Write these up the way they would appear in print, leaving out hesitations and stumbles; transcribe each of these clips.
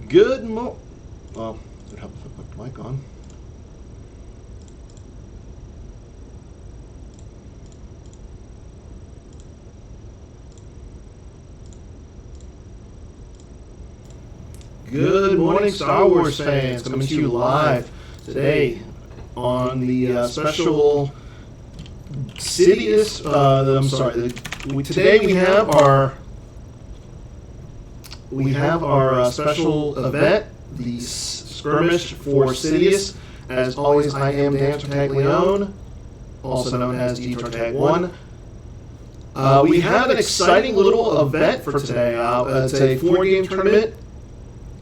Well, it'd help if I put the mic on. Good morning, Star Wars fans. Coming to you live today on the special Sidious. Today we have our special event, the Skirmish for Sidious. As always, I am Dan Tartaglione, also known as D Tartag 1. We have an exciting little event for today. It's a 4-game tournament.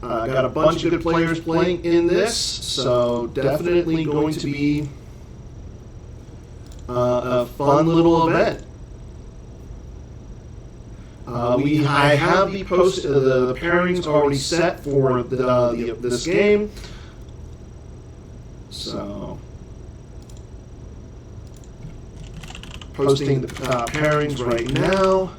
Got a bunch of good players playing in this, so definitely going to be a fun little event. I have the pairings already set for this game, so posting the pairings right now.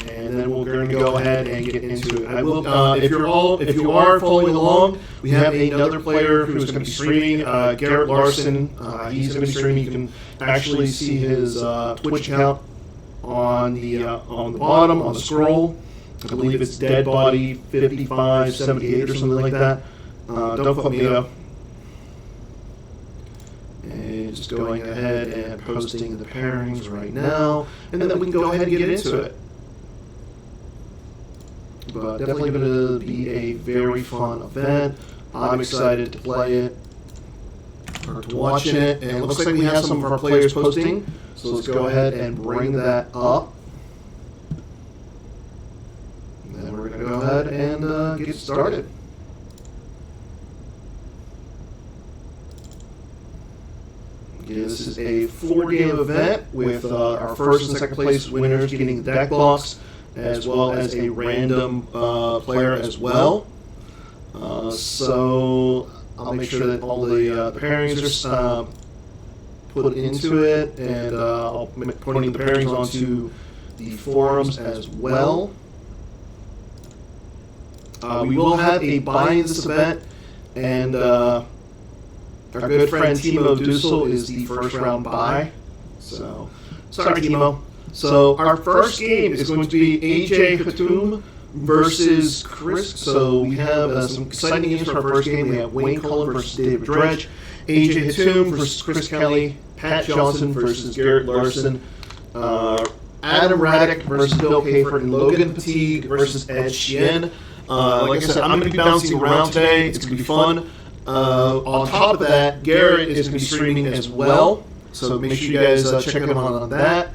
And then we're going to go ahead and get into it. I will, if you are following along, we have another player who's going to be streaming, Garrett Larson. He's going to be streaming. You can actually see his Twitch account on the bottom on the scroll. I believe it's Dead Body 5578 or something like that. Don't put me up. And just going ahead and posting the pairings right now, and then we can go ahead and get into it. But definitely going to be a very fun event. I'm excited to play it, or to watch it, and it looks like we have some of our players posting, so let's go ahead and bring that up. And then we're going to go ahead and get started. Yeah, this is a 4-game event with our first and second place winners getting the deck box, as well as a random player as well. So I'll make sure that all the pairings are put into it, and I'll be putting the pairings onto the forums as well. We will have a buy in this event, and our good friend Timo Dussel is the first round buy. So, sorry Timo. So our first game is going to be AJ Hatum versus Chris. So we have some exciting games for our first game. We have Wayne Cullen versus David Dredge, AJ Hatum versus Chris Kelly, Pat Johnson versus Garrett Larson, Adam Raddick versus Bill Kafert, and Logan Petit versus Ed Sheehan. Like I said, I'm going to be bouncing around today. It's going to be fun. On top of that, Garrett is going to be streaming as well. So make sure you guys check him out on that.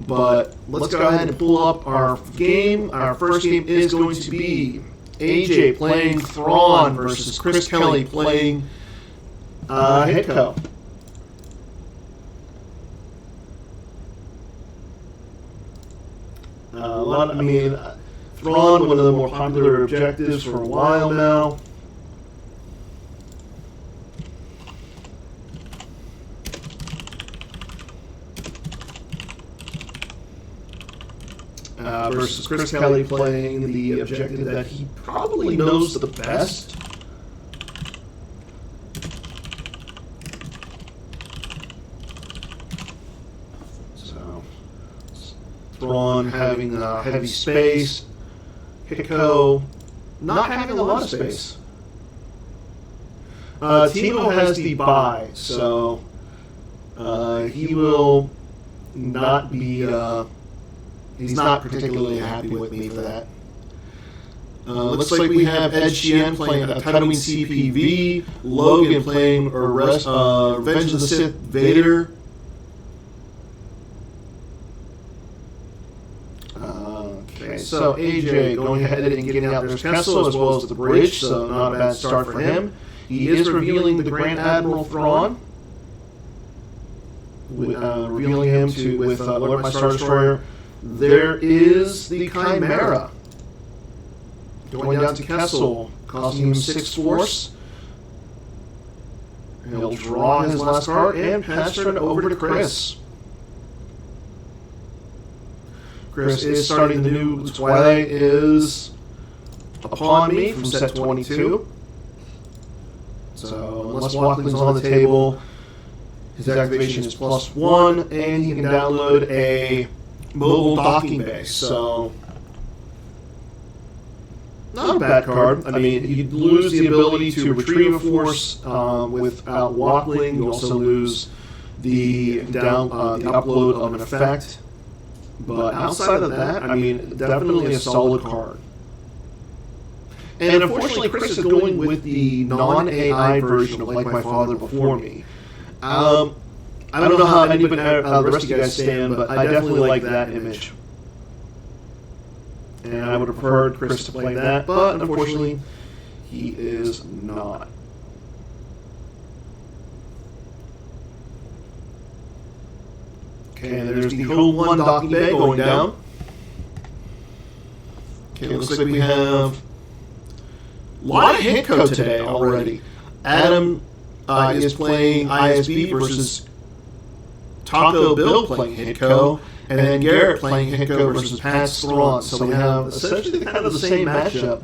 But let's go ahead and pull up our game. Our first game is going to be AJ playing Thrawn versus Chris Kelly playing Hitco. Thrawn, one of the more popular objectives for a while now. Versus Chris Kelly playing the objective that he probably knows the best. So, Thrawn having heavy space, Hitco not having a lot of space. Timo has the buy, so he will not be... he's not particularly happy with me for that. Looks like we have Ed Sheehan playing a Tatooine CPV, Logan playing Revenge of the Sith Vader. Okay, so AJ going ahead and getting out their castle as well as the bridge, so not a bad start for him. He is revealing the Grand Admiral Thrawn, revealing him with Lord My Star Destroyer. There is the Chimera going down to Kessel, costing him 6 force. He'll draw his last card and pass turn over to Chris. Chris is starting the new Twilight is upon me from set 22. So unless Walkling's on the table, his activation is +1, and he can download a mobile docking bay. So not a bad card. I mean, you lose the ability to retrieve a force without Walkling. You also lose the upload of an effect. But outside of that, I mean, definitely a solid card. And unfortunately, Chris is going with the non-AI version of Like My Father Before Me. I don't know how anybody, the rest of you guys stand, but I definitely like that image. And I would have preferred Chris to play that, but unfortunately, he is not. Okay, there's the Home 1 docking bay going down. Okay, looks like we have a lot of hit code today already. Adam is playing ISB versus Taco Bill playing Hitco, and then Garrett playing Hitco versus Pat Strawn. So we have essentially kind of the same matchup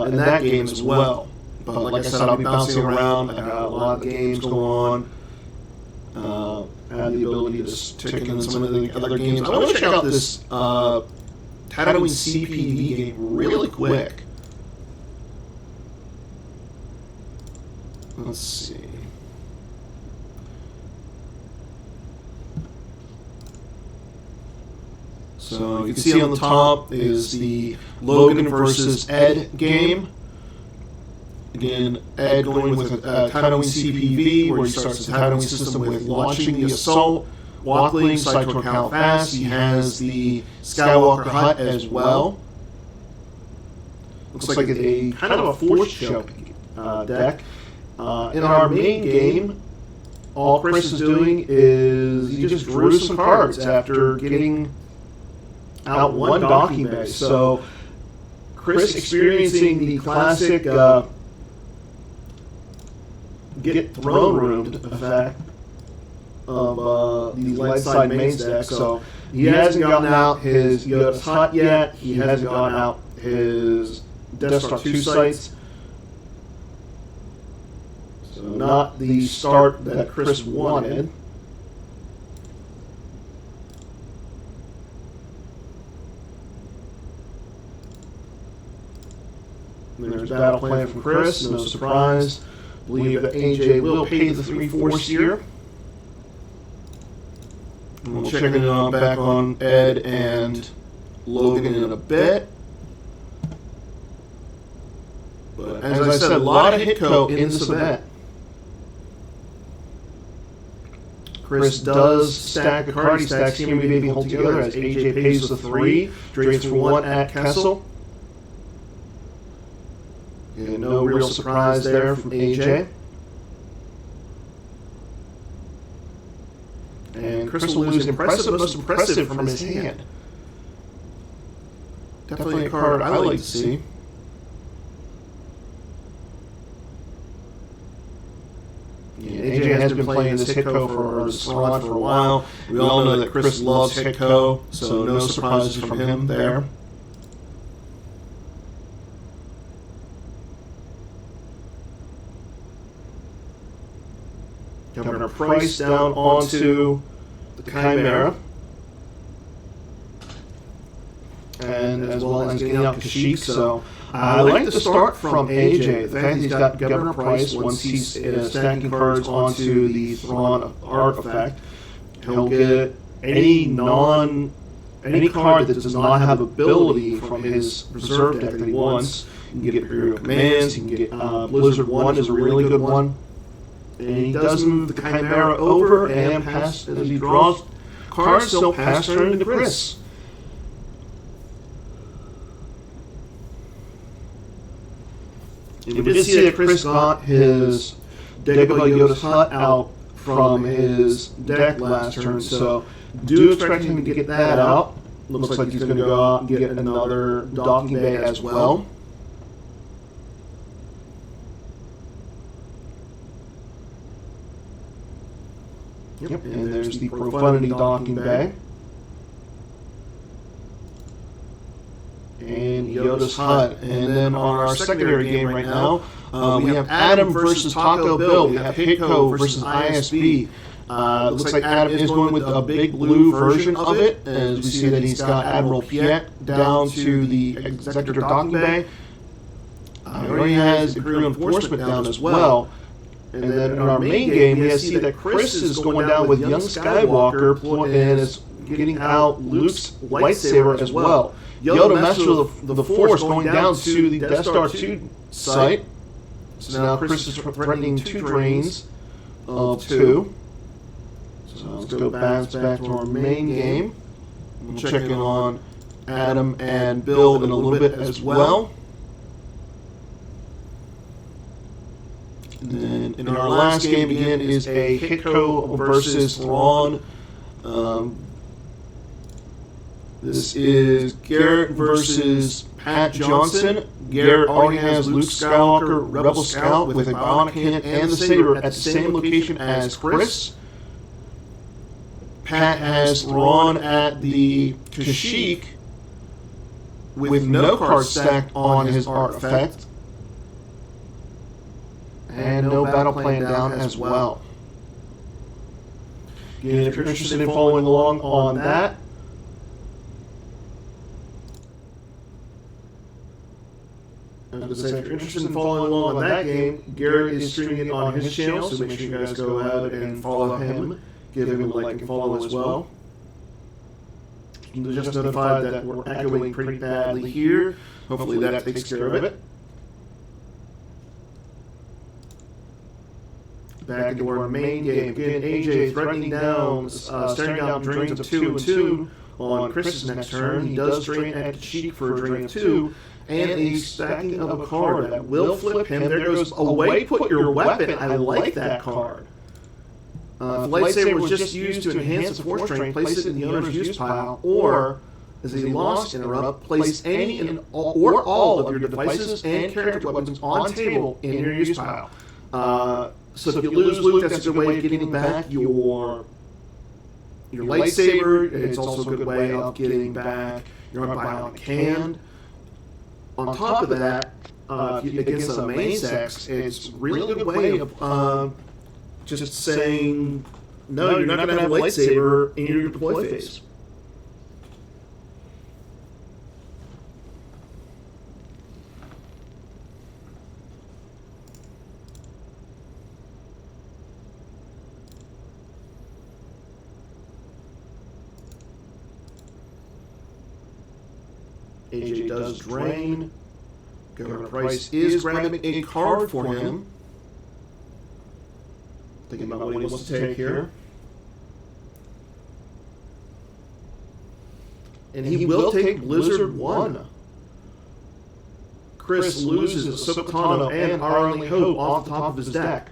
in that game as well. But like I said, I'll be bouncing around. I got a lot of games going on. I have the ability to tick in some of the other games. I want to check out this Tatooine CPD game really quick. Let's see. So you can see on the top is the Logan versus Ed game. Again, Ed going with a Tatooine CPV, where he starts the Tatooine system with launching the assault, Walkling, Cytor Cal Fast. He has the Skywalker Hut as well. Looks like it's a kind of a force choke deck. In our main game, all Chris is doing is he just drew some cards after getting out one docking bay. So Chris experiencing the classic get throne roomed effect of the light side mains deck. So he hasn't gotten out his Yoda's Hut yet. He hasn't gotten out his Death Star 2 sights. So not the start that Chris wanted. And there's battle plan from Chris, no surprise. Believe that AJ will pay the 3 force here. And we'll check in back on Ed and Logan in a bit. But as I said, a lot of hitco in this event. Chris does stack a card. He stacks Human Baby Hold Together as AJ pays the 3, trades for 1 at Kessel. And no real surprise there from AJ. And Chris will lose impressive, most impressive from his hand. Definitely a card I like to see. Yeah, AJ has been playing this Hitco for Saran for a while. We all know that Chris loves Hitco, so no surprises from him there. Governor Price down onto the Chimera. And as well as getting out Kashyyyk. So I like to start from AJ. The fact that he's got Governor Price, once he's stacking cards onto the Thrawn art effect, he'll get any card that does not have ability from his reserve deck that he wants. You can get Imperial Commands, you can get Blizzard 1 is a really good one. And he does move the Chimera over and pass as he draws cards, he'll pass turn into Chris. And we did see that Chris got his Dagobah Yoda's Hut out from his deck last turn, so do expect him to get that out. Looks like he's going to go out and get another docking bay as well. Yep, and there's the Profundity docking bay. And Yoda's Hut. And then on our secondary game right now, we have Adam versus Taco Bill. We have Hitco versus ISB. Looks like Adam is going with a big blue version of it, as we see that he's got Admiral Piet down to the Executor Docking Bay. He already has Imperial Enforcement down as well. And then in our main game, we see that Chris is going down with Young Skywalker and is getting out Luke's lightsaber as well. Yoda Master of the Force going down to the Death Star 2 site. So now Chris is threatening 2 drains of 2. So let's go back to our main game. We'll check in on Adam and Bill in a little bit as well. And then in our last game again is a Hitco versus Thrawn. This is Garrett versus Pat Johnson. Garrett already has Luke Skywalker, Rebel Scout, with a bionic hand and the saber at the same location as Chris. Pat has Thrawn at the Kashyyyk with no cards stacked on his artifact. And no battle plan down as well. Again, if you're interested in following along on that, if you're interested in following along on that game, Garrett is streaming it on his channel, so make sure you guys go ahead and follow him. Give him a like and follow as well. Just notified that we're echoing pretty badly here. Hopefully that takes care of it. Back into our main game. Again, AJ threatening down, staring down drains of 2 and 2 on Chris's next turn. He does drain at Kashyyyk for a drain of 2, and a stacking of a card that will flip him. There goes away, put your weapon. I like that card. If the lightsaber was just used to enhance a force drain, place it in the owner's use pile, or as a lost interrupt, place any or all of your devices and character weapons on table in your use pile. So if you lose Luke, that's a good way of getting back your lightsaber. It's also a good way of getting back your bionic hand. On top of that, against the main sex, it's a really good way of just saying, no, you're not going to have a lightsaber in your deploy phase. AJ does drain. Governor Price is grabbing a card for him. Thinking about what he wants to take here. And he will take Blizzard 1. Chris loses Ahsoka Tano and Our Only Hope off the top of his deck.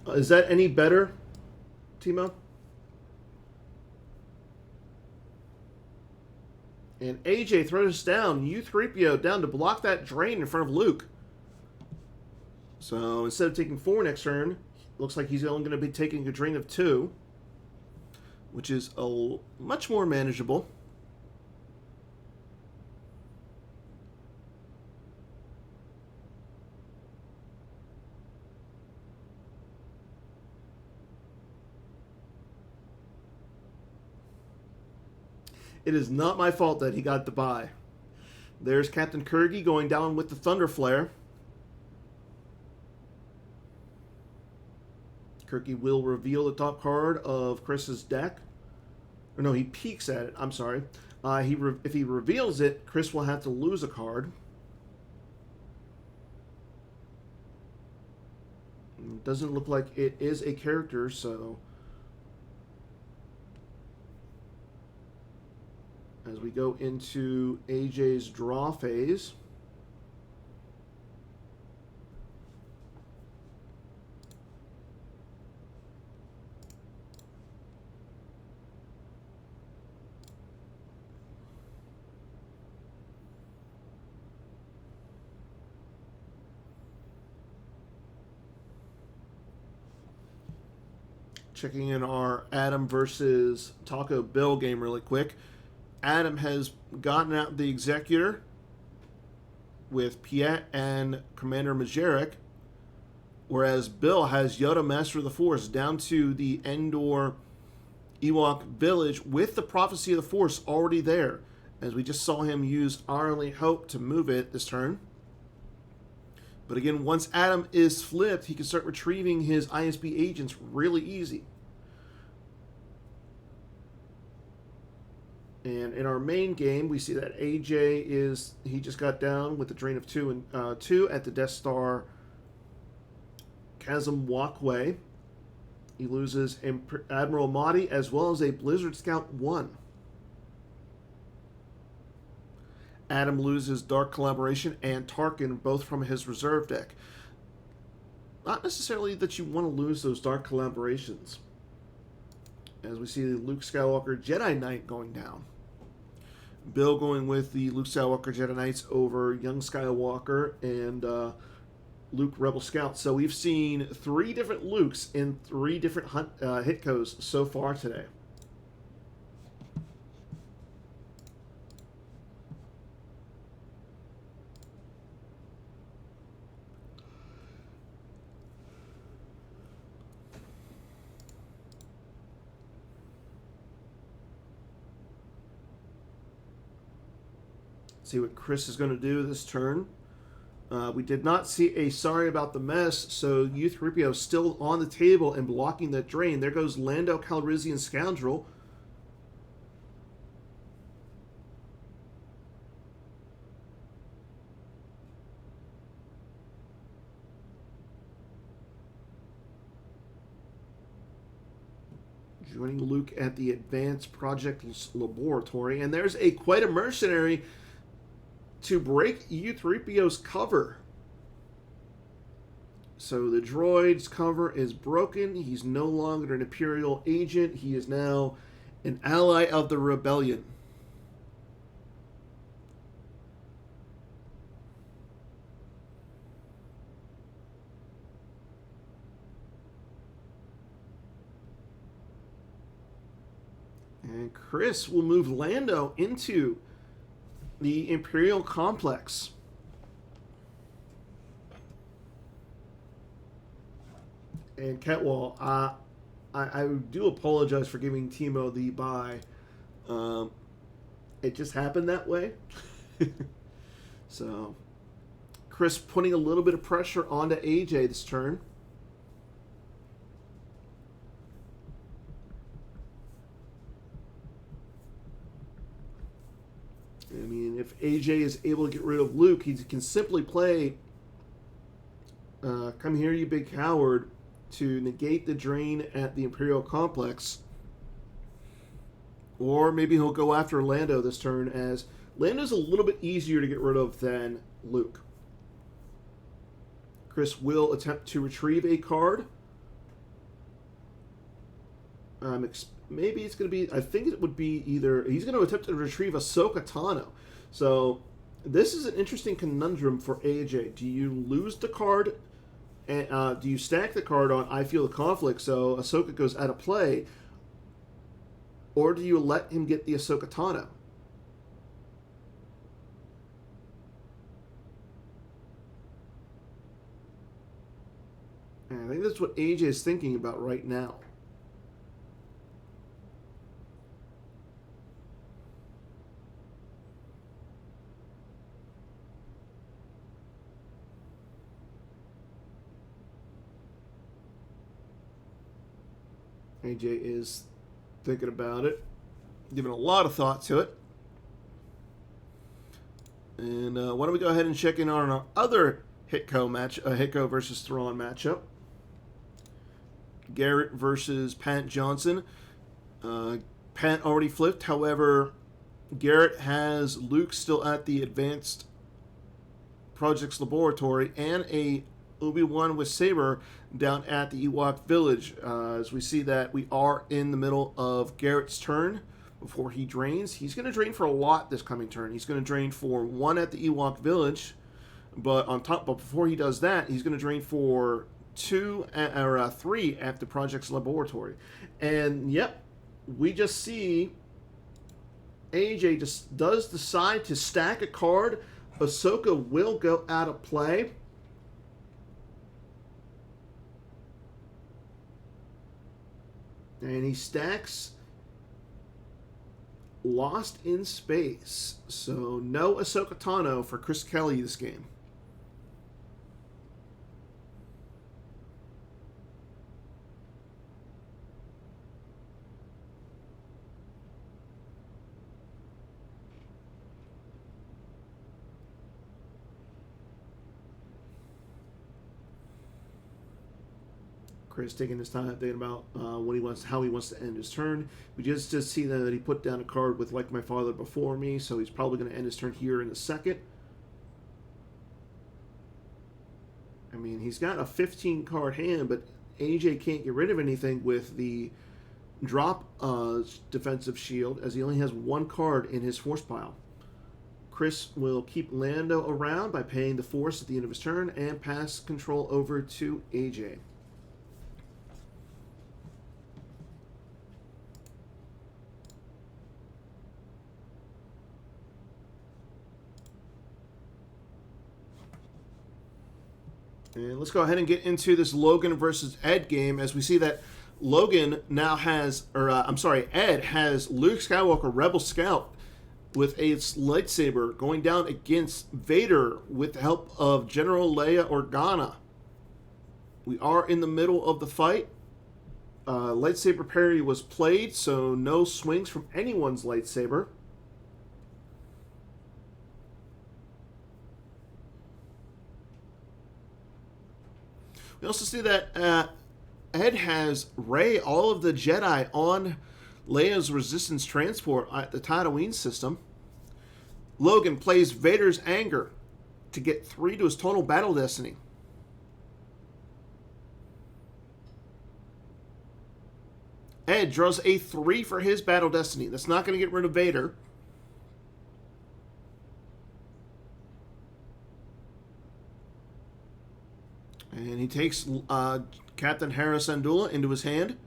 Is that any better, Timo? And AJ throws down U-3PO down to block that drain in front of Luke. So instead of taking 4 next turn, looks like he's only going to be taking a drain of 2, which is much more manageable. It is not my fault that he got the bye. There's Captain Kurgi going down with the Thunder Flare. Kurgi will reveal the top card of Chris's deck. Or no, he peeks at it. I'm sorry. If he reveals it, Chris will have to lose a card. Doesn't look like it is a character, so as we go into AJ's draw phase. Checking in our Adam versus Taco Bill game really quick. Adam has gotten out the Executor with Piet and Commander Majeric, whereas Bill has Yoda Master of the Force down to the Endor Ewok village with the Prophecy of the Force already there, as we just saw him use Our Only Hope to move it this turn. But again, once Adam is flipped, he can start retrieving his ISB agents really easy. And in our main game, we see that AJ he just got down with a drain of 2 and 2 at the Death Star Chasm Walkway. He loses Admiral Mahdi as well as a Blizzard Scout 1. Adam loses Dark Collaboration and Tarkin, both from his reserve deck. Not necessarily that you want to lose those Dark Collaborations, as we see Luke Skywalker Jedi Knight going down. Bill going with the Luke Skywalker Jedi Knights over Young Skywalker and Luke Rebel Scout. So we've seen 3 different Lukes in 3 different Hitcos so far today. See what Chris is going to do this turn. We did not see a sorry about the mess, so U-3PO still on the table and blocking that drain. There goes Lando Calrissian Scoundrel. Joining Luke at the Advanced Project Laboratory. And there's quite a mercenary to break U-3PO's cover. So the droid's cover is broken. He's no longer an Imperial agent. He is now an ally of the rebellion. And Chris will move Lando into the Imperial complex. And Ketwall, I do apologize for giving Timo the bye. It just happened that way. So, Chris putting a little bit of pressure onto AJ this turn. I mean, if AJ is able to get rid of Luke, he can simply play Come Here, You Big Coward to negate the drain at the Imperial Complex. Or maybe he'll go after Lando this turn, as Lando's a little bit easier to get rid of than Luke. Chris will attempt to retrieve a card. Maybe it's going to be, I think it would be either, he's going to attempt to retrieve Ahsoka Tano. So this is an interesting conundrum for AJ. Do you lose the card, and do you stack the card on I Feel the Conflict so Ahsoka goes out of play, or do you let him get the Ahsoka Tano? And I think that's what AJ is thinking about right now. AJ is thinking about it, giving a lot of thought to it. And why don't we go ahead and check in on our other Hitco match, Hitco versus Thrawn matchup. Garrett versus Pat Johnson. Pat already flipped. However, Garrett has Luke still at the Advanced Projects Laboratory and a Obi-Wan with Saber down at the Ewok Village. As we see that we are in the middle of Garrett's turn before he drains. He's going to drain for a lot this coming turn. He's going to drain for 1 at the Ewok Village, but before he does that, he's going to drain for 3 at the Projects Laboratory. And yep, we just see AJ just does decide to stack a card. Ahsoka will go out of play. And he stacks Lost in Space. So no Ahsoka Tano for Chris Kelly this game. Chris taking his time thinking about how he wants to end his turn. We just see that he put down a card with Like My Father Before Me, so he's probably going to end his turn here in a second. I mean, he's got a 15 card hand, but AJ can't get rid of anything with the drop defensive shield, as he only has 1 card in his force pile. Chris will keep Lando around by paying the force at the end of his turn and pass control over to AJ. And let's go ahead and get into this Logan versus Ed game, as we see that Ed has Luke Skywalker Rebel Scout with a lightsaber going down against Vader with the help of General Leia Organa. We are in the middle of the fight. Lightsaber parry was played, so no swings from anyone's lightsaber. We also see that Ed has Rey, all of the Jedi, on Leia's Resistance transport at the Tatooine system. Logan plays Vader's Anger to get 3 to his total battle destiny. Ed draws a 3 for his battle destiny. That's not going to get rid of Vader. And he takes Captain Hera Syndulla into his hand.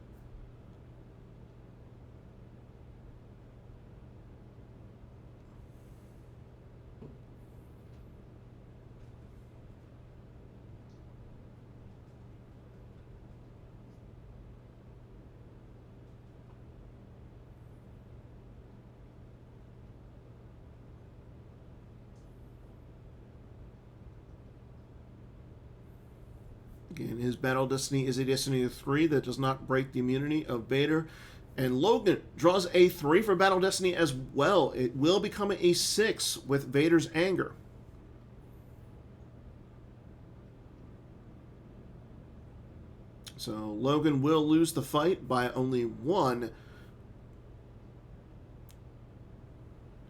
Again, his battle destiny is a destiny of 3 that does not break the immunity of Vader. And Logan draws a 3 for battle destiny as well. It will become a 6 with Vader's Anger. So Logan will lose the fight by only 1.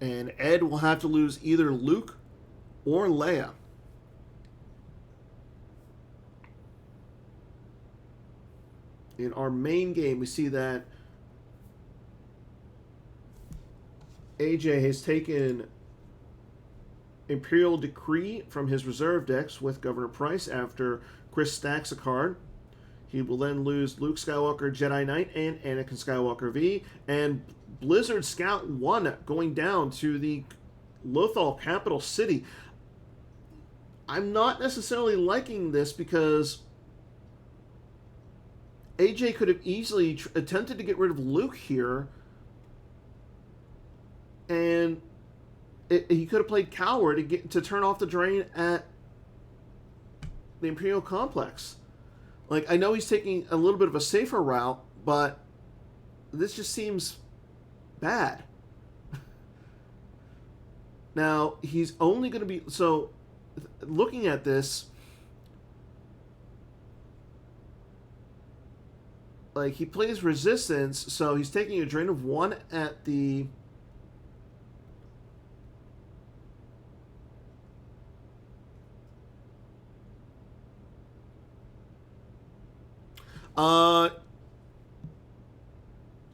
And Ed will have to lose either Luke or Leia. In our main game, we see that AJ has taken Imperial Decree from his reserve decks with Governor Price after Chris stacks a card. He will then lose Luke Skywalker Jedi Knight and Anakin Skywalker V, and Blizzard Scout 1 going down to the Lothal capital city. I'm not necessarily liking this because AJ could have easily attempted to get rid of Luke here, and he could have played Coward to turn off the drain at the Imperial Complex. Like, I know he's taking a little bit of a safer route, but this just seems bad. Now, he's only going to be... So, looking at this, like, he plays resistance, so he's taking a drain of 1 at the...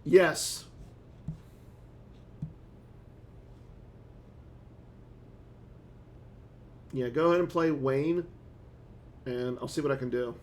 Yes. Yeah, go ahead and play Wayne, and I'll see what I can do.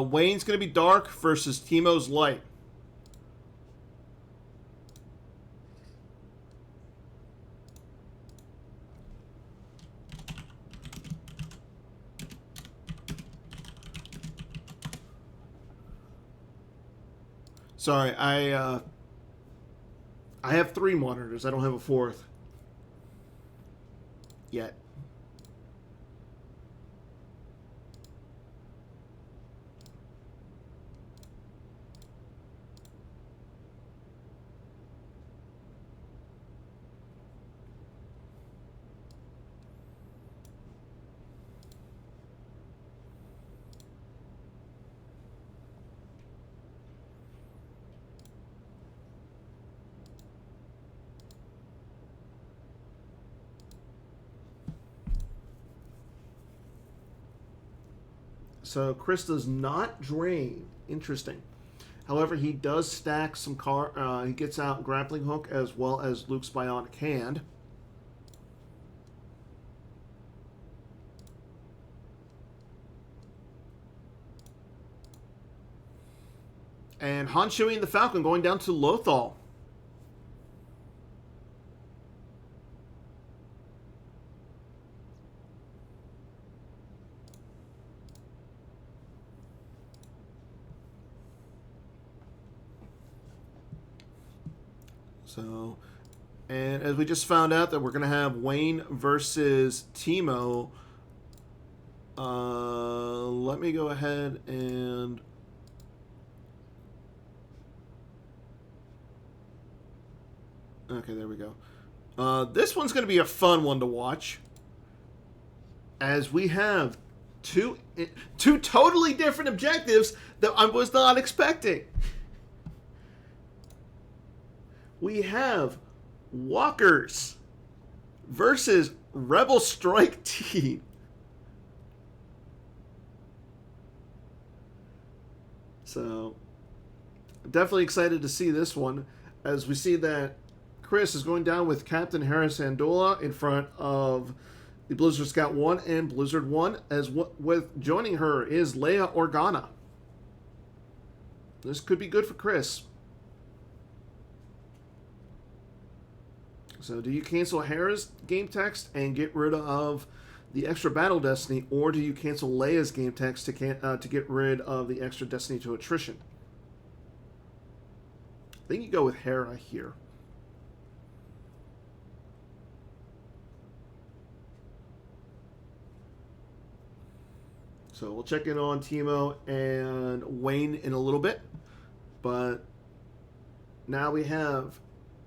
Wayne's going to be dark versus Teemo's light. Sorry, I have 3 monitors. I don't have a 4th yet. So Chris does not drain. Interesting. However, he does stack some he gets out grappling hook as well as Luke's bionic hand. And Han Shui and the Falcon going down to Lothal. So, and as we just found out that we're going to have Wayne versus Teemo, let me go ahead and... Okay, there we go. This one's going to be a fun one to watch, as we have two totally different objectives that I was not expecting. We have Walkers versus Rebel Strike Team. So, definitely excited to see this one, as we see that Chris is going down with Captain Harris Andola in front of the Blizzard Scout 1 and Blizzard 1, as with joining her is Leia Organa. This could be good for Chris. So do you cancel Hera's game text and get rid of the extra battle destiny, or do you cancel Leia's game text to get rid of the extra destiny to attrition? I think you go with Hera here. So we'll check in on Teemo and Wayne in a little bit, but now we have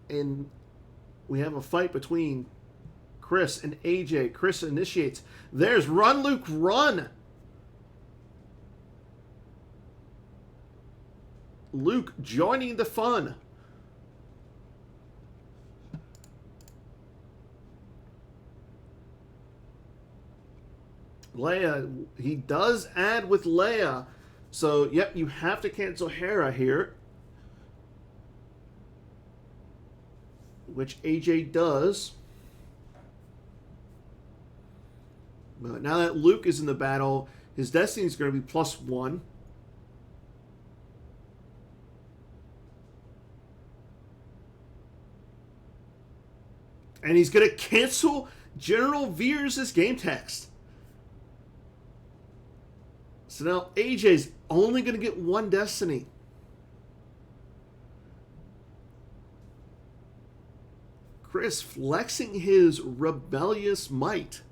a fight between Chris and AJ. Chris initiates. There's Run, Luke, Run! Luke joining the fun. Leia, he does add with Leia. So, yep, you have to cancel Hera here. which AJ does. But now that Luke is in the battle, his destiny is going to be +1. And he's going to cancel General Veers' game text. So now AJ's only going to get 1 destiny. Chris flexing his rebellious might.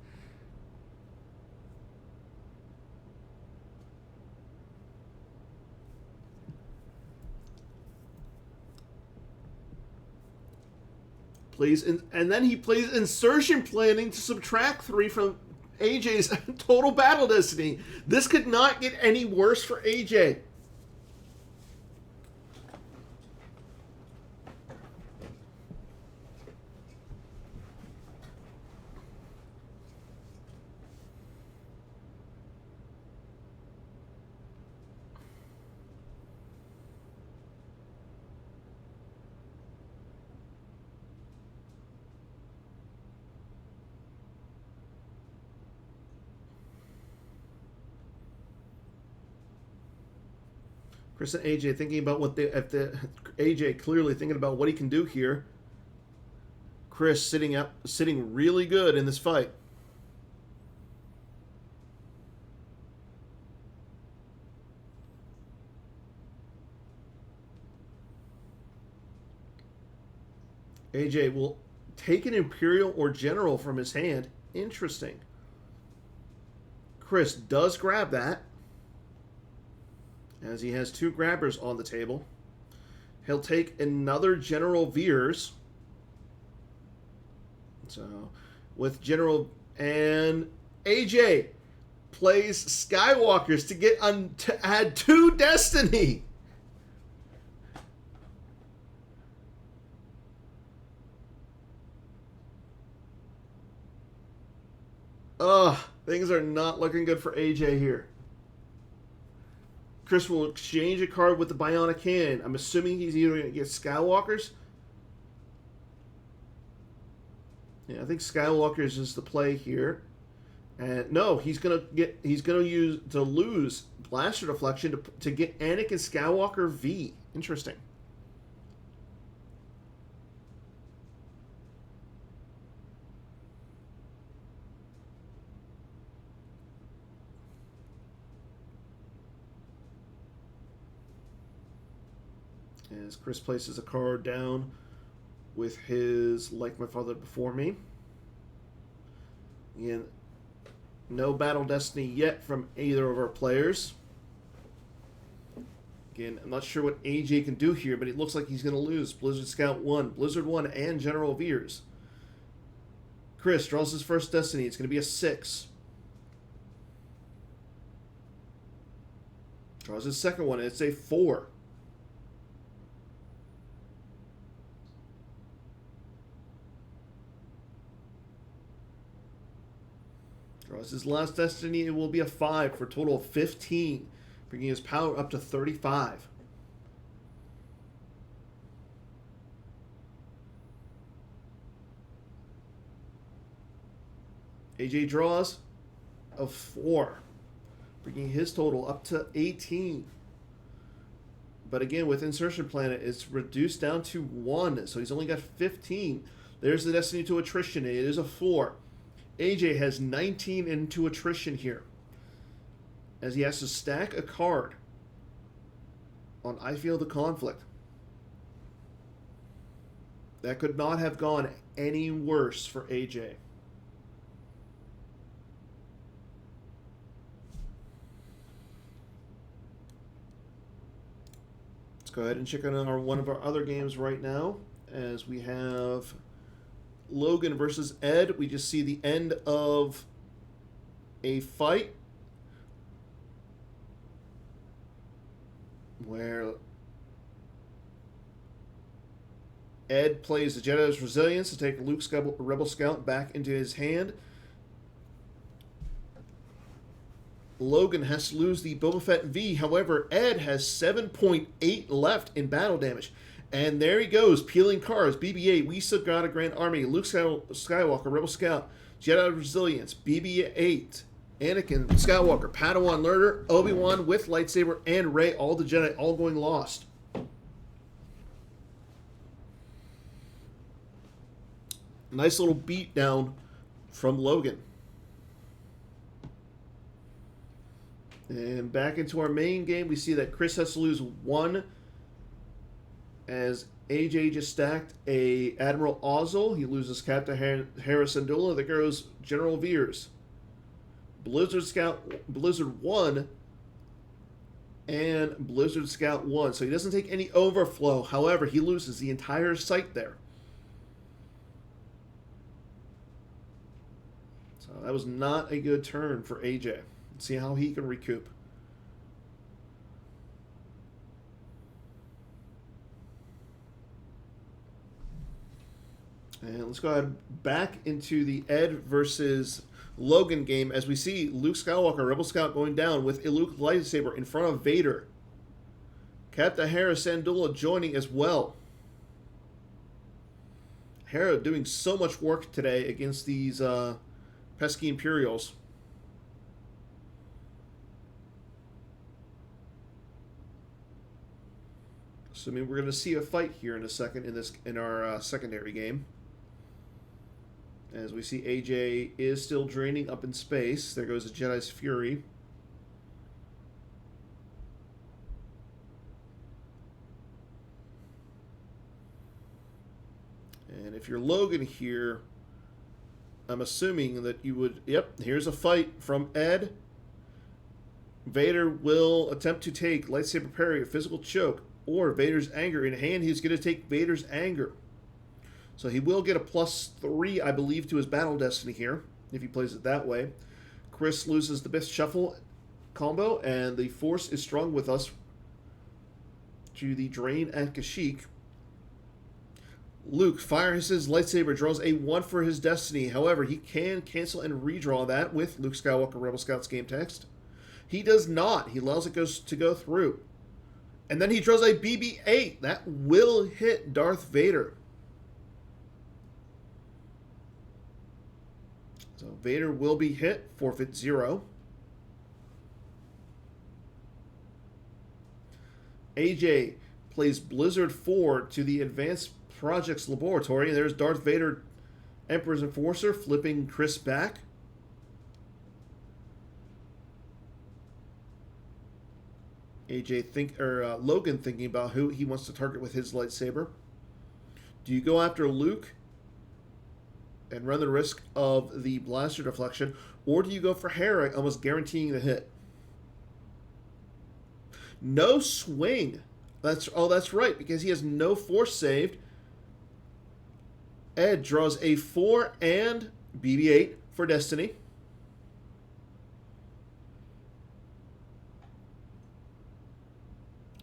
And then he plays insertion planning to subtract 3 from AJ's total battle destiny. This could not get any worse for AJ. Chris and AJ thinking about AJ clearly thinking about what he can do here. Chris sitting really good in this fight. AJ will take an Imperial or General from his hand. Interesting. Chris does grab that, as he has 2 grabbers on the table. He'll take another General Veers. So, with General... And AJ plays Skywalkers to add 2 destiny. Ugh, things are not looking good for AJ here. Chris will exchange a card with the Bionic Hand. I'm assuming he's either going to get Skywalkers. Yeah, I think Skywalkers is the play here. And no, he's going to lose Blaster Deflection to get Anakin Skywalker V. Interesting. As Chris places a card down with his Like My Father Before Me. Again, no Battle Destiny yet from either of our players. Again, I'm not sure what AJ can do here, but it looks like he's going to lose Blizzard Scout 1, Blizzard 1, and General Veers. Chris draws his first Destiny. It's going to be a 6. Draws his second one, and it's a 4. Draws his last Destiny, it will be a 5 for a total of 15, bringing his power up to 35. AJ draws a 4, bringing his total up to 18. But again, with Insertion Planet, it's reduced down to 1, so he's only got 15. There's the Destiny to Attrition, it is a 4. AJ has 19 into attrition here, as he has to stack a card on I Feel the Conflict. That could not have gone any worse for AJ. Let's go ahead and check on one of our other games right now, as we have Logan versus Ed. We just see the end of a fight where Ed plays the Jedi's Resilience to take Luke's Rebel Scout back into his hand. Logan has to lose the Boba Fett V. However, Ed has 7.8 left in battle damage. And there he goes, peeling cards. BB-8, we still got a Grand Army. Luke Skywalker, Rebel Scout, Jedi Resilience, BB-8, Anakin Skywalker, Padawan Learner, Obi-Wan with lightsaber, and Rey, all the Jedi, all going lost. Nice little beat down from Logan. And back into our main game, we see that Chris has to lose 1 as AJ just stacked a Admiral Ozzel. He loses Captain Hera Syndulla. There goes General Veers. Blizzard 1 and Blizzard Scout 1. So he doesn't take any overflow. However, he loses the entire site there. So that was not a good turn for AJ. Let's see how he can recoup. And let's go ahead back into the Ed versus Logan game as we see Luke Skywalker, Rebel Scout, going down with a Luke lightsaber in front of Vader. Captain Hera Syndulla joining as well. Hera doing so much work today against these pesky Imperials. So we're going to see a fight here in a second in our secondary game. As we see AJ is still draining up in space. There goes the Jedi's Fury. And if you're Logan here, I'm assuming that you would... Yep, here's a fight from Ed. Vader will attempt to take lightsaber parry, a physical choke, or Vader's anger in hand. He's going to take Vader's anger. So he will get a +3, I believe, to his battle destiny here, if he plays it that way. Chris loses the Bith Shuffle combo, and the Force is strong with us to the drain at Kashyyyk. Luke fires his lightsaber, draws a 1 for his destiny. However, he can cancel and redraw that with Luke Skywalker Rebel Scouts game text. He does not. He allows it to go through. And then he draws a BB-8. That will hit Darth Vader. So Vader will be hit, forfeit 0. AJ plays Blizzard 4 to the Advanced Projects Laboratory. And there's Darth Vader, Emperor's Enforcer, flipping Chris back. Logan thinking about who he wants to target with his lightsaber. Do you go after Luke and run the risk of the blaster deflection, or do you go for Hera, almost guaranteeing the hit? No swing. That's right, because he has no force saved. Ed draws a 4 and BB-8 for destiny.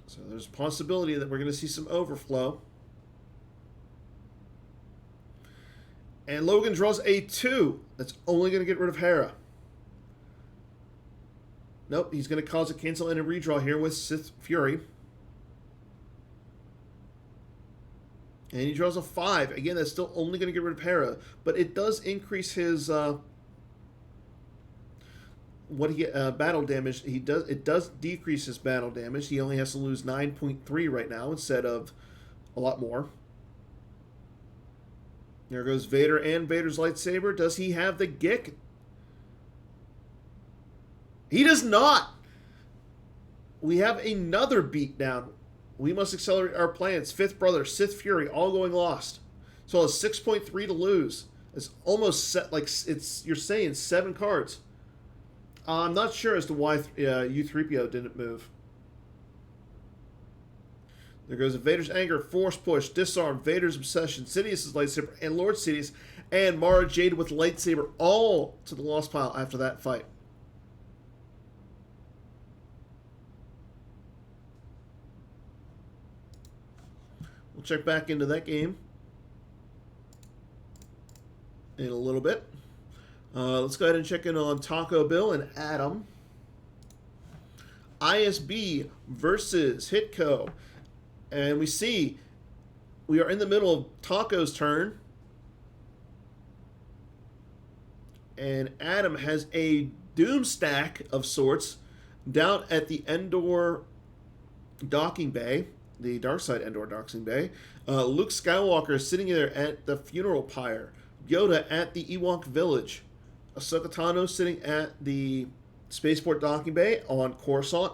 So there's a possibility that we're going to see some overflow. And Logan draws a 2. That's only going to get rid of Hera. Nope, he's going to cause a cancel and a redraw here with Sith Fury. And he draws a 5. Again, that's still only going to get rid of Hera. But it does increase his battle damage. It does decrease his battle damage. He only has to lose 9.3 right now instead of a lot more. There goes Vader and Vader's lightsaber. Does he have the Gick? He does not. We have another beatdown. We must accelerate our plans. Fifth brother, Sith Fury, all going lost. So it's 6.3 to lose. It's almost set like you're saying 7 cards. I'm not sure as to why U-3PO didn't move. There goes Vader's anger, force push, disarm, Vader's obsession, Sidious' lightsaber, and Lord Sidious, and Mara Jade with lightsaber, all to the lost pile after that fight. We'll check back into that game in a little bit. Let's go ahead and check in on Taco Bill and Adam. ISB versus Hitco. And we see we are in the middle of Taco's turn. And Adam has a doom stack of sorts down at the Endor docking bay, the dark side Endor docking bay. Luke Skywalker is sitting there at the funeral pyre. Yoda at the Ewok village. Ahsoka Tano sitting at the spaceport docking bay on Coruscant.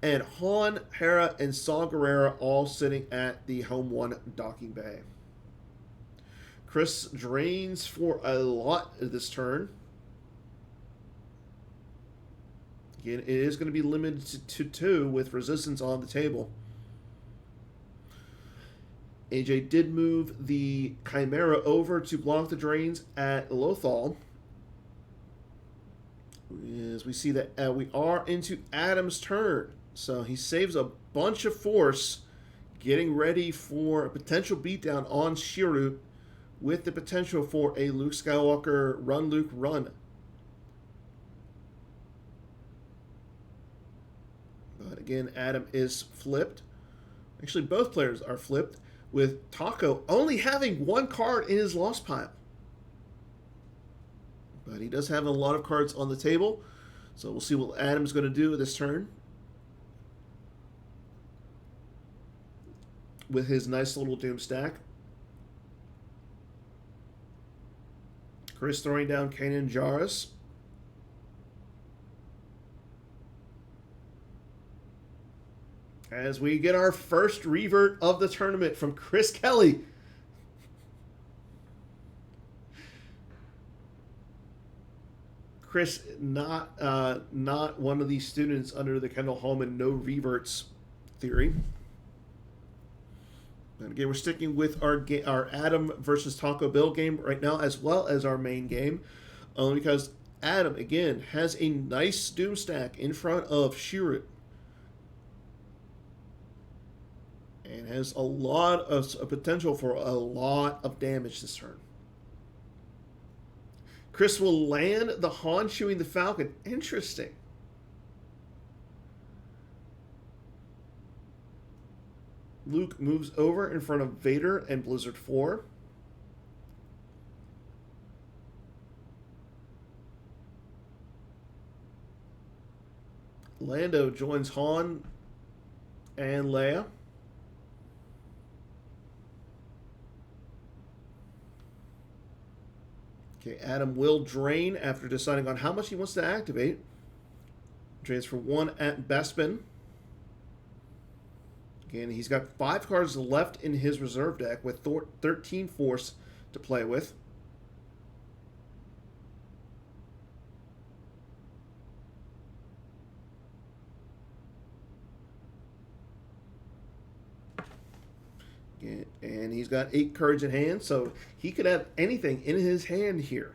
And Han, Hera, and Saw Gerrera all sitting at the Home 1 docking bay. Chris drains for a lot this turn. Again, it is going to be limited to 2 with resistance on the table. AJ did move the Chimera over to block the drains at Lothal. As we see that we are into Adam's turn. So he saves a bunch of force, getting ready for a potential beatdown on Shirut with the potential for a Luke Skywalker run, Luke, run. But again, Adam is flipped. Actually, both players are flipped, with Taco only having 1 card in his lost pile. But he does have a lot of cards on the table, so we'll see what Adam's going to do this turn. With his nice little doom stack. Chris throwing down Kanan Jarrus. As we get our first revert of the tournament from Chris Kelly. Chris, not one of these students under the Kendall Holman no reverts theory. And again, we're sticking with our Adam versus Taco Bill game right now, as well as our main game, only because Adam again has a nice doom stack in front of Shirut. And has a lot of potential for a lot of damage this turn. Chris will land the Han chewing the Falcon. Interesting. Luke moves over in front of Vader and Blizzard 4. Lando joins Han and Leia. Okay, Adam will drain after deciding on how much he wants to activate. Drains for 1 at Bespin. Again, he's got 5 cards left in his reserve deck with 13 Force to play with. And he's got 8 cards in hand, so he could have anything in his hand here.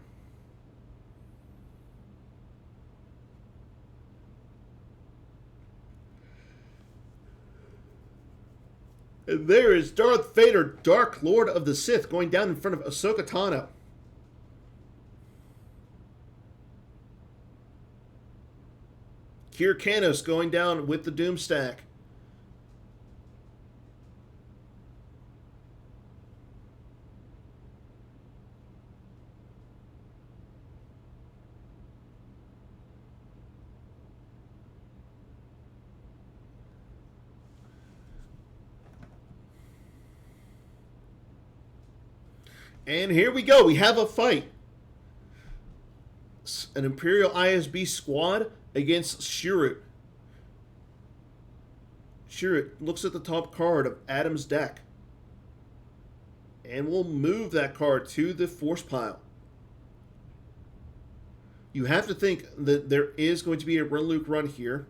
And there is Darth Vader, Dark Lord of the Sith, going down in front of Ahsoka Tano. Kir Kanos going down with the Doom Stack. And here we go. We have a fight. An Imperial ISB squad against Shirut. Shirut looks at the top card of Adam's deck. And will move that card to the Force pile. You have to think that there is going to be a Run Luke run here.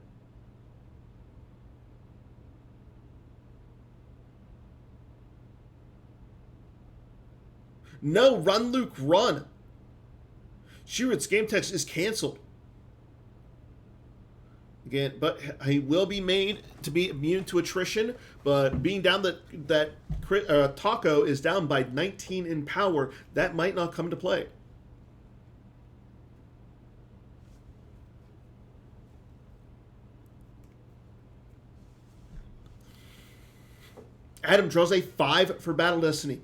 No, Run Luke run. Shirut's game text is canceled. Again, but he will be made to be immune to attrition. But being down that Taco is down by 19 in power, that might not come to play. Adam draws a 5 for Battle Destiny.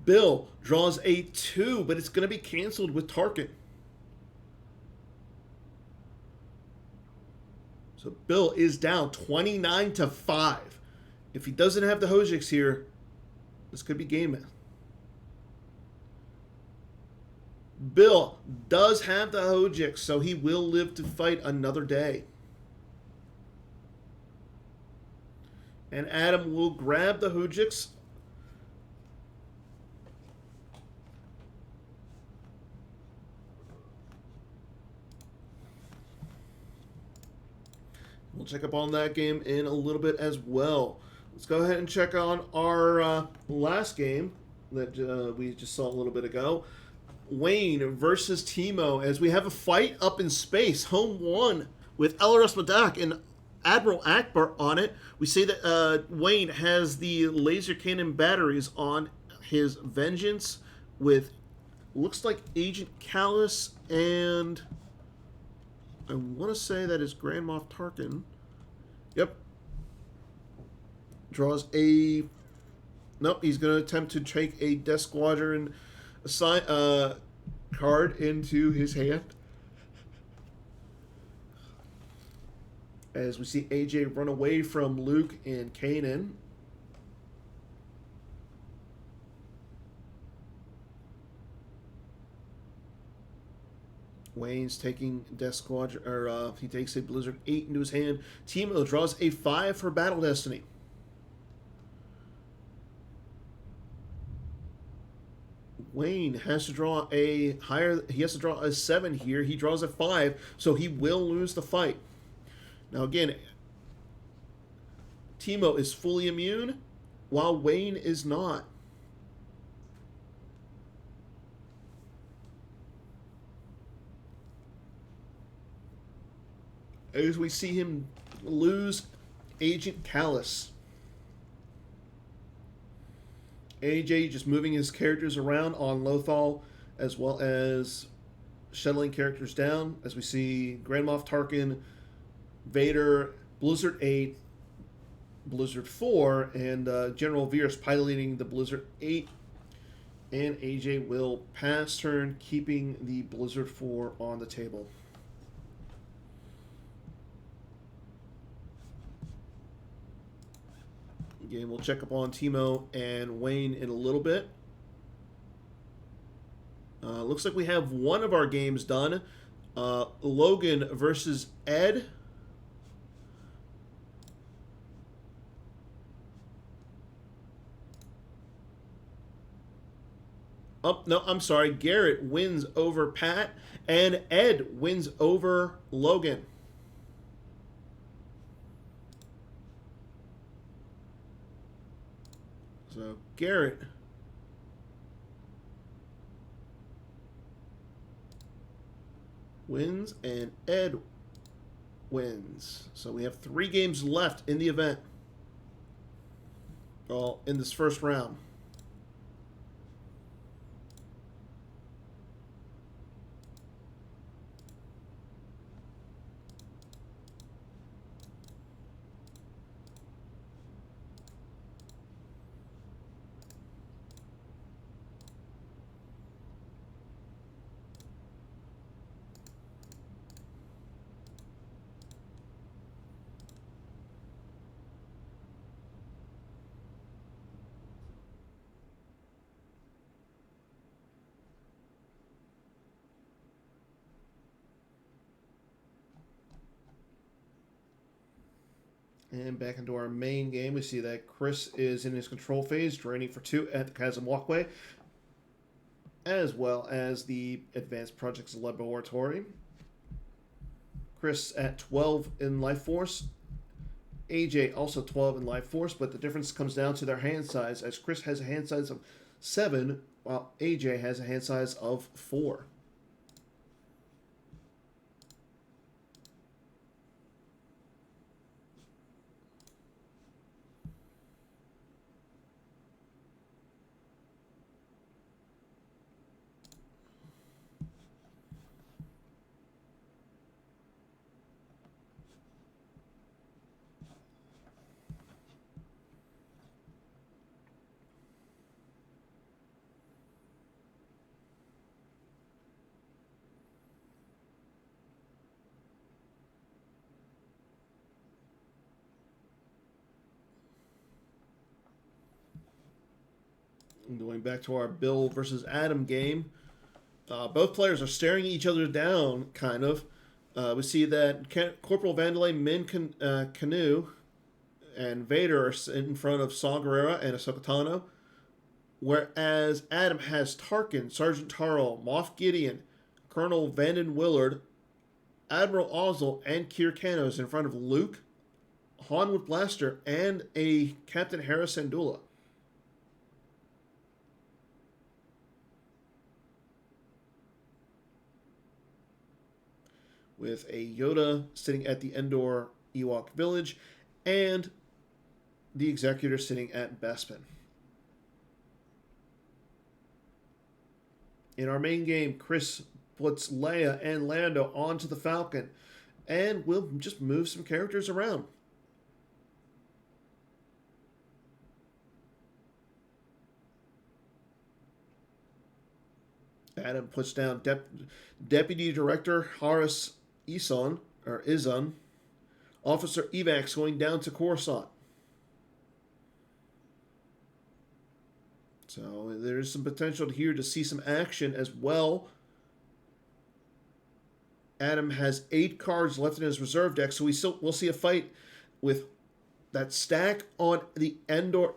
Bill draws a 2, but it's going to be canceled with Tarkin. So Bill is down 29-5. If he doesn't have the Hojiks here, this could be game. Bill does have the Hojiks, so he will live to fight another day. And Adam will grab the Hojiks. We'll check up on that game in a little bit as well. Let's go ahead and check on our last game that we just saw a little bit ago. Wayne versus Timo, as we have a fight up in space. Home 1 with Elros Madak and Admiral Akbar on it. We see that Wayne has the laser cannon batteries on his Vengeance with, looks like Agent Callus, and I want to say that is Grand Moff Tarkin. Yep. Draws a... Nope, he's going to attempt to take a Death Squadron card into his hand. As we see AJ run away from Luke and Kanan. Wayne's taking Death Squadron, or he takes a Blizzard 8 into his hand. Timo draws a 5 for Battle Destiny. Wayne has to draw a higher. He has to draw a 7 here. He draws a 5, so he will lose the fight. Now again, Timo is fully immune, while Wayne is not. As we see him lose Agent Callus. AJ just moving his characters around on Lothal, as well as shuttling characters down, as we see Grand Moff Tarkin, Vader, Blizzard 8, Blizzard 4, and General Veers piloting the Blizzard 8. And AJ will pass turn, keeping the Blizzard 4 on the table. Again, we'll check up on Timo and Wayne in a little bit. Looks like we have one of our games done. Logan versus Ed. Oh, no, I'm sorry. Garrett wins over Pat, and Ed wins over Logan. So Garrett wins and Ed wins. So we have 3 games left in the event. Well, in this first round. And back into our main game, we see that Chris is in his control phase, draining for 2 at the Chasm Walkway, as well as the Advanced Projects Laboratory. Chris at 12 in Life Force. AJ also 12 in Life Force, but the difference comes down to their hand size, as Chris has a hand size of 7, while AJ has a hand size of 4. Going back to our Bill versus Adam game. Both players are staring each other down, kind of. We see that Corporal Vandelay, Min Canoe, and Vader are in front of Saw Gerrera and Ahsoka Tano, whereas Adam has Tarkin, Sergeant Taro, Moff Gideon, Colonel Vanden Willard, Admiral Ozzel, and Kir Kanos in front of Luke, Han with Blaster, and a Captain Hera Syndulla. With a Yoda sitting at the Endor Ewok village, and the Executor sitting at Bespin. In our main game, Chris puts Leia and Lando onto the Falcon, and we'll just move some characters around. Adam puts down Deputy Director Haris Izan, Officer Evax going down to Coruscant. So there's some potential here to see some action as well. Adam has 8 cards left in his reserve deck, so we'll see a fight with that stack on the Endor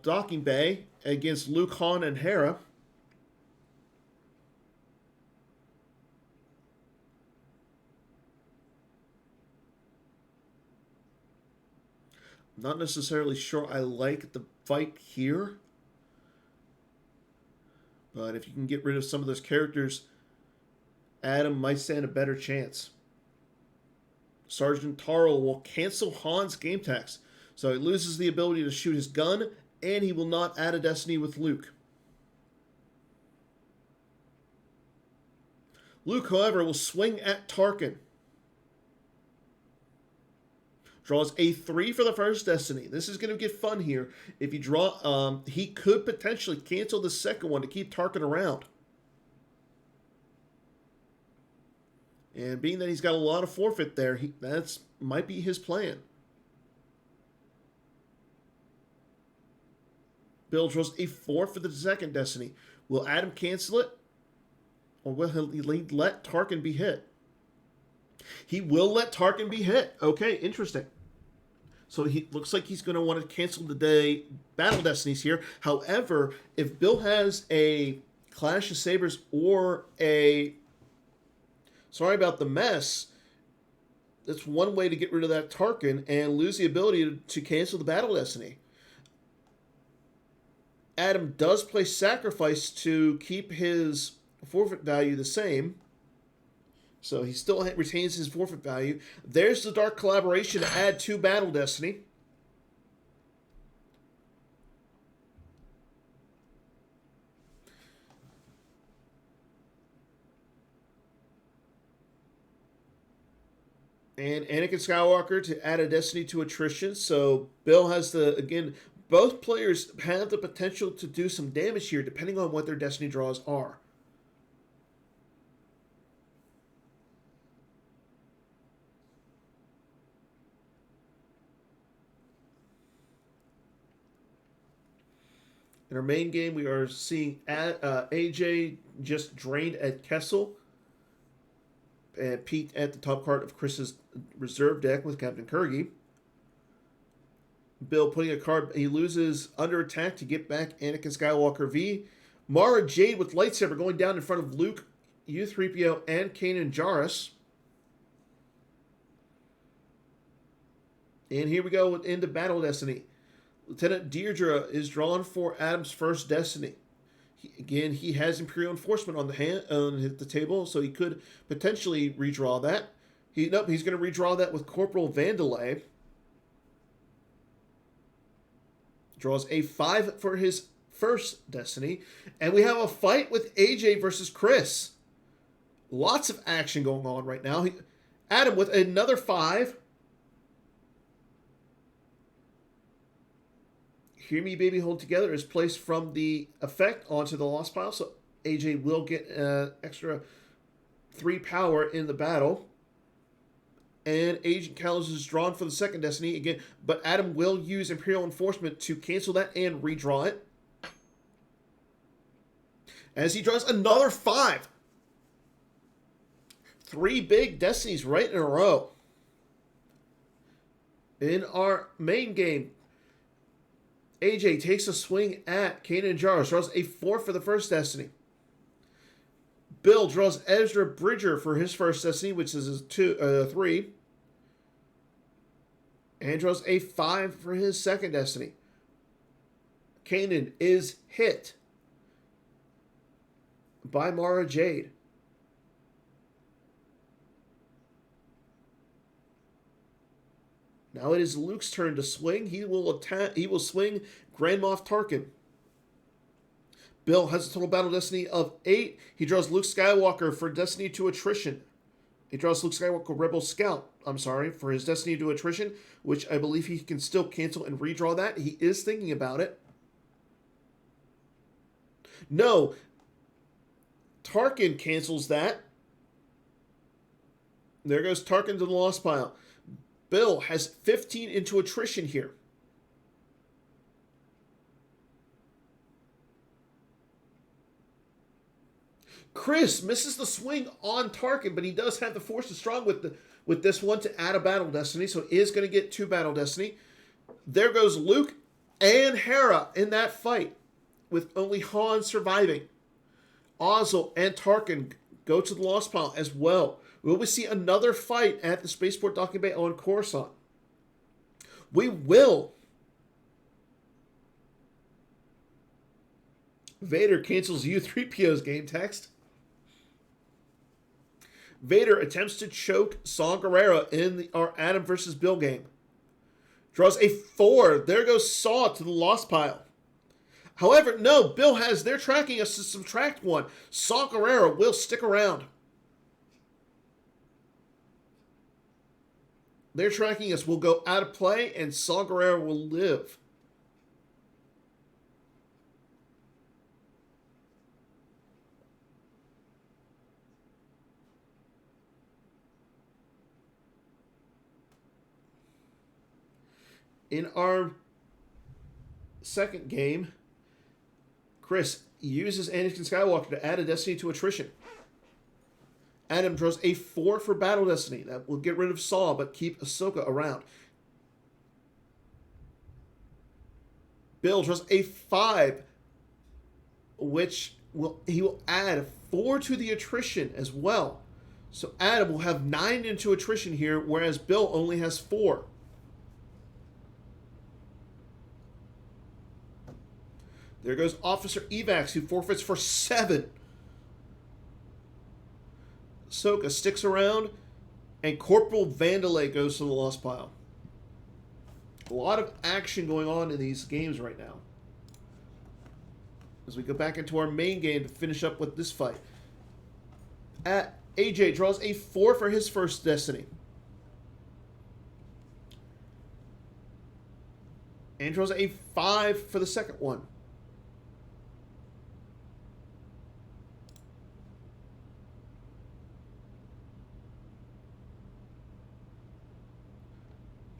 docking bay against Luke, Han, and Hera. Not necessarily sure I like the fight here. But if you can get rid of some of those characters, Adam might stand a better chance. Sergeant Taro will cancel Han's game tax, so he loses the ability to shoot his gun, and he will not add a destiny with Luke. Luke, however, will swing at Tarkin. Draws a 3 for the first destiny. This is going to get fun here. If you draw, he could potentially cancel the second one to keep Tarkin around. And being that he's got a lot of forfeit there, that's might be his plan. Bill draws a 4 for the second destiny. Will Adam cancel it? Or will he let Tarkin be hit? He will let Tarkin be hit. Okay, interesting. So he looks like he's going to want to cancel the day battle destinies here. However, if Bill has a Clash of Sabers or a Sorry About the Mess, that's one way to get rid of that Tarkin and lose the ability to cancel the battle destiny. Adam does play Sacrifice to keep his forfeit value the same. So he still retains his forfeit value. There's the Dark Collaboration to add 2 Battle Destiny. And Anakin Skywalker to add a Destiny to Attrition. So Bill has both players have the potential to do some damage here depending on what their Destiny draws are. In our main game, we are seeing AJ just drained at Kessel and peeked at the top card of Chris's reserve deck with Captain Kurgi. Bill putting a card, he loses under attack to get back Anakin Skywalker V. Mara Jade with lightsaber going down in front of Luke, U-3PO, and Kanan Jarrus. And here we go into Battle Destiny. Lieutenant Deirdre is drawn for Adam's first destiny. He has Imperial Enforcement on the table, so he could potentially redraw that. He's going to redraw that with Corporal Vandelay. Draws a 5 for his first destiny. And we have a fight with AJ versus Chris. Lots of action going on right now. Adam with another 5. Hear Me Baby Hold Together is placed from the effect onto the lost pile, so AJ will get extra 3 power in the battle. And Agent Kalos is drawn for the second destiny again, but Adam will use Imperial Enforcement to cancel that and redraw it. as he draws another 5. 3 big destinies right in a row. In our main game, AJ takes a swing at Kanan Jarrus, draws a 4 for the first destiny. Bill draws Ezra Bridger for his first destiny, which is a 3. And draws a 5 for his second destiny. Kanan is hit by Mara Jade. Now it is Luke's turn to swing. He will swing Grand Moff Tarkin. Bill has a total battle destiny of 8. He draws Luke Skywalker for destiny to attrition. He draws Luke Skywalker Rebel Scout, for his destiny to attrition, which I believe he can still cancel and redraw that. He is thinking about it. No. Tarkin cancels that. There goes Tarkin to the lost pile. Bill has 15 into attrition here. Chris misses the swing on Tarkin, but he does have the Force is Strong with this one to add a battle destiny, so he is going to get 2 battle destiny. There goes Luke and Hera in that fight, with only Han surviving. Ozzel and Tarkin go to the lost pile as well. Will we see another fight at the Spaceport Docking Bay on Coruscant? We will. Vader cancels U-3PO's game text. Vader attempts to choke Saw Gerrera in our Adam versus Bill game. Draws a 4. There goes Saw to the lost pile. However, no, Bill has, they're tracking us to subtract 1. Saw Gerrera will stick around. They're tracking us will go out of play, and Saw Gerrera will live. In our second game, Chris uses Anakin Skywalker to add a destiny to attrition. Adam draws a 4 for battle destiny. That will get rid of Saw, but keep Ahsoka around. Bill draws a 5, which he will add 4 to the attrition as well. So Adam will have 9 into attrition here, whereas Bill only has 4. There goes Officer Evax, who forfeits for 7. Ahsoka sticks around, and Corporal Vandalay goes to the lost pile. A lot of action going on in these games right now. As we go back into our main game to finish up with this fight. AJ draws a 4 for his first destiny. And draws a 5 for the second one.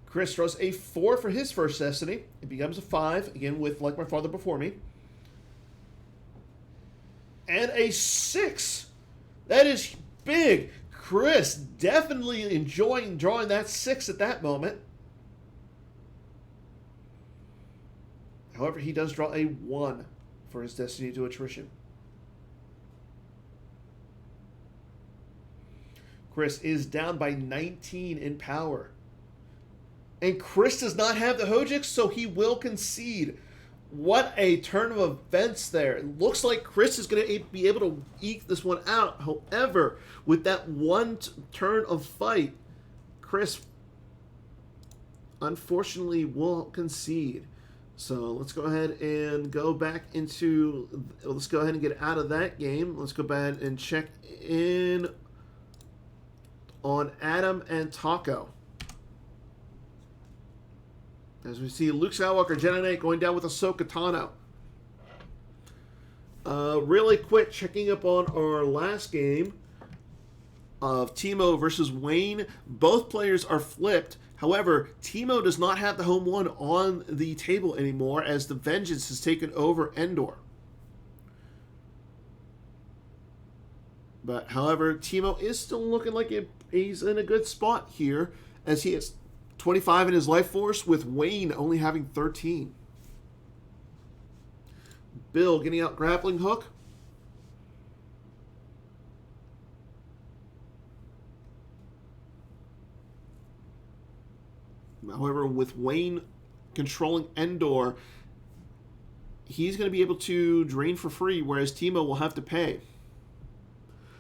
Chris draws a 4 for his first destiny. It becomes a 5, again with Like My Father Before Me. And a 6. That is big. Chris definitely enjoying drawing that 6 at that moment. However, he does draw a 1 for his destiny to attrition. Chris is down by 19 in power. And Chris does not have the Hojix, so he will concede. What a turn of events there. It looks like Chris is going to be able to eke this one out. However, with that one turn of fight, Chris unfortunately will concede. So let's go ahead and go back into... Let's go ahead and get out of that game. Let's go back and check in on Adam and Taco. As we see Luke Skywalker, Jedi Knight going down with Ahsoka Tano. Really quick, checking up on our last game of Timo versus Wayne. Both players are flipped. However, Timo does not have the home one on the table anymore as the Vengeance has taken over Endor. But, however, Timo is still looking like he's in a good spot here, as he has 25 in his life force, with Wayne only having 13. Bill getting out grappling hook. However, with Wayne controlling Endor, he's going to be able to drain for free, whereas Timo will have to pay.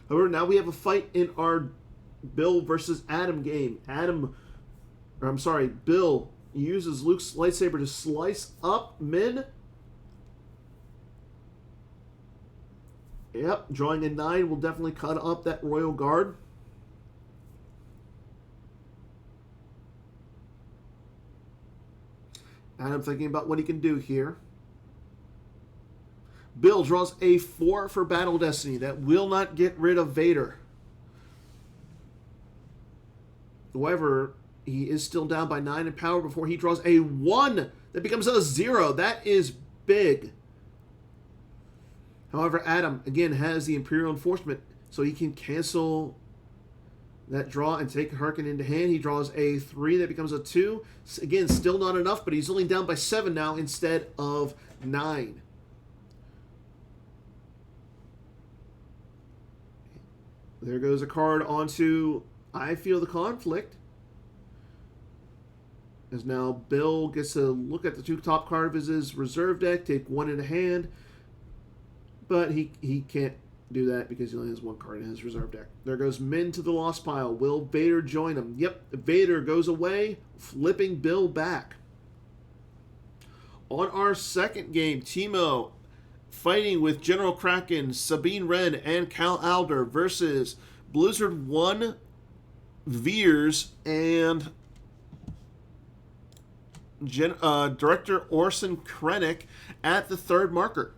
However, now we have a fight in our Bill versus Adam game. Bill uses Luke's lightsaber to slice up Min. Yep, drawing a 9 will definitely cut up that Royal Guard. Adam thinking about what he can do here. Bill draws a 4 for Battle Destiny. That will not get rid of Vader. However, he is still down by 9 in power before he draws a 1. That becomes a 0. That is big. However, Adam, again, has the Imperial Enforcement, so he can cancel that draw and take Harkin into hand. He draws a 3. That becomes a 2. Again, still not enough, but he's only down by 7 now instead of 9. There goes a card onto I Feel the Conflict. As now Bill gets to look at the 2 top cards of his reserve deck, take 1 in hand. But he can't do that because he only has 1 card in his reserve deck. There goes Min to the lost pile. Will Vader join him? Yep, Vader goes away, flipping Bill back. On our second game, Timo fighting with General Kraken, Sabine Wren, and Cal Alder versus Blizzard 1, Veers, and Director Orson Krennic at the 3rd marker.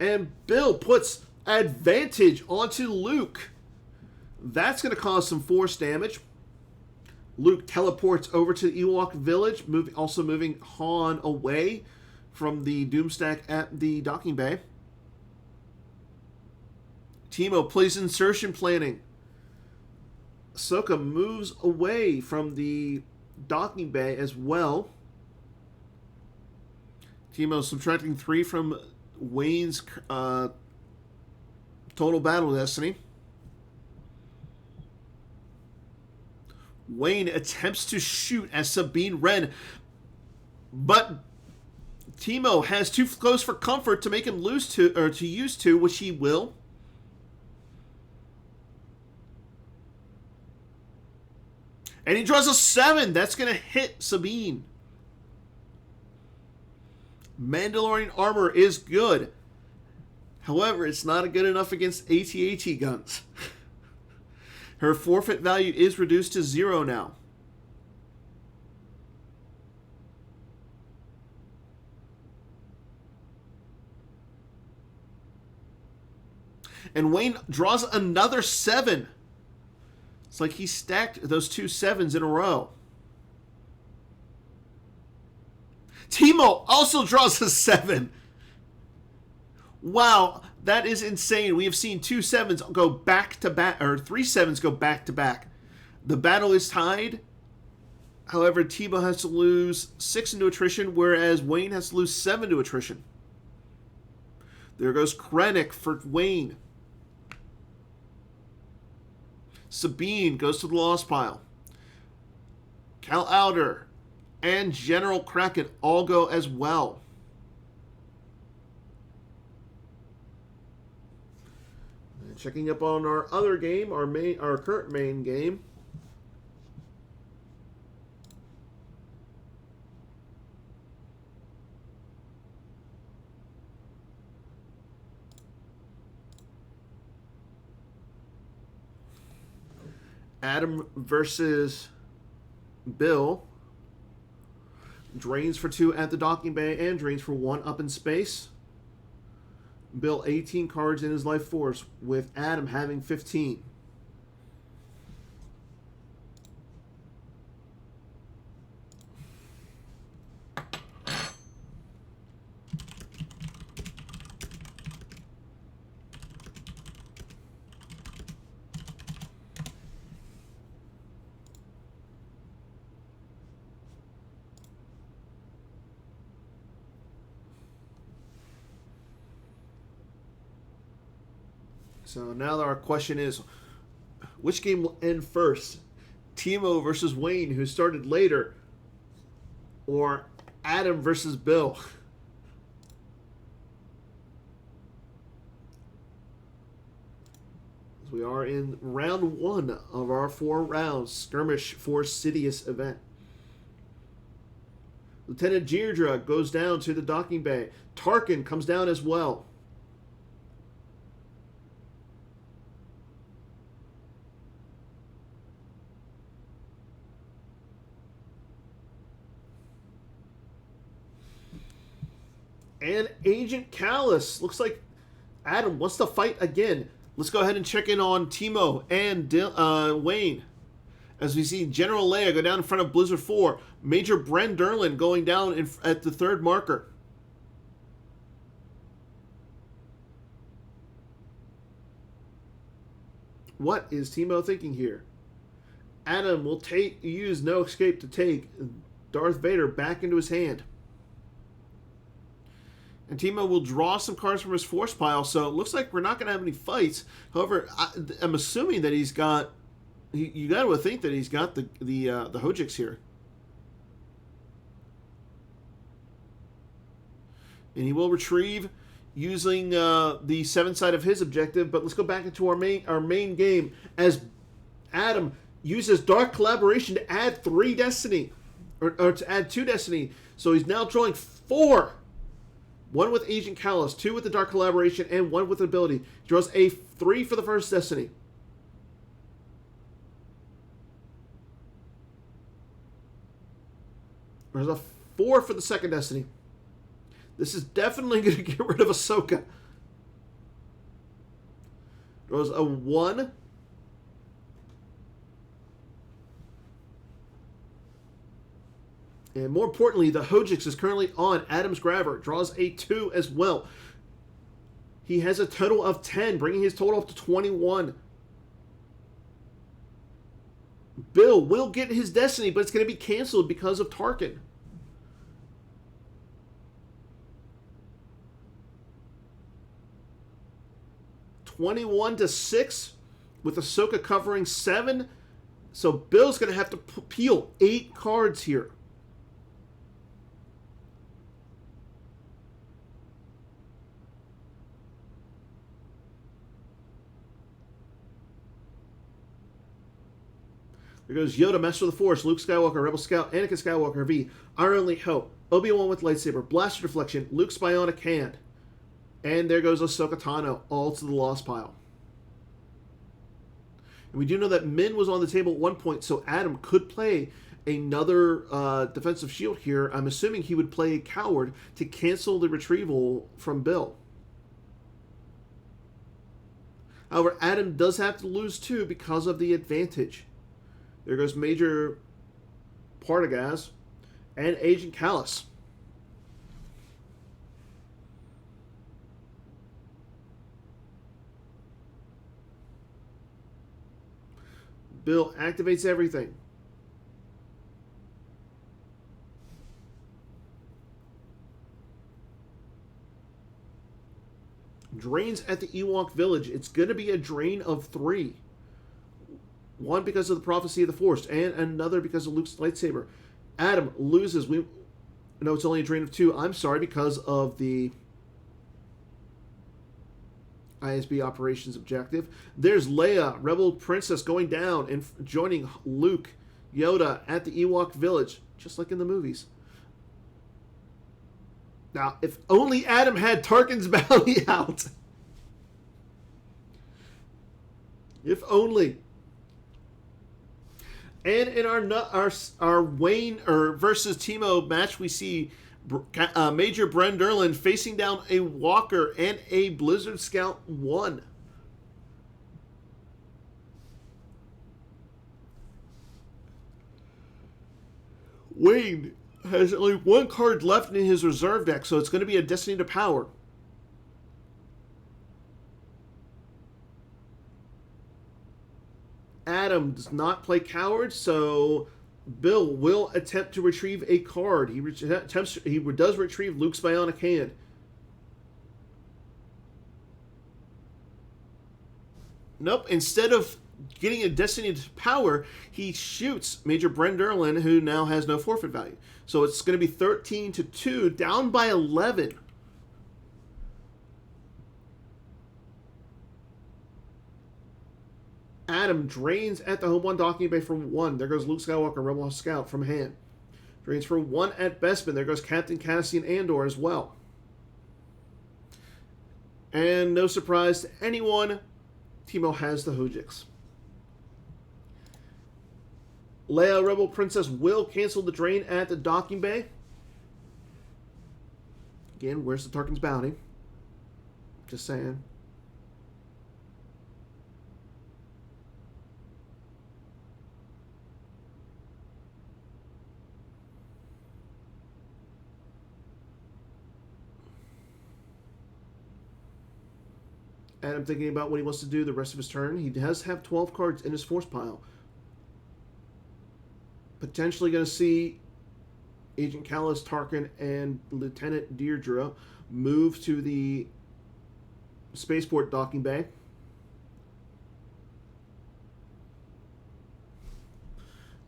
And Bill puts advantage onto Luke. That's going to cause some force damage. Luke teleports over to the Ewok village, also moving Han away from the Doomstack at the docking bay. Timo plays insertion planning. Ahsoka moves away from the docking bay as well. Timo subtracting 3 from Wayne's total battle destiny. Wayne attempts to shoot at Sabine Wren, but Timo has too close for comfort to make him use 2, which he will. And he draws a 7. That's going to hit Sabine. Mandalorian armor is good. However, it's not good enough against AT-AT guns. Her forfeit value is reduced to 0 now. And Wayne draws another 7. It's like he stacked those 2 7s in a row. Timo also draws a 7. Wow, that is insane. We have seen 2 7s go back to back, or 3 7s go back to back. The battle is tied. However, Timo has to lose 6 into attrition, whereas Wayne has to lose 7 to attrition. There goes Krennic for Wayne. Sabine goes to the lost pile. Cal Alder and General Kraken all go as well. And checking up on our other game, our current main game. Adam versus Bill. Drains for 2 at the docking bay and drains for 1 up in space. Bill 18 cards in his life force, with Adam having 15. So now our question is, which game will end first? Timo versus Wayne, who started later, or Adam versus Bill? As we are in round 1 of our 4 rounds skirmish for Sidious event. Lieutenant Deirdre goes down to the docking bay. Tarkin comes down as well. And Agent Callus. Looks like Adam wants to fight again. Let's go ahead and check in on Timo and Wayne. As we see General Leia go down in front of Blizzard 4. Major Bren Derlin going down at the 3rd marker. What is Timo thinking here? Adam will use No Escape to take Darth Vader back into his hand. And Timo will draw some cards from his force pile, so it looks like we're not going to have any fights. However, I'm assuming that he's got... You got to think that he's got the Hojiks here. And he will retrieve using the 7 side of his objective. But let's go back into our main game as Adam uses Dark Collaboration to add 3 Destiny. Or to add 2 Destiny. So he's now drawing 4. 1 with Agent Callus, 2 with the Dark Collaboration, and 1 with ability. He draws a 3 for the first Destiny. There's a 4 for the second Destiny. This is definitely going to get rid of Ahsoka. Draws a 1. And more importantly, the Hojiks is currently on Adam's Grabber. Draws a 2 as well. He has a total of 10, bringing his total up to 21. Bill will get his Destiny, but it's going to be canceled because of Tarkin. (21-6) with Ahsoka covering 7. So Bill's going to have to peel 8 cards here. There goes Yoda, Master of the Force, Luke Skywalker, Rebel Scout, Anakin Skywalker, V, Our Only Hope, Obi-Wan with lightsaber, Blaster Deflection, Luke's Bionic Hand. And there goes Ahsoka Tano, all to the lost pile. And we do know that Min was on the table at one point, so Adam could play another defensive shield here. I'm assuming he would play a Coward to cancel the retrieval from Bill. However, Adam does have to lose 2 because of the advantage. There goes Major Partagaz and Agent Callus. Bill activates everything. Drains at the Ewok village. It's going to be a drain of 3. 1 because of the Prophecy of the Force, and another because of Luke's lightsaber. Adam loses. No, it's only a drain of 2. I'm sorry, because of the ISB operations objective. There's Leia, Rebel Princess, going down and joining Luke, Yoda at the Ewok village, just like in the movies. Now, if only Adam had Tarkin's bounty out. If only. And in our Wayne versus Timo match, we see Major Bren Derlin facing down a Walker and a Blizzard Scout 1. Wayne has only 1 card left in his reserve deck, so it's going to be a Destiny to Power. Adam does not play Coward, so Bill will attempt to retrieve a card. He does retrieve Luke's Bionic Hand. Nope. Instead of getting a Destiny to power, he shoots Major Brenderlin, who now has no forfeit value. So it's going to be 13-2, down by 11. Adam drains at the home 1 docking bay for 1. There goes Luke Skywalker, Rebel Scout from hand. Drains for 1 at Bespin. There goes Captain Cassian Andor as well. And no surprise to anyone, Teemo has the Hojiks. Leia, Rebel Princess will cancel the drain at the docking bay. Again, where's the Tarkin's bounty? Just saying. Adam thinking about what he wants to do the rest of his turn. He does have 12 cards in his force pile. Potentially going to see Agent Callus, Tarkin, and Lieutenant Deirdre move to the spaceport docking bay.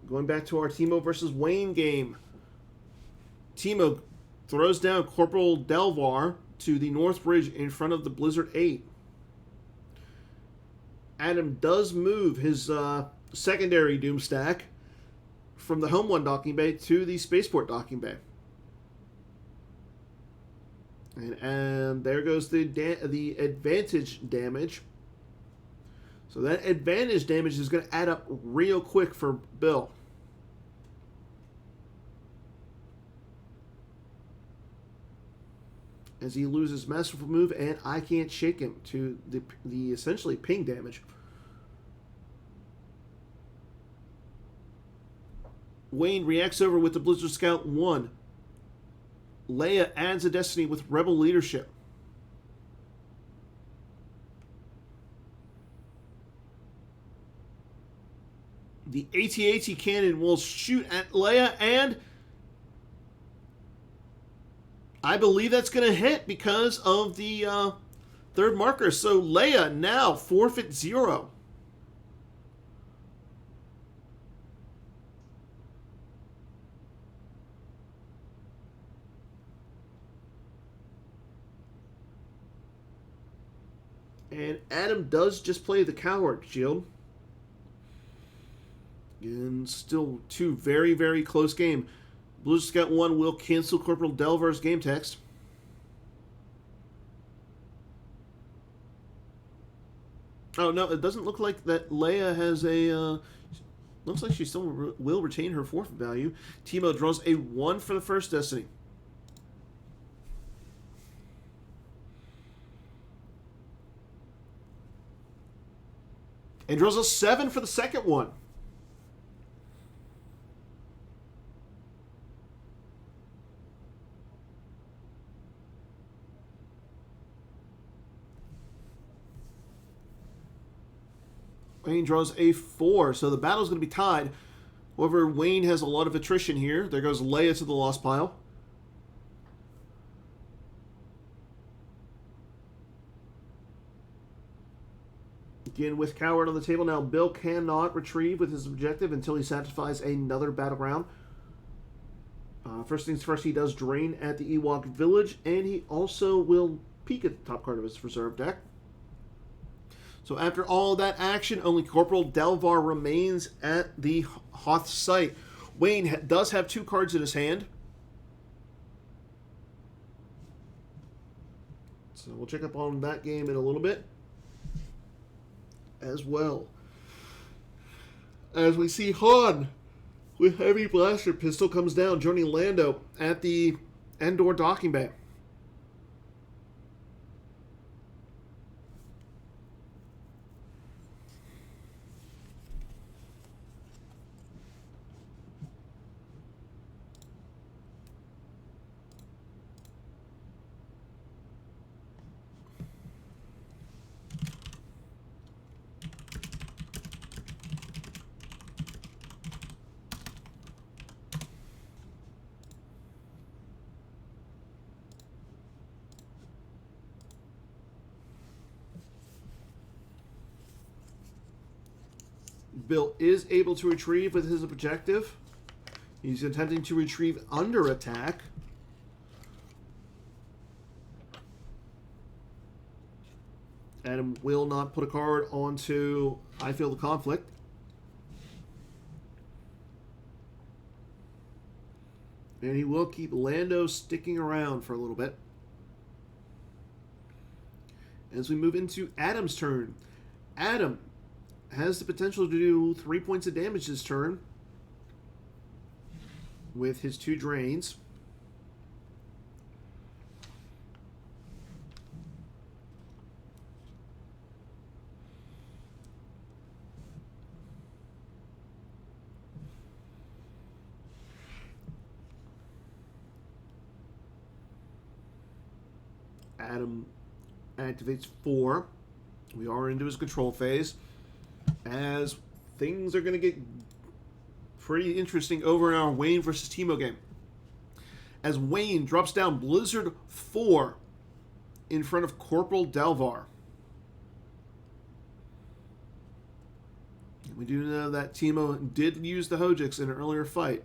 Going back to our Teemo versus Wayne game. Teemo throws down Corporal Delvar to the North Bridge in front of the Blizzard 8. Adam does move his secondary Doom stack from the home 1 docking bay to the spaceport docking bay. And there goes the advantage damage. So that advantage damage is going to add up real quick for Bill. As he loses masterful move, and I can't shake him to the essentially ping damage. Wayne reacts over with the Blizzard Scout 1. Leia adds a Destiny with Rebel Leadership. The AT-AT cannon will shoot at Leia, and I believe that's going to hit because of the third marker. So Leia now forfeit 0. And Adam does just play the coward shield. And still 2 very, very close game. Blue Scout 1 will cancel Corporal Delvar's game text. Oh, no, it doesn't look like that Leia has a... looks like she still will retain her forfeit value. Teemo draws a 1 for the first Destiny. And draws a 7 for the second one. Wayne draws a 4, so the battle's going to be tied. However, Wayne has a lot of attrition here. There goes Leia to the lost pile. Again, with Coward on the table now, Bill cannot retrieve with his objective until he satisfies another battleground. First things first, he does drain at the Ewok village, and he also will peek at the top card of his reserve deck. So after all that action, only Corporal Delvar remains at the Hoth site. Wayne does have 2 cards in his hand. So we'll check up on that game in a little bit as well. As we see Han with heavy blaster pistol comes down, joining Lando at the Endor docking bay. Bill is able to retrieve with his objective. He's attempting to retrieve under attack. Adam will not put a card onto I Feel the Conflict. And he will keep Lando sticking around for a little bit. As we move into Adam's turn. Adam has the potential to do 3 points of damage this turn with his 2 drains. Adam activates 4. We are into his control phase. As things are going to get pretty interesting over in our Wayne versus Teemo game. As Wayne drops down Blizzard 4 in front of Corporal Delvar. We do know that Teemo did use the Hojix in an earlier fight.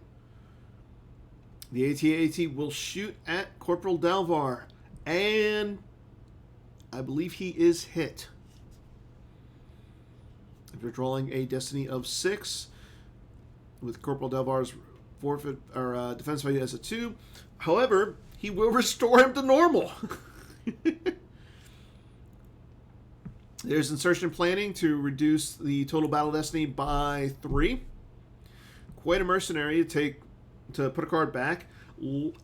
The AT-AT will shoot at Corporal Delvar. And I believe he is hit. After drawing a destiny of 6, with Corporal Delvar's forfeit or defense value as a 2. However, he will restore him to normal. There's insertion planning to reduce the total battle destiny by 3. Quite a mercenary to put a card back.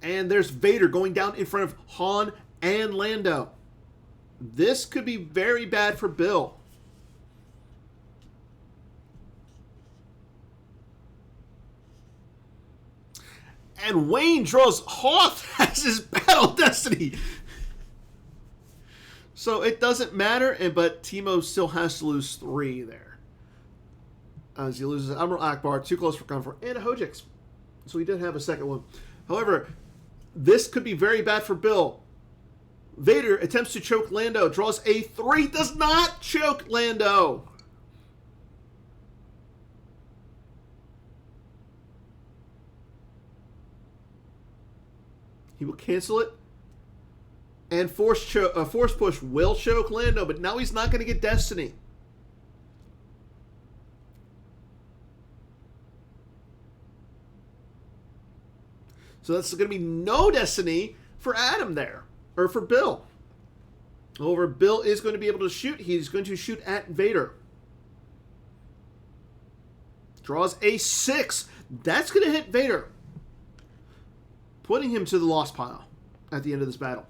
And there's Vader going down in front of Han and Lando. This could be very bad for Bill. And Wayne draws Hoth as his battle destiny. So it doesn't matter, but Teemo still has to lose 3 there. As he loses Admiral Akbar, Too Close for Comfort, and a Hojix. So he did have a second one. However, this could be very bad for Bill. Vader attempts to choke Lando, draws a 3, does not choke Lando. He will cancel it. And force push will choke Lando, but now he's not going to get Destiny. So that's going to be no Destiny for Adam there. Or for Bill. However, Bill is going to be able to shoot. He's going to shoot at Vader. Draws a 6. That's going to hit Vader. Putting him to the loss pile at the end of this battle.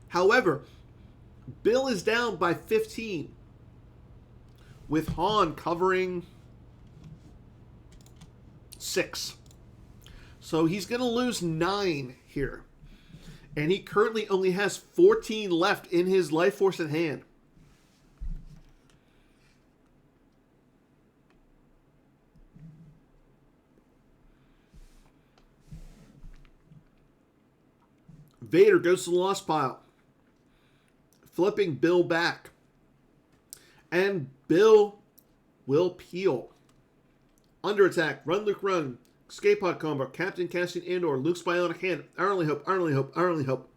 However, Bill is down by 15. With Han covering 6. So he's going to lose 9 here. And he currently only has 14 left in his life force at hand. Vader goes to the loss pile. Flipping Bill back. And Bill will peel. Under attack. Run, Luke, run. Escape pod combo. Captain Cassian Andor. Luke's bionic hand. I only hope. I only hope. I only hope.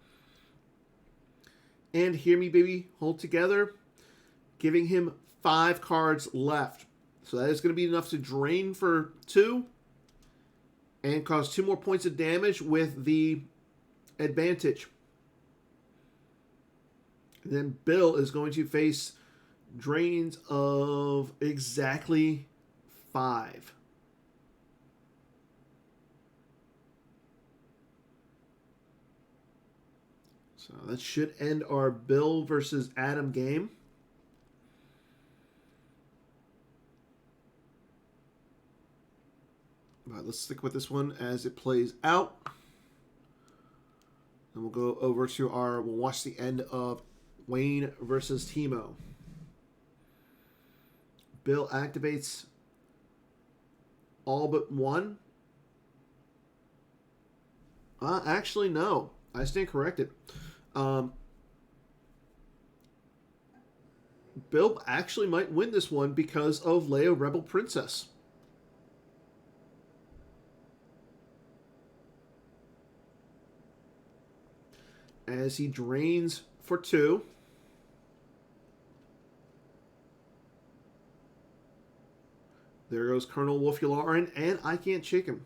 And hear me, baby. Hold together. Giving him 5 cards left. So that is going to be enough to drain for 2. And cause 2 more points of damage with the advantage. And then Bill is going to face drains of exactly 5. So that should end our Bill versus Adam game. All right, let's stick with this one as it plays out. And we'll go over to we'll watch the end of Wayne versus Teemo. Bill activates all but 1. Actually, no. I stand corrected. Bill actually might win this one because of Leia Rebel Princess. As he drains for 2. There goes Colonel Wolf Yularen, and I can't shake him.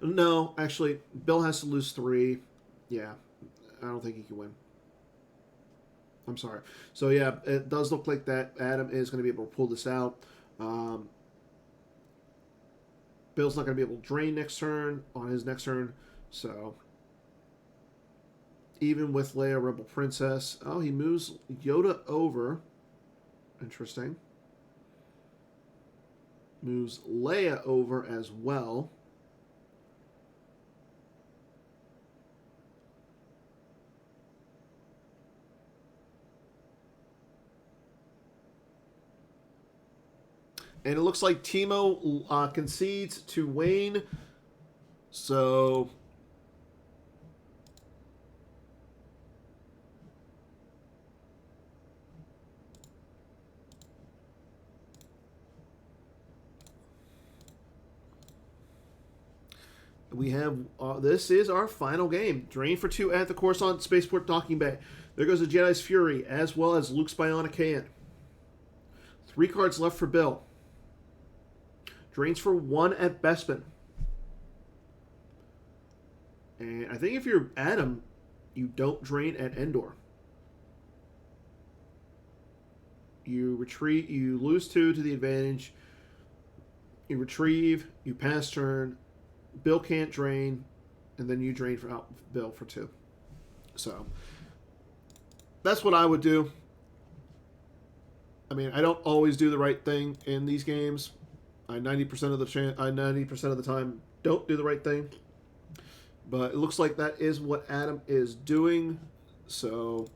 No, actually, Bill has to lose 3. Yeah, I don't think he can win. I'm sorry. So, yeah, it does look like that Adam is going to be able to pull this out. Bill's not going to be able to drain next turn on his next turn. So, even with Leia Rebel Princess, oh, he moves Yoda over. Interesting. Moves Leia over as well. And it looks like Timo concedes to Wayne. So we have this is our final game. Drain for 2 at the Coruscant Spaceport Docking Bay. There goes the Jedi's Fury, as well as Luke's Bionic Hand. 3 cards left for Bill. Drains for 1 at Bespin. And I think if you're Adam, you don't drain at Endor. You retreat, you lose 2 to the advantage. You retrieve, you pass turn. Bill can't drain, and then you drain for Bill for 2. So that's what I would do. I mean, I don't always do the right thing in these games. I 90% of the time don't do the right thing. But it looks like that is what Adam is doing. So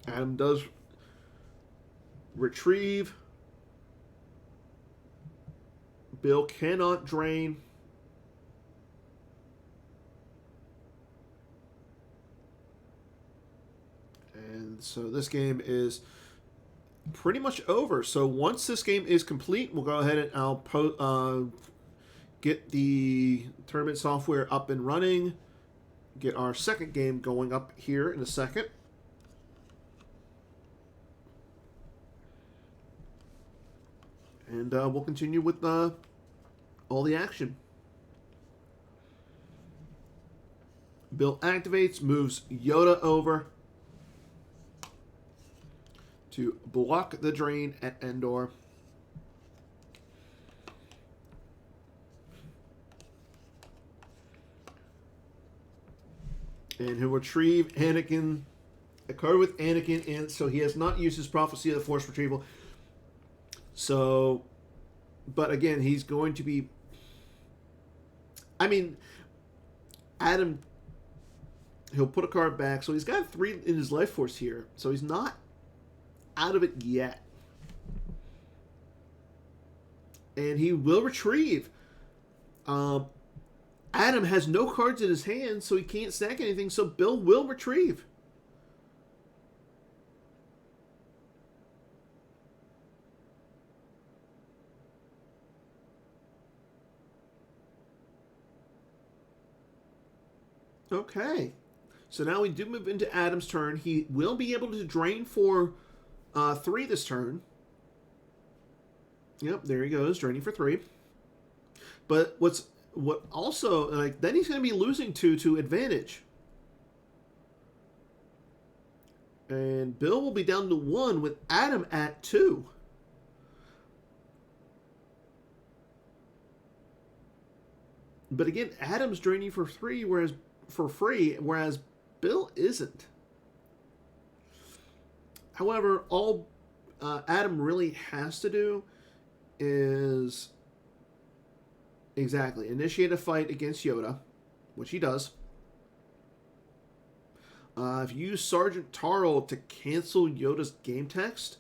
Adam does retrieve. Bill cannot drain. And so this game is pretty much over. So once this game is complete, we'll go ahead and I'll get the tournament software up and running. Get our second game going up here in a second. And we'll continue with all the action. Bill activates, moves Yoda over to block the drain at Endor. And he'll retrieve Anakin, a card with Anakin in, so he has not used his Prophecy of the Force retrieval. So, but again, he's going to be... I mean, Adam, he'll put a card back, so he's got 3 in his life force here, so he's not out of it yet. And he will retrieve. Adam has no cards in his hand, so he can't stack anything, so Bill will retrieve. Okay. So now we do move into Adam's turn. He will be able to drain for 3 this turn. Yep, there he goes, draining for 3. But what also, like, then he's going to be losing 2 to advantage. And Bill will be down to 1 with Adam at 2. But again, Adam's draining for 3, whereas Bill isn't. However, all Adam really has to do is initiate a fight against Yoda, which he does. If you use Sergeant Tarl to cancel Yoda's game text,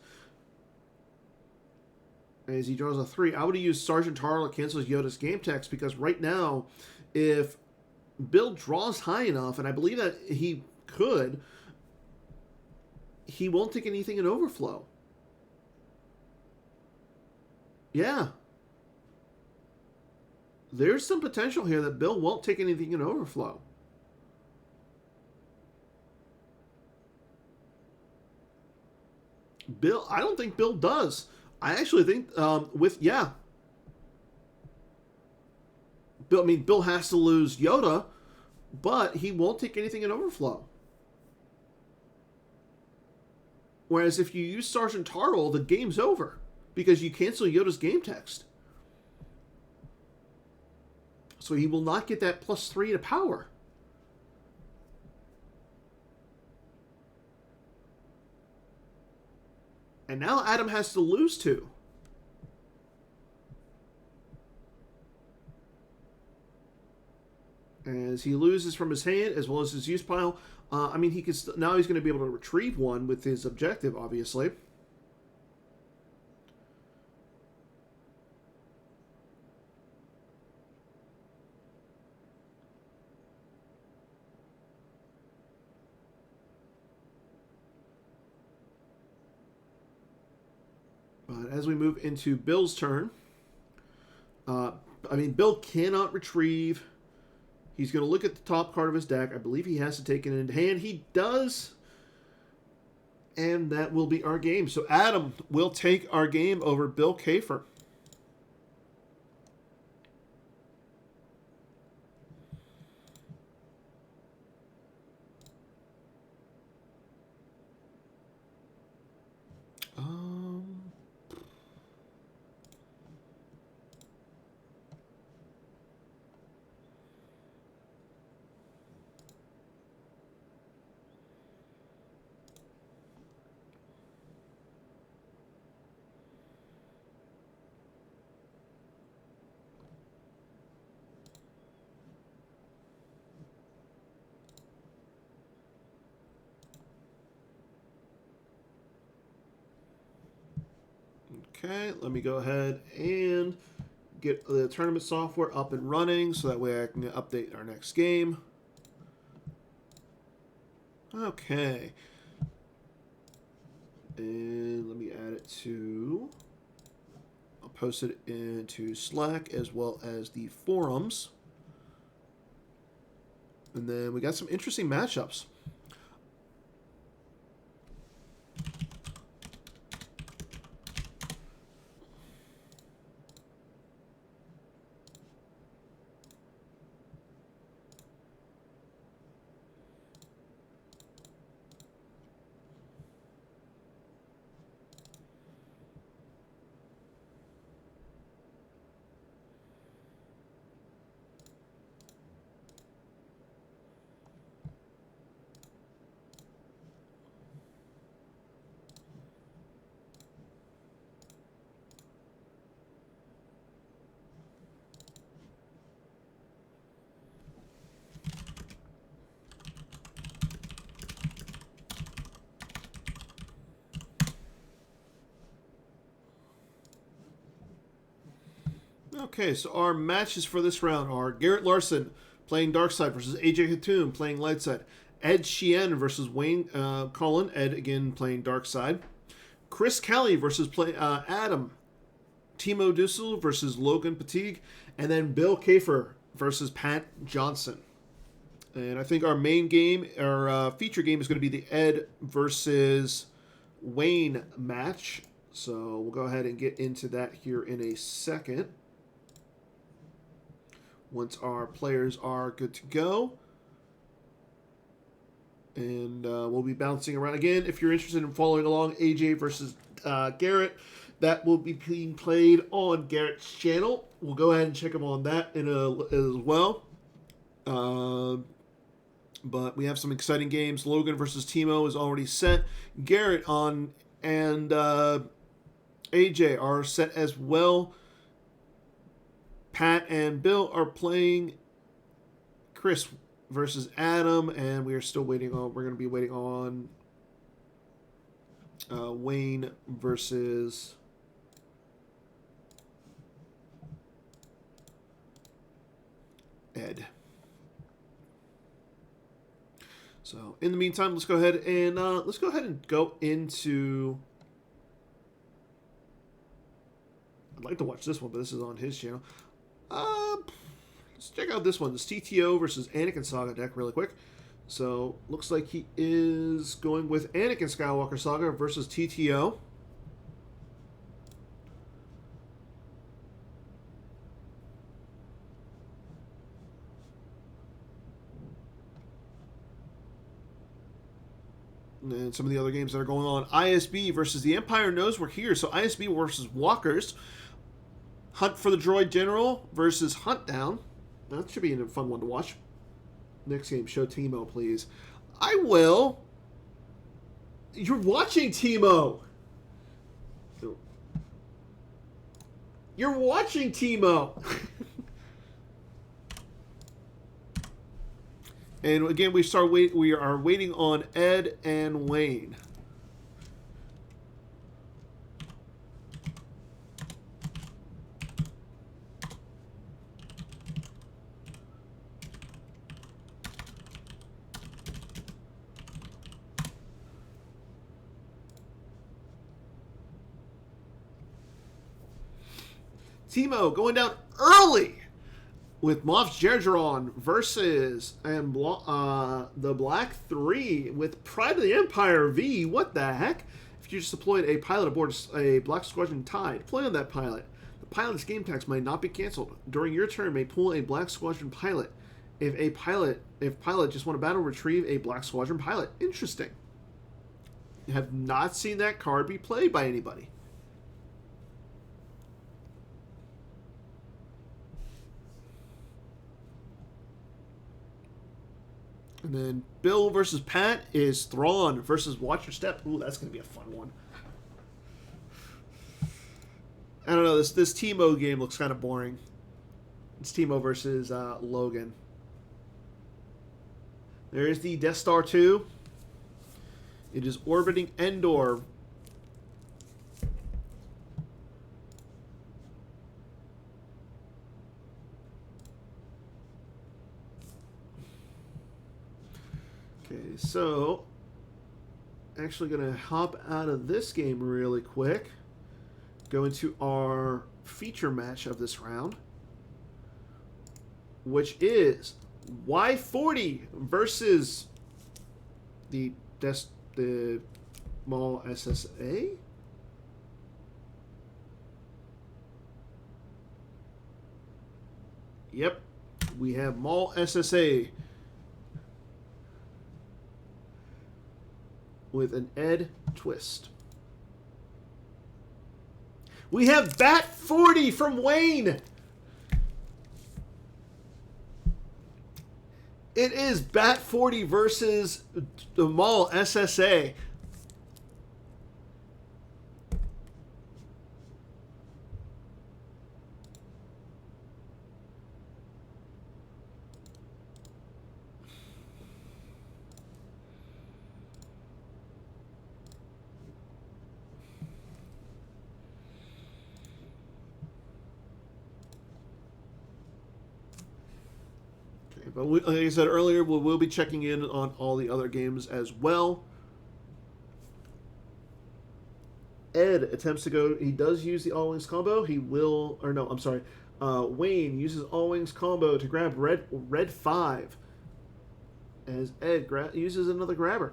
as he draws a 3, I would use Sergeant Tarl to cancel Yoda's game text, because right now, if Bill draws high enough, and I believe that he could, he won't take anything in overflow. Yeah. There's some potential here that Bill won't take anything in overflow. Bill, I don't think Bill does. I actually think Bill has to lose Yoda, but he won't take anything in overflow. Whereas if you use Sergeant Tartle, the game's over because you cancel Yoda's game text. So he will not get that +3 to power. And now Adam has to lose 2. As he loses from his hand as well as his use pile. He can now he's going to be able to retrieve 1 with his objective, obviously. But as we move into Bill's turn, Bill cannot retrieve. He's going to look at the top card of his deck. I believe he has to take it into hand. He does. And that will be our game. So Adam will take our game over Bill Kafer. Okay, let me go ahead and get the tournament software up and running so that way I can update our next game. Okay. And let me add it to... I'll post it into Slack as well as the forums. And then we got some interesting matchups. Okay, so our matches for this round are Garrett Larson playing Darkside versus AJ Hatum playing Lightside. Ed Sheehan versus Wayne Cullen. Ed again playing Darkside. Chris Kelly versus Adam. Timo Dussel versus Logan Patigue. And then Bill Kafer versus Pat Johnson. And I think our main game, our feature game, is going to be the Ed versus Wayne match. So we'll go ahead and get into that here in a second. Once our players are good to go. And we'll be bouncing around. Again, if you're interested in following along AJ versus Garrett, that will be being played on Garrett's channel. We'll go ahead and check him on that as well. But we have some exciting games. Logan versus Timo is already set. Garrett and AJ are set as well. Pat and Bill are playing Chris versus Adam, and we are still waiting on. We're going to be waiting on Wayne versus Ed. So in the meantime, let's go ahead and go into. I'd like to watch this one, but this is on his channel. Let's check out this one. This TTO versus Anakin Saga deck really quick. So looks like he is going with Anakin Skywalker Saga versus TTO. And some of the other games that are going on. ISB versus the Empire knows we're here. So ISB versus Walkers. Hunt for the Droid General versus Hunt Down. That should be a fun one to watch. Next game, show Timo, please. I will. You're watching Timo. You're watching Timo. And again, we are waiting on Ed and Wayne. Timo going down early with Moff Jerjeron versus the Black 3 with Pride of the Empire V. What the heck? If you just deployed a pilot aboard a Black Squadron TIE, deploy on that pilot. The pilot's game tags might not be canceled. During your turn, may pull a Black Squadron pilot. If pilot just won a battle, retrieve a Black Squadron pilot. Interesting. Have not seen that card be played by anybody. And then Bill versus Pat is Thrawn versus Watch Your Step. Ooh, that's going to be a fun one. I don't know. This Timo game looks kind of boring. It's Timo versus Logan. There is the Death Star 2. It is orbiting Endor. Okay, so actually going to hop out of this game really quick. Go into our feature match of this round, which is Y40 versus the Maul SSA. Yep, we have Maul SSA with an Ed twist. We have Bat 40 from Wayne. It is Bat 40 versus the Maul SSA. But like I said earlier, we'll be checking in on all the other games as well. Ed attempts to go. He does use the all wings combo. He will, or no, I'm sorry. Wayne uses all wings combo to grab red 5. As Ed uses another grabber.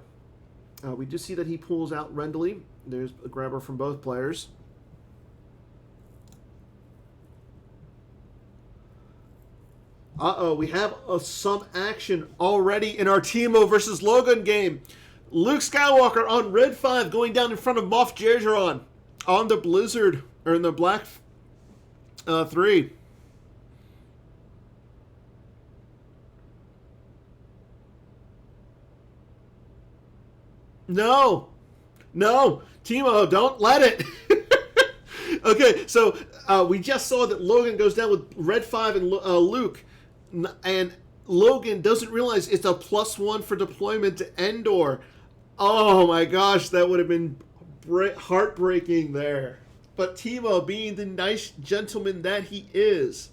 We do see that he pulls out Rendley. There's a grabber from both players. We have some action already in our Timo versus Logan game. Luke Skywalker on red 5 going down in front of Moff Jerjeron on the Blizzard, or in the Black 3. No, Timo, don't let it. Okay, so we just saw that Logan goes down with red 5 and Luke. And Logan doesn't realize it's a +1 for deployment to Endor. Oh my gosh, that would have been heartbreaking there. But Timo, being the nice gentleman that he is,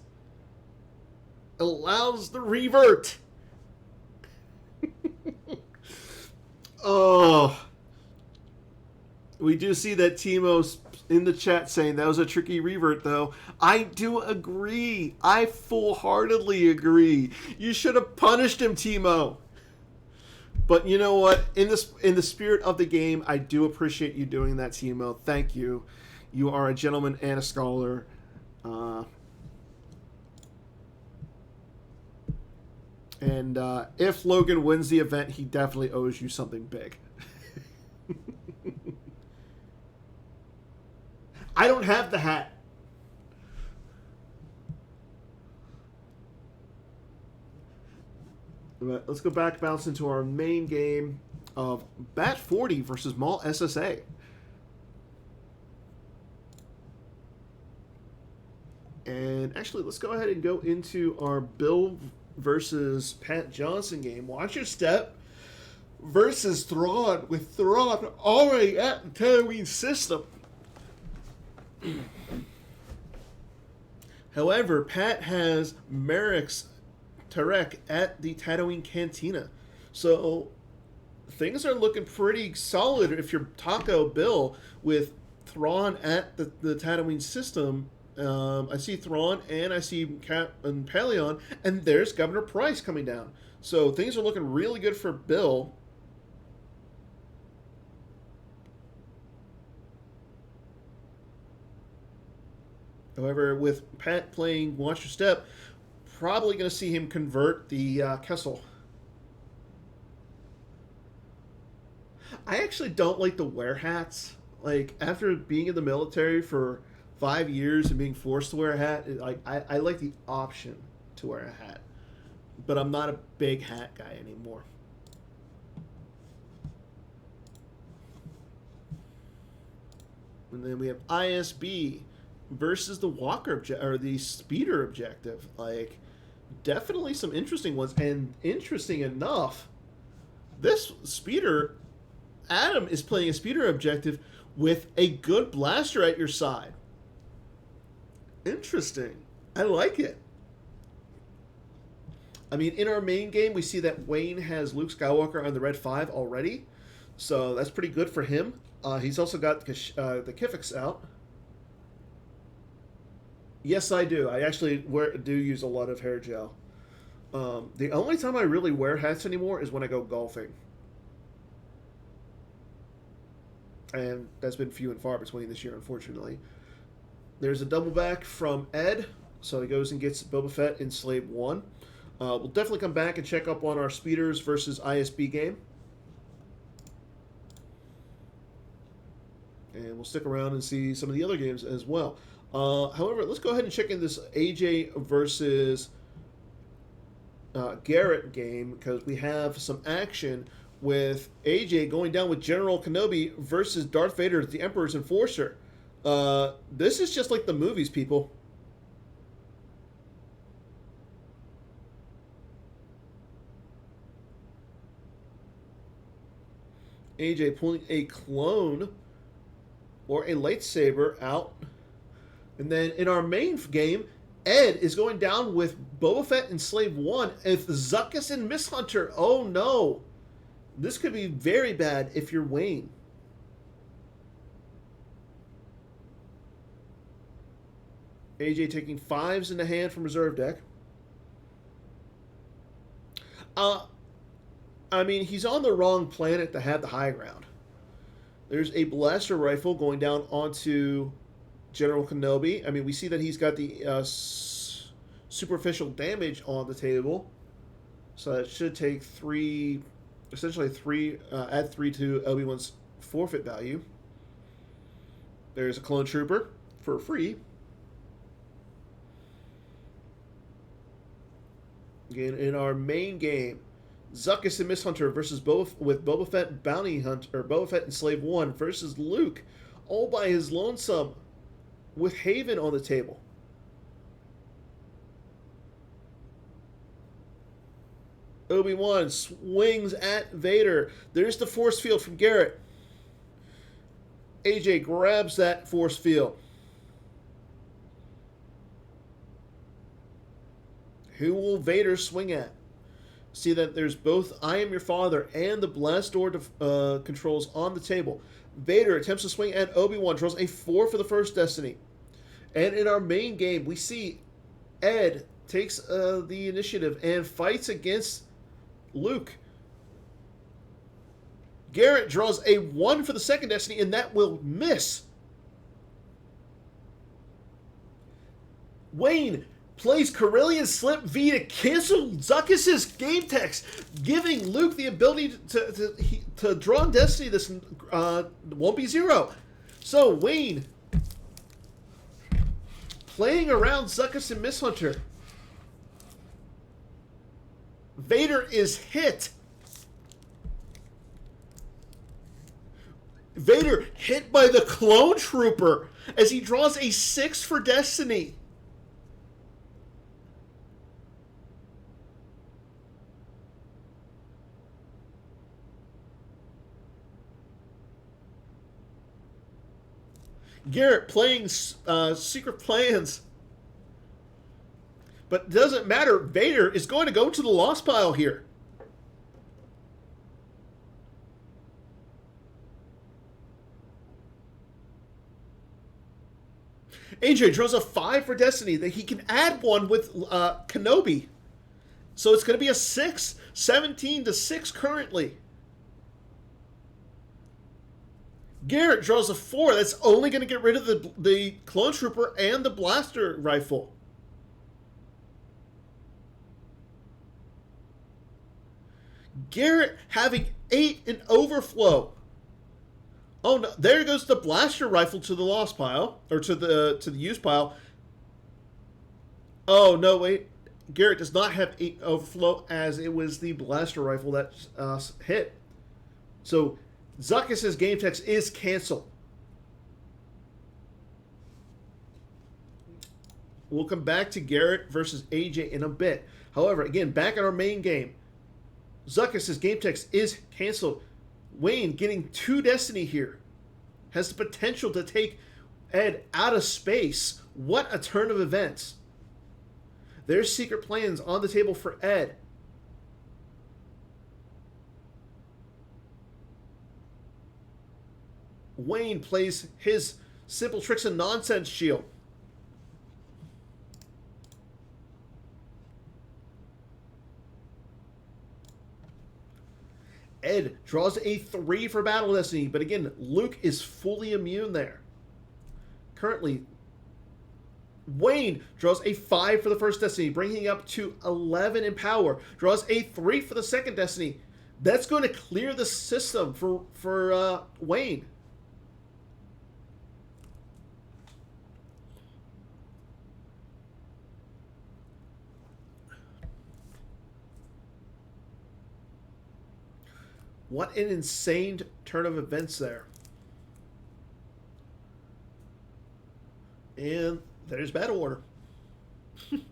allows the revert. Oh, we do see that Timo's in the chat saying that was a tricky revert, though. I do agree. I full-heartedly agree. You should have punished him, Timo. But you know what? In the spirit of the game, I do appreciate you doing that, Timo. Thank you. You are a gentleman and a scholar. And if Logan wins the event, he definitely owes you something big. I don't have the hat. But let's go back, bounce into our main game of Bat 40 versus Mall SSA. And actually, let's go ahead and go into our Bill versus Pat Johnson game. Watch your step versus Thrawn, with Thrawn already at the Tatooine system. However, Pat has Merrick's Tarek at the Tatooine Cantina. So things are looking pretty solid if you're Taco Bill with Thrawn at the Tatooine system. I see Thrawn and I see and Paleon, and there's Governor Price coming down. So things are looking really good for Bill. However, with Pat playing Watch Your Step, probably going to see him convert the Kessel. I actually don't like the wear hats. Like, after being in the military for 5 years and being forced to wear a hat, I like the option to wear a hat. But I'm not a big hat guy anymore. And then we have ISB versus the Walker or the Speeder objective. Like, definitely some interesting ones. And interesting enough, this Speeder, Adam is playing a Speeder objective with a good blaster at your side. Interesting. I like it. I mean, in our main game, we see that Wayne has Luke Skywalker on the Red 5 already. So that's pretty good for him. He's also got the Kiffix out. Yes, I do. I actually do use a lot of hair gel. The only time I really wear hats anymore is when I go golfing. And that's been few and far between this year, unfortunately. There's a double back from Ed. So he goes and gets Boba Fett in Slave 1. We'll definitely come back and check up on our Speeders versus ISB game. And we'll stick around and see some of the other games as well. However, let's go ahead and check in this AJ versus Garrett game, because we have some action with AJ going down with General Kenobi versus Darth Vader, the Emperor's Enforcer. This is just like the movies, people. AJ pulling a clone or a lightsaber out. And then in our main game, Ed is going down with Boba Fett and Slave 1 with Zuckuss and Miss Hunter. Oh no. This could be very bad if you're Wayne. AJ taking 5s in the hand from reserve deck. I mean, he's on the wrong planet to have the high ground. There's a blaster rifle going down onto General Kenobi. I mean, we see that he's got the superficial damage on the table. So that should take 3, essentially 3, add 3 to Obi-Wan's forfeit value. There's a clone trooper for free. Again, in our main game, Zuckuss and Miss Hunter versus Boba Fett Bounty Hunter, or Boba Fett and Slave 1 versus Luke, all by his lonesome, with Haven on the table. Obi-Wan swings at Vader. There's the force field from Garrett. AJ grabs that force field. Who will Vader swing at? See that there's both I Am Your Father and the Blast Door controls on the table. Vader attempts to swing at Obi-Wan, draws a 4 for the first Destiny. And in our main game, we see Ed takes the initiative and fights against Luke. Garrett draws a 1 for the second Destiny, and that will miss. Wayne plays Corellian Slip V to cancel Zuckuss' game text, giving Luke the ability to draw on Destiny. This won't be 0. So Wayne playing around Zuckuss and Misshunter. Vader is hit. Vader hit by the Clone Trooper as he draws a 6 for Destiny. Garrett playing Secret Plans. But it doesn't matter. Vader is going to go to the lost pile here. AJ draws a 5 for Destiny. That he can add 1 with Kenobi. So it's going to be a 6. 17 to 6 currently. Garrett draws a 4. That's only going to get rid of the Clone Trooper and the Blaster Rifle. Garrett having 8 in overflow. Oh no! There goes the Blaster Rifle to the lost pile, or to the used pile. Oh no! Wait, Garrett does not have 8 overflow, as it was the Blaster Rifle that hit. So Zuckuss' game text is canceled. We'll come back to Garrett versus AJ in a bit. However, again, back in our main game, Zuckuss' game text is canceled. Wayne getting 2 Destiny here has the potential to take Ed out of space. What a turn of events. There's Secret Plans on the table for Ed. Wayne plays his Simple Tricks and Nonsense shield. Ed draws a 3 for Battle Destiny, but again, Luke is fully immune there. Currently, Wayne draws a 5 for the first Destiny, bringing up to 11 in power. Draws a 3 for the second Destiny. That's going to clear the system for Wayne. What an insane turn of events there. And there's battle order. Let's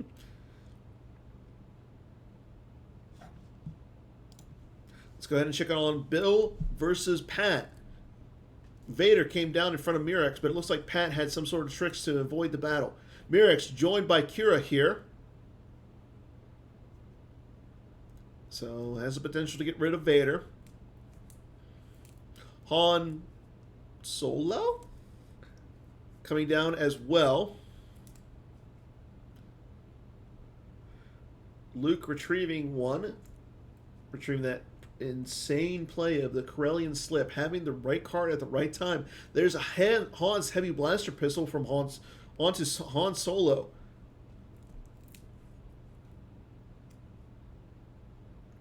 go ahead and check on Bill versus Pat. Vader came down in front of Mirex, but it looks like Pat had some sort of tricks to avoid the battle. Mirex joined by Kira here. So has the potential to get rid of Vader. Han Solo coming down as well. Luke retrieving 1. Retrieving that insane play of the Corellian Slip, having the right card at the right time. There's a Han's heavy blaster pistol from onto Han Solo.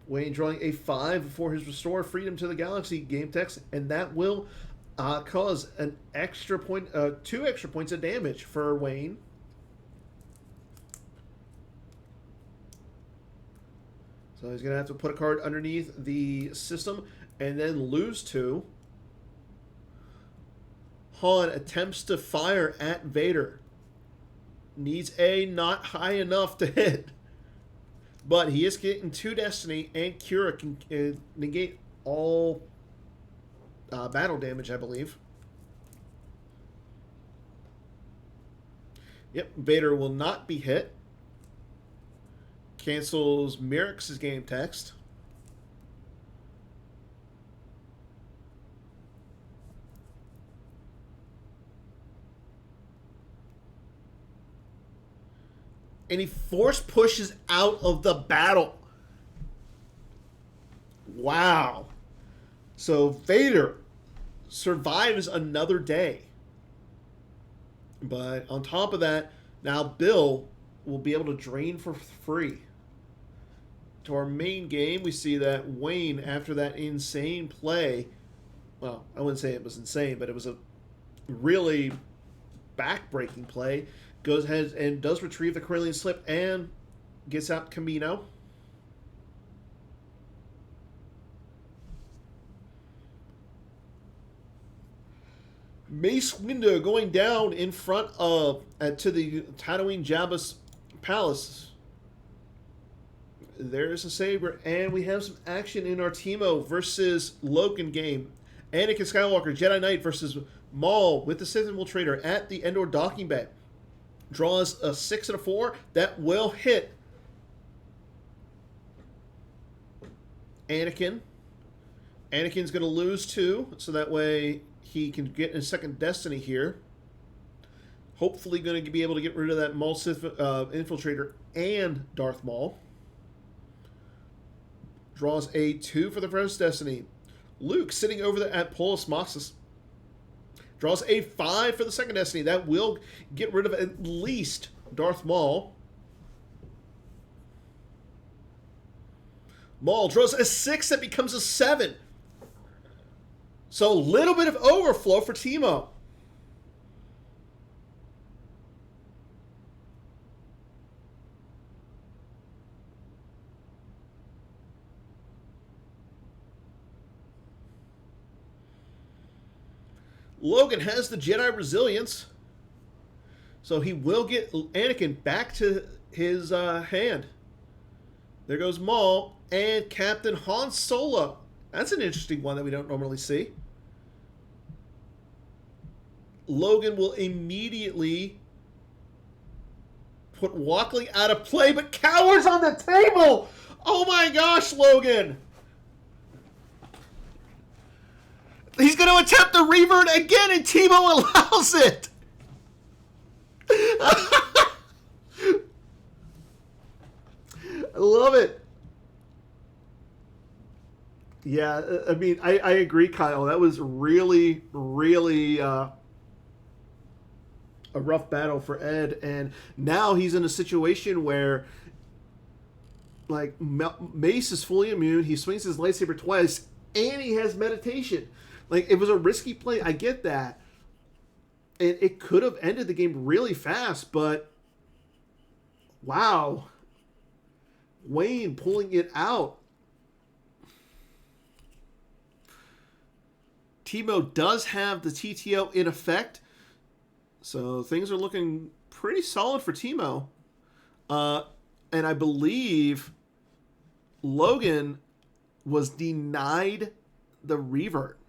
Wayne drawing a 5 for his Restore Freedom to the Galaxy game text, and that will cause an extra point, 2 extra points of damage for Wayne. So he's going to have to put a card underneath the system and then lose 2. Han attempts to fire at Vader. Needs a not high enough to hit. But he is getting 2 Destiny, and Kira can negate all battle damage, I believe. Yep, Vader will not be hit. Cancels Merrick's game text. And he force pushes out of the battle. Wow. So Vader survives another day. But on top of that, now Bill will be able to drain for free. To our main game, we see that Wayne, after that insane play, well, I wouldn't say it was insane, but it was a really back-breaking play, goes ahead and does retrieve the Corellian slip and gets out Camino. Mace Windu going down in front of to the Tatooine Jabba's palace. There's a saber, and we have some action in our Teemo versus Logan game. Anakin Skywalker, Jedi Knight versus Maul with the Sith Infiltrator at the Endor docking bay. Draws a 6 and a 4. That will hit Anakin. Anakin's going to lose 2, so that way he can get a second destiny here. Hopefully going to be able to get rid of that Maul Sith Infiltrator and Darth Maul. Draws a 2 for the first destiny. Luke sitting over there at Polis Moxus. Draws a 5 for the second destiny. That will get rid of at least Darth Maul. Maul draws a 6 that becomes a 7. So a little bit of overflow for Teemo. Logan has the Jedi Resilience, so he will get Anakin back to his hand. There goes Maul and Captain Han Solo. That's an interesting one that we don't normally see. Logan will immediately put Walkley out of play, but cowers on the table! Oh my gosh, Logan! He's going to attempt the revert again, and Teemo allows it! I love it. Yeah, I mean, I agree, Kyle. That was really, really a rough battle for Ed. And now he's in a situation where, like, Mace is fully immune. He swings his lightsaber twice, and he has meditation. Like, it was a risky play. I get that. And it could have ended the game really fast, but wow. Wayne pulling it out. Teemo does have the TTO in effect, so things are looking pretty solid for Teemo. And I believe Logan was denied the revert.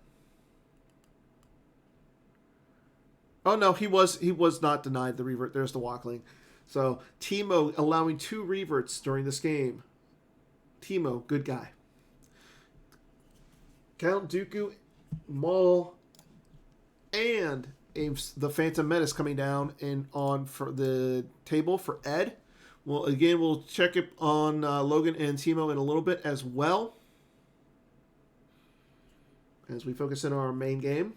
Oh no, he was not denied the revert. There's the Walkling. So Teemo allowing 2 reverts during this game. Teemo, good guy. Count Dooku, Maul, and the Phantom Menace coming down and on for the table for Ed. Well, again, we'll check it on Logan and Teemo in a little bit as well, as we focus in on our main game.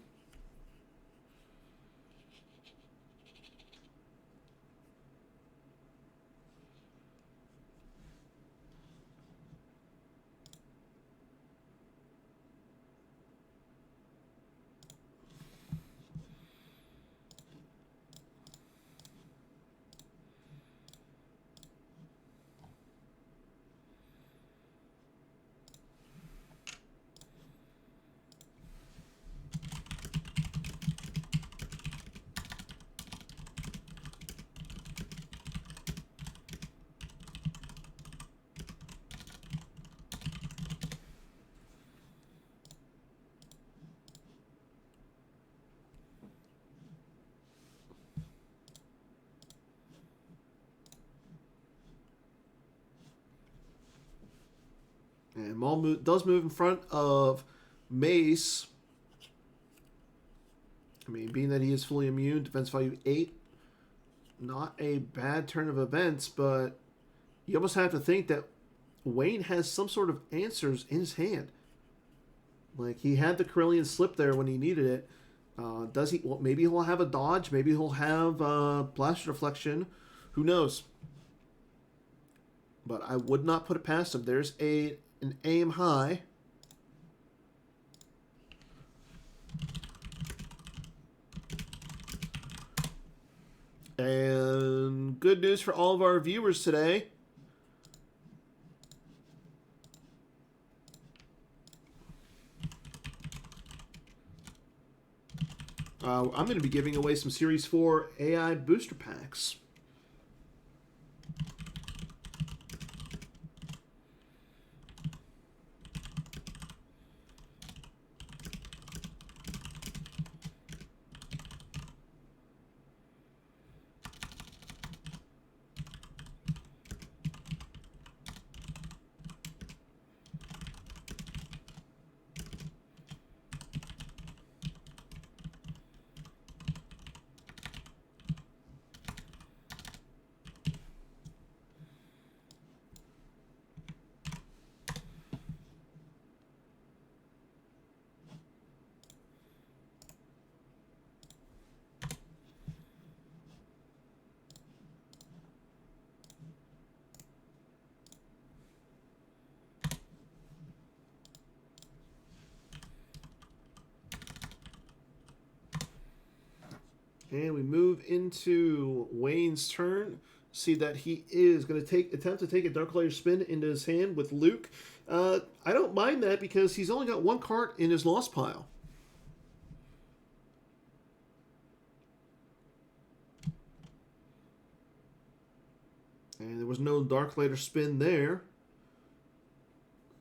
And Maul does move in front of Mace. I mean, being that he is fully immune, defense value 8. Not a bad turn of events, but you almost have to think that Wayne has some sort of answers in his hand. Like, he had the Carillion slip there when he needed it. Does he? Well, maybe he'll have a dodge. Maybe he'll have blast deflection. Who knows? But I would not put it past him. There's an aim high. And good news for all of our viewers today. I'm going to be giving away some Series 4 AI booster packs. And we move into Wayne's turn. See that he is going to attempt to take a Dark Layer spin into his hand with Luke. I don't mind that because he's only got one card in his lost pile. And there was no Dark Layer spin there.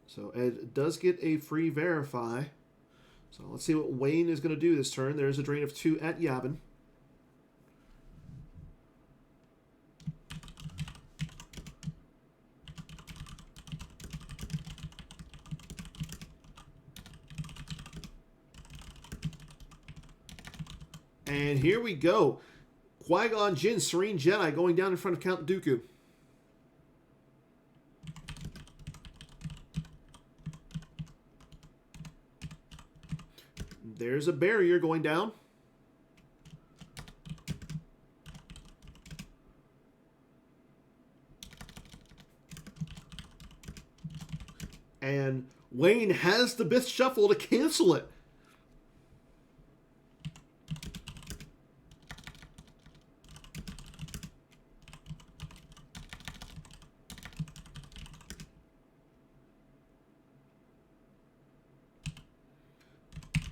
So Ed does get a free verify. So let's see what Wayne is going to do this turn. There's a drain of 2 at Yavin. And here we go. Qui-Gon Jinn, Serene Jedi, going down in front of Count Dooku. There's a barrier going down. And Wayne has the Bith Shuffle to cancel it.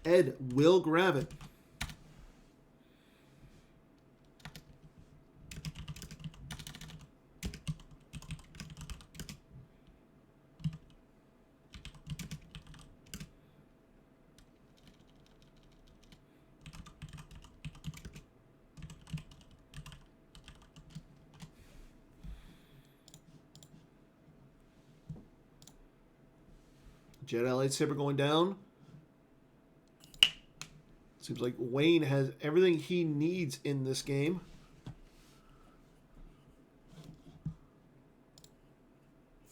Ed will grab it. Jedi lightsaber going down. Seems like Wayne has everything he needs in this game.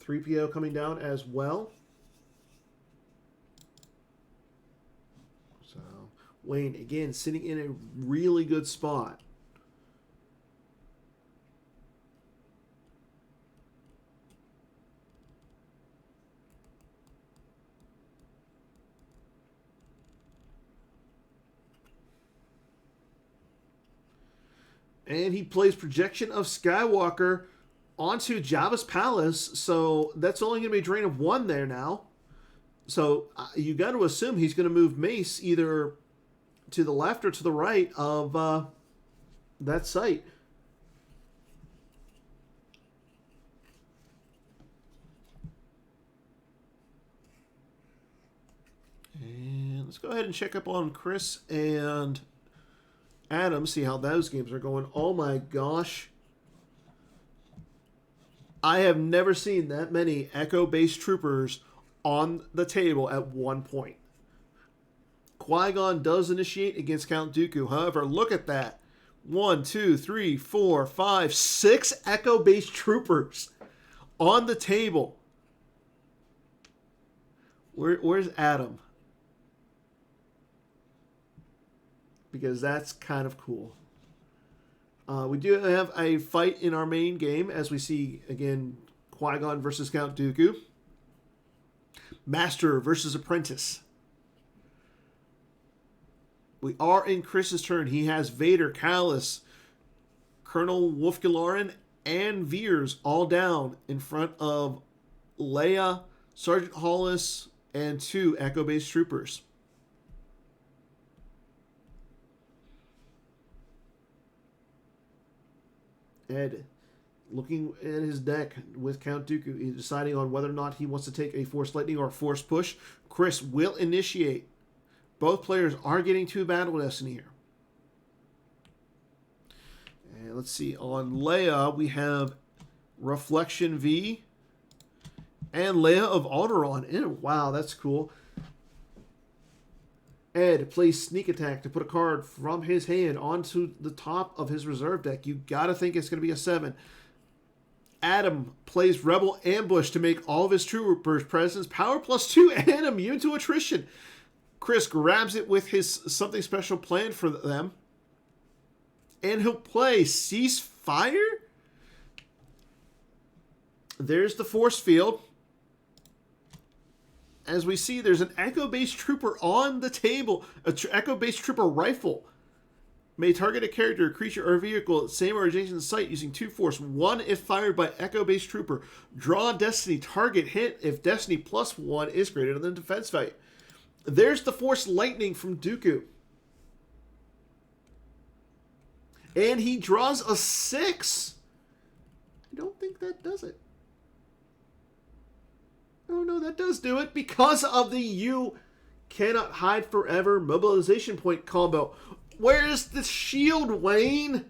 .3PO coming down as well. So Wayne, again, sitting in a really good spot. And he plays Projection of Skywalker onto Jabba's Palace. So that's only going to be a drain of 1 there now. So you got to assume he's going to move Mace either to the left or to the right of that site. And let's go ahead and check up on Chris and Adam, see how those games are going. Oh my gosh. I have never seen that many Echo-based troopers on the table at one point. Qui-Gon does initiate against Count Dooku. However, look at that. 1, 2, 3, 4, 5, 6 Echo-based troopers on the table. Where's Adam? Because that's kind of cool. We do have a fight in our main game as we see, again, Qui-Gon versus Count Dooku. Master versus Apprentice. We are in Chris's turn. He has Vader, Callus, Colonel Wolf-Galaren, and Veers all down in front of Leia, Sergeant Hollis, and 2 Echo-based troopers. Ed, looking at his deck with Count Dooku, he's deciding on whether or not he wants to take a Force Lightning or a Force Push. Chris will initiate. Both players are getting 2 Battle Destiny here. And let's see, on Leia, we have Reflection V and Leia of Alderaan. And wow, that's cool. Ed plays Sneak Attack to put a card from his hand onto the top of his reserve deck. You gotta think it's gonna be a 7. Adam plays Rebel Ambush to make all of his troopers' presence power +2 and immune to attrition. Chris grabs it with his something special planned for them. And he'll play Ceasefire. There's the force field. As we see, there's an Echo-based trooper on the table. An Echo-based trooper rifle. May target a character, creature, or vehicle at same or adjacent site using 2 force. 1 if fired by Echo-based trooper. Draw Destiny. Target hit if Destiny +1 is greater than defense value. There's the Force Lightning from Dooku. And he draws a 6. I don't think that does it. Oh no, that does do it because of the You Cannot Hide Forever mobilization point combo. Where's the shield, Wayne?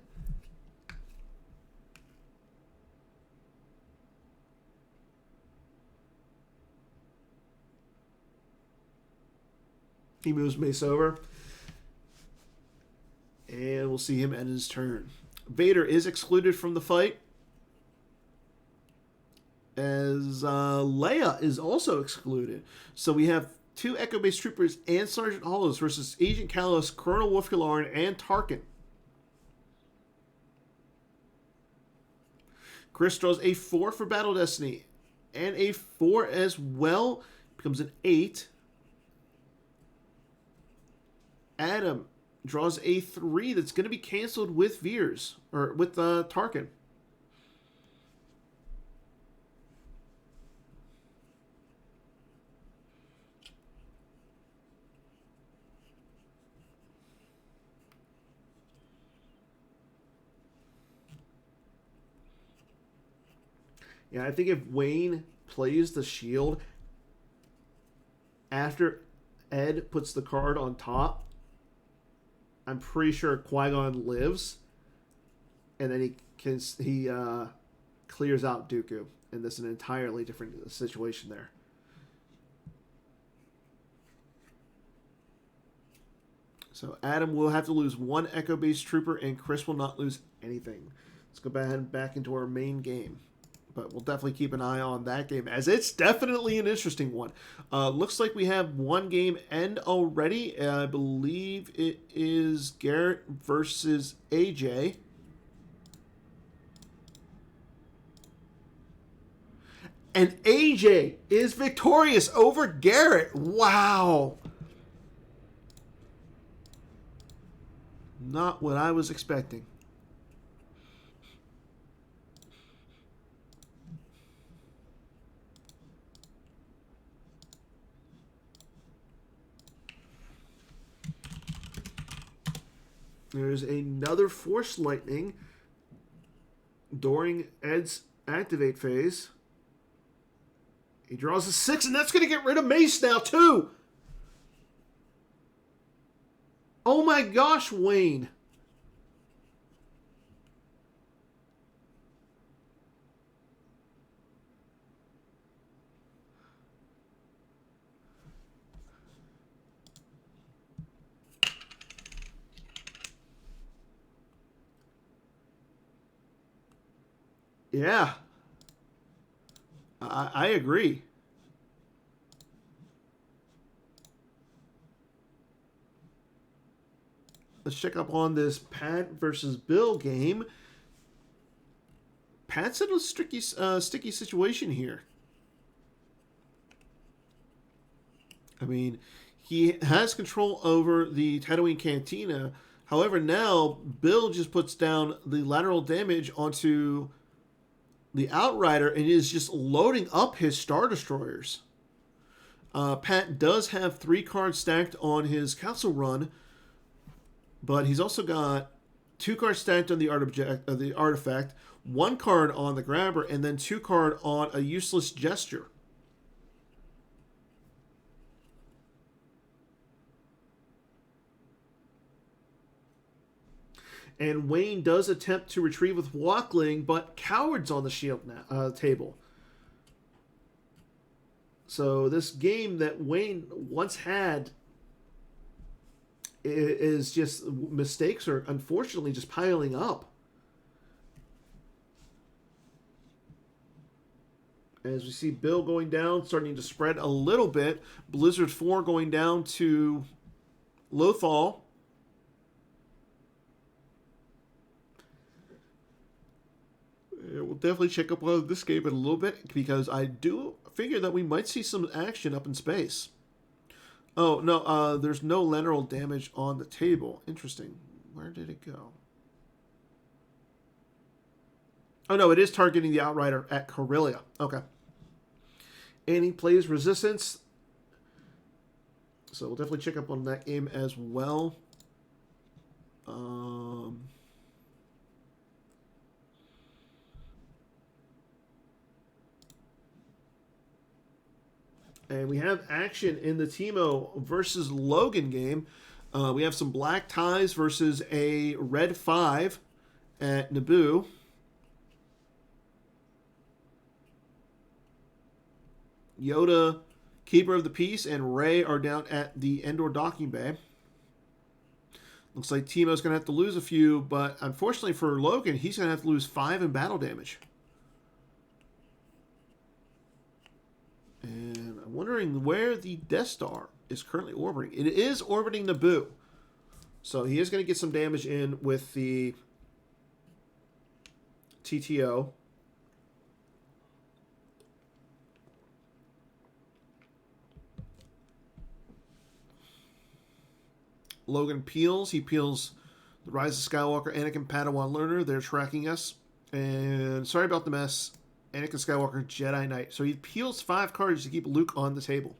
He moves Mace over. And we'll see him end his turn. Vader is excluded from the fight. As Leia is also excluded. So we have 2 Echo-based troopers and Sergeant Hollis versus Agent Callus, Colonel Wolf-Galaren, and Tarkin. Chris draws a 4 for Battle Destiny. And a 4 as well. Becomes an 8. Adam draws a 3 that's going to be canceled with Veers. Or with Tarkin. Yeah, I think if Wayne plays the shield after Ed puts the card on top, I'm pretty sure Qui-Gon lives, and then he clears out Dooku, and this is an entirely different situation there. So Adam will have to lose 1 Echo-based trooper, and Chris will not lose anything. Let's go back into our main game. But we'll definitely keep an eye on that game, as it's definitely an interesting one. Looks like we have 1 game end already. I believe it is Garrett versus AJ. And AJ is victorious over Garrett. Wow. Not what I was expecting. There's another Force Lightning during Ed's activate phase. He draws a 6, and that's going to get rid of Mace now, too. Oh my gosh, Wayne. Yeah. I agree. Let's check up on this Pat versus Bill game. Pat's in a sticky situation here. I mean, he has control over the Tatooine Cantina. However, now Bill just puts down the lateral damage onto the Outrider and is just loading up his Star Destroyers. Pat does have 3 cards stacked on his Castle Run, but he's also got 2 cards stacked on the the artifact, 1 card on the Grabber, and then 2 card on a Useless Gesture. And Wayne does attempt to retrieve with Walkling, but cowards on the shield table. So this game that Wayne once had is just mistakes are unfortunately just piling up. As we see Bill going down, starting to spread a little bit. Blizzard 4 going down to Lothal. We'll definitely check up on this game in a little bit because I do figure that we might see some action up in space. Oh, no, there's no lateral damage on the table. Interesting. Where did it go? Oh, no, it is targeting the Outrider at Corellia. Okay. And he plays Resistance. So we'll definitely check up on that game as well. And we have action in the Teemo versus Logan game. We have some black ties versus a red 5 at Naboo. Yoda, Keeper of the Peace, and Rey are down at the Endor docking bay. Looks like Teemo's going to have to lose a few, but unfortunately for Logan, he's going to have to lose 5 in battle damage. And I'm wondering where the Death Star is currently orbiting. It is orbiting Naboo. So he is going to get some damage in with the TTO. Logan peels. He peels the Rise of Skywalker, Anakin Padawan Learner. They're tracking us. And sorry about the mess. Anakin Skywalker, Jedi Knight. So he peels 5 cards to keep Luke on the table.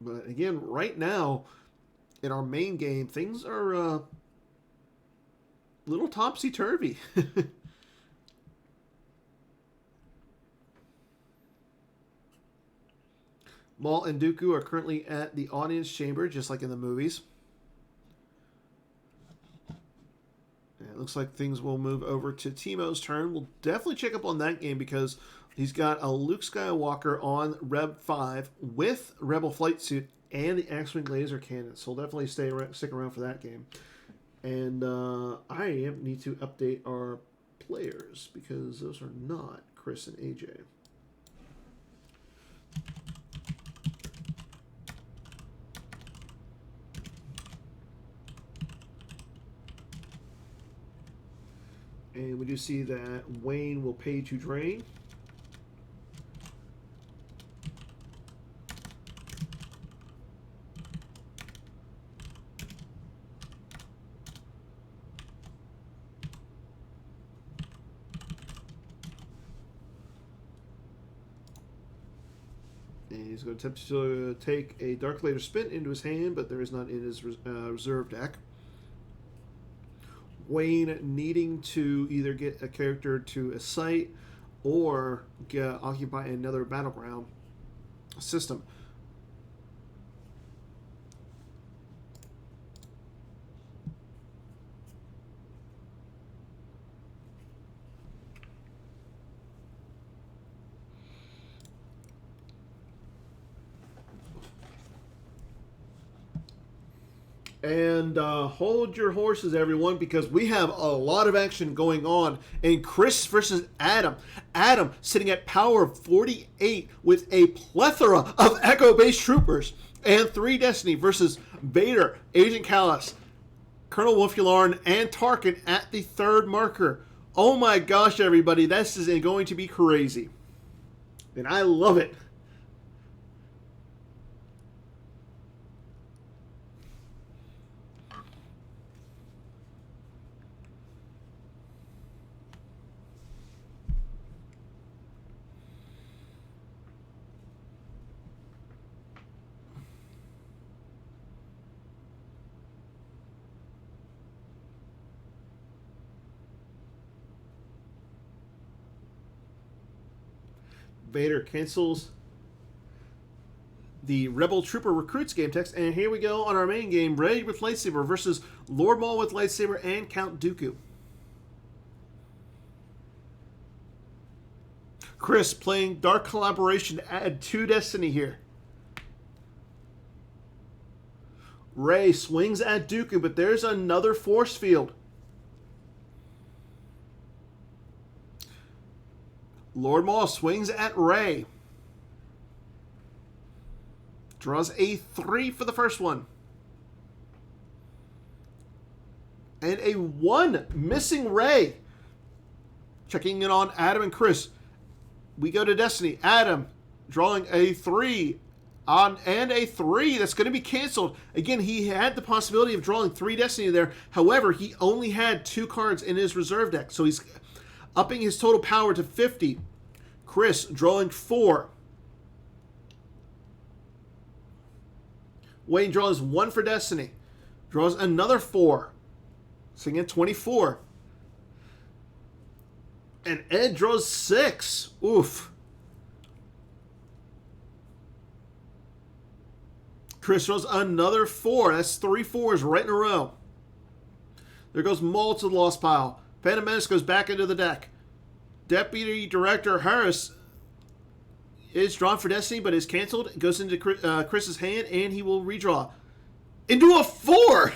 But again, right now, in our main game, things are a little topsy-turvy. Maul and Dooku are currently at the audience chamber, just like in the movies. It looks like things will move over to Teemo's turn. We'll definitely check up on that game because he's got a Luke Skywalker on Reb 5 with Rebel Flight Suit and the X-Wing Laser Cannon. So we'll definitely stick around for that game. And I need to update our players because those are not Chris and AJ. And we do see that Wayne will pay to drain. And he's going to attempt to take a Dark Later Spin into his hand, but there is none in his reserve deck. Wayne needing to either get a character to a site or occupy another battleground system. And hold your horses, everyone, because we have a lot of action going on. And Chris versus Adam. Adam sitting at power 48 with a plethora of Echo-based troopers. And 3 Destiny versus Vader, Agent Callus, Colonel Wolfularin, and Tarkin at the 3rd marker. Oh my gosh, everybody, this is going to be crazy. And I love it. Vader cancels the Rebel Trooper Recruits game text, and here we go on our main game, Rey with lightsaber versus Lord Maul with lightsaber and Count Dooku. Chris playing Dark Collaboration to add 2 Destiny here. Rey swings at Dooku, but there's another force field. Lord Maul swings at Rey. Draws a 3 for the first one. And a 1, missing Rey. Checking in on Adam and Chris. We go to Destiny. Adam drawing a 3 on and a 3 that's going to be canceled. Again, he had the possibility of drawing 3 Destiny there. However, he only had 2 cards in his reserve deck, so he's upping his total power to 50. Chris drawing 4. Wayne draws 1 for Destiny. Draws another 4. Sitting at 24. And Ed draws 6. Oof. Chris draws another 4. That's 3 4s right in a row. There goes Maul to the lost pile. Phantom Menace goes back into the deck. Deputy Director Harris is drawn for Destiny, but is canceled. It goes into Chris's hand, and he will redraw. Into a 4!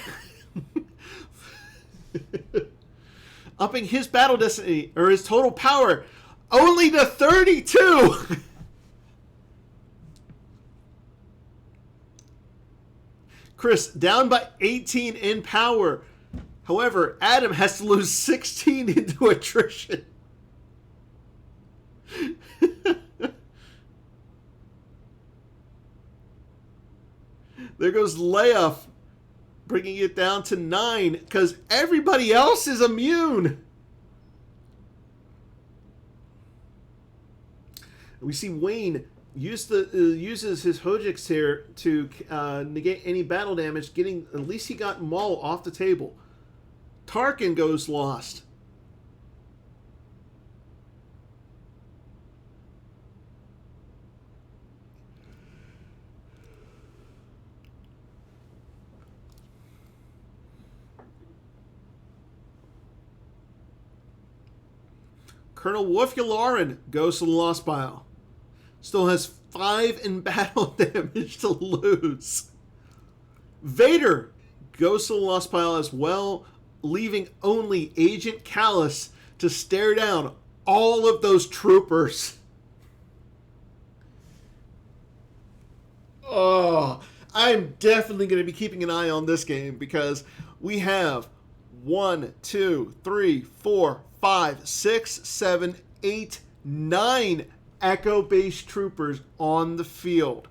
Upping his battle destiny, or his total power, only to 32! Chris down by 18 in power. However, Adam has to lose 16 into attrition. There goes Leia, bringing it down to 9 because everybody else is immune. We see Wayne uses his Hojix here to negate any battle damage, getting at least he got Maul off the table. Tarkin goes lost. Colonel Wolfularin goes to the lost pile. Still has 5 in battle damage to lose. Vader goes to the lost pile as well, leaving only Agent Callus to stare down all of those troopers. Oh, I'm definitely going to be keeping an eye on this game because we have 1, 2, 3, 4, 5, 6, 7, 8, 9 Echo-based troopers on the field.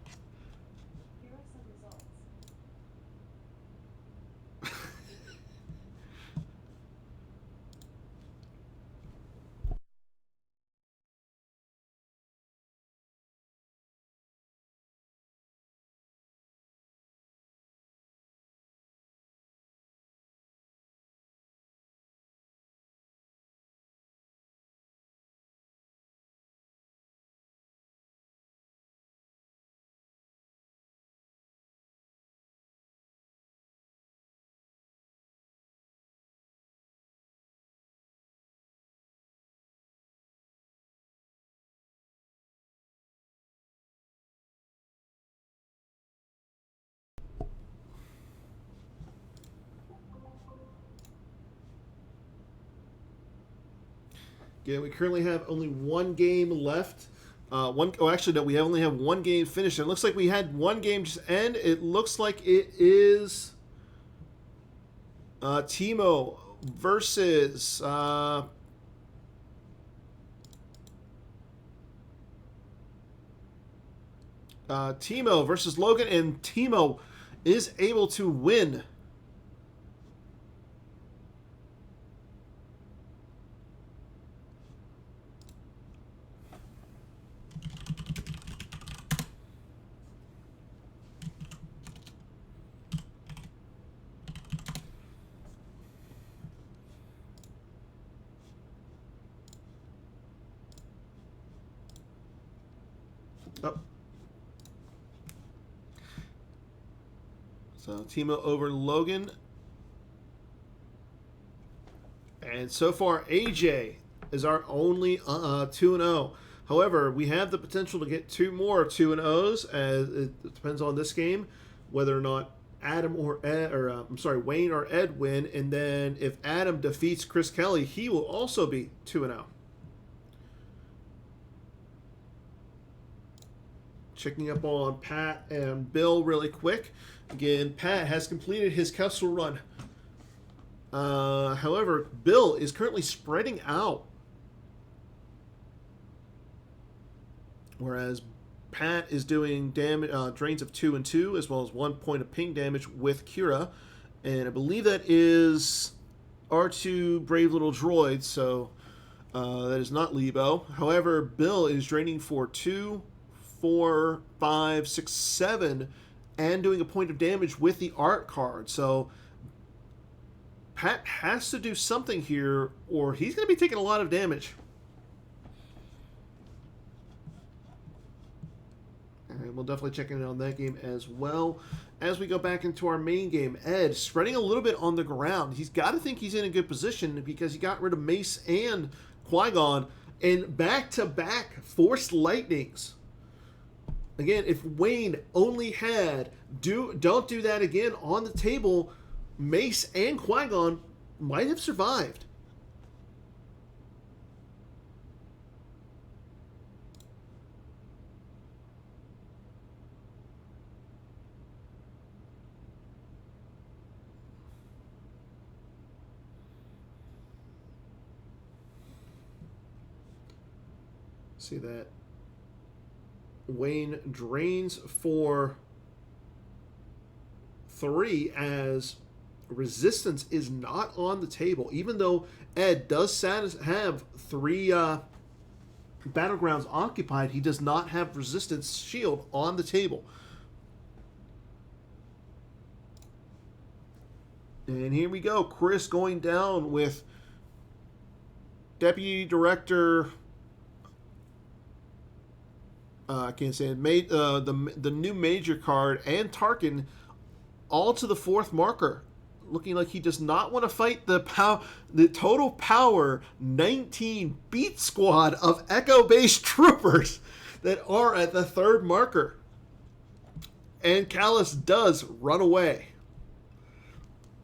Yeah, we currently have only one game left. Actually, no, we only have one game finished. It looks like we had one game just end. It looks like it is Timo versus Timo versus Logan, and Timo is able to win. Oh. So Timo over Logan. And so far, AJ is our only 2-0. However, we have the potential to get two more 2-0s, as it depends on this game, whether or not Adam or Ed, or Wayne or Ed win. And then if Adam defeats Chris Kelly, he will also be 2-0. Checking up on Pat and Bill really quick. Again, Pat has completed his Kessel run. However, Bill is currently spreading out. Whereas Pat is doing damage, drains of 2 and 2, as well as 1 point of ping damage with Kira. And I believe that is R2 Brave Little Droid, so that is not Lebo. However, Bill is draining for 2, 4, 5, 6, 7, and doing a point of damage with the art card. So Pat has to do something here, or he's going to be taking a lot of damage. And we'll definitely check in on that game as well. As we go back into our main game, Ed spreading a little bit on the ground. He's got to think he's in a good position because he got rid of Mace and Qui-Gon, and back-to-back Force Lightnings. Again, if Wayne only had don't do that again on the table, Mace and Qui-Gon might have survived. See that Wayne drains for 3 as resistance is not on the table, even though Ed does have 3 battlegrounds occupied. He does not have resistance shield on the table. And here we go, Chris going down with Deputy Director, I can't say it, the new Major card, and Tarkin all to the 4th marker. Looking like he does not want to fight the total power 19 beat squad of Echo-based troopers that are at the 3rd marker. And Callus does run away.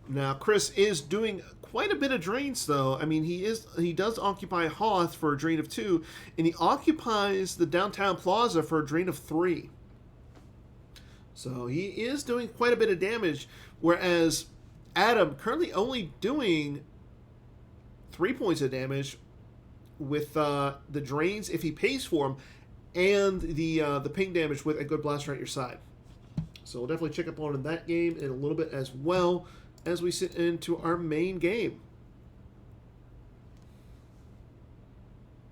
Now, Chris is doing quite a bit of drains, though. I mean, he does occupy Hoth for a drain of 2, and he occupies the downtown plaza for a drain of 3. So he is doing quite a bit of damage, whereas Adam currently only doing 3 points of damage with the drains if he pays for them, and the ping damage with a good blaster at your side. So we'll definitely check up on that game in a little bit as well as we sit into our main game,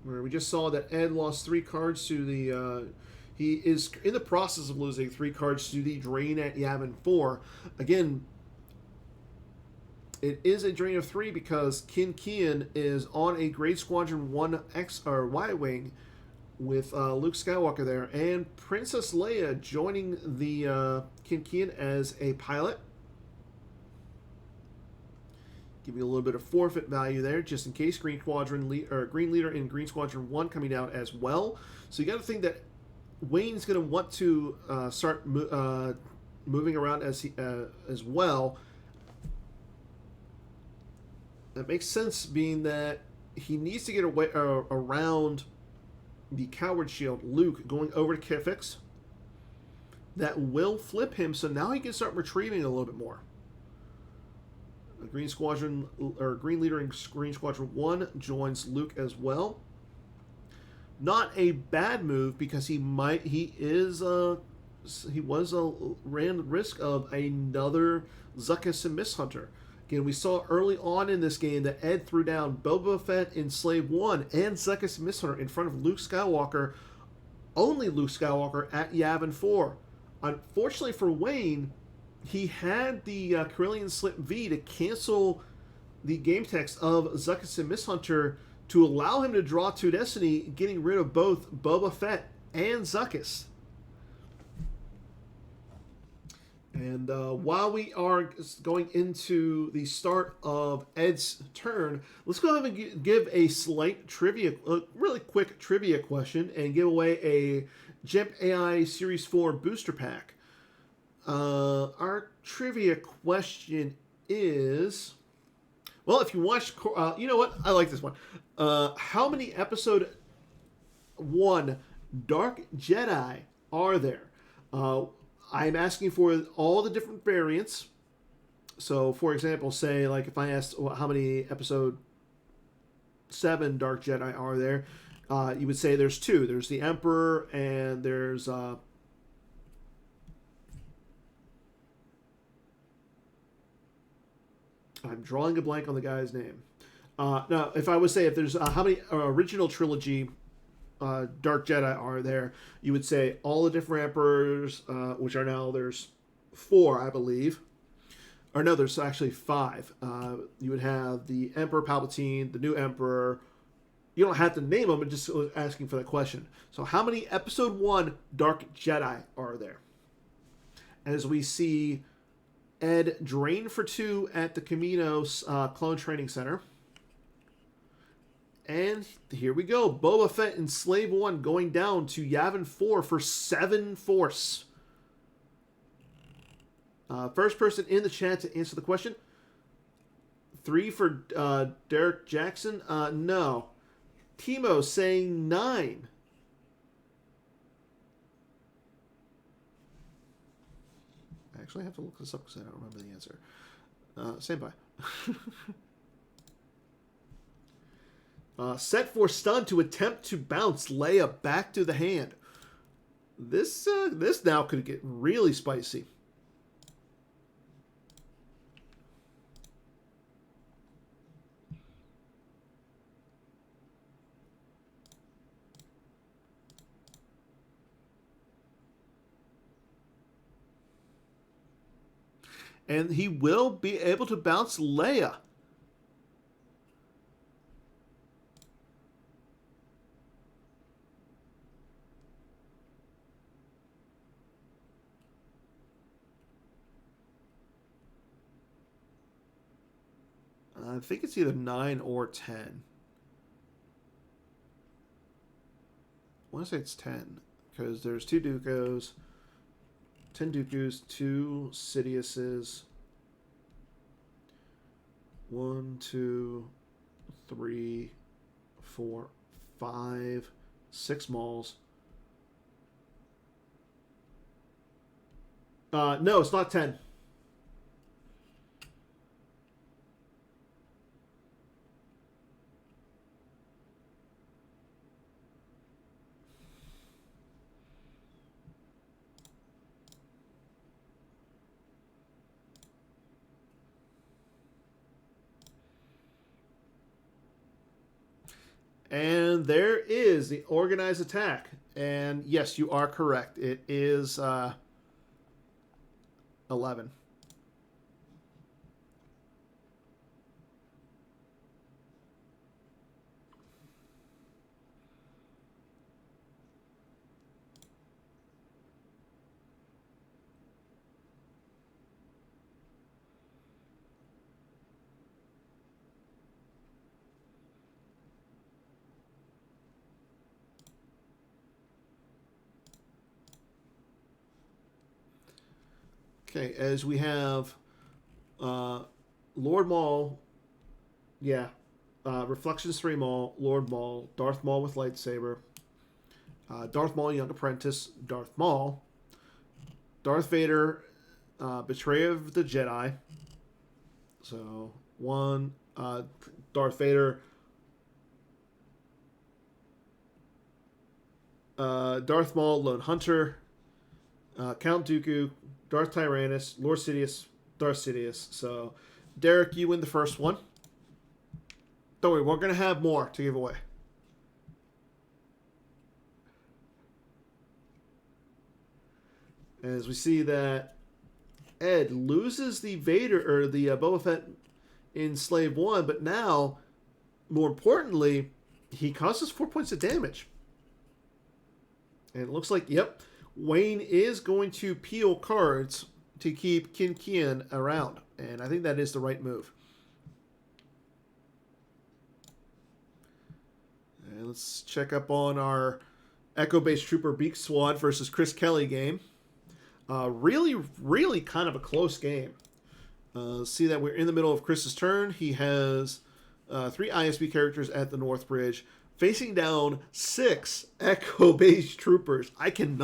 where we just saw that Ed lost 3 cards to the he is in the process of losing 3 cards to the drain at Yavin 4. Again, it is a drain of 3 because Kin Kian is on a Great Squadron 1 X or Y wing with Luke Skywalker there, and Princess Leia joining the Kin Kian as a pilot. Give you a little bit of forfeit value there, just in case. Green Leader in Green Squadron 1 coming out as well. So you got to think that Wayne's going to want to start moving around as well. That makes sense, being that he needs to get away around the coward shield, Luke, going over to Kifix. That will flip him, so now he can start retrieving a little bit more. Green Squadron, or Green Leader in Green Squadron 1 joins Luke as well. Not a bad move because he ran the risk of another Zuckuss and Misthunter. Again, we saw early on in this game that Ed threw down Boba Fett in Slave 1 and Zuckuss and Misthunter in front of Luke Skywalker, only Luke Skywalker at Yavin 4. Unfortunately for Wayne, he had the Corellian Slip V to cancel the game text of Zuckuss and Misthunter to allow him to draw to Destiny, getting rid of both Boba Fett and Zuckuss. And while we are going into the start of Ed's turn, let's go ahead and give a slight trivia, really quick trivia question, and give away a JEMP AI Series 4 booster pack. Our trivia question is, well, if you watch, you know what? I like this one. How many episode 1 Dark Jedi are there? I'm asking for all the different variants. So, for example, say, like, if I asked how many episode 7 Dark Jedi are there, you would say there's 2. There's the Emperor, and there's I'm drawing a blank on the guy's name. Now, if I would say if there's how many original trilogy Dark Jedi are there, you would say all the different emperors, which are now, there's 4, I believe. Or no, there's actually 5. You would have the Emperor Palpatine, the new Emperor. You don't have to name them, but just asking for that question. So how many episode 1 Dark Jedi are there? As we see Ed drain for 2 at the Caminos Clone Training Center. And here we go. Boba Fett in Slave 1 going down to Yavin 4 for 7 Force. First person in the chat to answer the question. 3 for Derek Jackson. No. Timo saying 9. I actually have to look this up because I don't remember the answer. Stand by. Set for stun to attempt to bounce Leia back to the hand. This now could get really spicy. And he will be able to bounce Leia. I think it's either 9 or 10. I want to say it's 10 because there's 2 Dooku's, 10 Dooku's, 2 Sidiouses, 1, 2, 3, 4, 5, 6 Mauls. No, it's not 10. And there is the organized attack. And yes, you are correct. It is 11. Okay, as we have Lord Maul, yeah, Reflections 3 Maul, Lord Maul, Darth Maul with lightsaber, Darth Maul Young Apprentice, Darth Maul, Darth Vader, Betrayer of the Jedi. So one, Darth Vader, Darth Maul, Lone Hunter, Count Dooku, Darth Tyrannus, Lord Sidious, Darth Sidious. So, Derek, you win the first one. Don't worry, we're going to have more to give away. As we see that Ed loses the Vader or the Boba Fett in Slave 1, but now, more importantly, he causes 4 points of damage. And it looks like, yep, Wayne is going to peel cards to keep Kin Kian around. And I think that is the right move. And let's check up on our Echo-based Trooper Beak Squad versus Chris Kelly game. Really kind of a close game. See that we're in the middle of Chris's turn. He has 3 ISB characters at the North Bridge, facing down 6 Echo-based troopers. I can't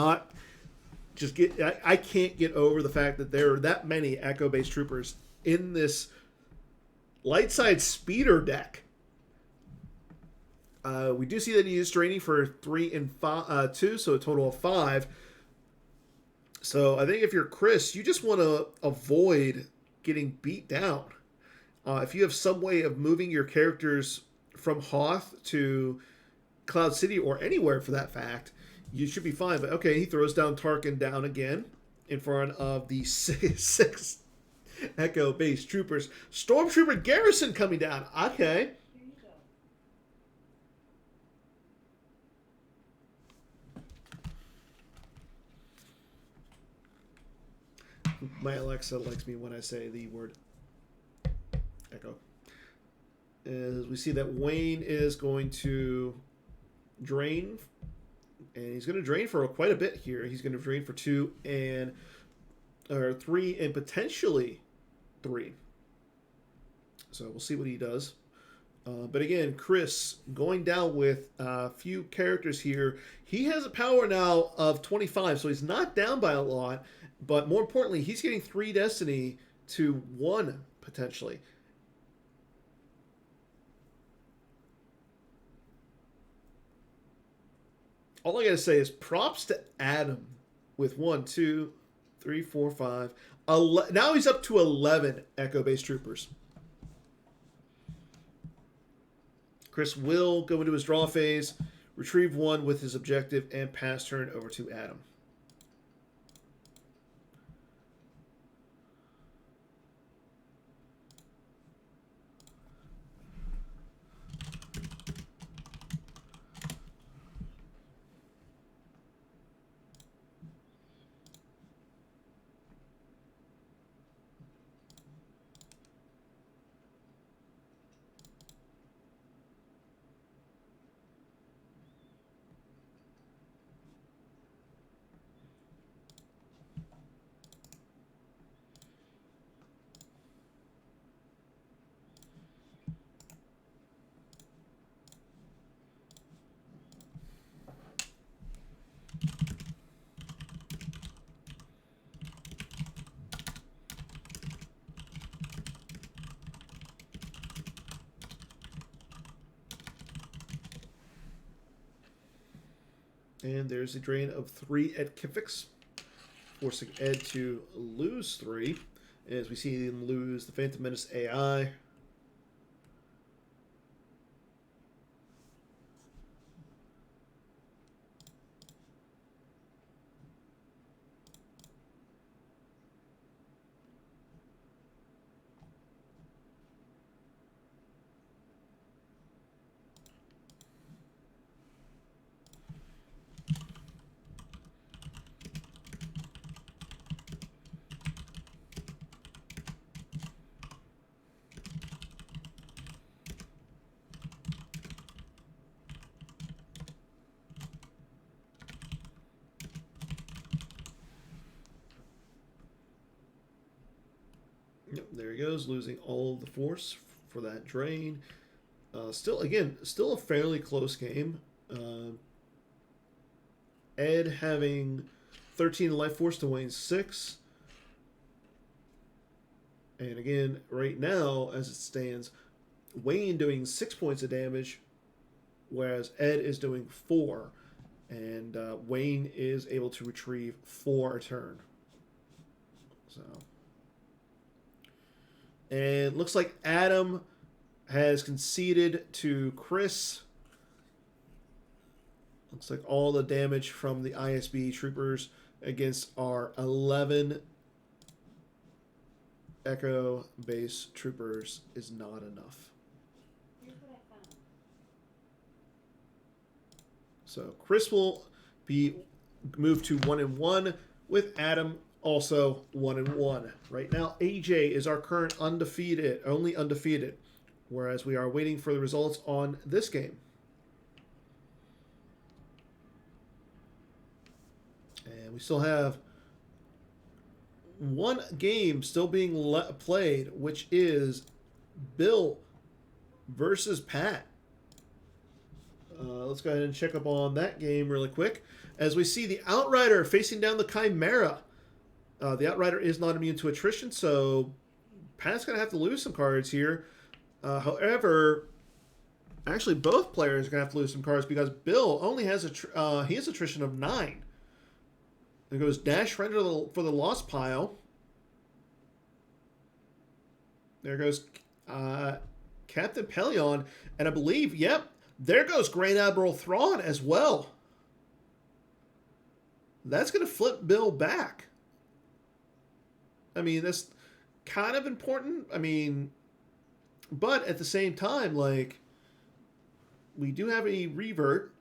get over the fact that there are that many Echo-based troopers in this light side speeder deck. We do see that he is draining for 3 and 2, so a total of 5. So I think if you're Chris, you just want to avoid getting beat down. If you have some way of moving your characters from Hoth to Cloud City or anywhere for that fact, you should be fine. But okay, he throws down Tarkin down again in front of the 6 Echo-based troopers. Stormtrooper Garrison coming down. Okay. Here you go. My Alexa likes me when I say the word Echo. As we see that Wayne is going to drain, and he's going to drain for quite a bit here. He's going to drain for 2 and 3 and potentially 3. So we'll see what he does. But again, Chris going down with a few characters here. He has a power now of 25, so he's not down by a lot. But more importantly, he's getting 3 Destiny to 1 potentially. All I gotta say is props to Adam with 1, 2, 3, 4, 5. Now he's up to 11 Echo-based troopers. Chris will go into his draw phase, retrieve 1 with his objective, and pass turn over to Adam. And there's a drain of 3 at Kifix, forcing Ed to lose 3. As we see him lose the Phantom Menace AI. Yep, there he goes, losing all of the force for that drain. Still a fairly close game. Ed having 13 life force to Wayne's 6. And again, right now, as it stands, Wayne doing 6 points of damage, whereas Ed is doing 4. And Wayne is able to retrieve 4 a turn. So, and looks like Adam has conceded to Chris. Looks like all the damage from the ISB troopers against our 11 Echo base troopers is not enough. Here's what I found. So Chris will be moved to 1-1 with Adam also 1-1. Right now, AJ is our current only undefeated, whereas we are waiting for the results on this game. And we still have one game still being played, which is Bill versus Pat. Let's go ahead and check up on that game really quick. As we see the Outrider facing down the Chimera. The Outrider is not immune to attrition, so Pat's going to have to lose some cards here. However, actually both players are going to have to lose some cards because Bill only has he has attrition of 9. There goes Dash Render for the Lost Pile. There goes Captain Pelion. And I believe, yep, there goes Grand Admiral Thrawn as well. That's going to flip Bill back. I mean, that's kind of important. I mean, but at the same time, like, we do have a revert.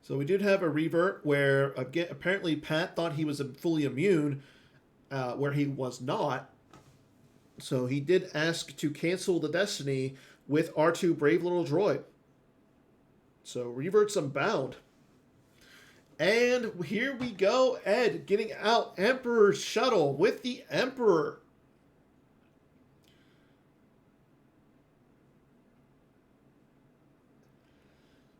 So we did have a revert where, again, apparently Pat thought he was fully immune, where he was not. So he did ask to cancel the Destiny with R2 Brave Little Droid. So revert's unbound. And here we go, Ed getting out Emperor's Shuttle with the Emperor.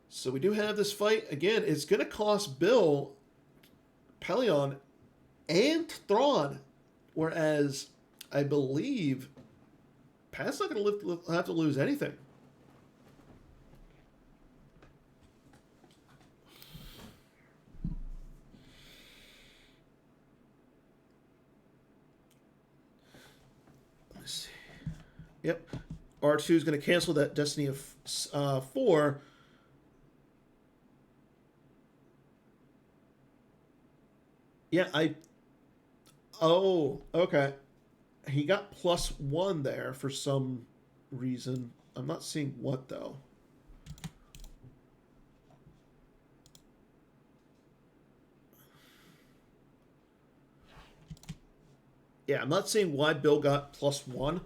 So we do have this fight. Again, it's going to cost Bill, Pelion, and Thrawn. Whereas, I believe, Pat's not going to have to lose anything. Let's see. Yep. R2 is going to cancel that Destiny of 4. Yeah, Oh, okay. He got +1 there for some reason. I'm not seeing what, though. Yeah, I'm not seeing why Bill got +1,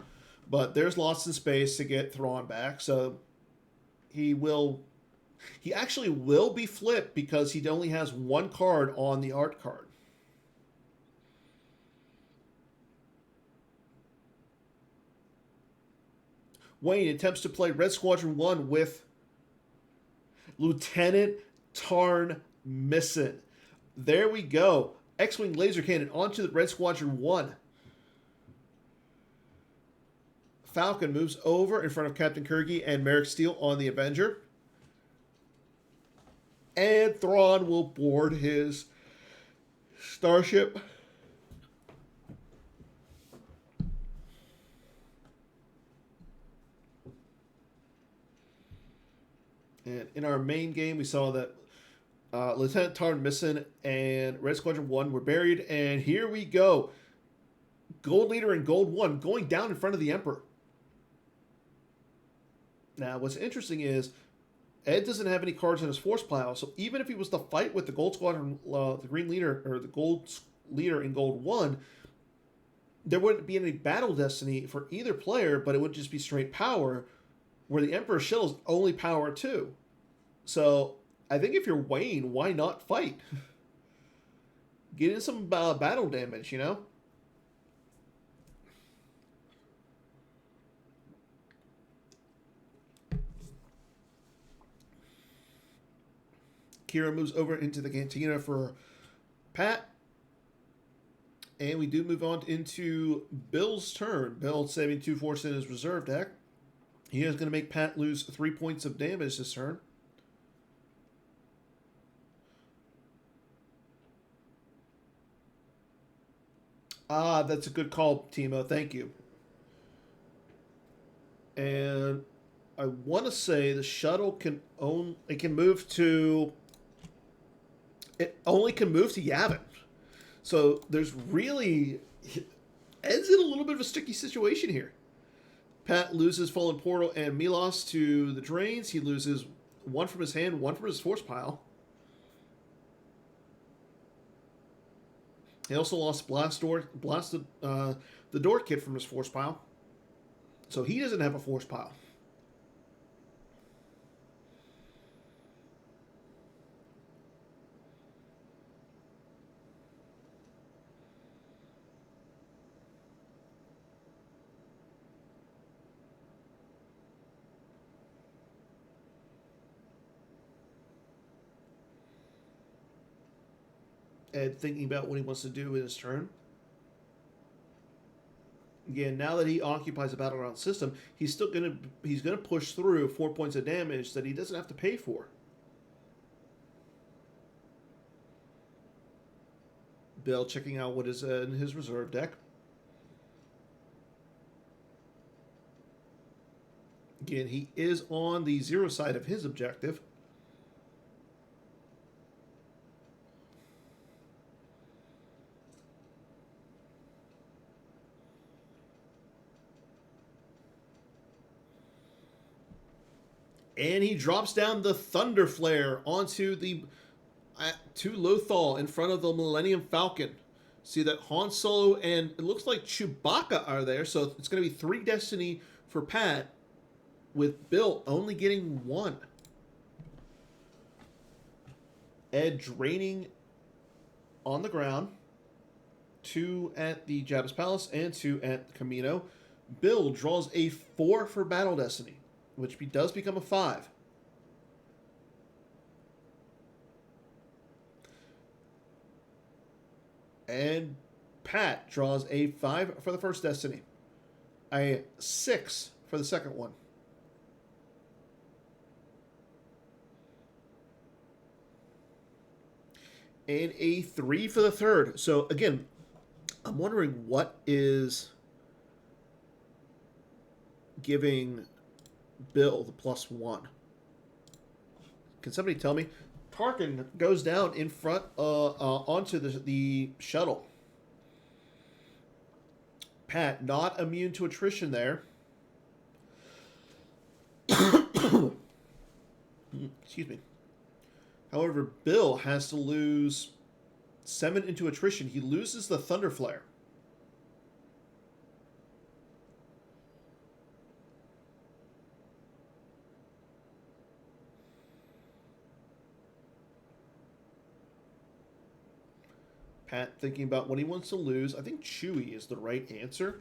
but there's lots of space to get Thrawn back, so he actually will be flipped because he only has 1 card on the art card. Wayne attempts to play Red Squadron 1 with Lieutenant Tarn Missin. There we go. X-Wing laser cannon onto the Red Squadron 1. Falcon moves over in front of Captain Kirgy and Merrick Steele on the Avenger. And Thrawn will board his starship. And in our main game, we saw that Lieutenant Tarn Missin and Red Squadron 1 were buried. And here we go. Gold Leader and Gold 1 going down in front of the Emperor. Now, what's interesting is Ed doesn't have any cards in his force pile. So even if he was to fight with the Gold Squadron, the Green Leader, or the Gold Leader in Gold 1, there wouldn't be any battle destiny for either player, but it would just be straight power. where the Emperor shuttle is only power 2. So I think if you're Wayne, why not fight? Get in some battle damage, you know? Kira moves over into the cantina for Pat. And we do move on into Bill's turn. Bill saving 2 force in his reserve deck. He is going to make Pat lose 3 points of damage this turn. Ah, that's a good call, Timo. Thank you. And I want to say the shuttle can move to. It only can move to Yavin. So there's really. Ed's in a little bit of a sticky situation here. Pat loses Fallen Portal and Milos to the drains. He loses 1 from his hand, 1 from his force pile. He also lost the door kit from his force pile. So he doesn't have a force pile. Ed thinking about what he wants to do in his turn. Again, now that he occupies a battleground system, he's gonna push through 4 points of damage that he doesn't have to pay for. Bill checking out what is in his reserve deck. Again, he is on the 0 side of his objective. And he drops down the Thunder Flare onto the to Lothal in front of the Millennium Falcon. See that Han Solo and it looks like Chewbacca are there, so it's going to be 3 Destiny for Pat, with Bill only getting 1. Ed draining on the ground, 2 at the Jabba's Palace and 2 at the Camino. Bill draws a 4 for Battle Destiny, which does become a 5. And Pat draws a 5 for the first Destiny. A 6 for the second one. And a 3 for the third. So again, I'm wondering what is giving Bill the +1. Can somebody tell me? Tarkin goes down in front onto the shuttle. Pat not immune to attrition there. Excuse me. However, Bill has to lose 7 into attrition. He loses the Thunder Flare. Pat thinking about what he wants to lose. I think Chewie is the right answer.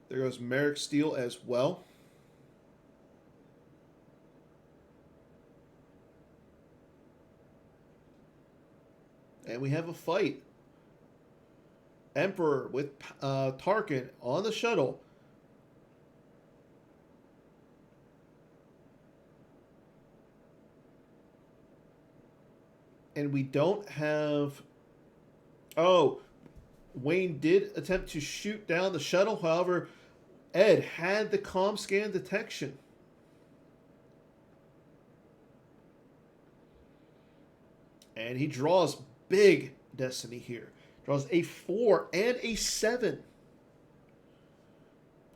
There goes Merrick Steele as well. And we have a fight. Emperor with Tarkin on the shuttle. And we don't have... Oh, Wayne did attempt to shoot down the shuttle. However, Ed had the comm scan detection. And he draws big Destiny here. Draws a 4 and a 7.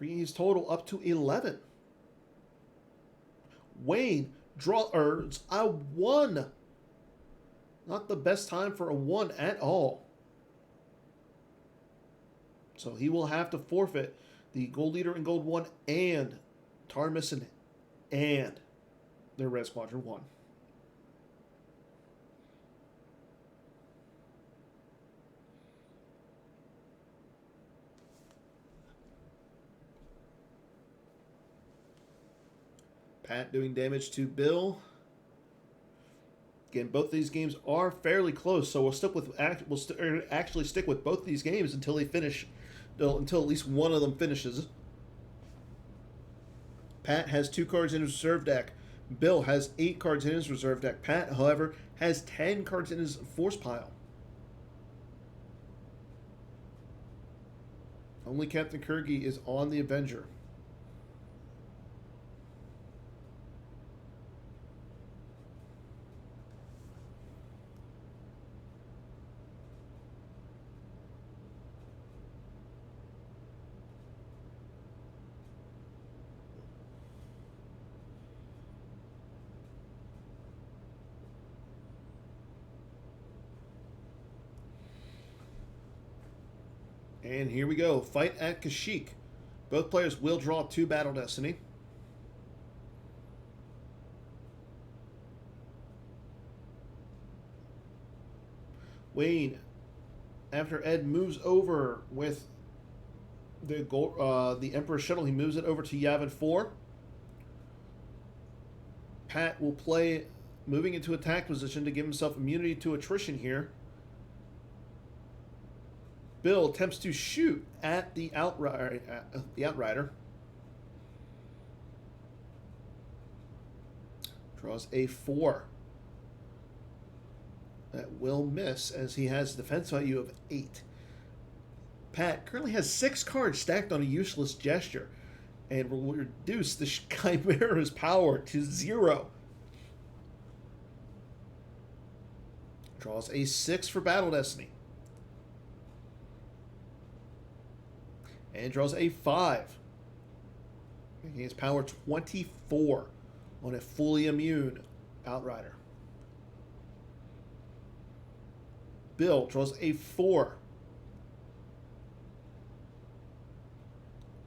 bringing his total up to 11. Wayne earns a 1. Not the best time for a 1 at all. So he will have to forfeit the Gold Leader in Gold 1 and Tarmison and their Red Squadron 1. Pat doing damage to Bill. Again, both these games are fairly close, so we'll actually stick with both these games until they finish, until at least one of them finishes. Pat has 2 cards in his reserve deck. Bill has 8 cards in his reserve deck. Pat, however, has 10 cards in his force pile. Only Captain Kirby is on the Avenger. And here we go. Fight at Kashyyyk. Both players will draw 2 Battle Destiny. Wayne, after Ed moves over with the Emperor's Shuttle, he moves it over to Yavin 4. Pat will play moving into attack position to give himself immunity to attrition here. Bill attempts to shoot at the Outrider. Draws a 4. That will miss as he has a defense value of 8. Pat currently has 6 cards stacked on a useless gesture and will reduce the Chimera's power to 0. Draws a 6 for Battle Destiny. And draws a 5. Making his power 24 on a fully immune Outrider. Bill draws a 4.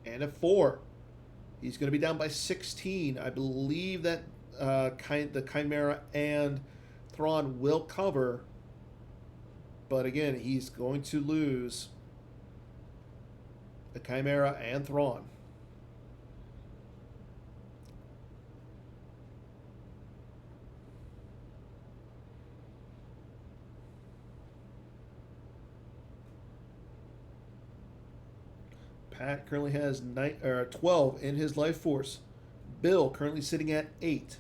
And a 4. He's going to be down by 16. I believe that the Chimera and Thrawn will cover. But again, he's going to lose the Chimera and Thrawn. Pat currently has 12 in his life force. Bill currently sitting at 8.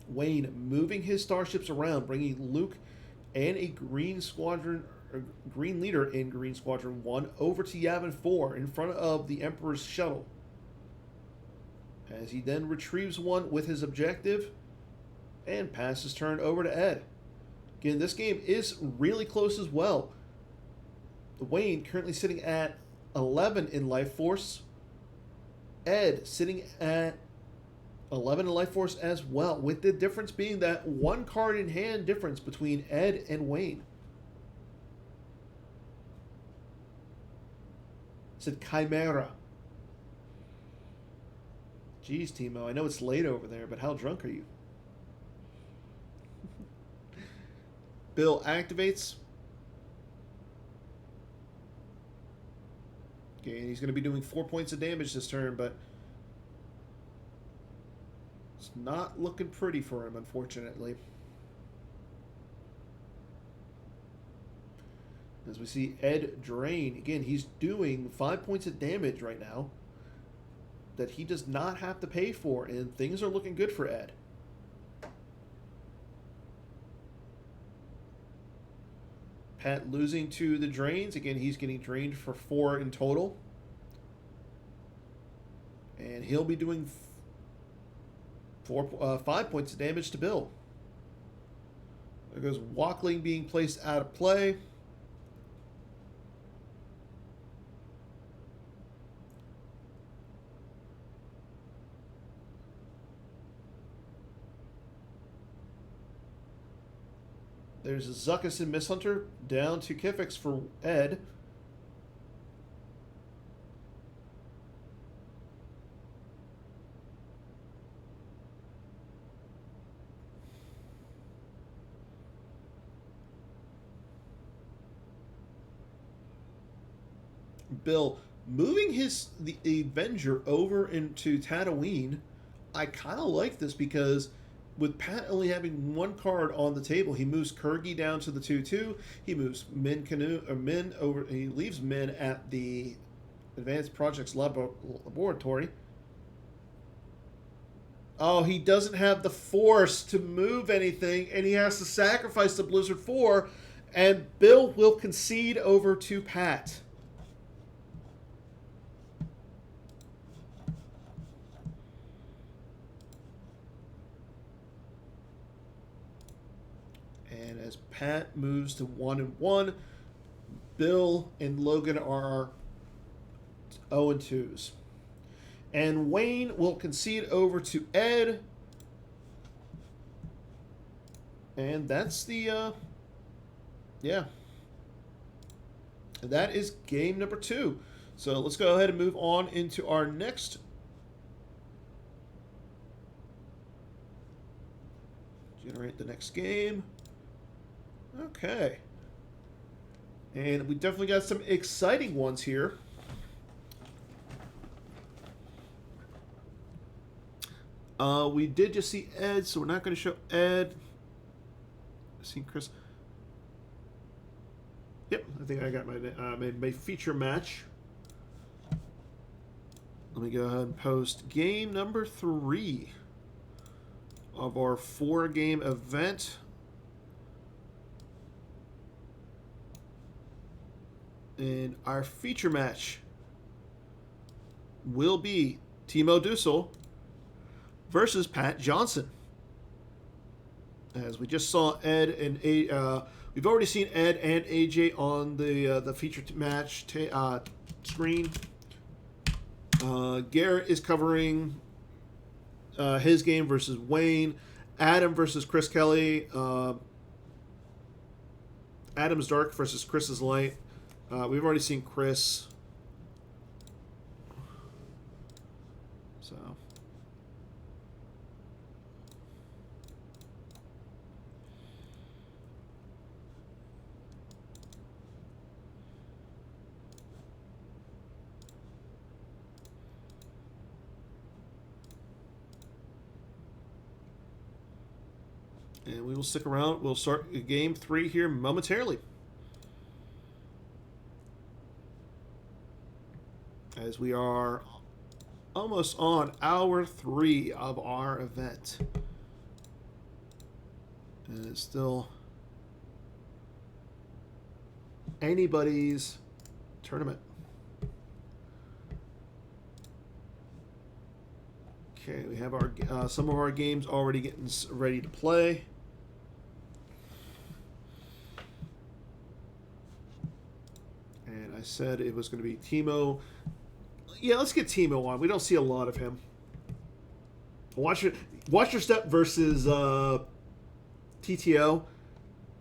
Wayne moving his starships around, bringing Luke and a Green Leader in Green Squadron 1 over to Yavin 4 in front of the Emperor's Shuttle. As he then retrieves one with his objective and passes turn over to Ed. Again, this game is really close as well. Wayne currently sitting at 11 in life force. Ed sitting at 11 in life force as well, with the difference being that 1 card in hand difference between Ed and Wayne. Said Chimera. Jeez, Timo, I know it's late over there, but how drunk are you? Bill activates. Okay, and he's going to be doing 4 points of damage this turn, but it's not looking pretty for him, unfortunately. As we see Ed drain. Again, he's doing 5 points of damage right now that he does not have to pay for, and things are looking good for Ed. Pat losing to the drains. Again, he's getting drained for 4 in total. And he'll be doing 5 points of damage to Bill. There goes Walkling being placed out of play. There's a Zuckus and Miss Hunter down to Kifix for Ed. Bill moving the Avenger over into Tatooine. I kind of like this because with Pat only having one card on the table, he moves Kurgi down to the 2/2. He moves Min over. He leaves Min at the Advanced Projects Laboratory. Oh, he doesn't have the force to move anything, and he has to sacrifice the Blizzard 4, and Bill will concede over to Pat. And as Pat moves to 1-1, Bill and Logan are 0-2s. And Wayne will concede over to Ed. And that's the, yeah. And that is game number 2. So let's go ahead and move on into our next. Generate the next game. Okay. And we definitely got some exciting ones here. We did just see Ed, so we're not going to show Ed. See Chris. Yep, I think I got my feature match. Let me go ahead and post game number 3 of our 4-game event. And our feature match will be Timo Dussel versus Pat Johnson. As we just saw Ed and we've already seen Ed and AJ on the featured match screen. Garrett is covering his game versus Wayne. Adam versus Chris Kelly. Adam's Dark versus Chris's Light. We've already seen Chris. So. And we will stick around. We'll start game 3 here momentarily. As we are almost on hour 3 of our event. And it's still anybody's tournament. Okay, we have our some of our games already getting ready to play. And I said it was going to be Timo. Yeah, let's get Timo on. We don't see a lot of him. Watch your step versus TTO.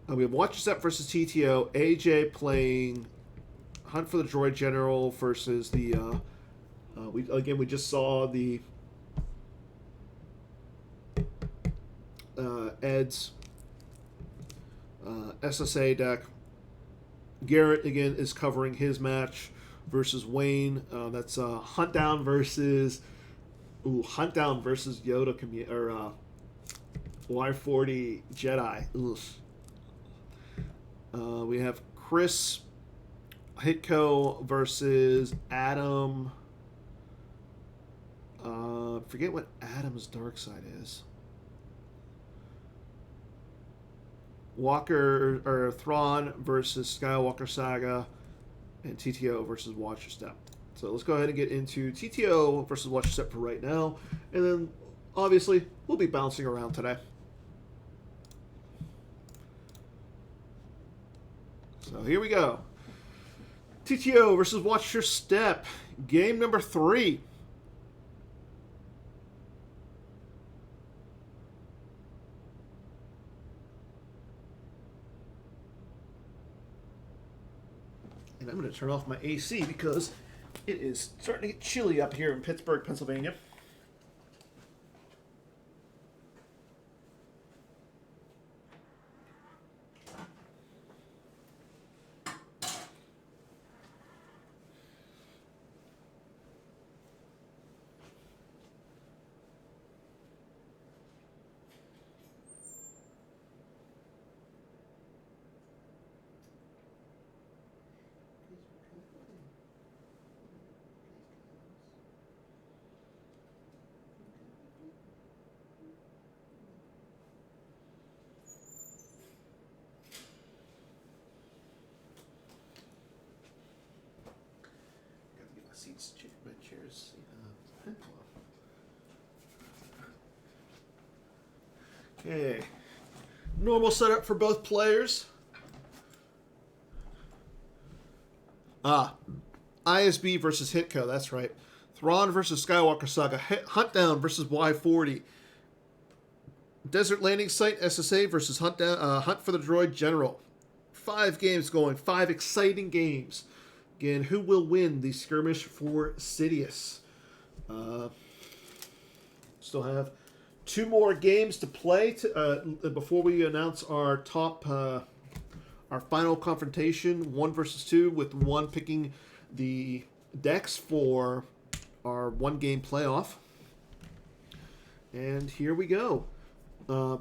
We have Watch your step versus TTO. AJ playing Hunt for the Droid General versus the. We just saw the Ed's SSA deck. Garrett again is covering his match versus Wayne. That's Hunt Down versus Yoda or Y40 Jedi. We have Chris Hitko versus Adam. Forget what Adam's dark side is. Walker or Thrawn versus Skywalker Saga. And TTO versus Watch Your Step. So let's go ahead and get into TTO versus Watch Your Step for right now. And then, obviously, we'll be bouncing around today. So here we go. TTO versus Watch Your Step. Game number 3. And I'm going to turn off my AC because it is starting to get chilly up here in Pittsburgh, Pennsylvania. Gotta get my seats, my chairs. Okay. Normal setup for both players. ISB versus Hitco, that's right. Thrawn versus Skywalker Saga. Huntdown versus Y40. Desert Landing Site SSA versus Hunt for the Droid General. 5 games going. 5 exciting games. Again, who will win the skirmish for Sidious? Still have 2 more games to play before we announce our our final confrontation, 1 versus 2, with 1 picking the decks for our 1-game playoff. And here we go.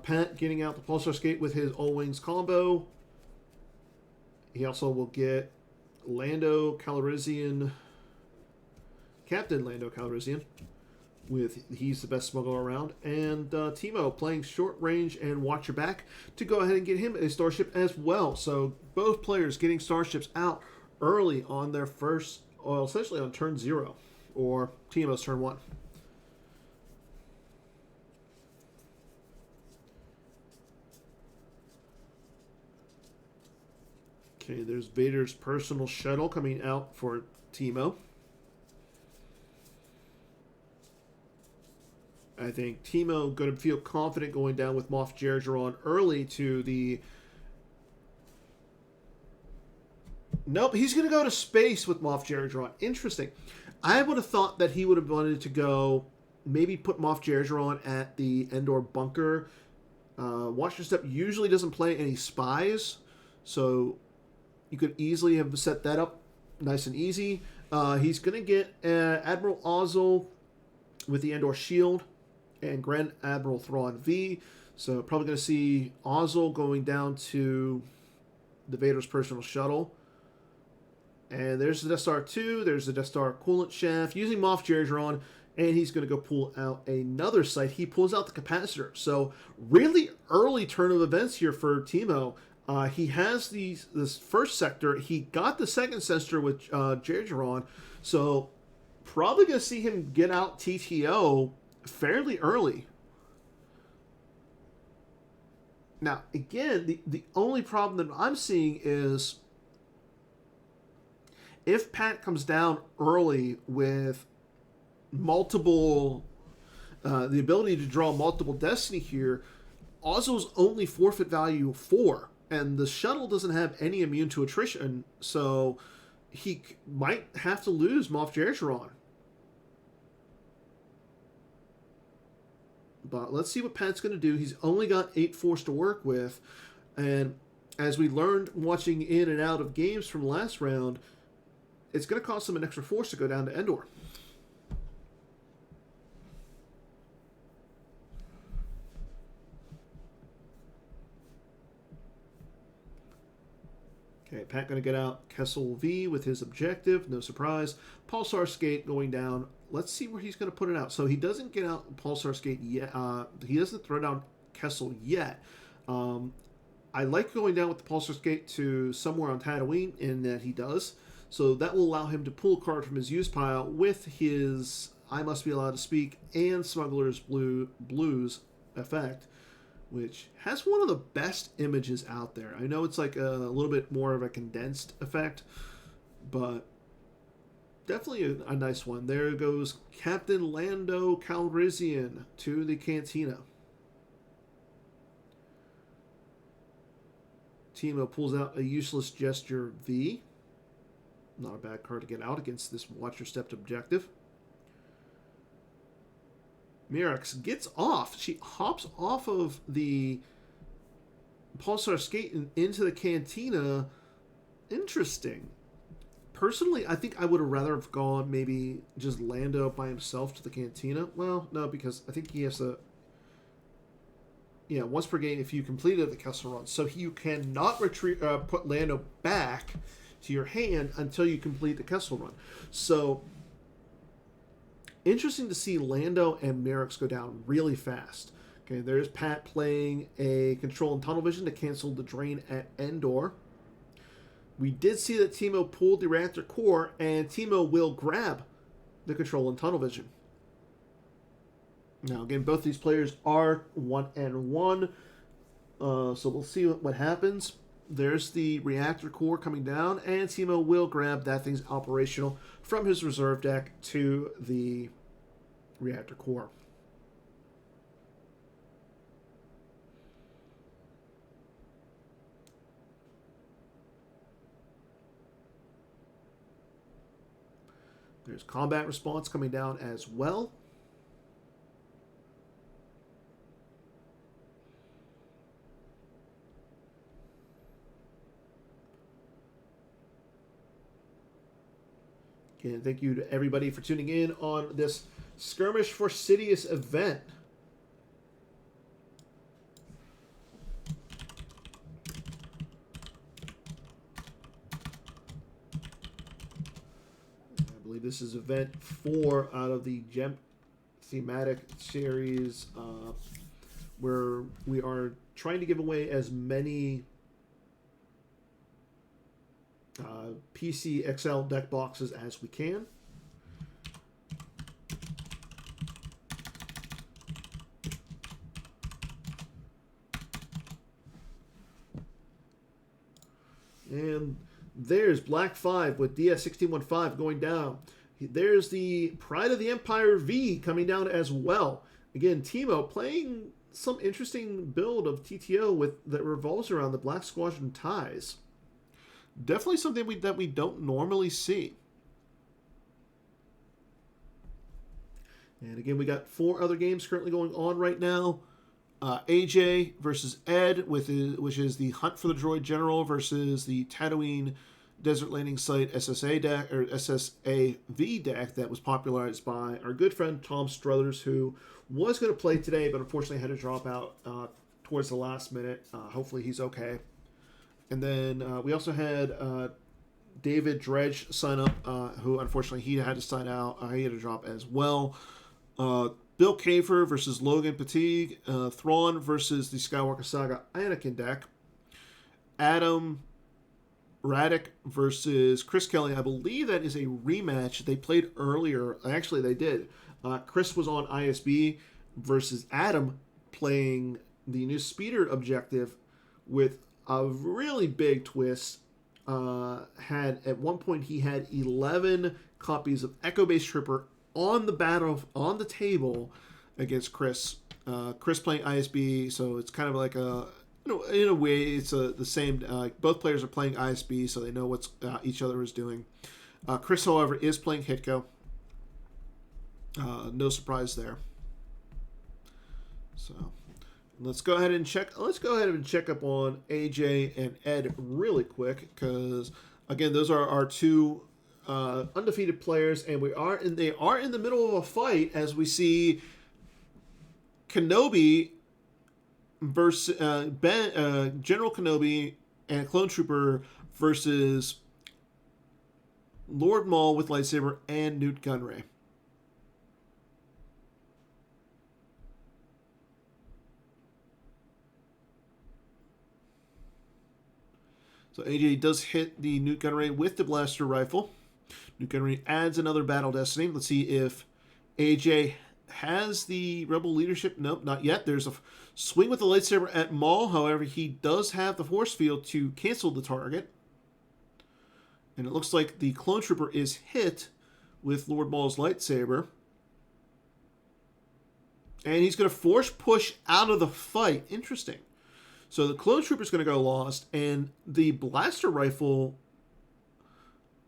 Pat getting out the Pulsar Skate with his All-Wings combo. He also will get Lando Calrissian, Captain Lando Calrissian, with he's the best smuggler around, and Timo playing short range and watch your back to go ahead and get him a starship as well. So both players getting starships out early on their first, well, essentially on turn 0, or Timo's turn 1. Okay, there's Vader's personal shuttle coming out for Timo. I think Timo going to feel confident going down with Moff Jerjeron early to the... Nope, he's going to go to space with Moff Jerjeron. Interesting. I would have thought that he would have wanted to go, maybe put Moff Jerjeron at the Endor bunker. Watch Your Step usually doesn't play any spies, so you could easily have set that up nice and easy. He's going to get Admiral Ozzel with the Endor shield and Grand Admiral Thrawn V. So probably going to see Ozzel going down to the Vader's personal shuttle. And there's the Death Star 2. There's the Death Star coolant shaft using Moff Jerjeron. And he's going to go pull out another site. He pulls out the capacitor. So really early turn of events here for Timo. He has this first sector. He got the second sector with Jerjeron. So probably going to see him get out TTO fairly early. Now, again, the only problem that I'm seeing is if Pat comes down early with multiple, the ability to draw multiple destiny here, Ozzo's only forfeit value 4, and the shuttle doesn't have any immune to attrition, so he might have to lose Moff Jerjeron. But let's see what Pat's going to do. He's only got 8 force to work with. And as we learned watching in and out of games from last round, it's going to cost him an extra force to go down to Endor. Okay, Pat going to get out Kessel V with his objective. No surprise. Pulsar Skate going down. Let's see where he's going to put it out. So he doesn't get out Pulsar Skate yet. He doesn't throw down Kessel yet. I like going down with the Pulsar Skate to somewhere on Tatooine, in that he does. So that will allow him to pull a card from his use pile with his I Must Be Allowed to Speak and Smuggler's Blues effect, which has one of the best images out there. I know it's like a little bit more of a condensed effect, but definitely a nice one. There goes Captain Lando Calrissian to the Cantina. Timo pulls out a useless gesture V. Not a bad card to get out against this Watch Your Stepped objective. Mirax gets off. She hops off of the Pulsar Skate and into the Cantina. Interesting. Personally, I think I would have rather have gone maybe just Lando by himself to the Cantina. Well, no, because I think he has to... Yeah, once per game if you completed the Kessel Run. So you cannot put Lando back to your hand until you complete the Kessel Run. So... interesting to see Lando and Merrick's go down really fast. Okay, there's Pat playing a Control and Tunnel Vision to cancel the drain at Endor. We did see that Teemo pulled the Reactor Core, and Teemo will grab the Control and Tunnel Vision. Now, again, both these players are 1-1, so we'll see what happens. There's the Reactor Core coming down, and Teemo will grab that thing's operational from his reserve deck to the Reactor Core. There's Combat Response coming down as well. Again, thank you to everybody for tuning in on this Skirmish for Sidious event. I believe this is event 4 out of the Gem thematic series, where we are trying to give away as many PC XL deck boxes as we can. And there's Black 5 with DS1615 going down. There's the Pride of the Empire V coming down as well. Again, Teemo playing some interesting build of TTO that revolves around the Black Squadron ties. Definitely something that we don't normally see. And again, we got 4 other games currently going on right now. AJ versus Ed, which is the Hunt for the Droid General versus the Tatooine Desert Landing Site SSA deck, or SSAV deck that was popularized by our good friend Tom Struthers, who was going to play today, but unfortunately had to drop out towards the last minute. Hopefully he's okay. And then we also had David Dredge sign up, who unfortunately he had to sign out. He had to drop as well. Bill Kafer versus Logan Fatigue. Thrawn versus the Skywalker Saga Anakin deck. Adam Raddick versus Chris Kelly. I believe that is a rematch. They played earlier. Actually, they did. Chris was on ISB versus Adam playing the new Speeder objective with a really big twist. At one point he had 11 copies of Echo Base Trooper on the table against Chris. Chris playing ISB, so it's kind of like in a way it's the same. Both players are playing ISB, so they know what each other is doing. Chris, however, is playing Hitco. No surprise there. So let's go ahead and check up on AJ and Ed really quick, because again, those are our 2 undefeated players, and they are in the middle of a fight as we see Kenobi versus General Kenobi and Clone Trooper versus Lord Maul with lightsaber and Newt Gunray. So AJ does hit the Newt Gunray with the blaster rifle. Newt Gunray adds another Battle Destiny. Let's see if AJ has the Rebel leadership. Nope, not yet. There's a swing with the lightsaber at Maul. However, he does have the force field to cancel the target. And it looks like the Clone Trooper is hit with Lord Maul's lightsaber. And he's going to force push out of the fight. Interesting. So the Clone Trooper is going to go lost, and the blaster rifle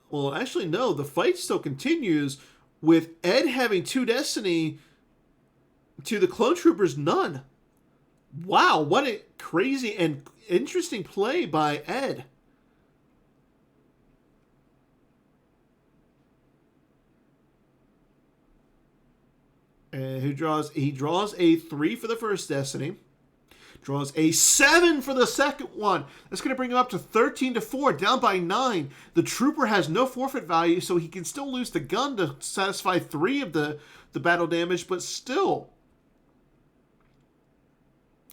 Well, actually, no. The fight still continues with Ed having 2 destiny to the clone troopers none. Wow, what a crazy and interesting play by Ed. And he draws a 3 for the first destiny. Draws a 7 for the second one. That's going to bring him up to 13-4, down by 9. The trooper has no forfeit value, so he can still lose the gun to satisfy 3 of the battle damage, but still,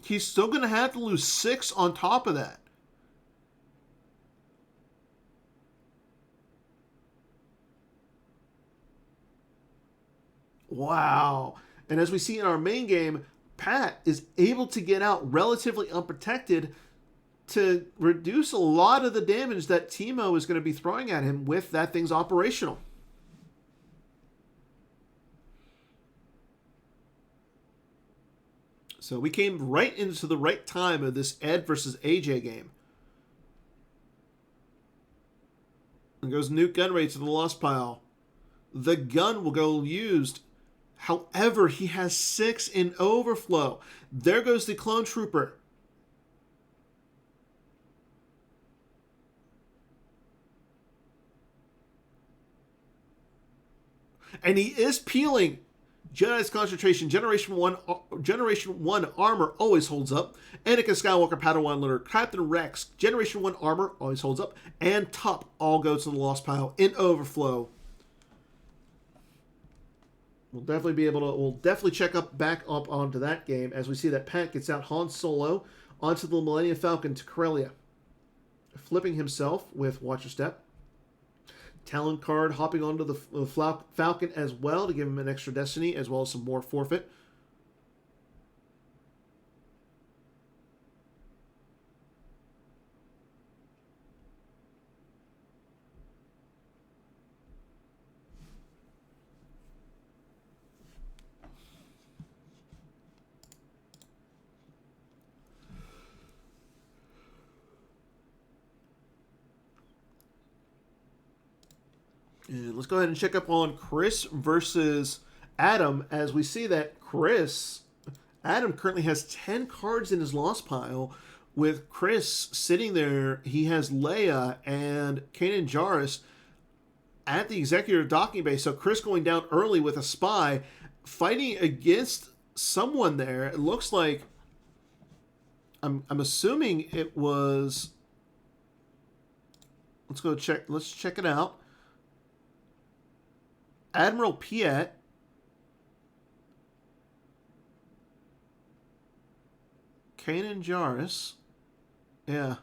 he's still going to have to lose 6 on top of that. Wow. And as we see in our main game, Pat is able to get out relatively unprotected to reduce a lot of the damage that Teemo is going to be throwing at him with that thing's operational. So we came right into the right time of this Ed versus AJ game. And goes nuke gun rate to the lost pile. The gun will go used. However, he has 6 in overflow. There goes the clone trooper. And he is peeling. Jedi's concentration, Generation 1 armor always holds up. Anakin Skywalker, Padawan learner, Captain Rex, Generation 1 armor always holds up. And Tup all go to the lost pile in overflow. We'll definitely check back up onto that game as we see that Pat gets out Han Solo onto the Millennium Falcon to Corellia. Flipping himself with Watcher Step. Talon card hopping onto the Falcon as well to give him an extra destiny as well as some more forfeit. And let's go ahead and check up on Chris versus Adam as we see that Adam currently has 10 cards in his lost pile with Chris sitting there. He has Leia and Kanan Jarrus at the executive docking bay. So Chris going down early with a spy fighting against someone there. It looks like, I'm assuming it was, let's check it out. Admiral Piet, Kanan Jarrus, yeah.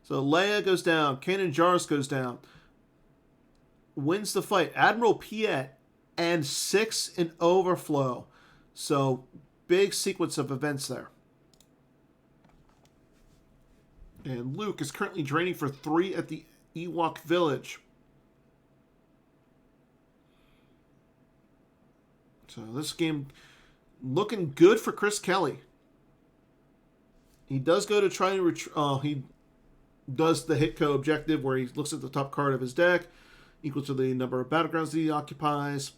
So Leia goes down, Kanan Jarrus goes down. Wins the fight. Admiral Piet and 6 in overflow. So big sequence of events there. And Luke is currently draining for 3 at the Ewok village. So this game looking good for Chris Kelly. He does go to try and he does the Hitco objective where he looks at the top card of his deck, equal to the number of battlegrounds that he occupies.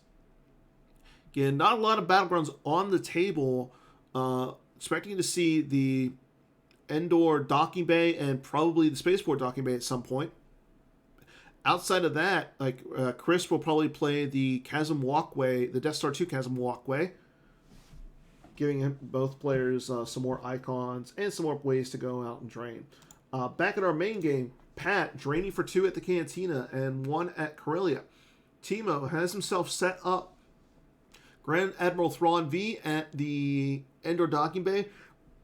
Again, not a lot of battlegrounds on the table. Expecting to see the Endor docking bay and probably the Spaceport docking bay at some point. Outside of that, Chris will probably play the Chasm Walkway, the Death Star 2 Chasm Walkway, giving both players some more icons and some more ways to go out and drain. Back in our main game, Pat draining for 2 at the Cantina and 1 at Corellia. Teemo has himself set up Grand Admiral Thrawn V at the Endor docking bay,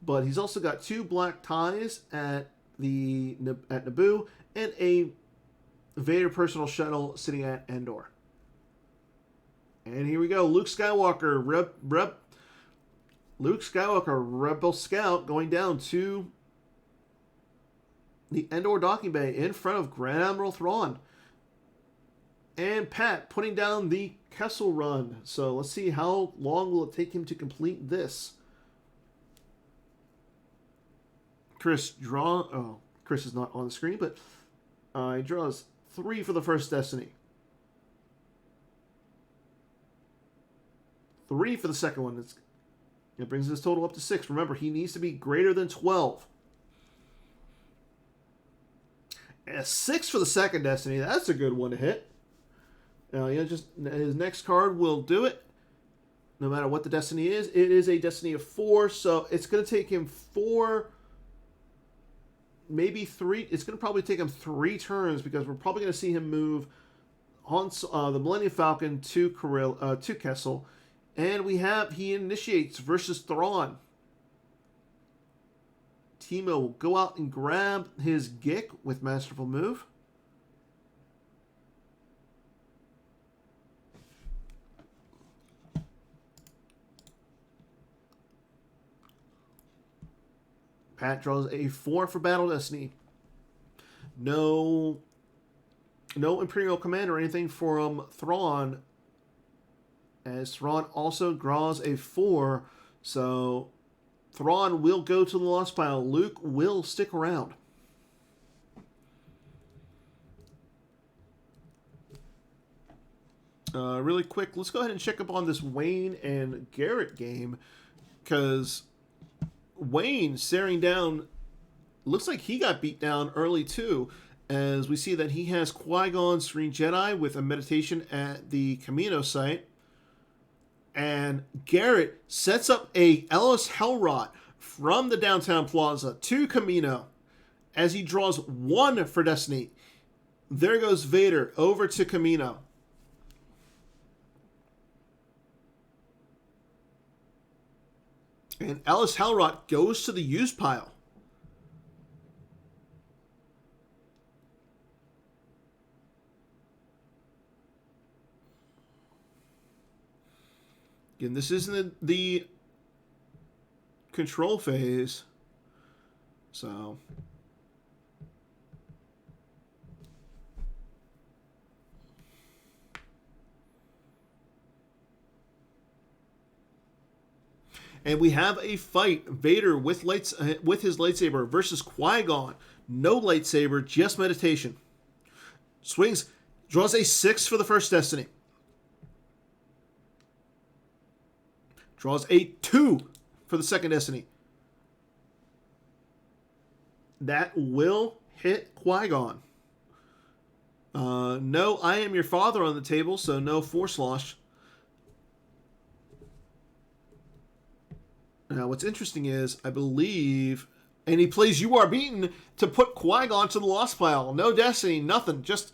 but he's also got 2 black ties at Naboo and a Vader personal shuttle sitting at Endor. And here we go. Luke Skywalker, Rebel Scout, going down to the Endor docking bay in front of Grand Admiral Thrawn. And Pat putting down the Kessel Run. So let's see how long will it take him to complete this. Chris is not on the screen, but he draws 3 for the first Destiny. 3 for the second one. It brings his total up to 6. Remember, he needs to be greater than 12. And a 6 for the second Destiny. That's a good one to hit. Just his next card will do it. No matter what the Destiny is. It is a Destiny of 4, so it's going to take him 4, maybe 3. It's going to probably take him 3 turns because we're probably going to see him move on the Millennium Falcon to Kessel. And he initiates versus Thrawn. Teemo will go out and grab his Gick with Masterful Move. Pat draws a 4 for Battle Destiny. No Imperial Command or anything from Thrawn, as Thrawn also draws a 4. So Thrawn will go to the lost pile. Luke will stick around. Really quick, let's go ahead and check up on this Wayne and Garrett game, because Wayne staring down, looks like he got beat down early too, as we see that he has Qui-Gon Serene Jedi with a meditation at the Camino site. And Garrett sets up a Ellis Hellrot from the downtown plaza to Camino as he draws 1 for Destiny. There goes Vader over to Camino. And Ellis Hellrot goes to the use pile. Again, this isn't the control phase. So and we have a fight. Vader with his lightsaber versus Qui-Gon. No lightsaber, just meditation. Swings, draws a 6 for the first Destiny. Draws a 2 for the second Destiny. That will hit Qui-Gon. No, I am your father on the table, so no Force Loss. Now, what's interesting is, I believe, and he plays You Are Beaten to put Qui-Gon to the lost pile. No Destiny, nothing. Just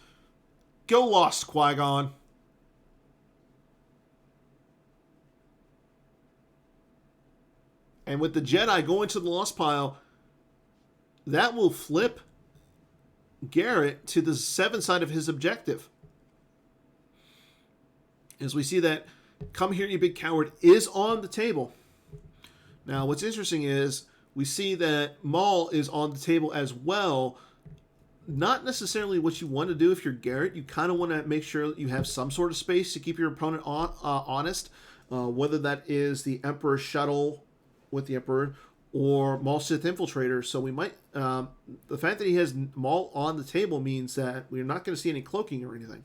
go lost, Qui-Gon. And with the Jedi going to the lost pile, that will flip Garrett to the 7 side of his objective. As we see that Come Here, You Big Coward is on the table. Now, what's interesting is we see that Maul is on the table as well. Not necessarily what you want to do if you're Garrett. You kind of want to make sure that you have some sort of space to keep your opponent honest, whether that is the Emperor's shuttle with the Emperor or Maul Sith Infiltrator. So we might... the fact that he has Maul on the table means that we're not going to see any cloaking or anything.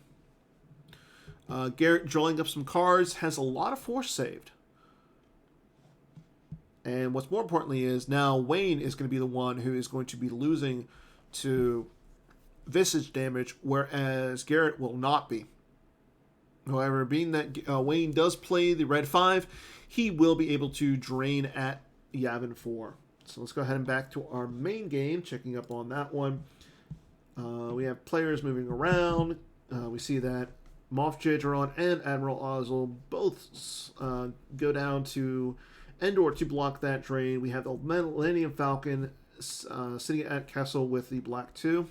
Garrett drawing up some cards, has a lot of force saved. And what's more importantly is now Wayne is going to be the one who is going to be losing to visage damage, whereas Garrett will not be. However, being that Wayne does play the red 5, he will be able to drain at Yavin 4. So let's go ahead and back to our main game, checking up on that one. We have players moving around. We see that Moff Jadron and Admiral Ozzel both go down to Endor to block that drain. We have the Millennium Falcon sitting at Kessel with the Black 2.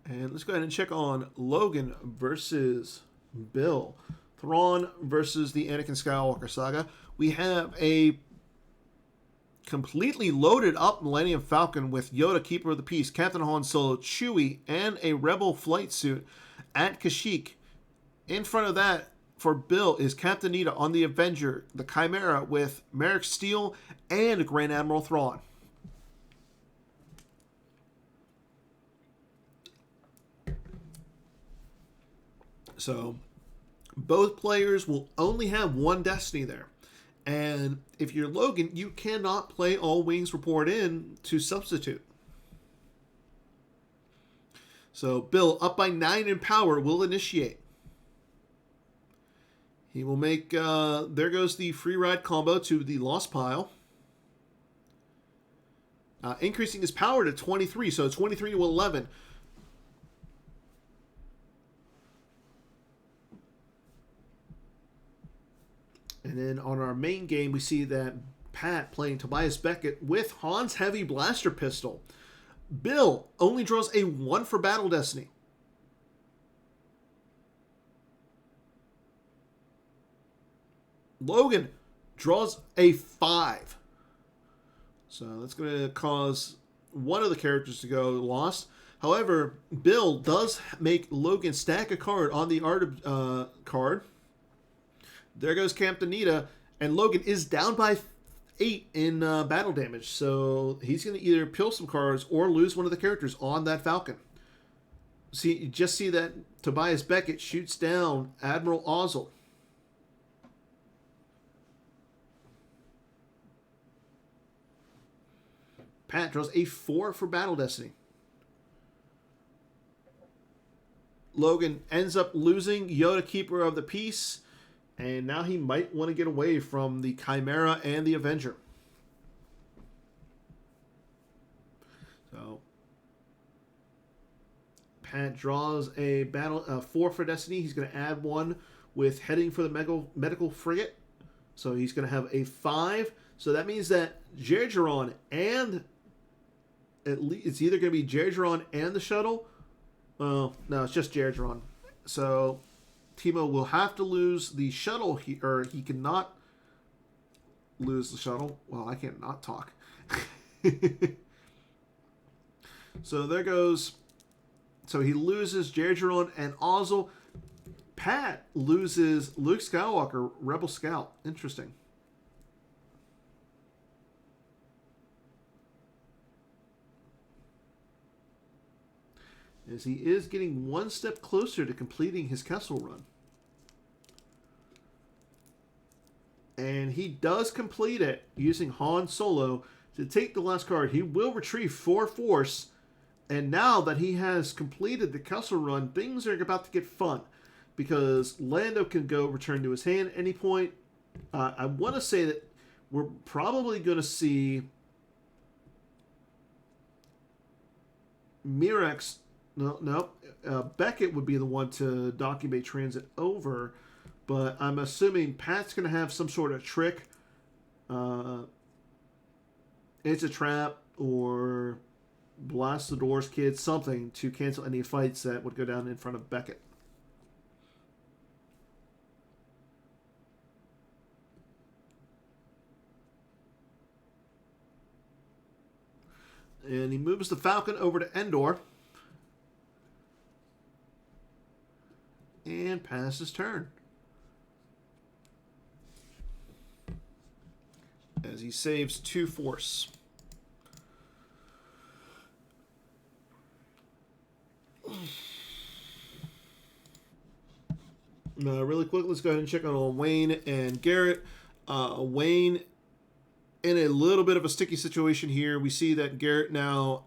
And let's go ahead and check on Logan versus Bill. Thrawn versus the Anakin Skywalker saga. We have a completely loaded up Millennium Falcon with Yoda, Keeper of the Peace, Captain Han Solo, Chewie, and a Rebel flight suit at Kashyyyk. In front of that, for Bill is Captain Nita on the Avenger, the Chimera with Merrick Steele and Grand Admiral Thrawn. So both players will only have one Destiny there. And if you're Logan, you cannot play all wings report in to substitute. So Bill, up by 9 in power, will initiate. He will make, there goes the free ride combo to the lost pile. Increasing his power to 23, so 23 to 11. And then on our main game, we see that Pat playing Tobias Beckett with Han's Heavy Blaster Pistol. Bill only draws a 1 for Battle Destiny. Logan draws a 5. So that's going to cause one of the characters to go lost. However, Bill does make Logan stack a card on the art card. There goes Captain Nita, and Logan is down by 8 in battle damage. So he's going to either peel some cards or lose one of the characters on that Falcon. See, you just see that Tobias Beckett shoots down Admiral Ozzel. Pat draws a 4 for Battle Destiny. Logan ends up losing Yoda, Keeper of the Peace, and now he might want to get away from the Chimera and the Avenger. So Pat draws a 4 for Destiny. He's going to add 1 with heading for the medical frigate. So he's going to have a 5. So that means that Jerjeron and at least it's either going to be Jerjeron and the shuttle. Well, no, it's just Jerjeron. So Timo will have to lose the shuttle, or he cannot lose the shuttle. Well, I can't not talk. So there goes. So he loses Jerjeron and Ozzel. Pat loses Luke Skywalker, Rebel Scout. Interesting. As he is getting one step closer to completing his Kessel run. And he does complete it using Han Solo to take the last card. He will retrieve 4 Force. And now that he has completed the Kessel run, things are about to get fun. Because Lando can go return to his hand at any point. I want to say that we're probably going to see Mirex. No. Beckett would be the one to document transit over. But I'm assuming Pat's going to have some sort of trick. It's a trap or blast the doors, kid, something to cancel any fights that would go down in front of Beckett. And he moves the Falcon over to Endor. And passes turn. As he saves 2 Force. Really quick, let's go ahead and check on Wayne and Garrett. Wayne in a little bit of a sticky situation here. We see that Garrett now,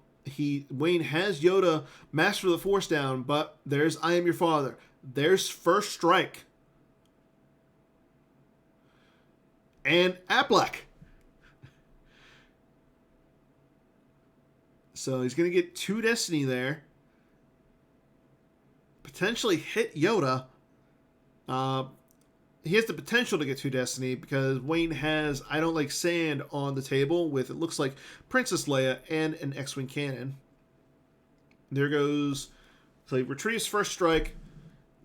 Wayne has Yoda Master of the Force down, but there's I Am Your Father. There's First Strike. And Aplek. So he's going to get 2 Destiny there. Potentially hit Yoda. He has the potential to get 2 Destiny because Wayne has I Don't Like Sand on the table with, it looks like, Princess Leia and an X-Wing cannon. There goes. So he retrieves First Strike.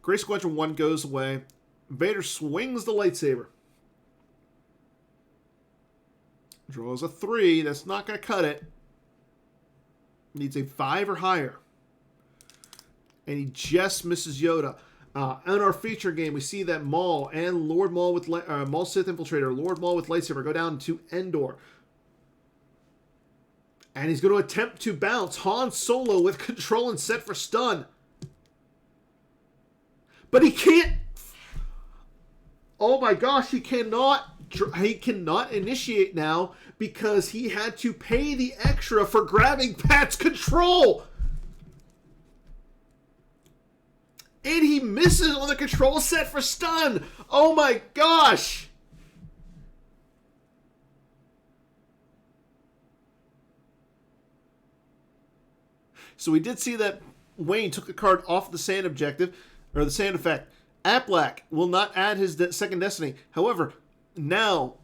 Gray Squadron 1 goes away. Vader swings the lightsaber. Draws a 3. That's not going to cut it. Needs a 5 or higher. And he just misses Yoda. In our feature game, we see that Maul and Lord Maul with Maul Sith Infiltrator, Lord Maul with lightsaber go down to Endor. And he's going to attempt to bounce Han Solo with control and set for stun. But he can't. Oh my gosh, he cannot initiate now because he had to pay the extra for grabbing Pat's control. And he misses on the control set for stun. Oh my gosh. So we did see that Wayne took the card off the sand objective, or the sand effect. Aplak will not add his second destiny. However, now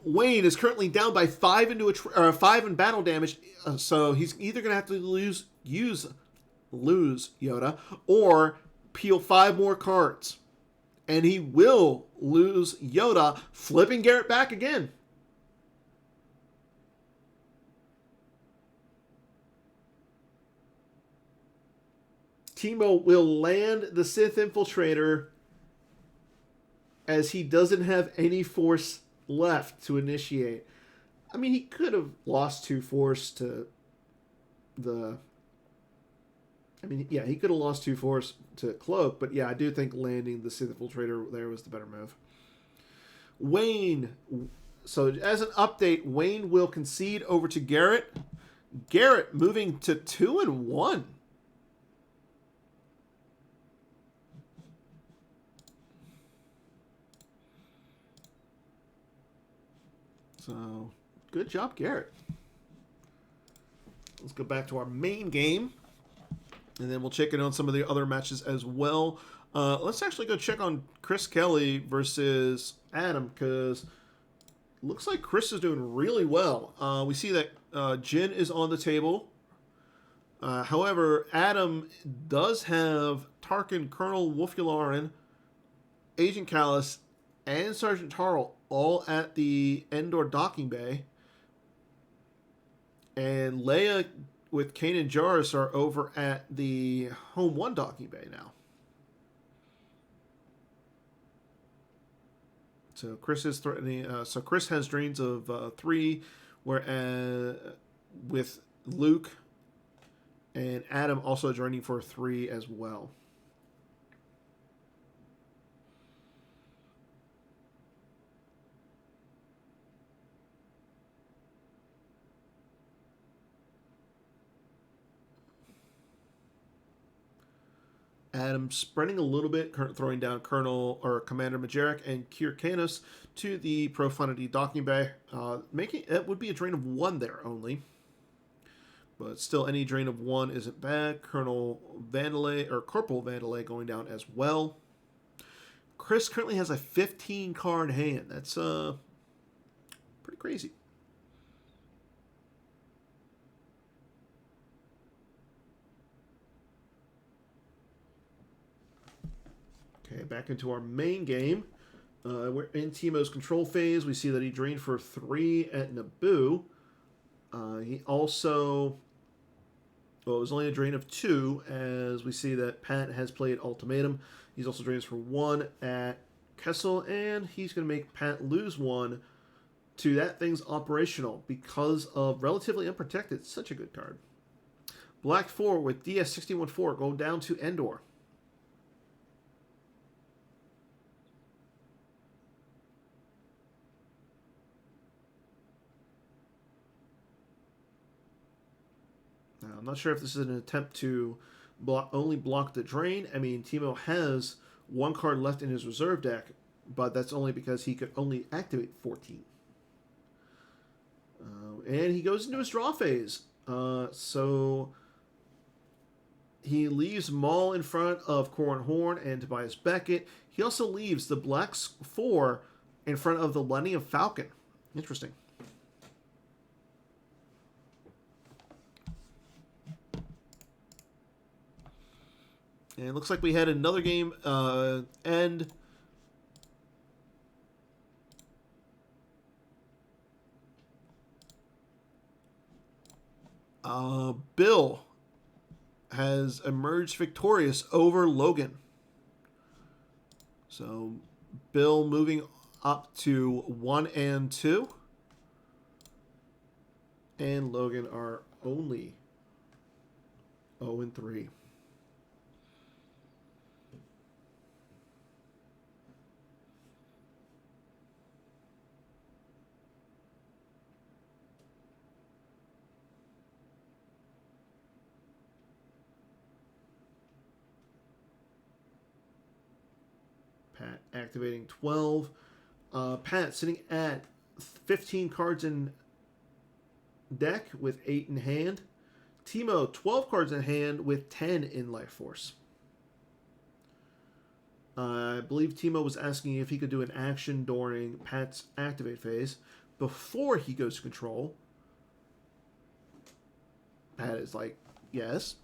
Wayne is currently down by 5 in battle damage, so he's either going to have to lose Yoda or peel 5 more cards. And he will lose Yoda, flipping Garrett back again. Teemo will land the Sith Infiltrator as he doesn't have any force left to initiate. I mean, he could have lost 2 force to the... I mean, yeah, he could have lost 2 force to Cloak, but yeah, I do think landing the Sith Infiltrator there was the better move. Wayne. So as an update, Wayne will concede over to Garrett. Garrett moving to 2-1. So, good job, Garrett. Let's go back to our main game. And then we'll check in on some of the other matches as well. Let's actually go check on Chris Kelly versus Adam, because looks like Chris is doing really well. We see that Jin is on the table. However, Adam does have Tarkin, Colonel Wolf Yularen, Agent Callus, and Sergeant Tarl all at the Endor docking bay. And Leia with Kanan and Jarrus are over at the Home 1 docking bay now. So Chris is threatening. So Chris has drains of 3, whereas with Luke and Adam also draining for 3 as well. Adam spreading a little bit, throwing down Commander Majeric and Kier Canos to the Profundity docking bay. Making it would be a drain of 1 there only. But still, any drain of 1 isn't bad. Corporal Vandalay going down as well. Chris currently has a 15 card hand. That's pretty crazy. Okay, back into our main game. We're in Teemo's control phase. We see that he drained for 3 at Naboo. He also... Well, it was only a drain of 2, as we see that Pat has played Ultimatum. He's also drained for 1 at Kessel, and he's going to make Pat lose 1 to That Thing's Operational because of Relatively Unprotected. Such a good card. Black 4 with DS-614 going down to Endor. Now, I'm not sure if this is an attempt to only block the drain. I mean, Teemo has 1 card left in his reserve deck, but that's only because he could only activate 14. And he goes into his draw phase. So he leaves Maul in front of Corran Horn and Tobias Beckett. He also leaves the Black 4 in front of the Millennium Falcon. Interesting. And it looks like we had another game end. Bill has emerged victorious over Logan. So Bill moving up to 1 and 2. And Logan are only 0 and 3. Pat activating 12. Pat sitting at 15 cards in deck with 8 in hand. Timo, 12 cards in hand with 10 in Life Force. I believe Timo was asking if he could do an action during Pat's activate phase before he goes to control. Pat is like, yes.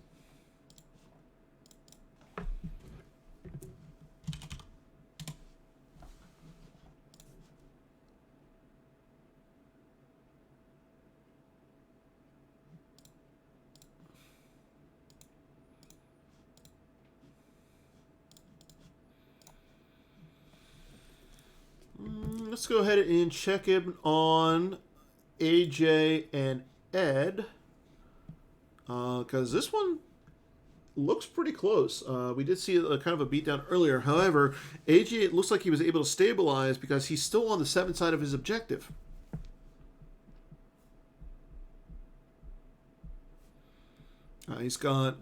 Let's go ahead and check in on AJ and Ed. Because this one looks pretty close. We did see a kind of a beatdown earlier. However, AJ, it looks like he was able to stabilize because he's still on the 7 side of his objective. He's got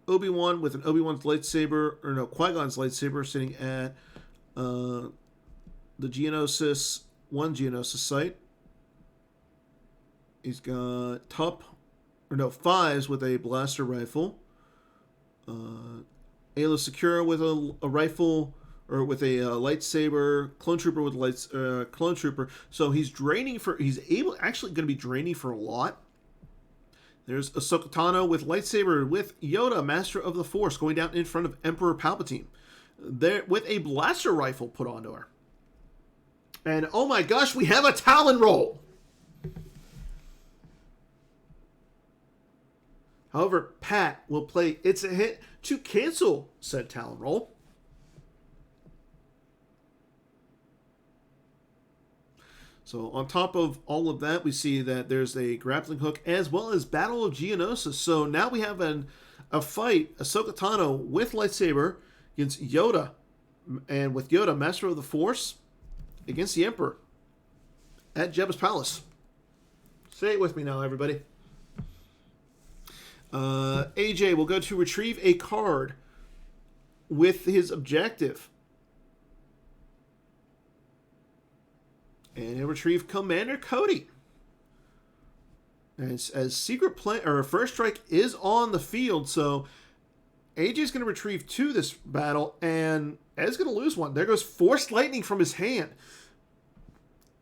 Obi-Wan with an Obi-Wan's lightsaber, or no, Qui-Gon's lightsaber sitting at the Geonosis, one Geonosis site. He's got Fives with a blaster rifle. Ayla Secura with a rifle, or with a lightsaber. Clone Trooper with Clone Trooper. So he's actually going to be draining for a lot. There's Ahsoka Tano with lightsaber with Yoda, Master of the Force, going down in front of Emperor Palpatine. There with a blaster rifle put onto her. And oh my gosh, we have a Talon roll! However, Pat will play It's a Hit to cancel said Talon roll. So on top of all of that, we see that there's a grappling hook as well as Battle of Geonosis. So now we have a fight, Ahsoka Tano with lightsaber against Yoda, and with Yoda, Master of the Force, against the Emperor at Jabba's Palace. Say it with me now, everybody. AJ will go to retrieve a card with his objective. And he'll retrieve Commander Cody. As secret play or first strike is on the field, so AJ's going to retrieve 2 this battle, and Ed's going to lose 1. There goes Force Lightning from his hand.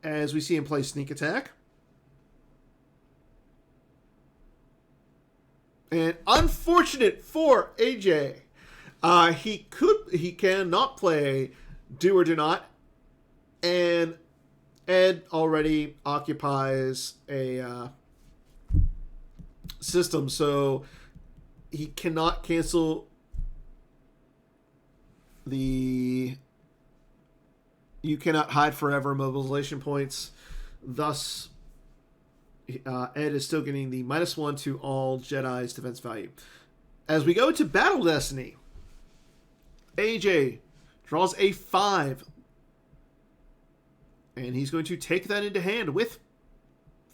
As we see him play Sneak Attack. And unfortunate for AJ, he cannot play Do or Do Not, and Ed already occupies a system, so he cannot cancel the You Cannot Hide Forever mobilization points. Thus, Ed is still getting the -1 to all Jedi's defense value. As we go to Battle Destiny, AJ draws a 5. And he's going to take that into hand with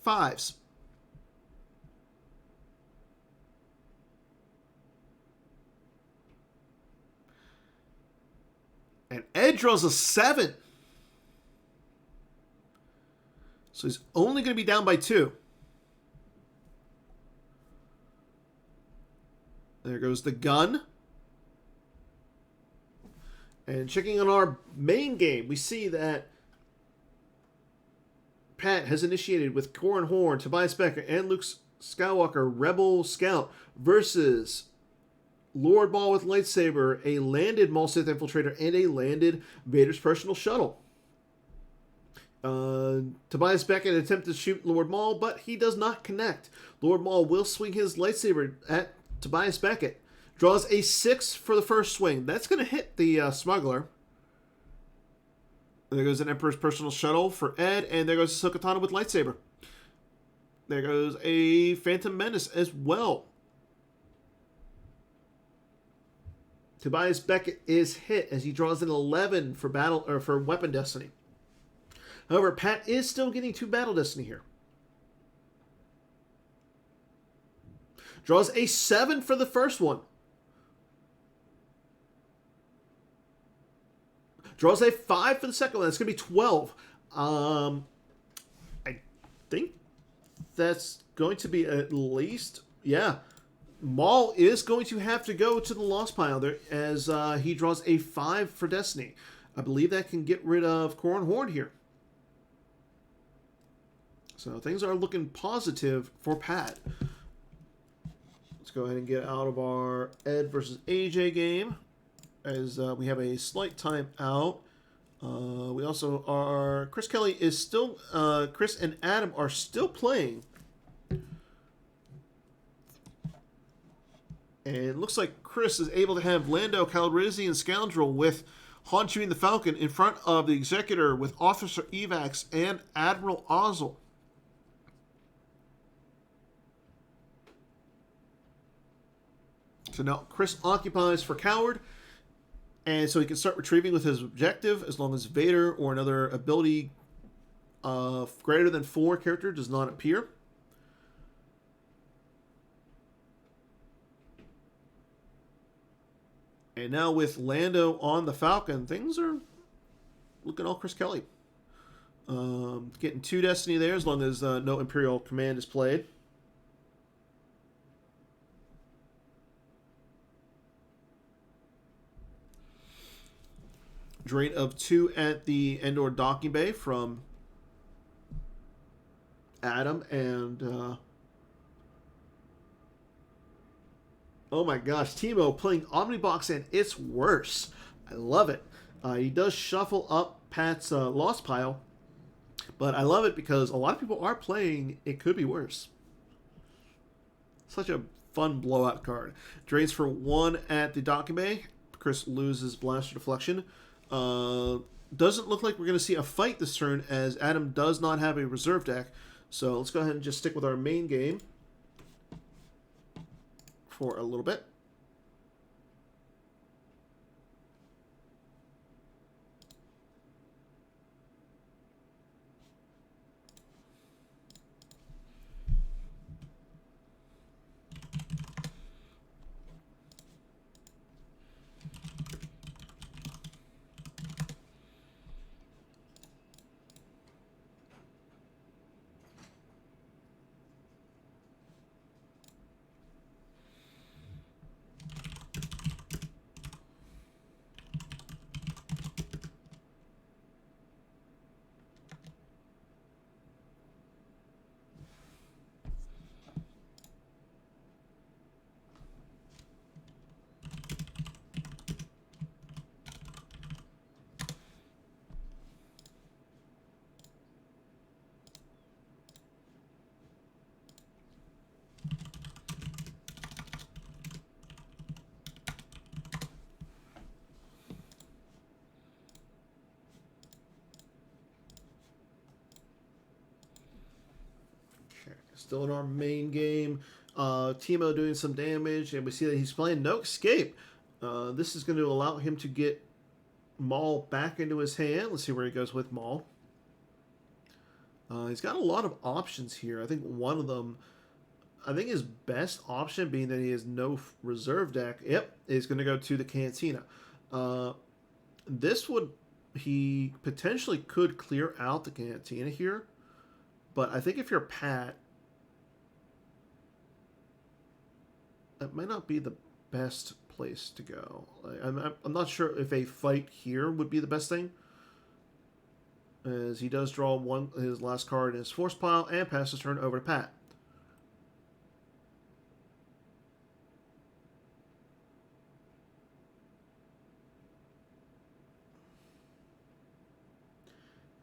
5s. And Ed draws a 7. So he's only going to be down by 2. There goes the gun. And checking on our main game, we see that Pat has initiated with Corran Horn, Tobias Becker, and Luke Skywalker, Rebel Scout, versus Lord Maul with lightsaber, a landed Maul Sith Infiltrator, and a landed Vader's personal shuttle. Tobias Beckett attempts to shoot Lord Maul, but he does not connect. Lord Maul will swing his lightsaber at Tobias Beckett, Draws a 6 for the first swing. That's going to hit the Smuggler. There goes an Emperor's Personal Shuttle for Ed, and there goes a Sokatana with Lightsaber. There goes a Phantom Menace as well. Tobias Beckett is hit as he draws an 11 for battle or for Weapon Destiny. However, Pat is still getting 2 Battle Destiny here. Draws a 7 for the first one. Draws a 5 for the second one. That's going to be 12. I think that's going to be at least... Yeah. Maul is going to have to go to the loss pile there as he draws a 5 for Destiny. I believe that can get rid of Corran Horn here. So things are looking positive for Pat. Let's go ahead and get out of our Ed versus AJ game as we have a slight time out. We also are... Chris Kelly is still... Chris and Adam are still playing. And it looks like Chris is able to have Lando Calrissian Scoundrel with Han Chewie the Falcon in front of the Executor with Officer Evax and Admiral Ozzel. So now Chris occupies for Coward, and so he can start retrieving with his objective as long as Vader or another ability greater than 4 character does not appear. And now with Lando on the Falcon, things are looking all Chris Kelly. Getting 2 Destiny there as long as no Imperial Command is played. Drain of 2 at the Endor docking bay from Adam and... oh my gosh, Timo playing Omnibox and it's worse. I love it. He does shuffle up Pat's loss pile, but I love it because a lot of people are playing It Could Be Worse. Such a fun blowout card. Drains for 1 at the docking bay. Chris loses Blaster Deflection. Doesn't look like we're going to see a fight this turn as Adam does not have a reserve deck. So let's go ahead and just stick with our main game for a little bit. Still in our main game. Timo doing some damage, and we see that he's playing No Escape. This is going to allow him to get Maul back into his hand. Let's see where he goes with Maul. He's got a lot of options here. I think one of them, I think his best option being that he has no reserve deck, is going to go to the Cantina. This would, he potentially could clear out the Cantina here, but I think if you're Pat, that might not be the best place to go. I'm not sure if a fight here would be the best thing, as he does draw his last card in his force pile and pass his turn over to Pat.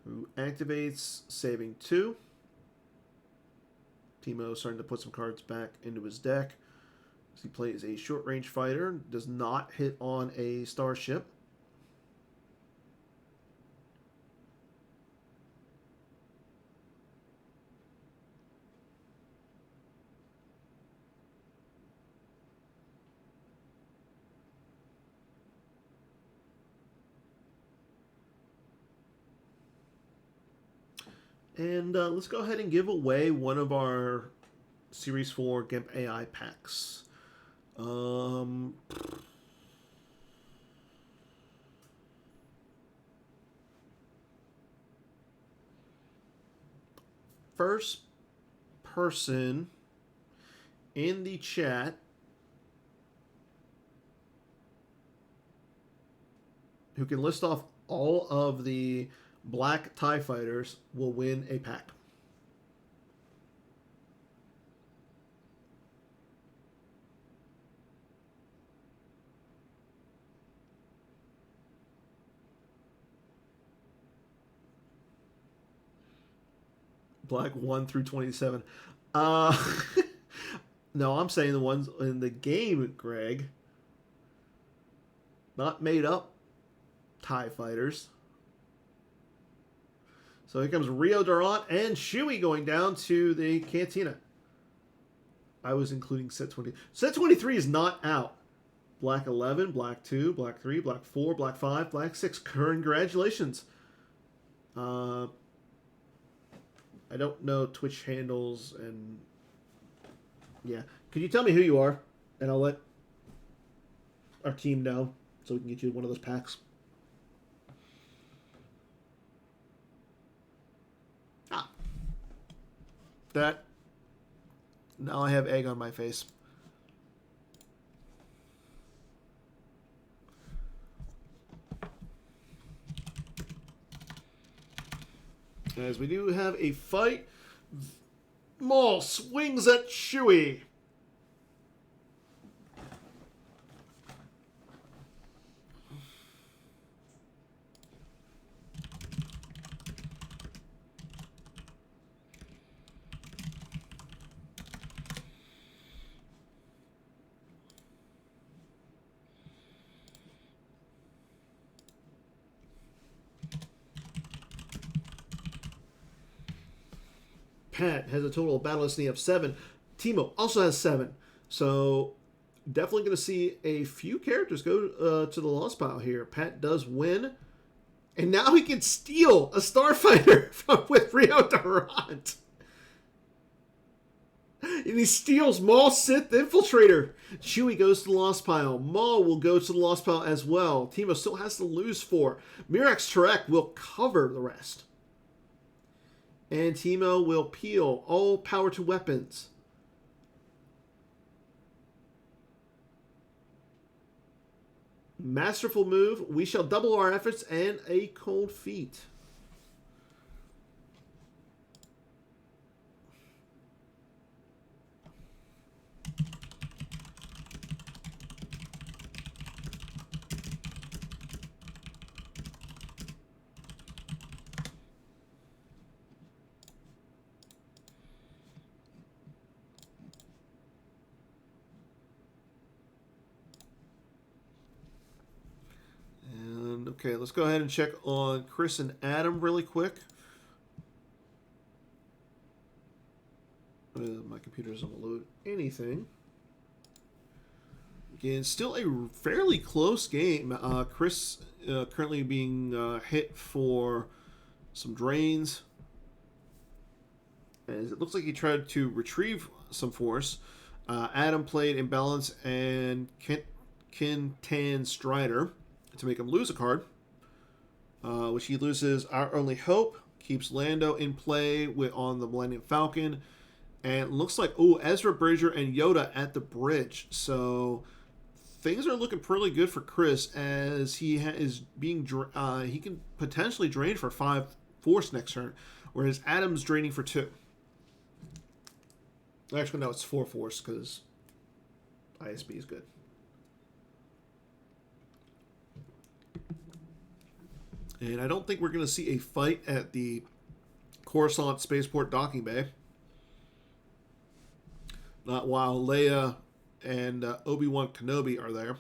Who activates, saving 2. Timo starting to put some cards back into his deck. He plays a short-range fighter, does not hit on a starship. And let's go ahead and give away one of our Series 4 GIMP AI packs. First person in the chat who can list off all of the black TIE fighters will win a pack. Black 1 through 27. No, I'm saying the ones in the game, Greg. Not made up TIE fighters. So here comes Rio Durant and Chewie going down to the Cantina. I was including set 20. Set 23 is not out. Black 11, Black 2, Black 3, Black 4, Black 5, Black 6. Congratulations. I don't know Twitch handles and... Yeah. Could you tell me who you are? And I'll let our team know so we can get you one of those packs. That. Now I have egg on my face. As we do have a fight. Maul swings at Chewie. Pat has a total of battle listening of 7. Timo also has 7. So definitely going to see a few characters go to the lost pile here. Pat does win. And now he can steal a starfighter with Rio Durant. And he steals Maul Sith Infiltrator. Chewie goes to the lost pile. Maul will go to the lost pile as well. Timo still has to lose 4. Mirax Tarek will cover the rest. And Timo will peel. All power to weapons. Masterful move. We shall double our efforts and a cold feet. Okay, let's go ahead and check on Chris and Adam really quick. My computer doesn't load anything. Again, still a fairly close game. Chris currently being hit for some drains. As it looks like he tried to retrieve some force. Adam played Imbalance and Kintan Strider to make him lose a card, which he loses Our Only Hope, keeps Lando in play on the Millennium Falcon, and it looks like, Ezra Bridger and Yoda at the bridge. So things are looking pretty good for Chris, as he is being he can potentially drain for 5 force next turn, whereas Adam's draining for 2. Actually, no, it's 4 force because ISB is good. And I don't think we're going to see a fight at the Coruscant Spaceport docking bay. Not while Leia and Obi-Wan Kenobi are there.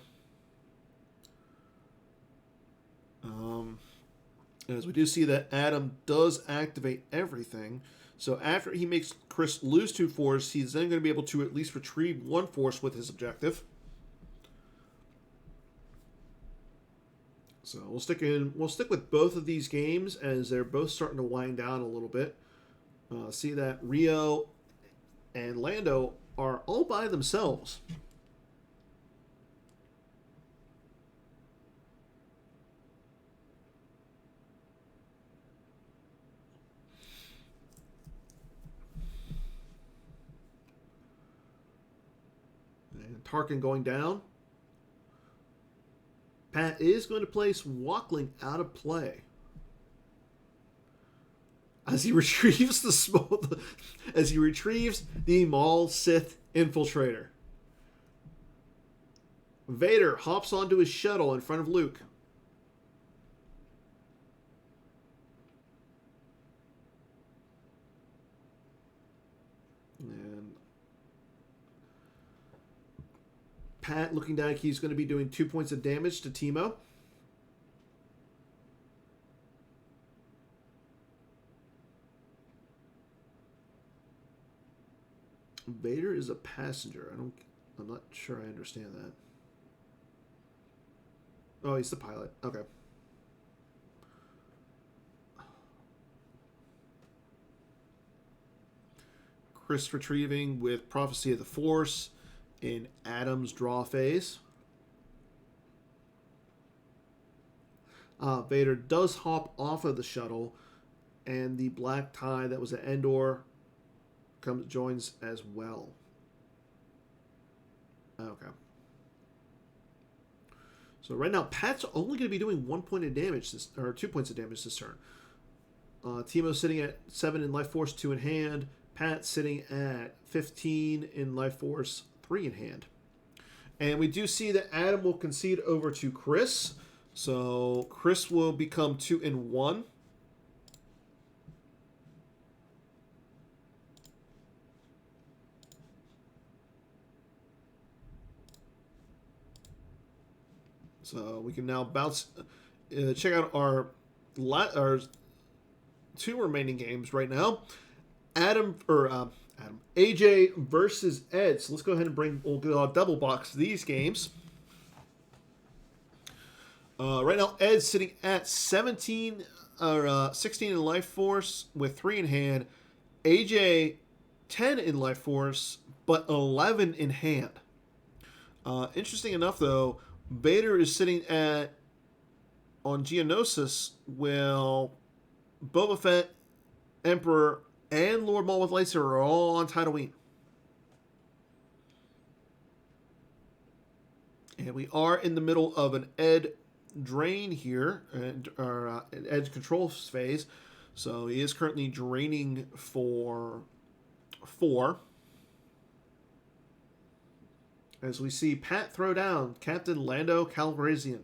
As we do see that Adam does activate everything. So after he makes Chris lose 2 force, he's then going to be able to at least retrieve 1 force with his objective. So we'll stick with both of these games as they're both starting to wind down a little bit. See that Rio and Lando are all by themselves. And Tarkin going down. Pat is going to place Walkling out of play as he retrieves the Maul Sith infiltrator. Vader hops onto his shuttle in front of Luke. And Pat looking like he's going to be doing 2 points of damage to Teemo. Vader is a passenger. I'm not sure I understand that. Oh, he's the pilot. Okay. Chris retrieving with Prophecy of the Force in Adam's draw phase. Vader does hop off of the shuttle, and the black tie that was at Endor joins as well. Okay. So right now, Pat's only going to be doing 1 point of damage, or 2 points of damage this turn. Teemo's sitting at 7 in life force, 2 in hand. Pat sitting at 15 in life force, 3 in hand. And we do see that Adam will concede over to Chris. So Chris will become 2 in 1. So we can now bounce, check out our 2 remaining games right now. AJ versus Ed. So let's go ahead and we'll double box these games. Right now, Ed's sitting at 16 in life force with 3 in hand. AJ 10 in life force, but 11 in hand. Interesting enough, though, Vader is sitting on Geonosis, while Boba Fett, Emperor, and Lord Maul with Lightsaber are all on Tatooine. And we are in the middle of an Ed drain here, or an Ed control phase. So he is currently draining for 4. As we see Pat throw down Captain Lando Calrissian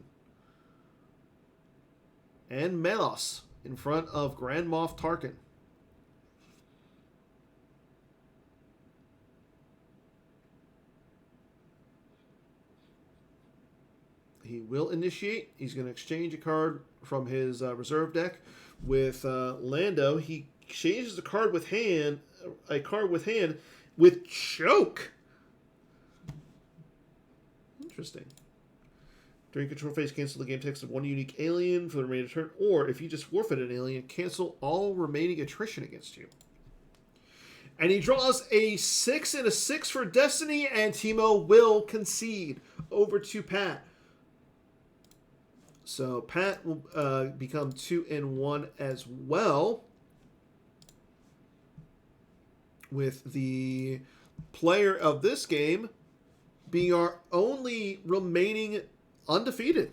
and Melos in front of Grand Moff Tarkin. He will initiate. He's going to exchange a card from his reserve deck with Lando. He exchanges a card with hand with Choke. Interesting. During control phase, cancel the game text of 1 unique alien for the remaining turn, or if you just forfeit an alien, cancel all remaining attrition against you. And he draws a 6 and a 6 for Destiny, and Teemo will concede over to Pat. So Pat will become 2 in 1 as well, with the player of this game being our only remaining undefeated.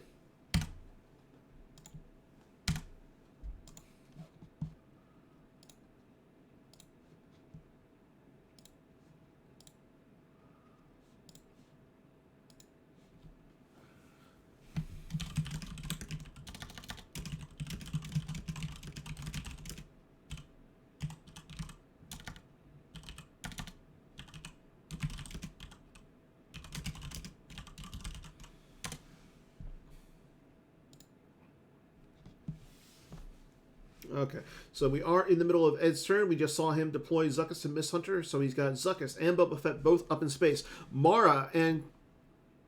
Okay, so we are in the middle of Ed's turn. We just saw him deploy Zuckuss and Miss Hunter, so he's got Zuckuss and Boba Fett both up in space. Mara and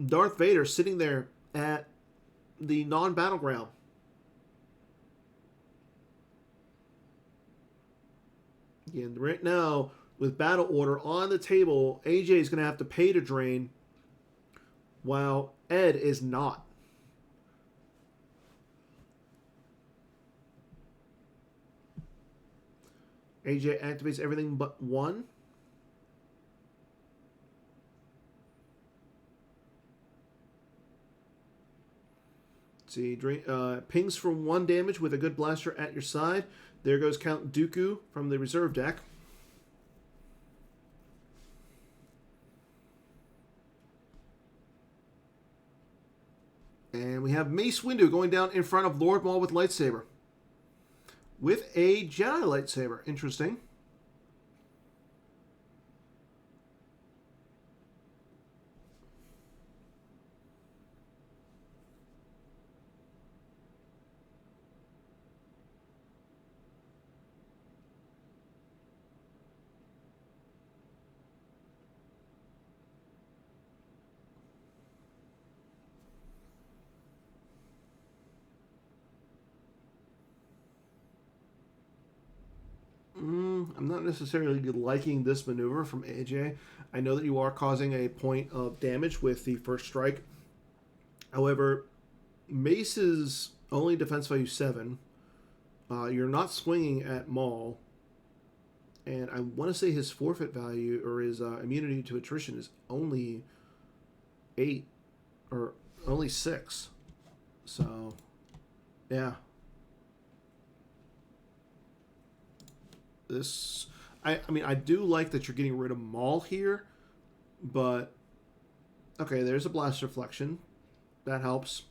Darth Vader sitting there at the non-battleground. And right now, with battle order on the table, AJ is going to have to pay to drain, while Ed is not. AJ activates everything but one. See, pings for 1 damage with a good blaster at your side. There goes Count Dooku from the reserve deck. And we have Mace Windu going down in front of Lord Maul with lightsaber. With a Jedi lightsaber. Interesting. I'm not necessarily liking this maneuver from AJ. I know that you are causing a point of damage with the first strike. However, Mace's only defense value 7. You're not swinging at Maul. And I want to say his forfeit value or his immunity to attrition is only 8 or only 6. So, yeah. This, I mean, I do like that you're getting rid of Maul here, but okay, there's a blast reflection. That helps.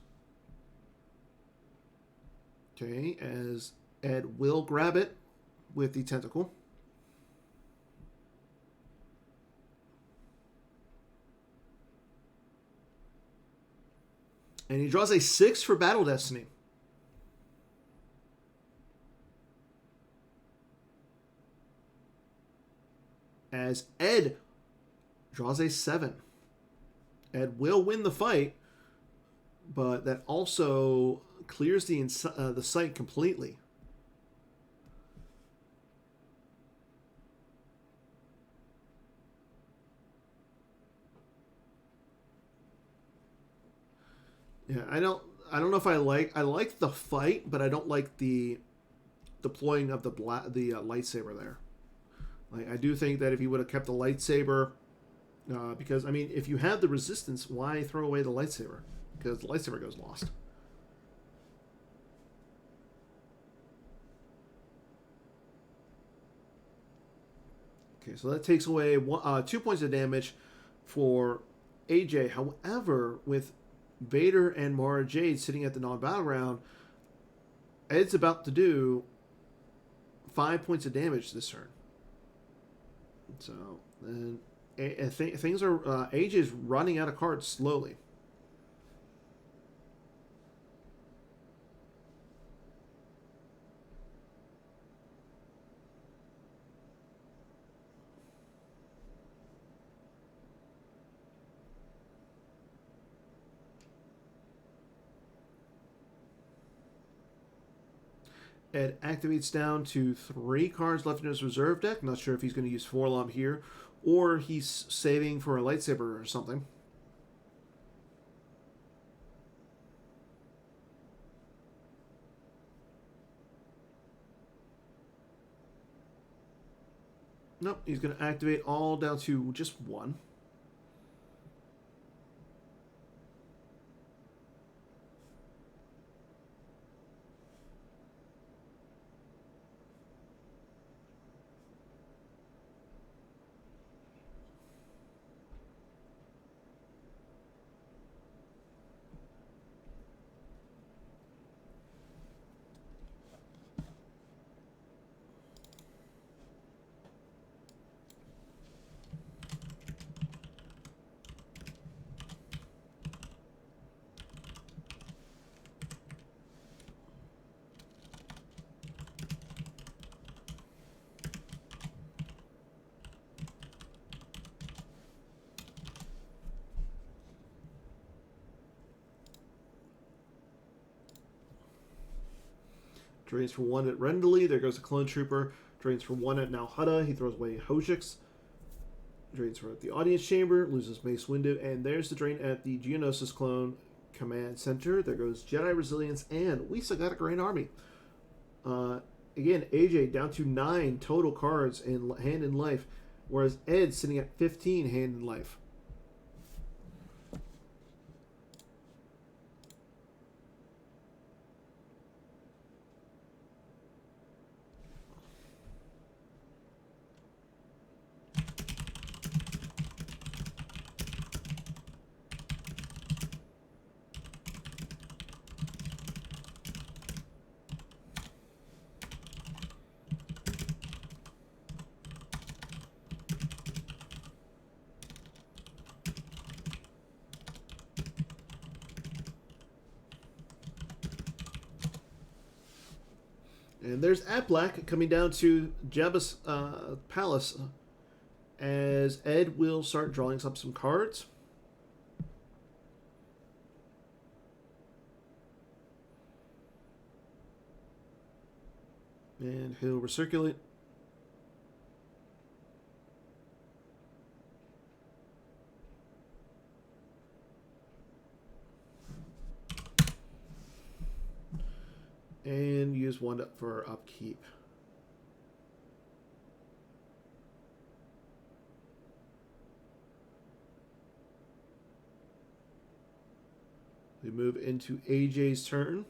Okay, as Ed will grab it with the tentacle. And he draws a 6 for Battle Destiny. As Ed draws a 7. Ed will win the fight, but that also clears the site completely. Yeah, I don't know if I like the fight, but I don't like the deploying of the lightsaber there. Like, I do think that if he would have kept the lightsaber, because I mean, if you have the resistance, why throw away the lightsaber? Because the lightsaber goes lost. Okay, so that takes away 2 points of damage for AJ. However, with Vader and Mara Jade sitting at the non-battleground, Ed's about to do 5 points of damage this turn. So, and things are AJ's running out of cards slowly. Ed activates down to 3 cards left in his reserve deck. Not sure if he's going to use Forlom here, or he's saving for a lightsaber or something. Nope, he's going to activate all down to just 1. Drains for 1 at Rendley. There goes the Clone Trooper. Drains for 1 at Now Hutta. He throws away Hojix. Drains for the Audience Chamber. Loses Mace Windu. And there's the drain at the Geonosis Clone Command Center. There goes Jedi Resilience. And we still got a Grand Army. Again, AJ down to 9 total cards in Hand in Life. Whereas Ed sitting at 15 Hand in Life. And there's Aplak coming down to Jabba's palace as Ed will start drawing up some cards. And he'll recirculate. And use 1 for upkeep. We move into AJ's turn.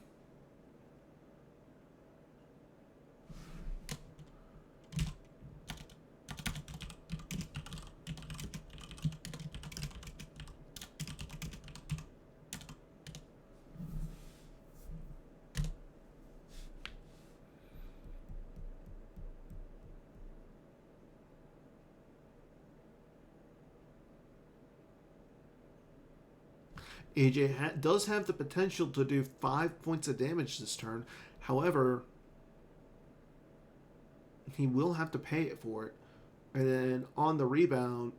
AJ does have the potential to do 5 points of damage this turn. However, he will have to pay it for it. And then on the rebound,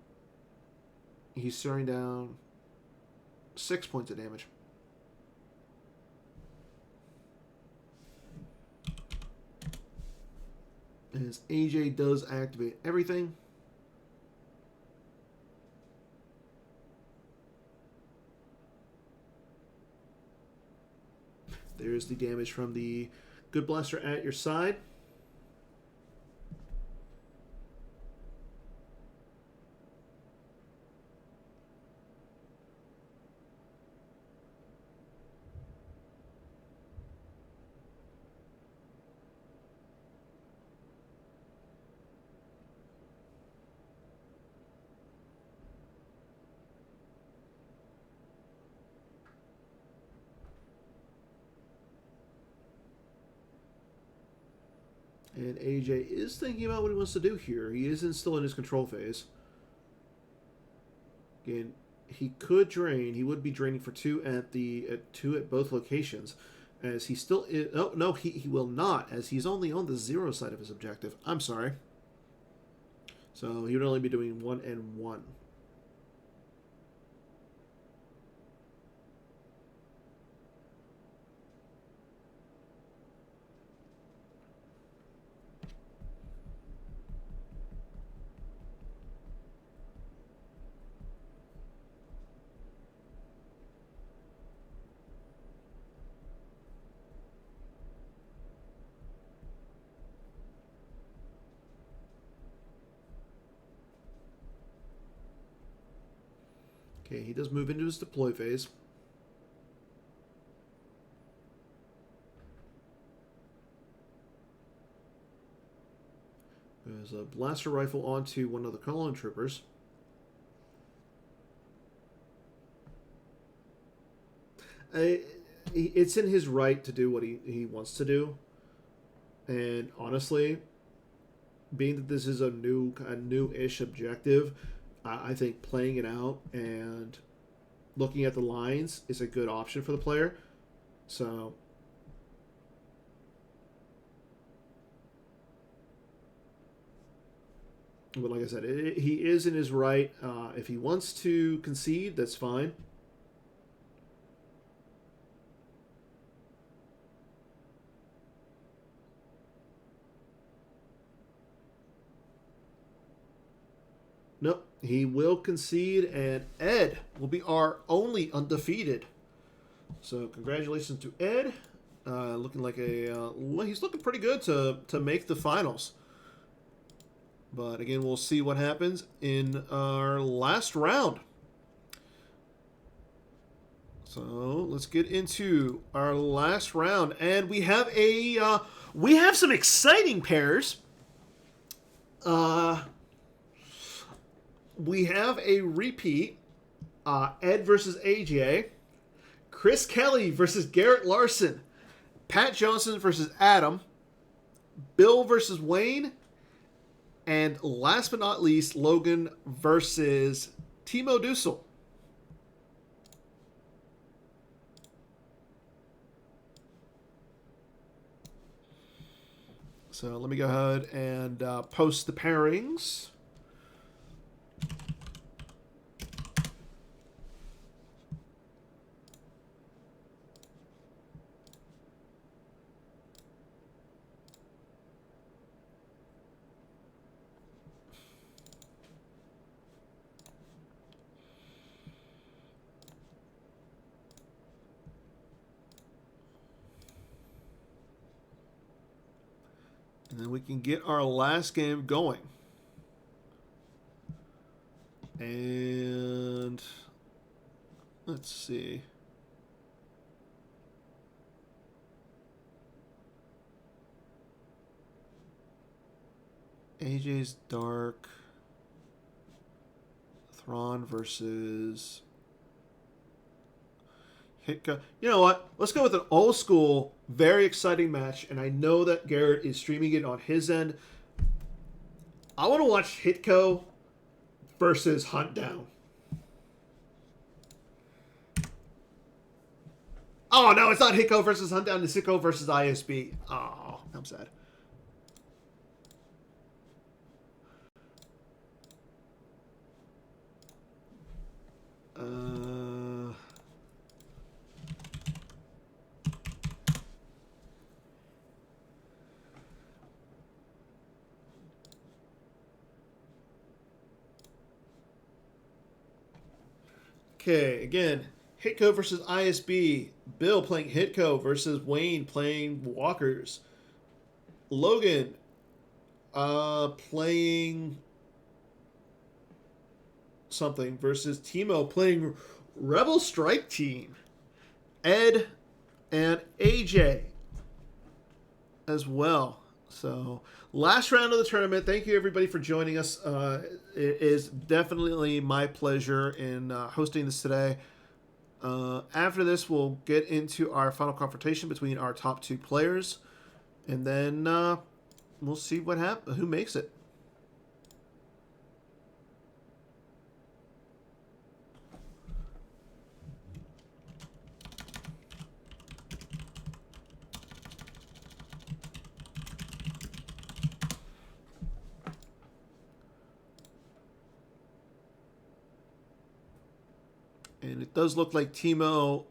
he's throwing down 6 points of damage. As AJ does activate everything. There's the damage from the Good Blaster at your side. And AJ is thinking about what he wants to do here. He isn't still in his control phase. Again, he could drain. He would be draining for 2 at both locations. As he still is, oh no, he will not, as he's only on the 0 side of his objective. I'm sorry. So he would only be doing 1 and 1. Okay, he does move into his deploy phase. There's a blaster rifle onto one of the clone troopers. It's in his right to do what he wants to do. And honestly, being that this is a new-ish objective, I think playing it out and looking at the lines is a good option for the player. So, but like I said, he is in his right. If he wants to concede, that's fine. He will concede, and Ed will be our only undefeated. So congratulations to Ed. Looking like he's looking pretty good to make the finals. But again, we'll see what happens in our last round. So let's get into our last round, and we have some exciting pairs. We have a repeat. Ed versus AJ. Chris Kelly versus Garrett Larson. Pat Johnson versus Adam. Bill versus Wayne. And last but not least, Logan versus Timo Dussel. So let me go ahead and post the pairings. And then we can get our last game going. And let's see. AJ's Dark. Thrawn versus Hitka. You know what? Let's go with an old school, very exciting match. And I know that Garrett is streaming it on his end. I want to watch Hitko versus Hunt Down. Oh, no, it's not Hitko versus Hunt Down. It's Hitko versus ISB. Oh, I'm sad. Okay, again, Hitko versus ISB. Bill playing Hitko versus Wayne playing Walkers. Logan playing something versus Timo playing Rebel Strike Team. Ed and AJ as well. So, last round of the tournament. Thank you, everybody, for joining us. It is definitely my pleasure in hosting this today. After this, we'll get into our final confrontation between our top two players, and then we'll see what happens. Who makes it? And it does look like Timo.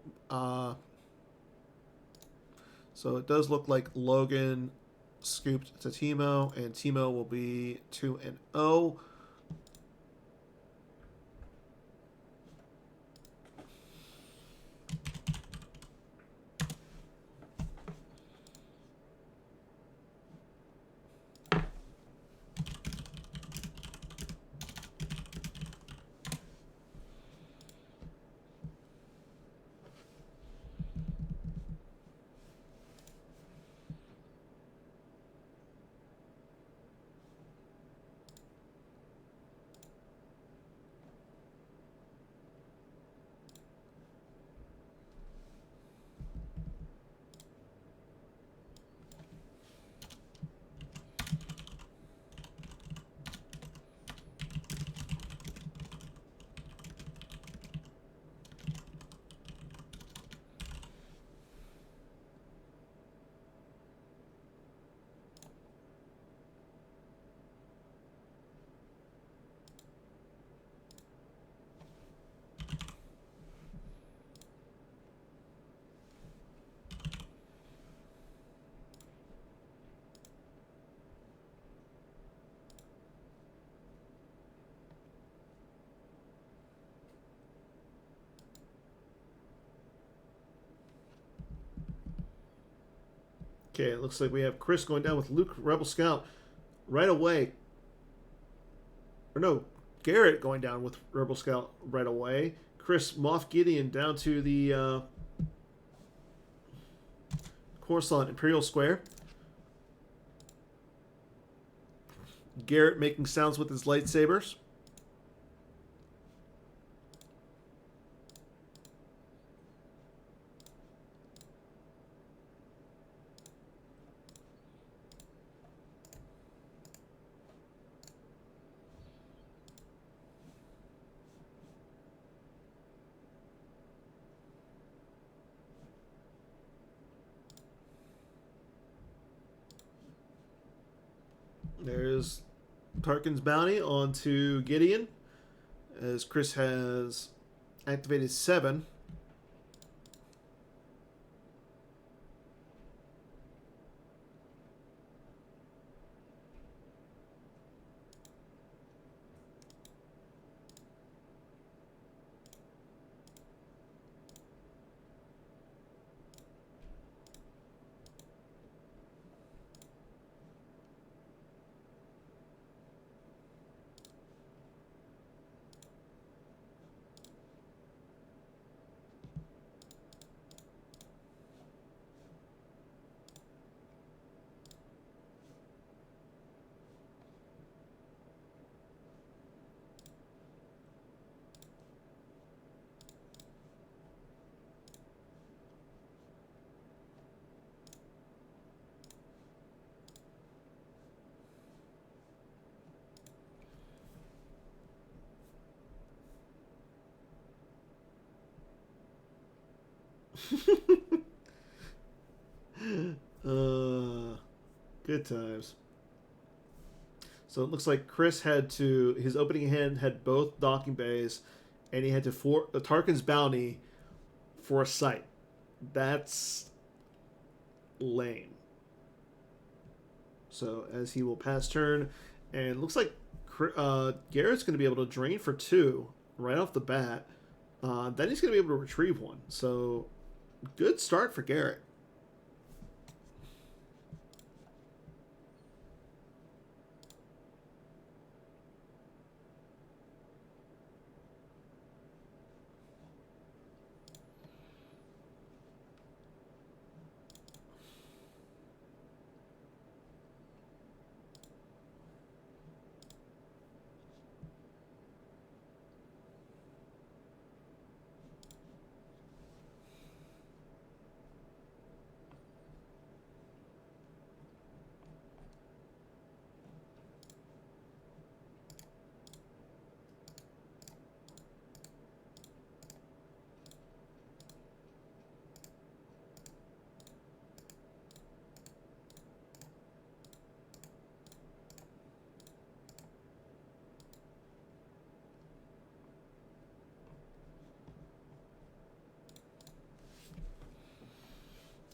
So it does look like Logan scooped to Timo, and Timo will be 2-0. Okay, it looks like we have Chris going down with Luke Rebel Scout right away. Or no, Garrett going down with Rebel Scout right away. Chris Moff Gideon down to the Coruscant Imperial Square. Garrett making sounds with his lightsabers. There's Tarkin's bounty onto Gideon, as Chris has activated 7. Good times. So it looks like Chris had to, his opening hand had both docking bays, and he had to the Tarkin's bounty for a sight. That's lame. So as he will pass turn, and it looks like Garrett's going to be able to drain for 2 right off the bat. Then he's going to be able to retrieve 1. So good start for Garrett.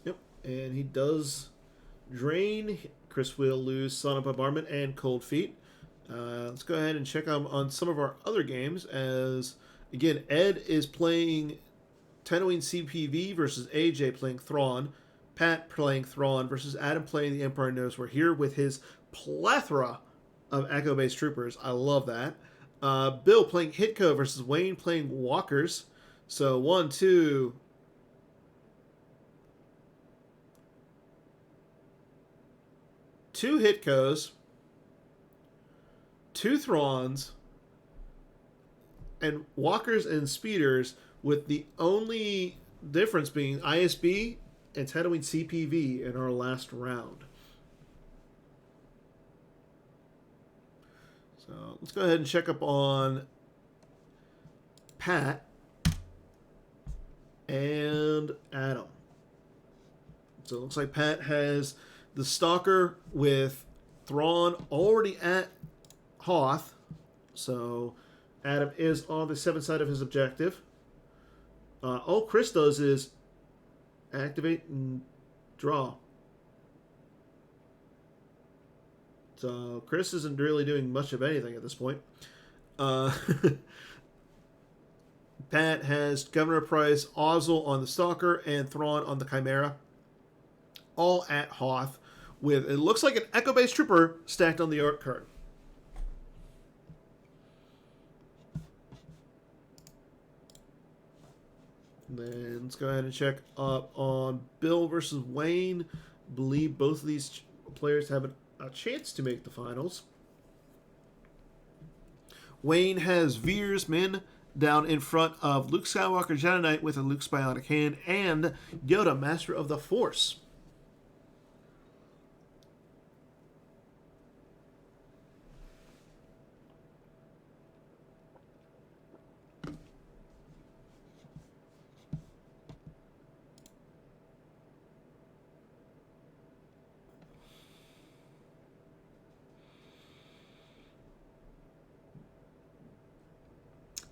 Yep, and he does drain. Chris will lose Son of Bombardment and Cold Feet. Let's go ahead and check on some of our other games. As again, Ed is playing Tatooine CPV versus AJ playing Thrawn, Pat playing Thrawn versus Adam playing the Empire Knows We're Here with his plethora of Echo-based troopers. I love that. Bill playing Hitco versus Wayne playing Walkers. So 1, 2, 2 Hitcos, 2 Thrawns, and Walkers and Speeders, with the only difference being ISB and Tatooine CPV in our last round. So let's go ahead and check up on Pat and Adam. So it looks like Pat has the Stalker with Thrawn already at Hoth. So Adam is on the 7th side of his objective. All Chris does is activate and draw. So Chris isn't really doing much of anything at this point. Pat has Governor Price, Ozzel on the Stalker, and Thrawn on the Chimera. all at Hoth, with it looks like an Echo-based Trooper stacked on the art card. Then let's go ahead and check up on Bill versus Wayne. Believe both of these players have a chance to make the finals. Wayne has Veer's men down in front of Luke Skywalker, Jedi Knight with a Luke's Bionic Hand, and Yoda, Master of the Force.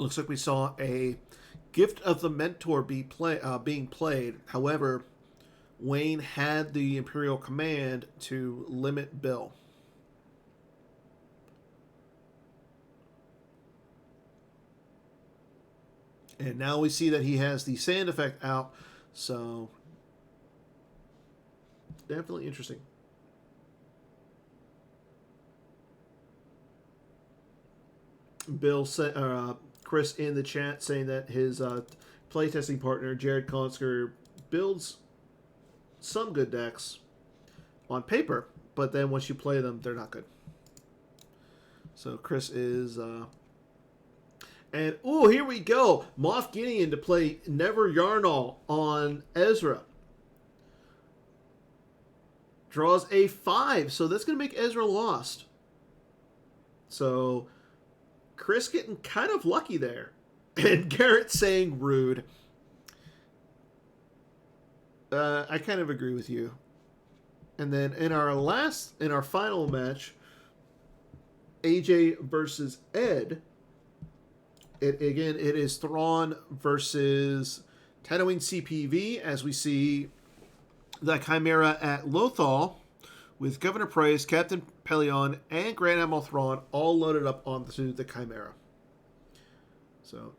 Looks like we saw a Gift of the Mentor being played. However, Wayne had the Imperial command to limit Bill. And now we see that he has the sand effect out, so definitely interesting. Bill said, Chris in the chat saying that his playtesting partner Jared Konsker builds some good decks on paper, but then once you play them, they're not good. So Chris is, and here we go, Moff Gideon to play Never Yarnall on Ezra. Draws a 5, so that's going to make Ezra lost. So Chris getting kind of lucky there. And Garrett saying rude. I kind of agree with you. And then in our final match, AJ versus Ed. It is Thrawn versus Tatooine CPV, as we see the Chimera at Lothal with Governor Price, Captain Pelion, and Grand Admiral Thrawn all loaded up onto the Chimera. So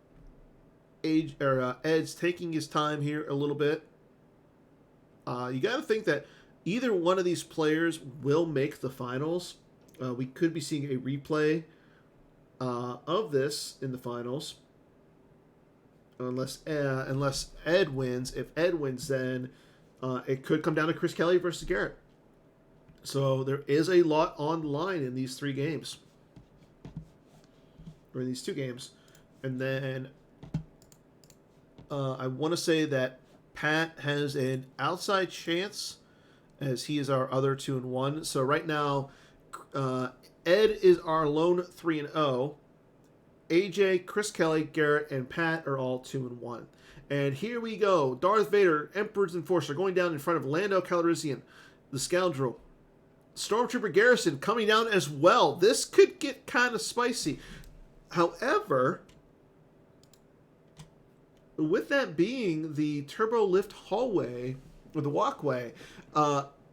Ed's taking his time here a little bit. You got to think that either one of these players will make the finals. We could be seeing a replay of this in the finals, unless Ed wins. If Ed wins, then it could come down to Chris Kelly versus Garrett. So there is a lot on the line in these 3 games, or in these 2 games. And then I want to say that Pat has an outside chance, as he is our other 2-1. So right now, Ed is our lone 3-0. AJ, Chris Kelly, Garrett, and Pat are all 2-1. And here we go. Darth Vader, Emperor's Enforcer, going down in front of Lando Calrissian, the Scoundrel. Stormtrooper Garrison coming down as well. This could get kind of spicy. However, with that being the turbo lift hallway, or the walkway,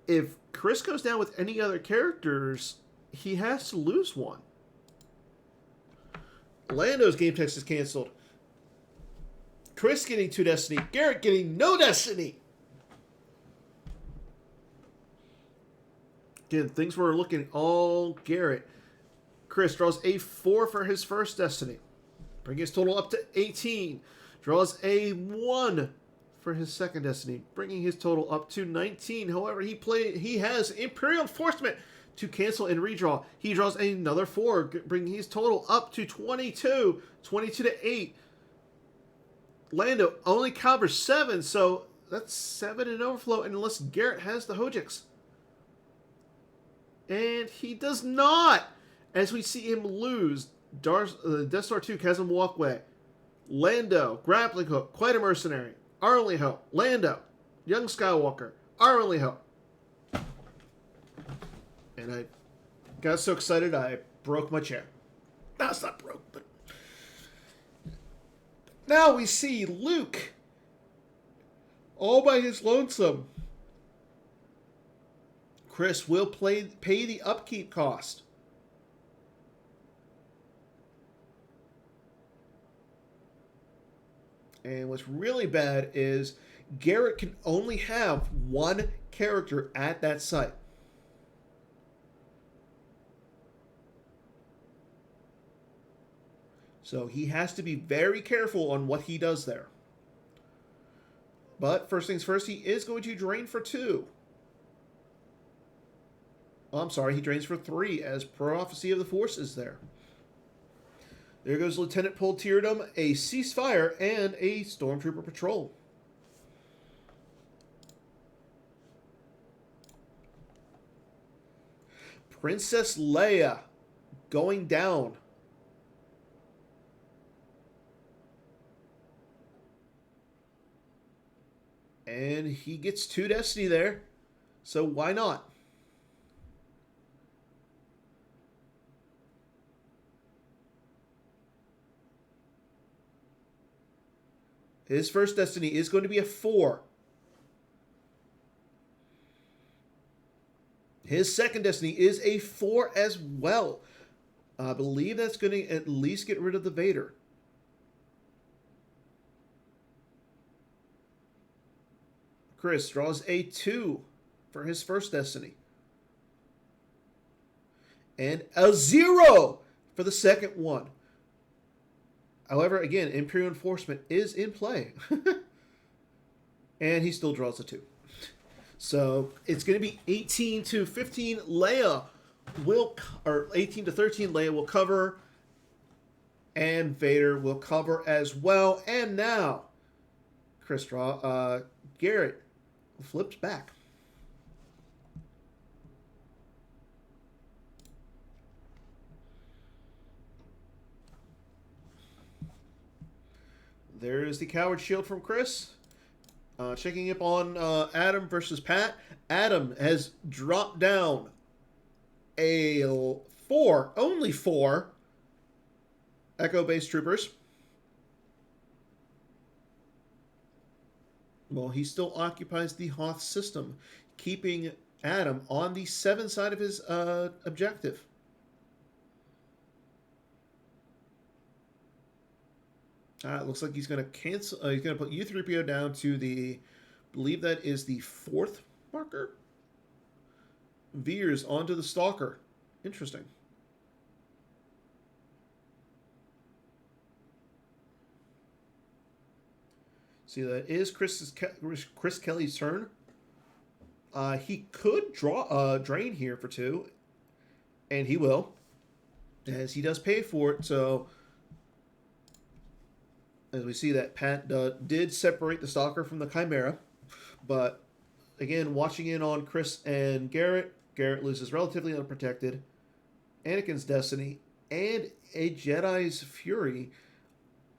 if Chris goes down with any other characters, he has to lose one. Lando's game text is canceled. Chris getting 2 destiny. Garrett getting no destiny. Again, things were looking all Garrett. Chris draws a 4 for his first destiny, bringing his total up to 18. Draws a 1 for his second destiny, bringing his total up to 19. However, he has Imperial Enforcement to cancel and redraw. He draws another 4, bringing his total up to 22. 22 to 8. Lando only covers 7, so that's 7 in overflow, unless Garrett has the Hojix. And he does not, as we see him lose Death Star 2 Chasm Walkway. Lando, Grappling Hook, Quite a Mercenary, Our Only Hope, Lando, Young Skywalker, Our Only Hope. And I got so excited I broke my chair. No, it's not broke, but... Now we see Luke all by his lonesome. Chris will pay the upkeep cost. And what's really bad is Garrett can only have one character at that site. So he has to be very careful on what he does there. But first things first, he is going to drain for 2. Oh, I'm sorry, he drains for 3 as Prophecy of the Force is there. There goes Lieutenant Poltierdom, a ceasefire, and a Stormtrooper patrol. Princess Leia going down. And he gets 2 Destiny there. So why not? His first Destiny is going to be a 4. His second Destiny is a 4 as well. I believe that's going to at least get rid of the Vader. Chris draws a 2 for his first Destiny. And a 0 for the second one. However, again, Imperial Enforcement is in play. And he still draws a 2. So it's going to be 18 to 15. Leia will, or 18 to 13. Leia will cover, and Vader will cover as well. And now, Garrett flips back. There is the Coward Shield from Chris. Checking up on Adam versus Pat. Adam has dropped down a 4, only 4 Echo-based troopers. Well, he still occupies the Hoth system, keeping Adam on the 7 side of his objective. It looks like he's going to cancel. He's going to put U-3PO down to the, I believe that is the 4th marker. Veers onto the Stalker. Interesting. See, that is Chris Kelly's turn. He could draw drain here for 2, and he will, as he does pay for it. So, as we see that Pat did separate the Stalker from the Chimera, but again, watching in on Chris and Garrett, Garrett loses relatively unprotected, Anakin's Destiny, and a Jedi's Fury,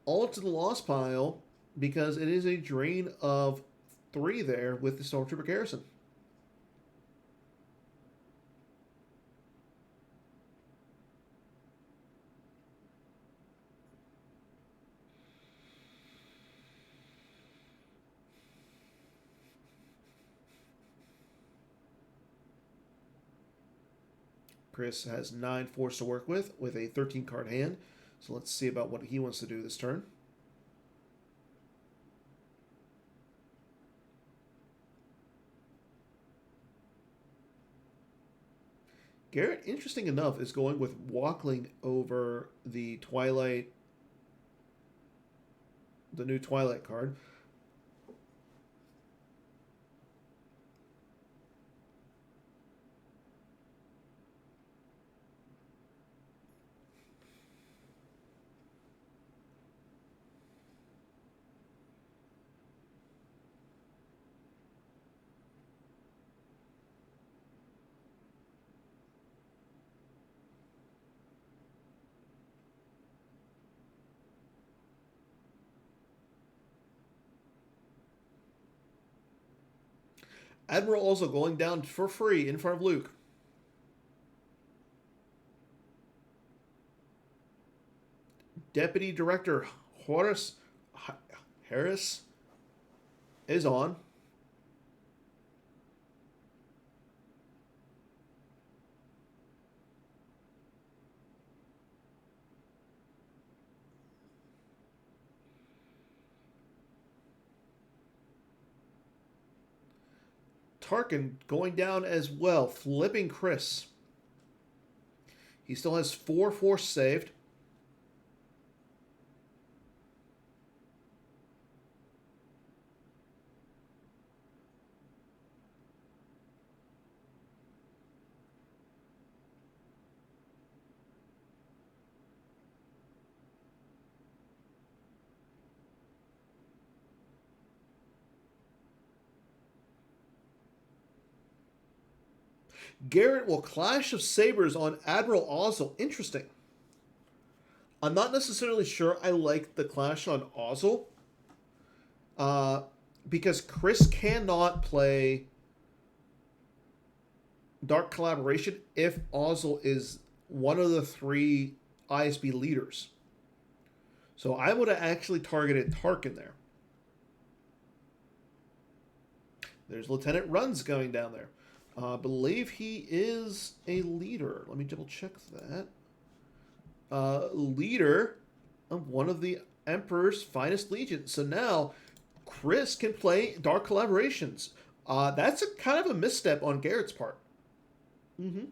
all to the loss pile because it is a drain of 3 there with the Stormtrooper garrison. Chris has 9 Force to work with a 13 card hand. So let's see about what he wants to do this turn. Garrett, interesting enough, is going with Walkling over the Twilight, the new Twilight card. Admiral also going down for free in front of Luke. Deputy Director Harris is on. Tarkin going down as well, flipping Chris. He still has 4 force saved. Garrett will Clash of Sabers on Admiral Ozzel. Interesting. I'm not necessarily sure I like the Clash on Ozzel. Because Chris cannot play Dark Collaboration if Ozzel is one of the 3 ISB leaders. So I would have actually targeted Tarkin there. There's Lieutenant Runs going down there. I believe he is a leader. Let me double check that. Leader of one of the Emperor's finest legions. So now Chris can play Dark Collaborations. That's a kind of a misstep on Garrett's part. Mm-hmm.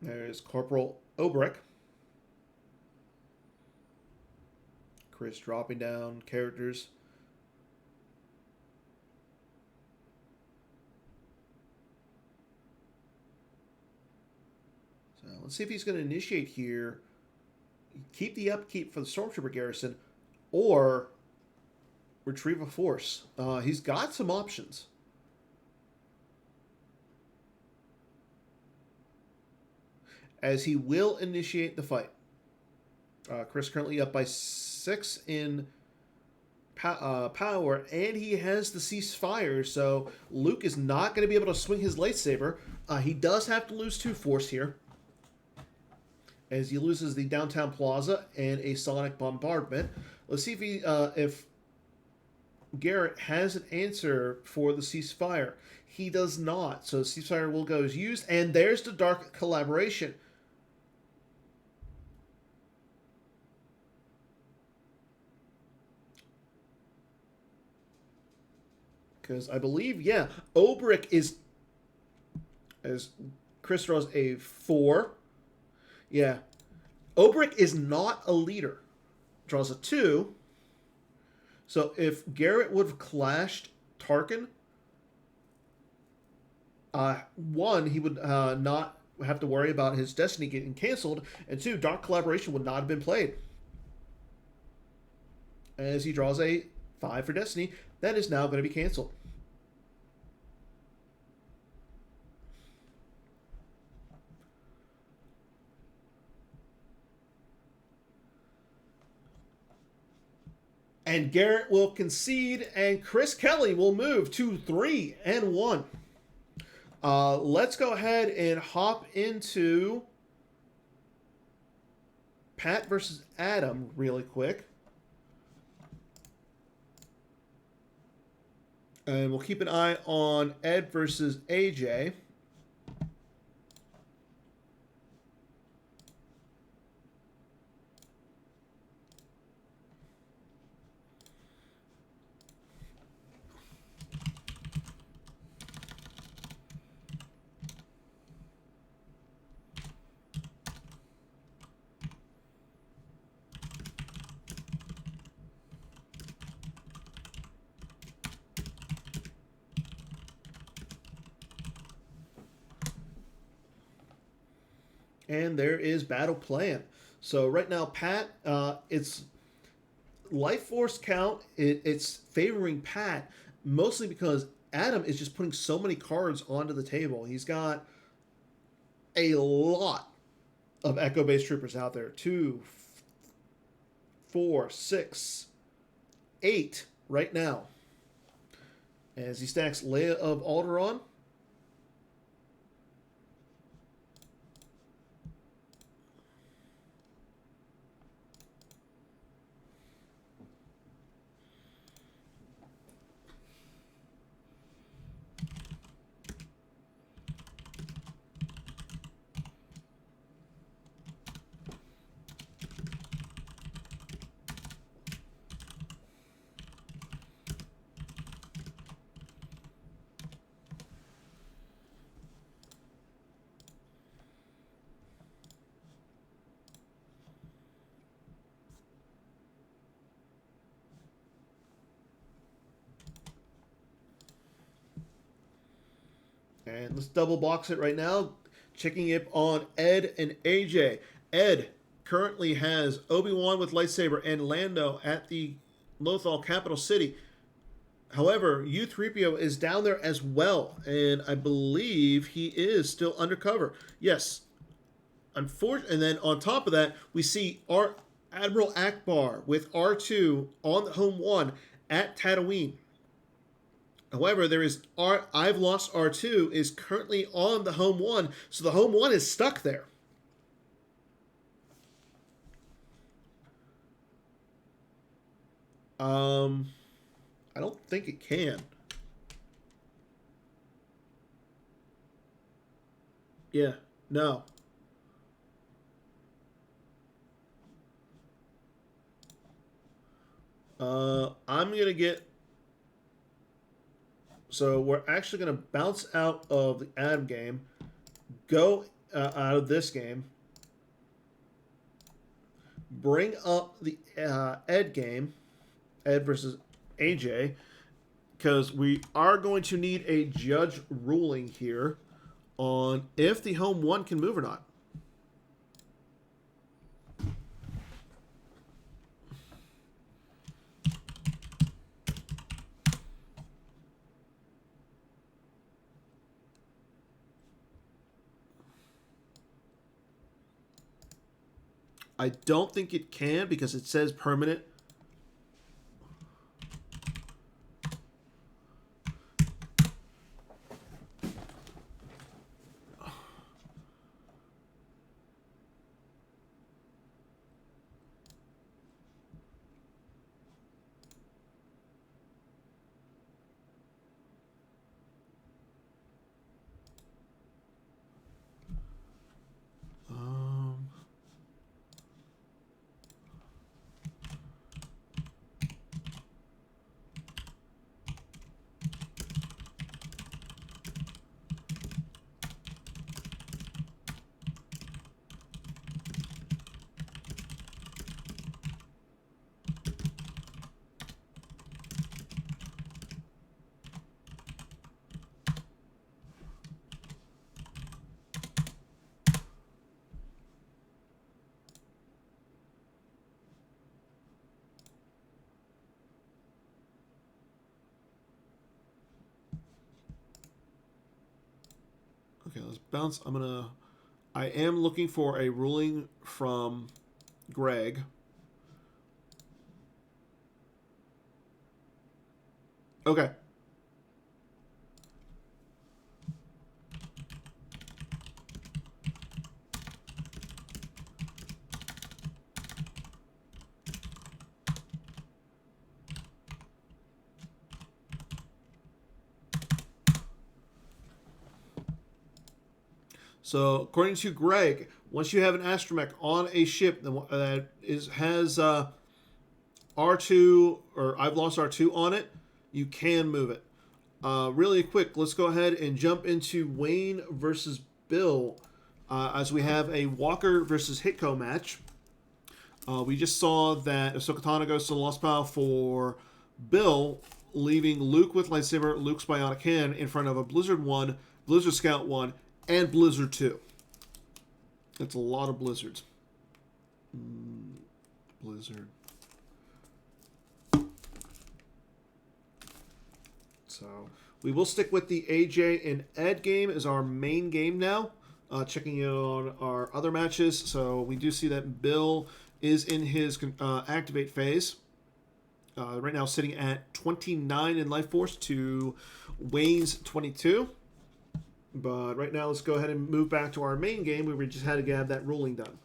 There's Corporal Obrek. Chris dropping down characters. So let's see if he's going to initiate here. Keep the upkeep for the Stormtrooper garrison or retrieve a force. He's got some options. As he will initiate the fight. Chris currently up by 6 in power, and he has the ceasefire, so Luke is not going to be able to swing his lightsaber. He does have to lose 2 force here, as he loses the downtown plaza and a sonic bombardment. Let's see if Garrett has an answer for the ceasefire. He does not, so ceasefire will go as used, and there's the Dark Collaboration. Because I believe, yeah, Obrek is, as Chris draws a 4. Yeah. Obrek is not a leader. Draws a 2. So if Garrett would have clashed Tarkin, 1, he would not have to worry about his destiny getting canceled, and 2, Dark Collaboration would not have been played. As he draws a 5 for destiny, that is now going to be canceled. And Garrett will concede, and Chris Kelly will move to 3-1. Let's go ahead and hop into Pat versus Adam really quick. And we'll keep an eye on Ed versus AJ. And there is battle plan. So right now, Pat, it's life force count. It's favoring Pat mostly because Adam is just putting so many cards onto the table. He's got a lot of Echo-based troopers out there. 2, 4, 6, 8 right now. As he stacks Leia of Alderaan. And let's double box it right now. Checking it on Ed and AJ. Ed currently has Obi-Wan with lightsaber and Lando at the Lothal capital city. However, U-3PO is down there as well, and I believe he is still undercover. Yes. Unfortunately, and then on top of that, we see our Admiral Akbar with R2 on the home one at Tatooine. However, there is I've lost R2 is currently on the home one, so the home one is stuck there. I don't think it can. Yeah, no. I'm gonna get. So we're actually gonna bounce out of the Adam game, go out of this game, bring up the Ed game, Ed versus AJ, because we are going to need a judge ruling here on if the home one can move or not. I don't think it can because it says permanent. Okay, let's bounce. I am looking for a ruling from Greg. Okay. So, according to Greg, once you have an astromech on a ship that has R2 or I've lost R2 on it, you can move it. Really quick, let's go ahead and jump into Wayne versus Bill as we have a Walker versus Hitko match. We just saw that Ahsoka Tano goes to the Lost Pile for Bill, leaving Luke with lightsaber, Luke's bionic hand in front of a Blizzard 1, Blizzard Scout 1, and Blizzard 2. That's a lot of Blizzards. Blizzard. So we will stick with the AJ and Ed game as our main game now. Checking in on our other matches. So we do see that Bill is in his activate phase. Right now sitting at 29 in life force to Wayne's 22. But right now, let's go ahead and move back to our main game where we just had to have that ruling done.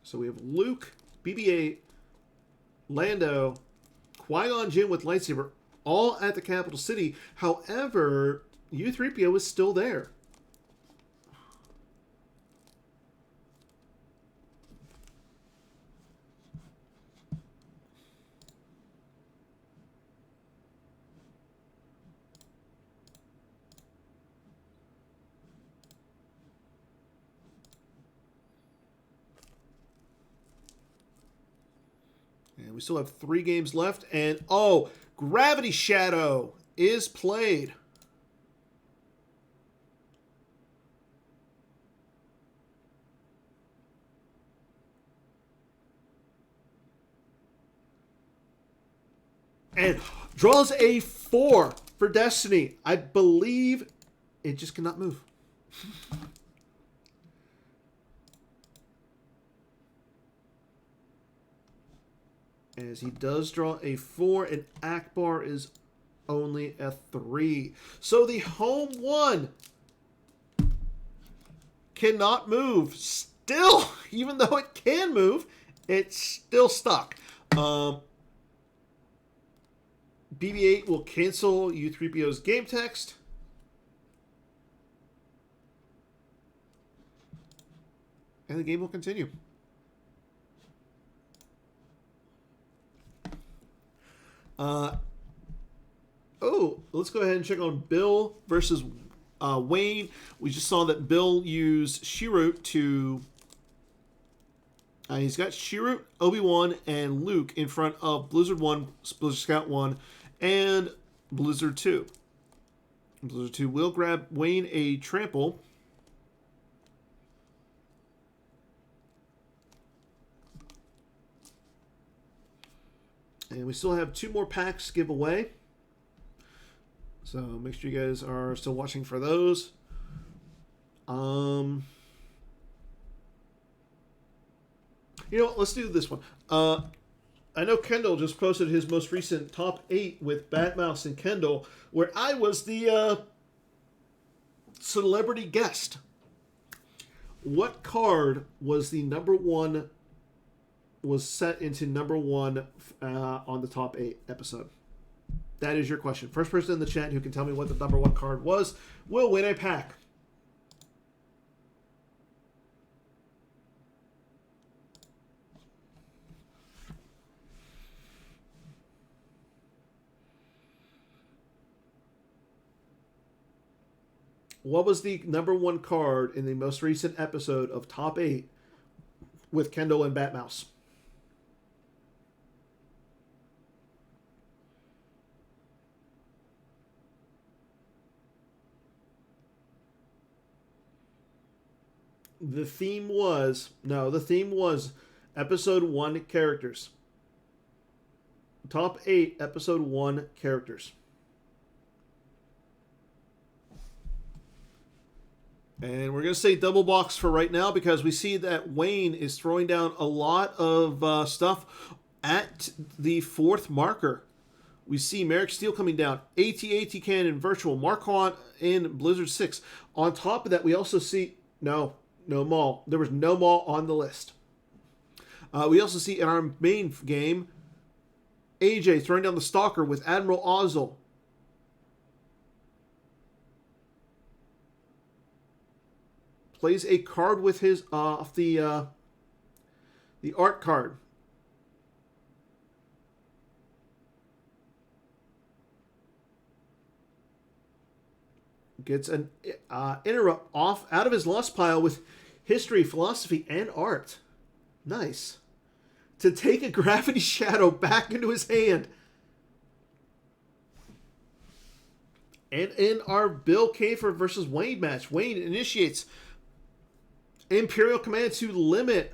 So we have Luke, BB-8, Lando, Qui-Gon Jinn with lightsaber, all at the capital city. However, U-3PO is still there. And we still have 3 games left. And, oh, Gravity Shadow is played. And draws a 4 for Destiny. I believe it just cannot move. As he does draw a 4, and Akbar is only a 3. So the home one cannot move. Still, even though it can move, it's still stuck. BB-8 will cancel U3PO's game text. And the game will continue. Let's go ahead and check on Bill versus Wayne. We just saw that Bill used Shirut to... he's got Shirut, Obi-Wan, and Luke in front of Blizzard 1, Blizzard Scout 1, and Blizzard 2. Blizzard 2 will grab Wayne a trample. And we still have 2 more packs to give away. So make sure you guys are still watching for those. You know what? Let's do this one. I know Kendall just posted his most recent top 8 with Batmouse and Kendall, where I was the celebrity guest. What card was the number 1? Was set into number 1 on the top 8 episode? That is your question. First person in the chat who can tell me what the number 1 card was will win a pack. What was the number 1 card in the most recent episode of Top 8 with Kendall and Batmouse? The theme was episode 1 characters. Top 8 episode 1 characters. And we're going to say double box for right now because we see that Wayne is throwing down a lot of stuff at the 4th marker. We see Merrick Steele coming down, AT-AT Cannon, Virtual, Marquand in Blizzard 6. On top of that, we also see... No Maul. There was no Maul on the list. We also see in our main game, AJ throwing down the Stalker with Admiral Ozzel. Plays a card with his off the art card. Gets an interrupt off out of his lost pile with history, philosophy, and art. Nice. To take a Gravity Shadow back into his hand. And in our Bill Kafer versus Wayne match, Wayne initiates Imperial Command to limit.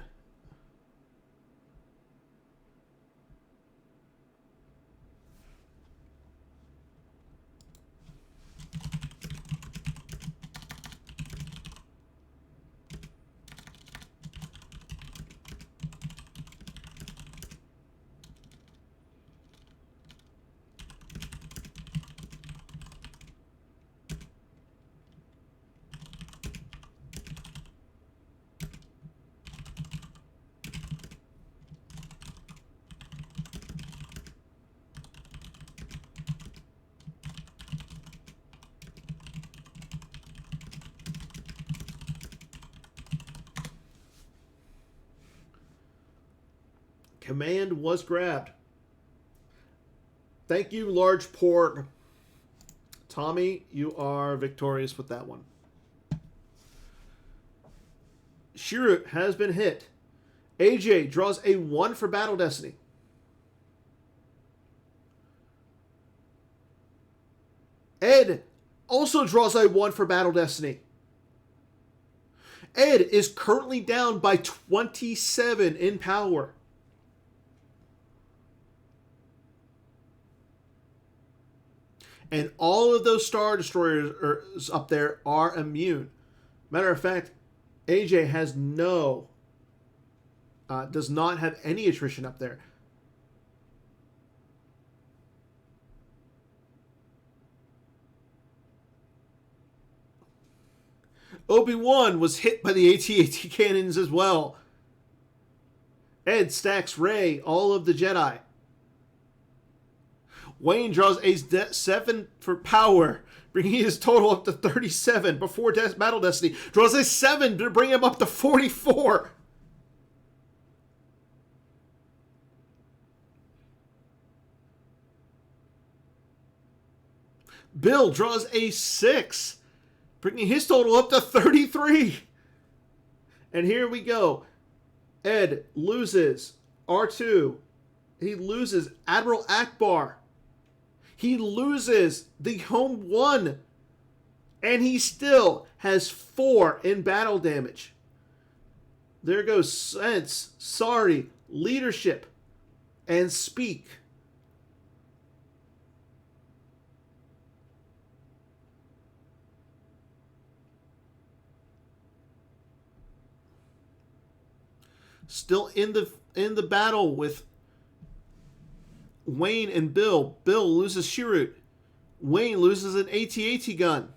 Command was grabbed. Thank you, Large Pork. Tommy, you are victorious with that one. Shirut has been hit. AJ draws a 1 for Battle Destiny. Ed also draws a 1 for Battle Destiny. Ed is currently down by 27 in power. And all of those Star Destroyers up there are immune. Matter of fact, AJ has does not have any attrition up there. Obi-Wan was hit by the AT-AT cannons as well. Ed stacks Rey, all of the Jedi. Wayne draws a 7 for power, bringing his total up to 37 before Battle Destiny. Draws a 7 to bring him up to 44. Bill draws a 6, bringing his total up to 33. And here we go. Ed loses R2. He loses Admiral Akbar. He loses the home 1. And he still has 4 in battle damage. There goes Sense, Sorry, Leadership, and Speak. Still in the battle with Wayne and Bill. Bill loses Shirut. Wayne loses an AT-AT gun.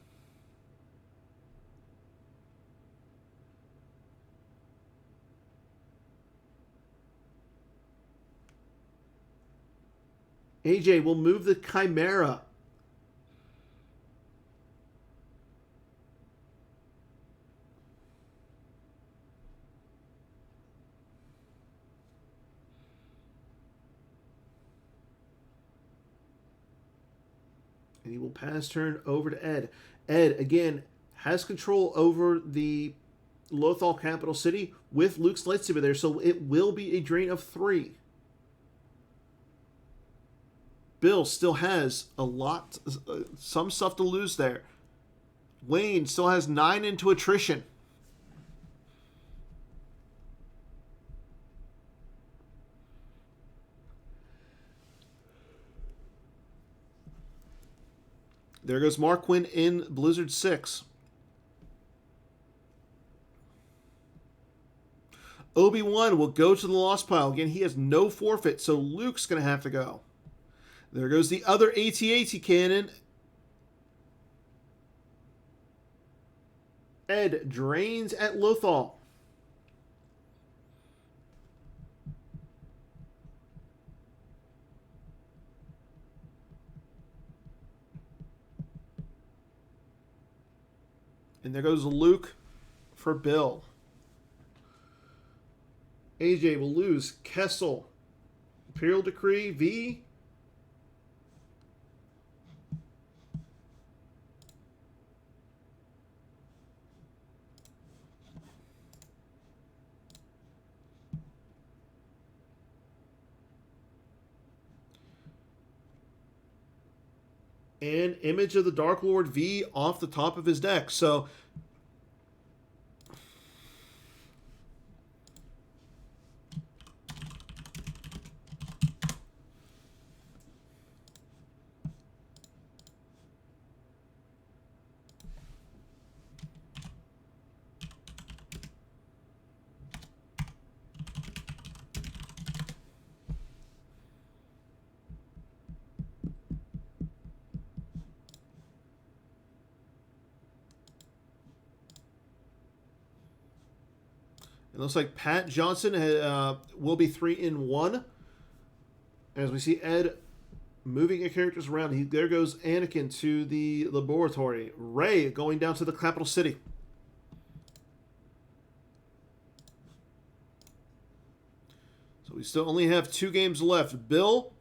AJ will move the Chimera. And he will pass turn over to Ed. Ed, again, has control over the Lothal capital city with Luke's lightsaber there, so it will be a drain of 3. Bill still has some stuff to lose there. Wayne still has 9 into attrition. There goes Marquin in Blizzard 6. Obi-Wan will go to the lost pile. Again, he has no forfeit, so Luke's going to have to go. There goes the other AT-AT cannon. Ed drains at Lothal. And there goes Luke for Bill. AJ will lose Kessel. Imperial Decree V. And Image of the Dark Lord V off the top of his deck. So it looks like Pat Johnson will be 3-1. As we see Ed moving characters around. There goes Anakin to the laboratory. Rey going down to the capital city. So we still only have 2 games left. Bill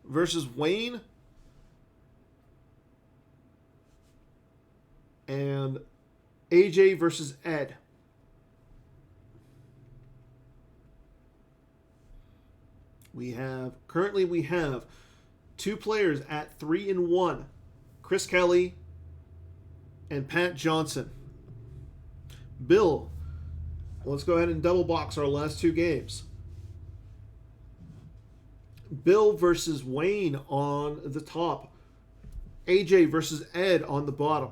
versus Wayne. And AJ versus Ed. We have 2 players at 3-1. Chris Kelly, and Pat Johnson. Bill, let's go ahead and double box our last two games. Bill versus Wayne on the top. AJ versus Ed on the bottom.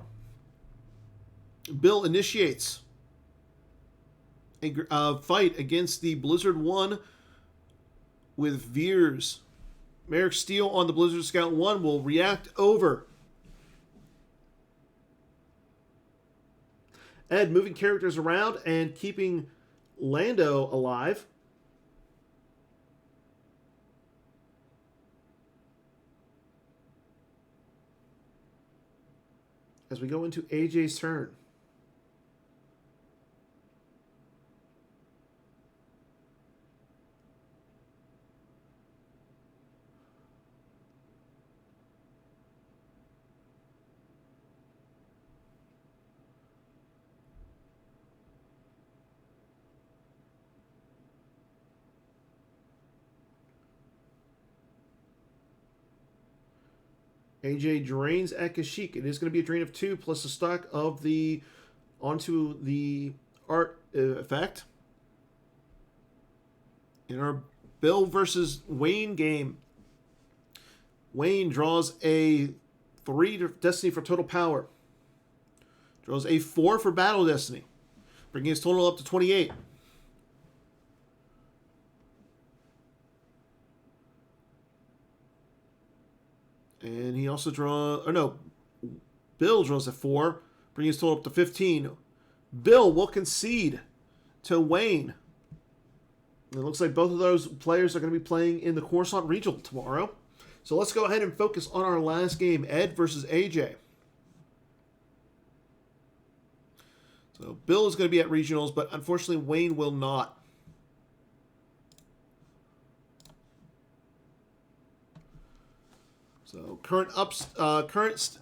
Bill initiates a fight against the Blizzard 1 with Veers. Merrick Steele on the Blizzard Scout 1 will react over. Ed moving characters around and keeping Lando alive. As we go into AJ's turn. AJ drains at Kashyyyk. It is going to be a drain of 2 plus a stock of the onto the art effect. In our Bill versus Wayne game, Wayne draws a 3 Destiny for total power. Draws a 4 for Battle Destiny, bringing his total up to 28. And he also Bill draws a 4, bringing his total up to 15. Bill will concede to Wayne. It looks like both of those players are going to be playing in the Coruscant Regional tomorrow. So let's go ahead and focus on our last game, Ed versus AJ. So Bill is going to be at Regionals, but unfortunately Wayne will not. So current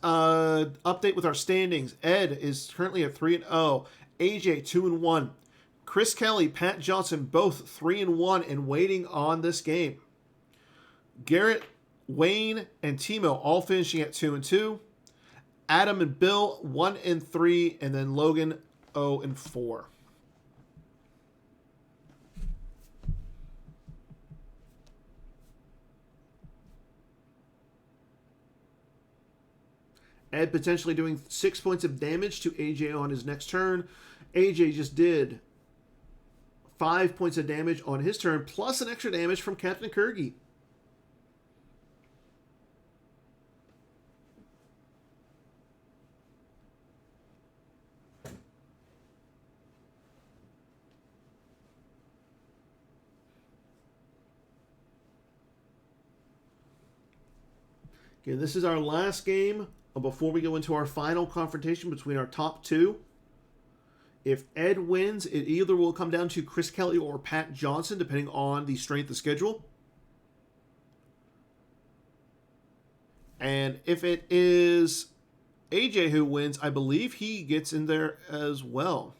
update with our standings. Ed is currently at 3-0. AJ 2-1. Chris Kelly, Pat Johnson, both 3-1 and waiting on this game. Garrett, Wayne, and Timo all finishing at 2-2. Adam and Bill 1-3, and then Logan 0-4. Ed potentially doing 6 points of damage to AJ on his next turn. AJ just did 5 points of damage on his turn, plus an extra damage from Captain Kirgy. Okay, this is our last game before we go into our final confrontation between our top two. If Ed wins, it either will come down to Chris Kelly or Pat Johnson, depending on the strength of schedule. And if it is AJ who wins, I believe he gets in there as well.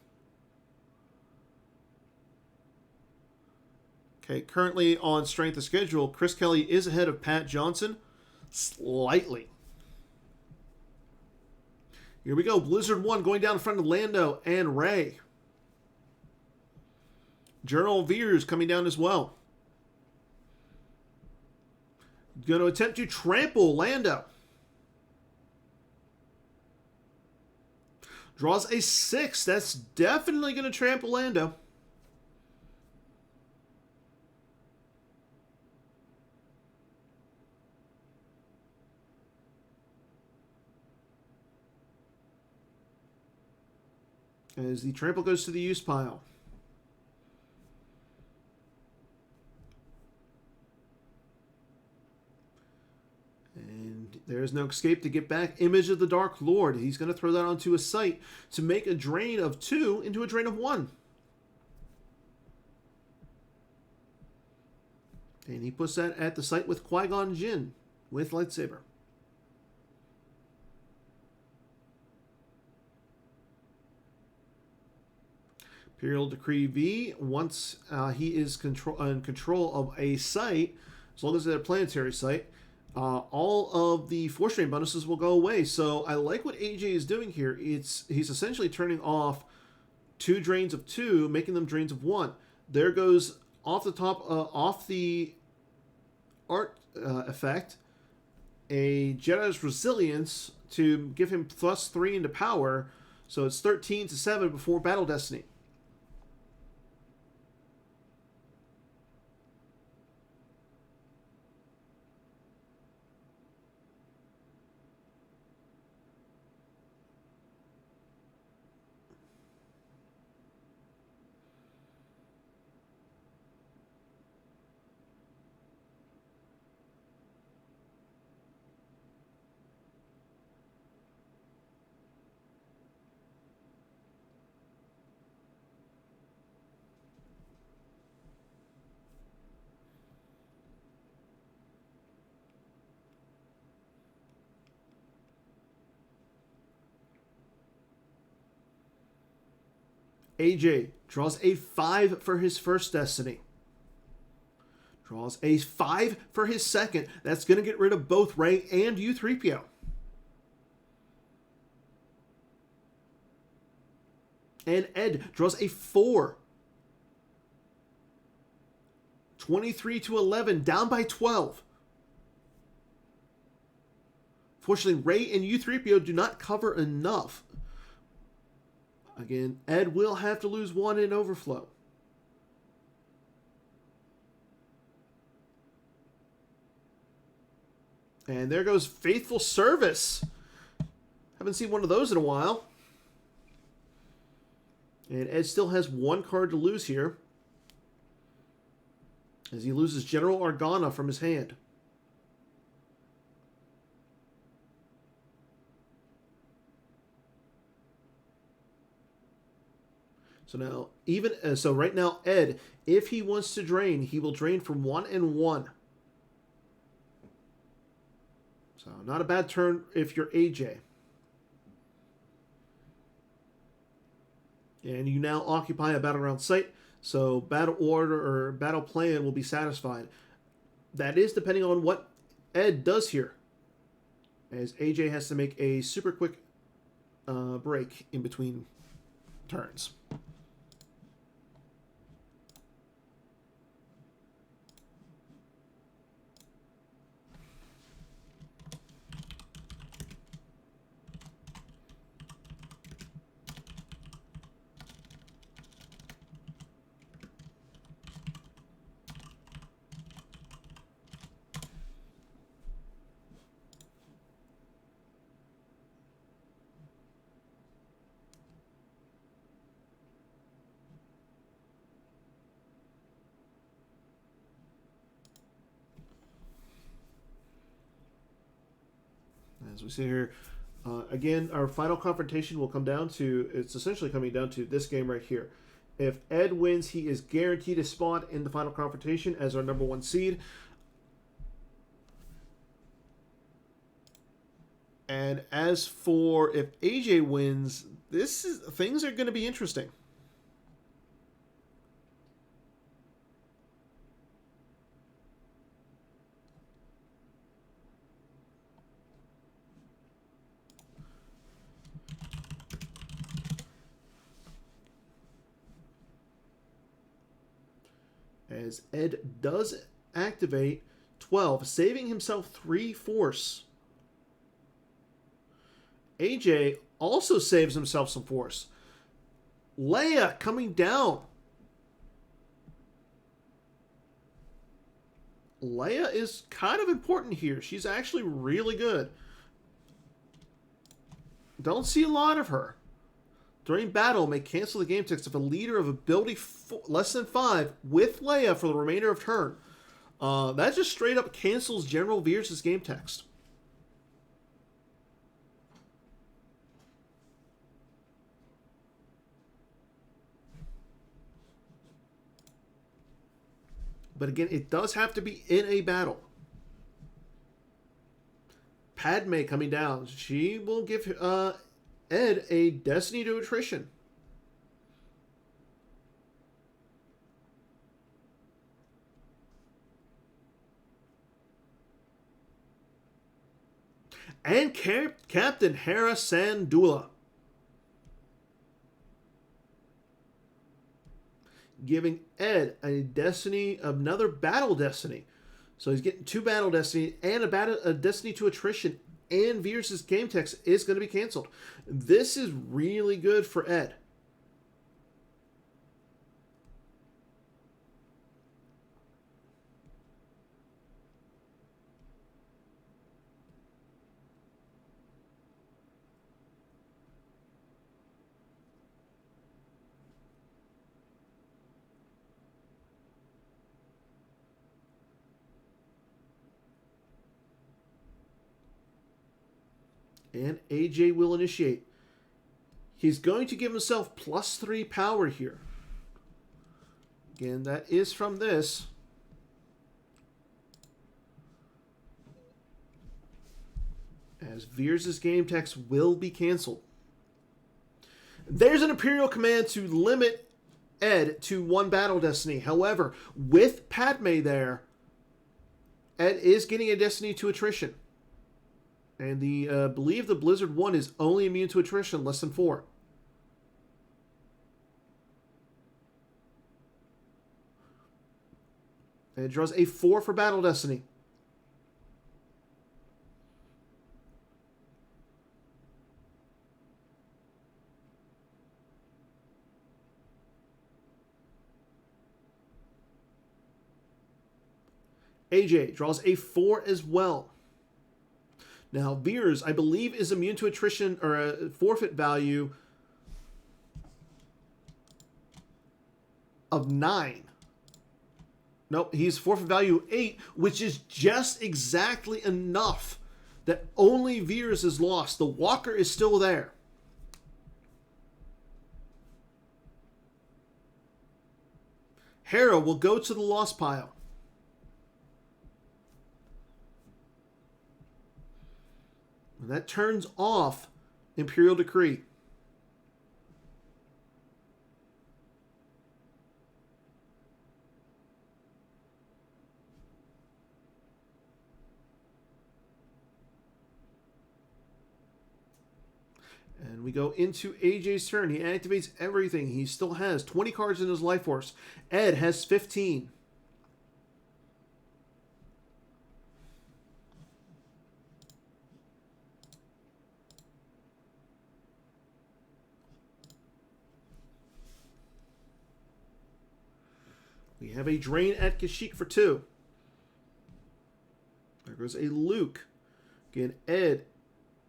Okay, currently on strength of schedule, Chris Kelly is ahead of Pat Johnson slightly. Here we go. Blizzard 1 going down in front of Lando and Ray. Journal Veers coming down as well. Going to attempt to trample Lando. Draws a 6. That's definitely going to trample Lando. As the trample goes to the use pile. And there's no escape to get back. Image of the Dark Lord. He's going to throw that onto a site to make a drain of 2 into a drain of 1. And he puts that at the site with Qui-Gon Jinn with lightsaber. Imperial Decree V, once he is in control of a site, as long as it's a planetary site, all of the force drain bonuses will go away. So I like what AJ is doing here. He's essentially turning off 2 drains of 2, making them drains of 1. There goes off the top, off the art effect, a Jedi's Resilience to give him +3 into power. So it's 13 to 7 before Battle Destiny. AJ draws a 5 for his first Destiny. Draws a 5 for his second. That's going to get rid of both Rey and U-3PO. And Ed draws a 4. 23 to 11, down by 12. Fortunately, Rey and U-3PO do not cover enough. Again, Ed will have to lose 1 in overflow. And there goes Faithful Service. Haven't seen one of those in a while. And Ed still has 1 card to lose here, as he loses General Organa from his hand. So now, so right now, Ed, if he wants to drain, he will drain from 1 and 1. So not a bad turn if you're AJ. And you now occupy a battleground site, so battle order or battle plan will be satisfied. That is depending on what Ed does here, as AJ has to make a super quick break in between turns. As we see here, again, our final confrontation will come down to, it's essentially coming down to this game right here. If Ed wins, he is guaranteed a spot in the final confrontation as our number 1 seed. And as for if AJ wins, things are going to be interesting. As Ed does activate 12, saving himself 3 force. AJ also saves himself some force. Leia coming down. Leia is kind of important here. She's actually really good. Don't see a lot of her. During battle, may cancel the game text if a leader of ability less than 5 with Leia for the remainder of turn. That just straight up cancels General Veers' game text. But again, it does have to be in a battle. Padme coming down. She will give Ed a Destiny to attrition. And Captain Hera Sandula. Giving Ed a destiny, another battle destiny. So he's getting 2 battle destiny and a destiny to attrition. And Veers' game text is going to be canceled. This is really good for Ed. And AJ will initiate. He's going to give himself +3 power here. Again, that is from this. As Veers' game text will be canceled. There's an Imperial command to limit Ed to 1 battle destiny. However, with Padme there, Ed is getting a destiny to attrition. And the believe the Blizzard 1 is only immune to attrition, less than 4. And it draws a 4 for Battle Destiny. AJ draws a 4 as well. Now, Veers, I believe, is immune to attrition or a forfeit value of 9. Nope, he's forfeit value 8, which is just exactly enough that only Veers is lost. The Walker is still there. Hera will go to the lost pile. And that turns off Imperial Decree. And we go into AJ's turn. He activates everything. He still has 20 cards in his life force. Ed has 15. We have a Drain at Kashyyyk for 2. There goes a Luke. Again, Ed,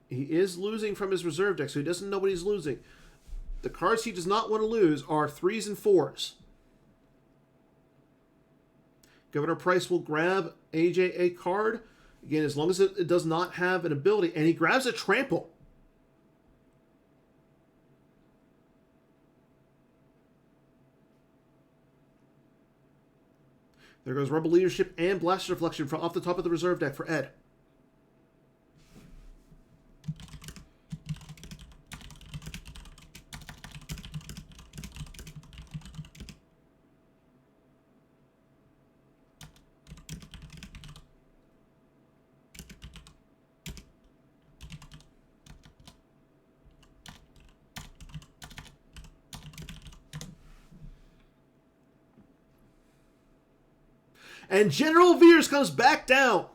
he is losing from his reserve deck, so he doesn't know what he's losing. The cards he does not want to lose are 3s and 4s. Governor Price will grab AJ a card. Again, as long as it does not have an ability. And he grabs a Trample. There goes Rebel Leadership and Blaster Deflection from off the top of the reserve deck for Ed. And General Veers comes back down.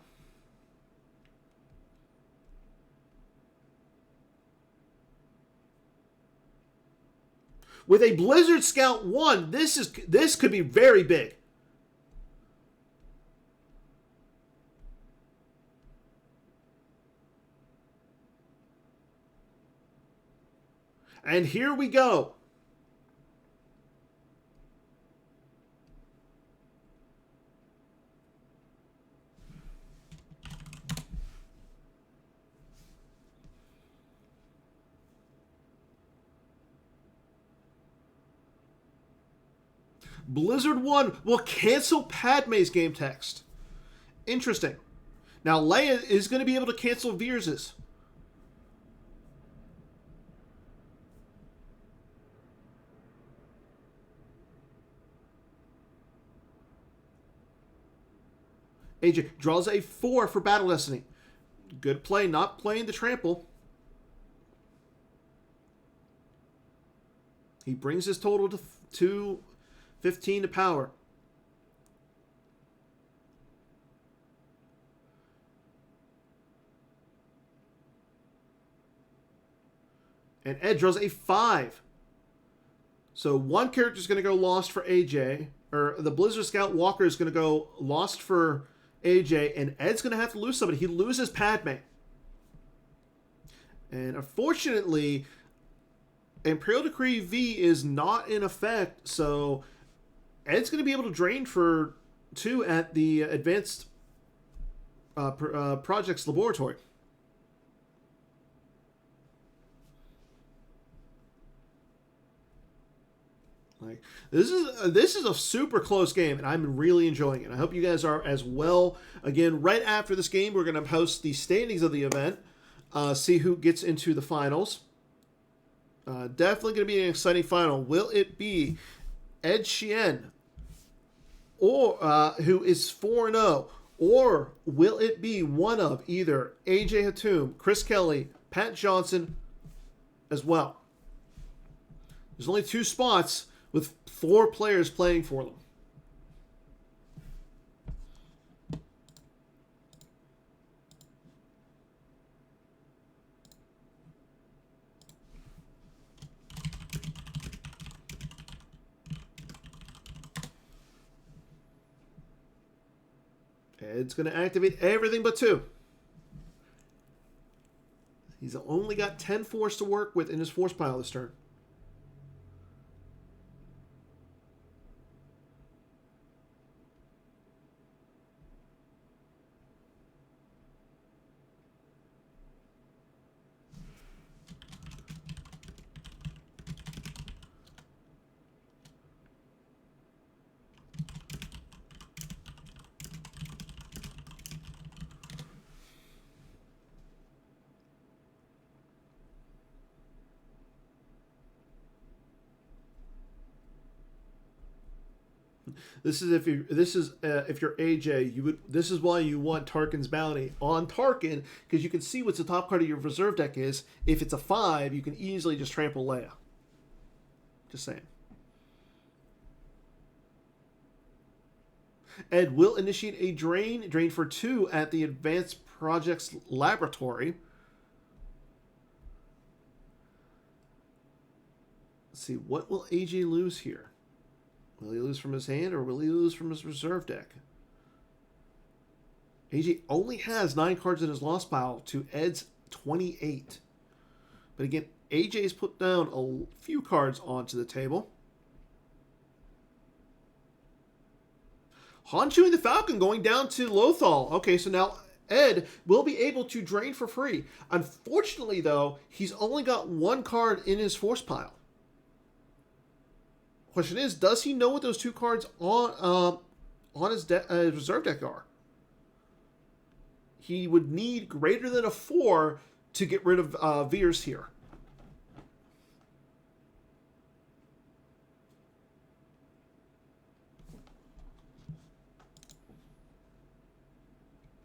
With a Blizzard Scout 1, this could be very big. And here we go. Blizzard 1 will cancel Padme's game text. Interesting. Now, Leia is going to be able to cancel Veers's. AJ draws a 4 for Battle Destiny. Good play, not playing the trample. He brings his total to 15 to power. And Ed draws a 5. So one character is going to go lost for AJ, or the Blizzard Scout Walker is going to go lost for AJ, and Ed's going to have to lose somebody. He loses Padme. And unfortunately, Imperial Decree V is not in effect, so Ed's going to be able to drain for 2 at the Advanced Projects Laboratory. Like this is a super close game, and I'm really enjoying it. I hope you guys are as well. Again, right after this game, we're going to post the standings of the event, see who gets into the finals. Definitely going to be an exciting final. Will it be Ed Sheehan, or who is 4-0, or will it be one of either AJ Hatum, Chris Kelly, Pat Johnson, as well? There's only 2 spots with 4 players playing for them. Ed's going to activate everything but 2. He's only got 10 force to work with in his force pile this turn. This is if you're AJ, this is why you want Tarkin's Bounty on Tarkin, because you can see what the top card of your reserve deck is. If it's a 5, you can easily just trample Leia. Just saying. Ed will initiate a drain for 2 at the Advanced Projects Laboratory. Let's see, what will AJ lose here? Will he lose from his hand, or will he lose from his reserve deck? AJ only has 9 cards in his lost pile to Ed's 28. But again, AJ's put down a few cards onto the table. Han Chewie the Falcon going down to Lothal. Okay, so now Ed will be able to drain for free. Unfortunately, though, he's only got 1 card in his force pile. Question is, does he know what those 2 cards on his reserve deck are? He would need greater than a 4 to get rid of Veers here.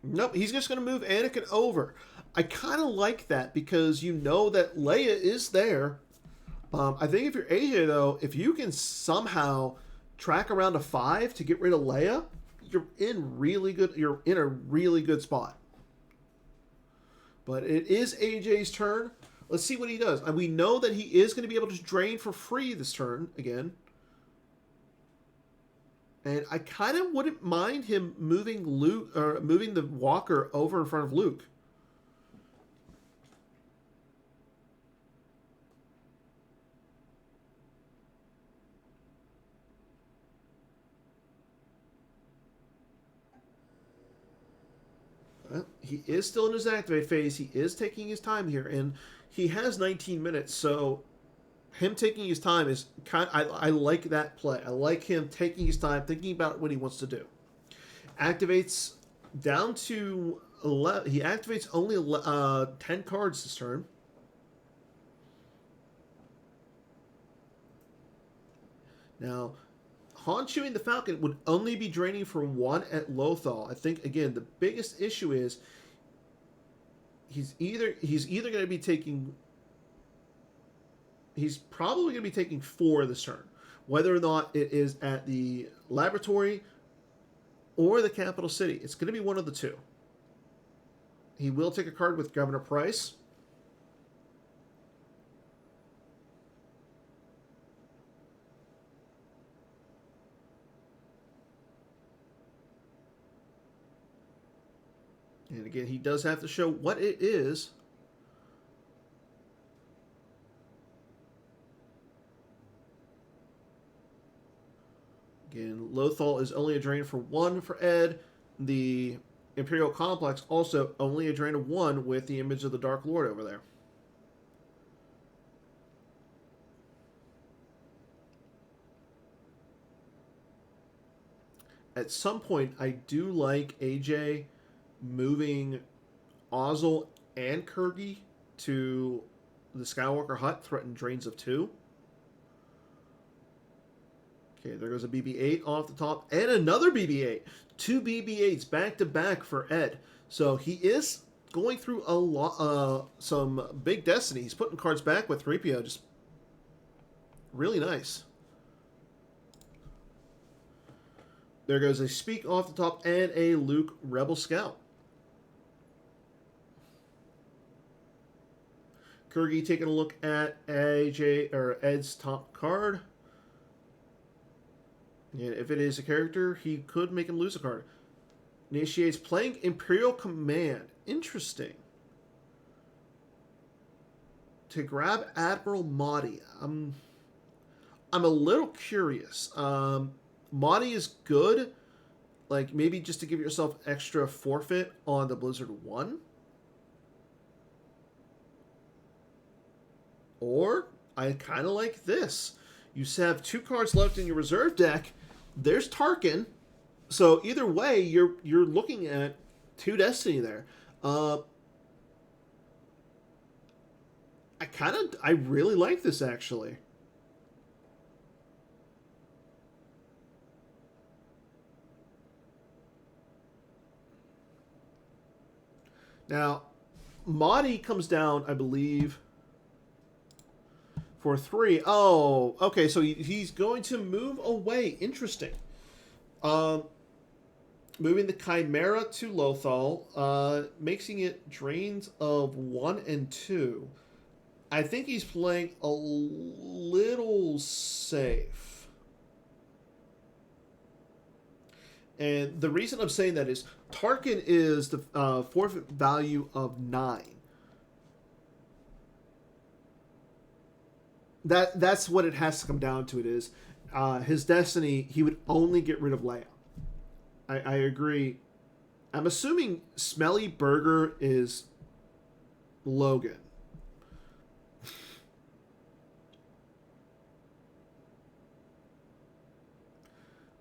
Nope, he's just going to move Anakin over. I kind of like that because you know that Leia is there. I think if you're AJ, though, if you can somehow track around a 5 to get rid of Leia, you're in a really good spot. But it is AJ's turn. Let's see what he does. And we know that he is going to be able to drain for free this turn again. And I kind of wouldn't mind him moving the Walker over in front of Luke. Well, he is still in his activate phase. He is taking his time here, and he has 19 minutes, so him taking his time is I like that play. I like him taking his time, thinking about what he wants to do. Activates down to 11. He activates only 10 cards this turn. Now, Han Chewie the Falcon would only be draining for 1 at Lothal. I think, again, the biggest issue is he's either going to be taking. He's probably going to be taking 4 this turn, whether or not it is at the laboratory or the capital city. It's going to be one of the two. He will take a card with Governor Price. And again, he does have to show what it is. Again, Lothal is only a drain for 1 for Ed. The Imperial Complex also only a drain of 1 with the image of the Dark Lord over there. At some point, I do like AJ moving Ozzel and Kurgi to the Skywalker Hut, threaten drains of 2. Okay, there goes a BB-8 off the top, and another BB-8. 2 BB-8s back to back for Ed. So he is going through a lot, some big destiny. He's putting cards back with 3PO, just really nice. There goes a Speak off the top and a Luke Rebel Scout. Kurgi taking a look at AJ or Ed's top card. And if it is a character, he could make him lose a card. Initiates playing Imperial Command. Interesting. To grab Admiral Mahdi. I'm a little curious. Mahdi is good. Like, maybe just to give yourself extra forfeit on the Blizzard 1. Or, I kind of like this. You have 2 cards left in your reserve deck. There's Tarkin. So either way, you're looking at 2 destiny there. I really like this actually. Now, Mahdi comes down, I believe, for 3. Oh, okay, so he's going to move away. Interesting. Moving the Chimera to Lothal, making it drains of 1 and 2. I think he's playing a little safe. And the reason I'm saying that is Tarkin is the forfeit value of 9. That's what it has to come down to. It is his destiny. He would only get rid of Leia. I agree. I'm assuming Smelly Burger is Logan.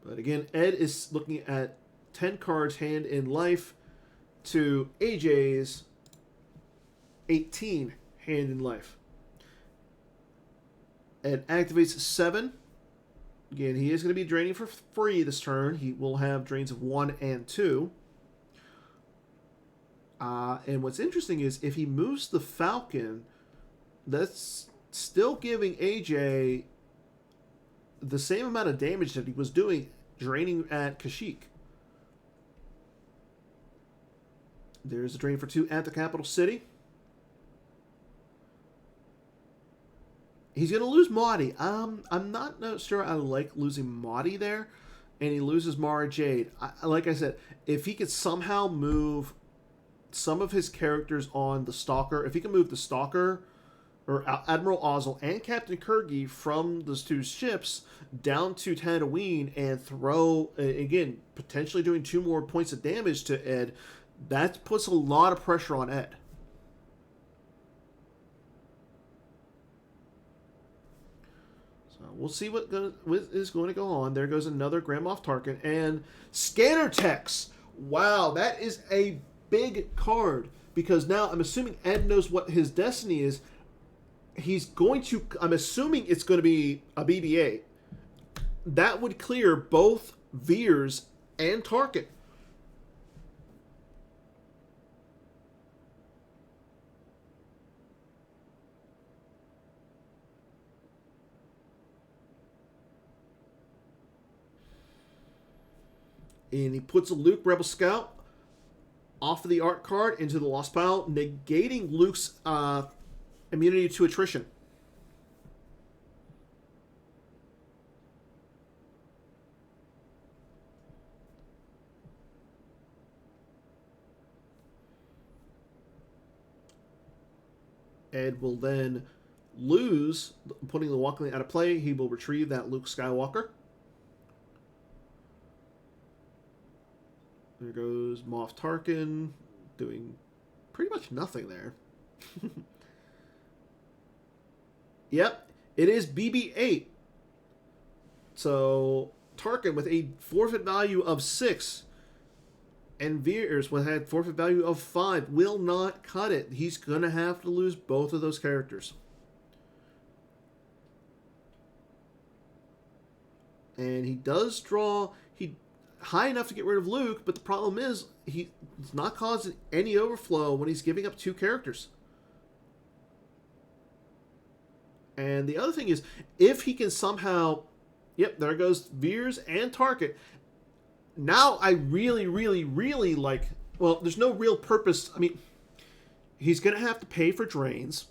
But again, Ed is looking at 10 cards hand in life to AJ's 18 hand in life. Ed activates 7. Again, he is going to be draining for free this turn. He will have drains of 1 and 2. And what's interesting is if he moves the Falcon, that's still giving AJ the same amount of damage that he was doing draining at Kashyyyk. There's a drain for 2 at the capital city. He's going to lose Mahdi. I'm not sure I like losing Mahdi there. And he loses Mara Jade. Like I said, if he could somehow move some of his characters on the Stalker, if he can move the Stalker or Admiral Ozzel and Captain Kurgi from those 2 ships down to Tatooine and throw, again, potentially doing 2 more points of damage to Ed, that puts a lot of pressure on Ed. We'll see what is going to go on. There goes another Grand Moff Tarkin. And Scanner Text. Wow, that is a big card. Because now I'm assuming Ed knows what his destiny is. He's going to... I'm assuming it's going to be a BB-8. That would clear both Veers and Tarkin. And he puts a Luke Rebel Scout off of the art card into the lost pile, negating Luke's immunity to attrition. Ed will then lose, putting the Walkling out of play. He will retrieve that Luke Skywalker. There goes Moff Tarkin, doing pretty much nothing there. Yep, it is BB-8. So Tarkin with a forfeit value of 6, and Veers with a forfeit value of 5 will not cut it. He's going to have to lose both of those characters. And he does draw high enough to get rid of Luke, but the problem is he's not causing any overflow when he's giving up 2 characters. And the other thing is, if he can somehow... Yep, there goes Veers and Tarkin. Now I really, really, really like... Well, there's no real purpose. I mean, he's going to have to pay for drains.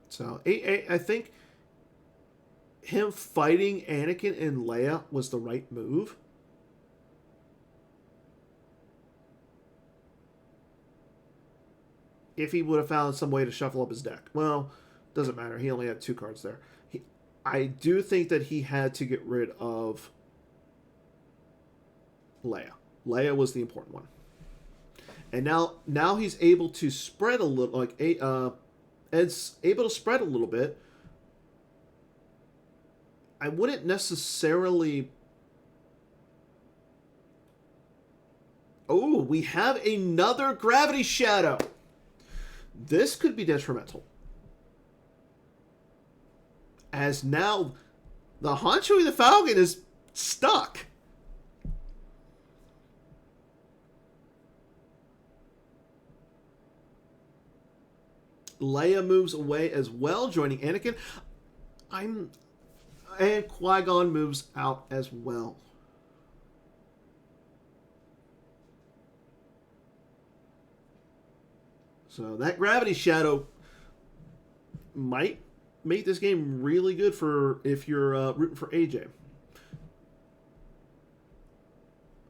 So, I think him fighting Anakin and Leia was the right move. If he would have found some way to shuffle up his deck. Well, doesn't matter. He only had 2 cards there. I do think that he had to get rid of Leia. Leia was the important one. And now he's able to spread a little, like Ed's able to spread a little bit. I wouldn't necessarily... Oh, we have another Gravity Shadow. This could be detrimental. As now the Chewie the Falcon is stuck. Leia moves away as well, joining Anakin. And Qui-Gon moves out as well. So that Gravity Shadow might make this game really good for if you're rooting for AJ.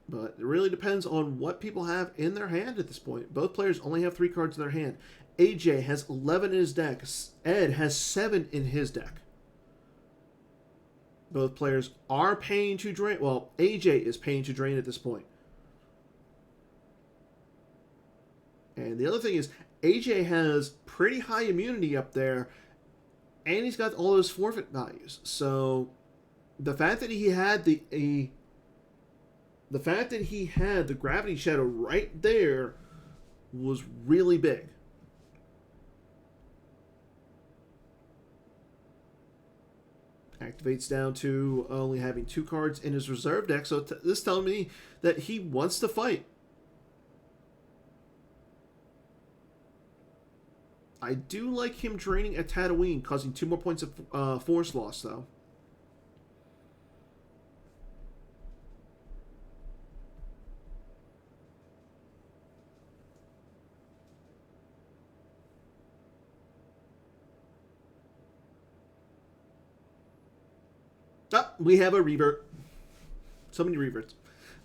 But it really depends on what people have in their hand at this point. Both players only have 3 cards in their hand. AJ has 11 in his deck. Ed has 7 in his deck. Both players are paying to drain. Well, AJ is paying to drain at this point. And the other thing is, AJ has pretty high immunity up there, and he's got all those forfeit values. So the fact that he had the Gravity Shadow right there was really big. Activates down to only having 2 cards in his reserve deck, so this tells me that he wants to fight. I do like him draining at Tatooine, causing 2 more points of force loss, though. We have a revert. So many reverts.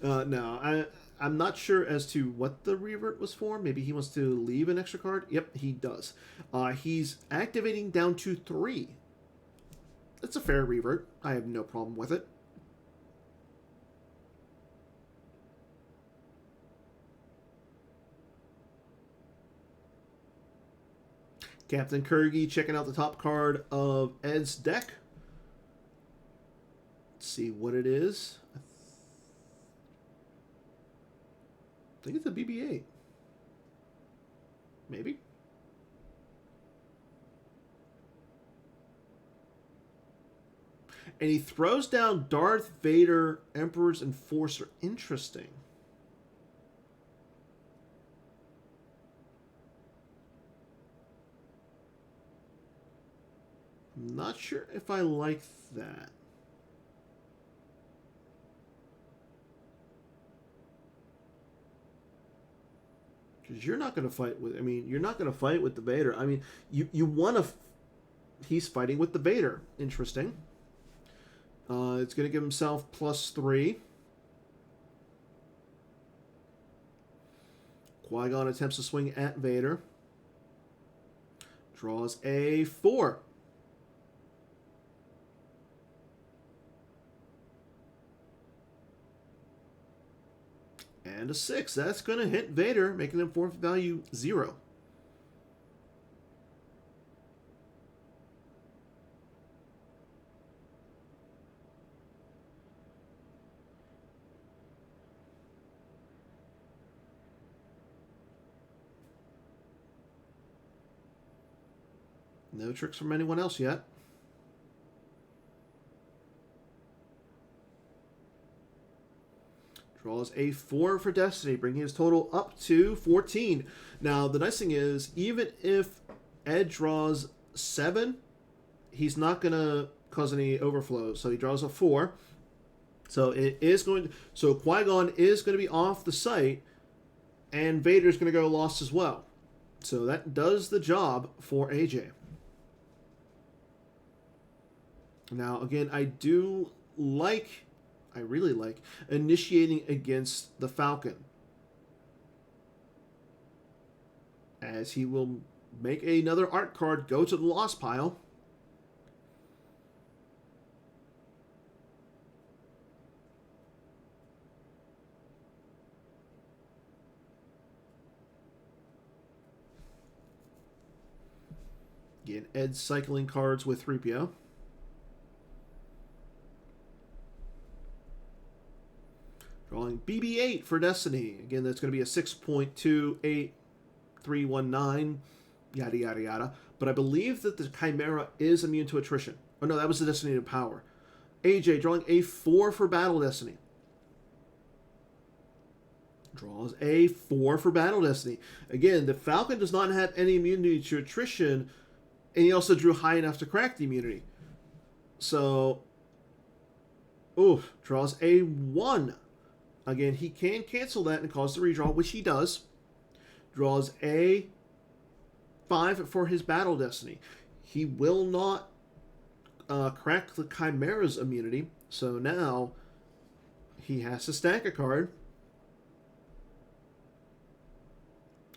No, I'm not sure as to what the revert was for. Maybe he wants to leave an extra card. Yep, he does. He's activating down to 3. That's a fair revert. I have no problem with it. Captain Kurgi checking out the top card of Ed's deck. Let's see what it is. I think it's a BB-8. Maybe. And he throws down Darth Vader, Emperor's Enforcer. Interesting. Not sure if I like that. Because you're not going to fight with. I mean, you're not going to fight with the Vader. I mean, you want to. He's fighting with the Vader. Interesting. It's going to give himself +3. Qui-Gon attempts to swing at Vader. Draws a 4. And a 6. That's going to hit Vader, making him force value 0. No tricks from anyone else yet. Draws a 4 for Destiny, bringing his total up to 14. Now, the nice thing is, even if Ed draws 7, he's not going to cause any overflow. So he draws a 4. So it is going to, so Qui-Gon is going to be off the site, and Vader's going to go lost as well. So that does the job for AJ. Now, again, I really like initiating against the Falcon, as he will make another art card go to the lost pile. Again, Ed cycling cards with 3PO. Drawing BB-8 for Destiny. Again, that's going to be a 6.28319, yada, yada, yada. But I believe that the Chimera is immune to attrition. Oh, no, that was the Destiny to Power. AJ drawing a 4 for Battle Destiny. Draws a 4 for Battle Destiny. Again, the Falcon does not have any immunity to attrition, and he also drew high enough to crack the immunity. So, draws a 1. Again, he can cancel that and cause the redraw, which he does. Draws a 5 for his Battle Destiny. He will not crack the Chimera's immunity, so now he has to stack a card.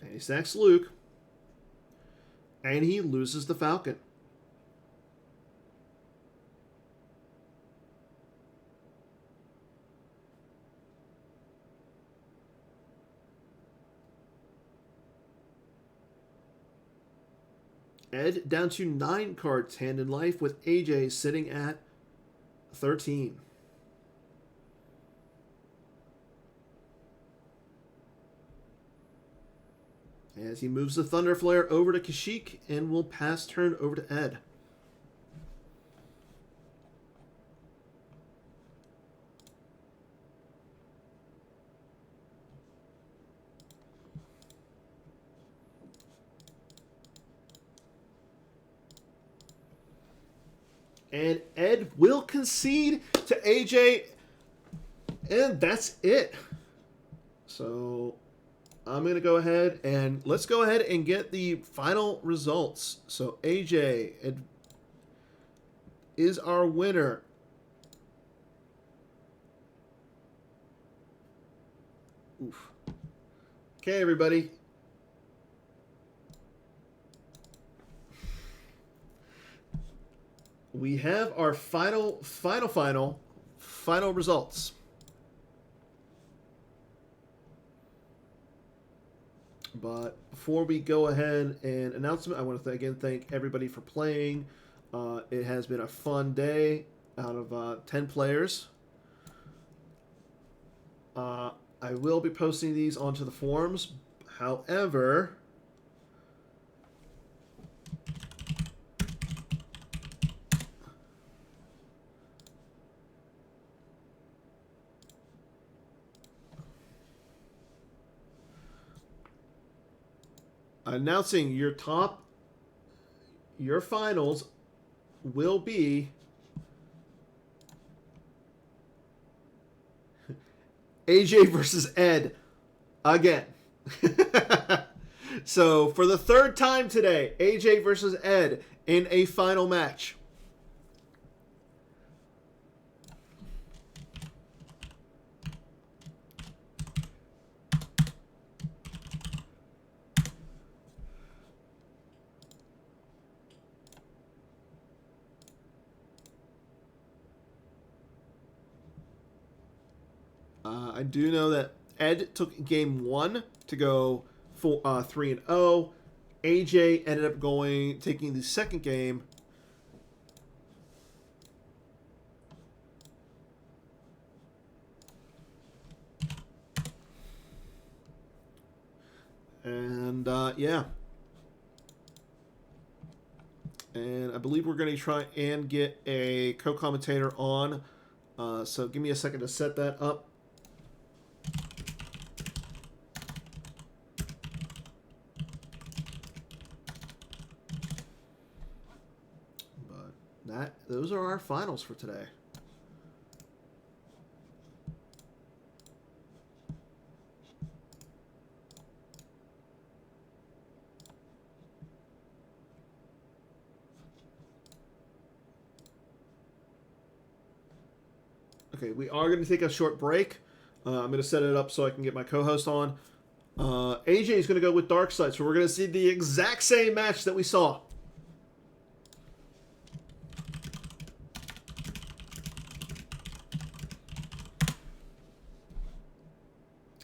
And he stacks Luke. And he loses the Falcon. Ed down to 9 cards hand in life, with AJ sitting at 13. As he moves the Thunder Flare over to Kashyyyk and will pass turn over to Ed. And Ed will concede to AJ, and that's it. So I'm going to go ahead and let's go ahead and get the final results. So AJ is our winner. Oof. Okay, everybody. We have our final results. But before we go ahead and announce them, I want to again thank everybody for playing. It has been a fun day out of 10 players. I will be posting these onto the forums. However, announcing your finals will be AJ versus Ed again. So for the third time today, AJ versus Ed in a final match. I do know that Ed took game 1 to go 3-0. AJ ended up taking the second game. And yeah. And I believe we're going to try and get a co-commentator on. So give me a second to set that up. But those are our finals for today. Okay, we are going to take a short break. I'm going to set it up so I can get my co-host on. AJ is going to go with Darkseid, so we're going to see the exact same match that we saw.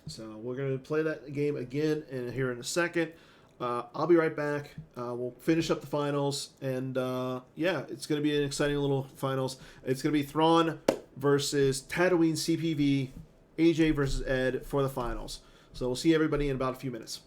So we're going to play that game again here in a second. I'll be right back. We'll finish up the finals, and yeah, it's going to be an exciting little finals. It's going to be Thrawn versus Tatooine CPV, AJ versus Ed for the finals. So we'll see everybody in about a few minutes.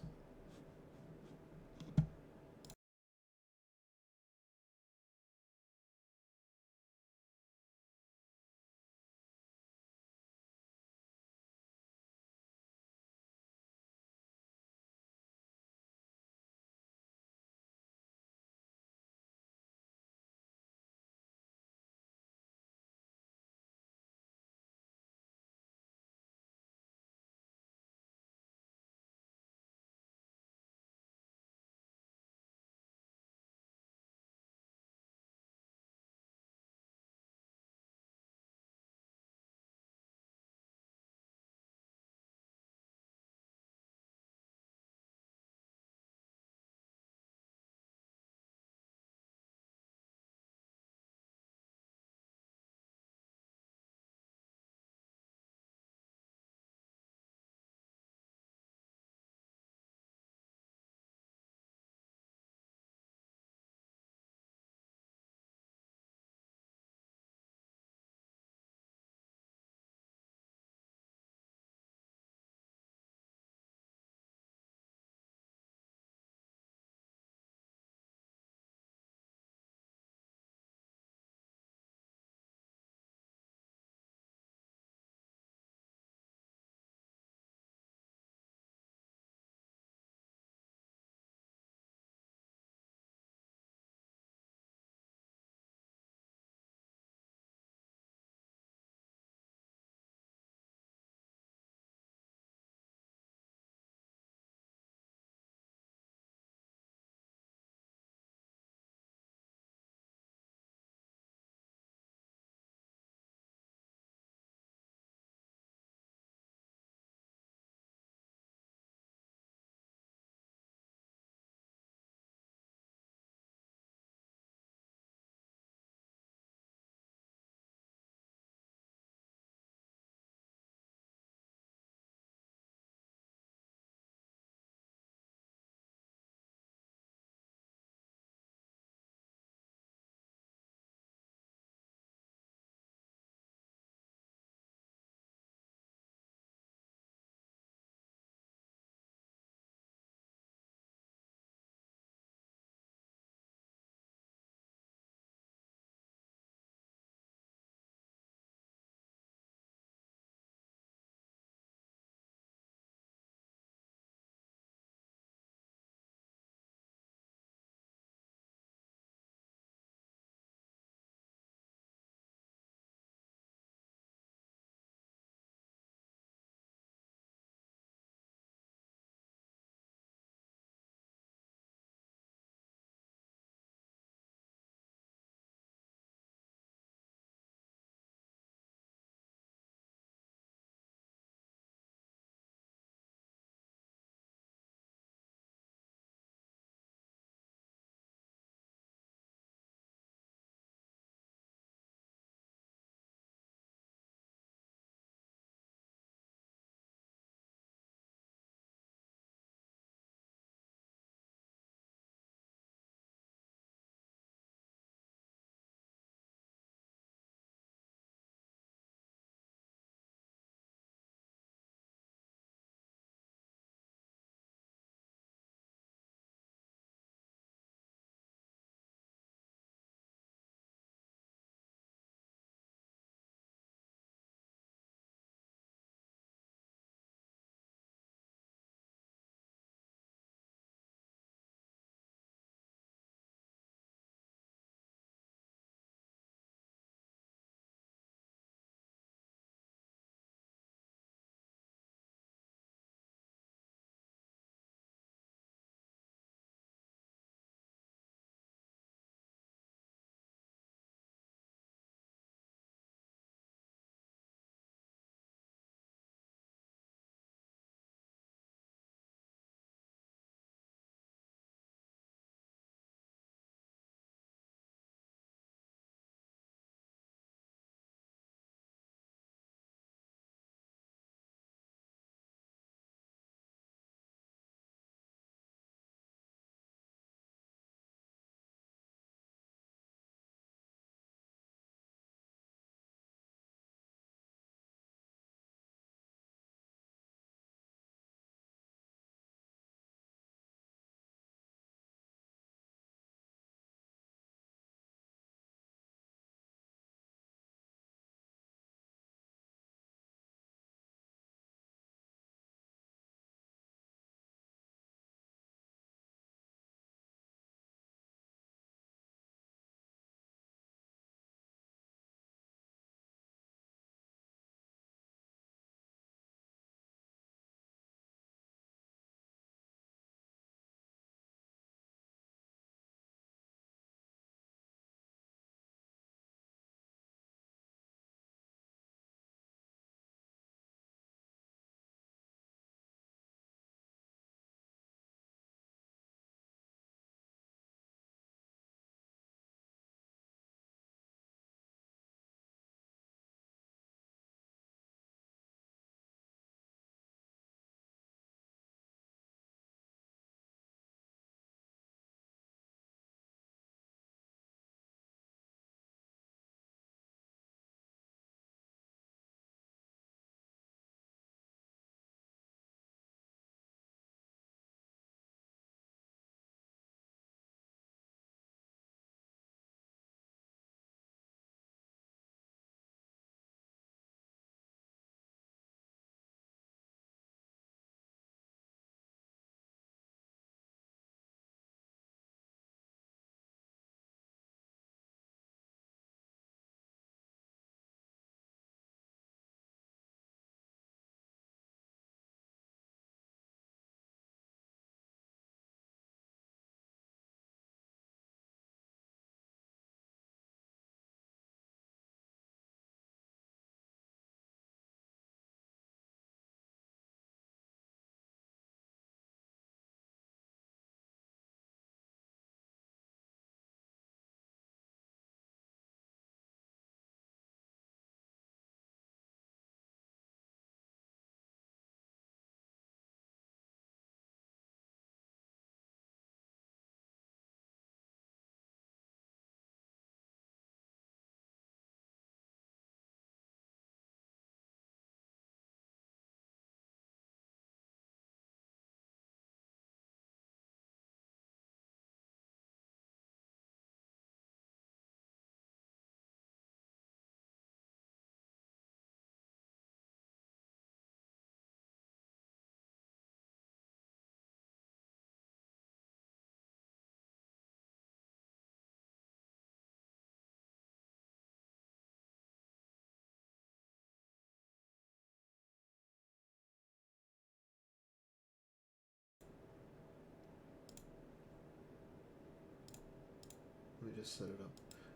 just set it up.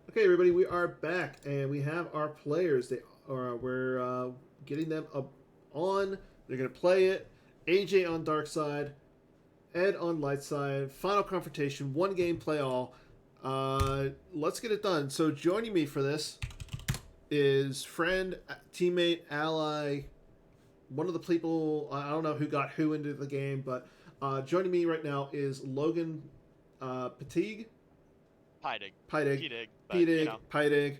Okay, everybody, we are back, and we have our players. We're getting them up on. They're going to play it. AJ on dark side, Ed on light side. Final confrontation, one game, play all. Let's get it done. So joining me for this is friend, teammate, ally, one of the people. I don't know who got who into the game, but joining me right now is Logan Patig. Pydig. Pydig.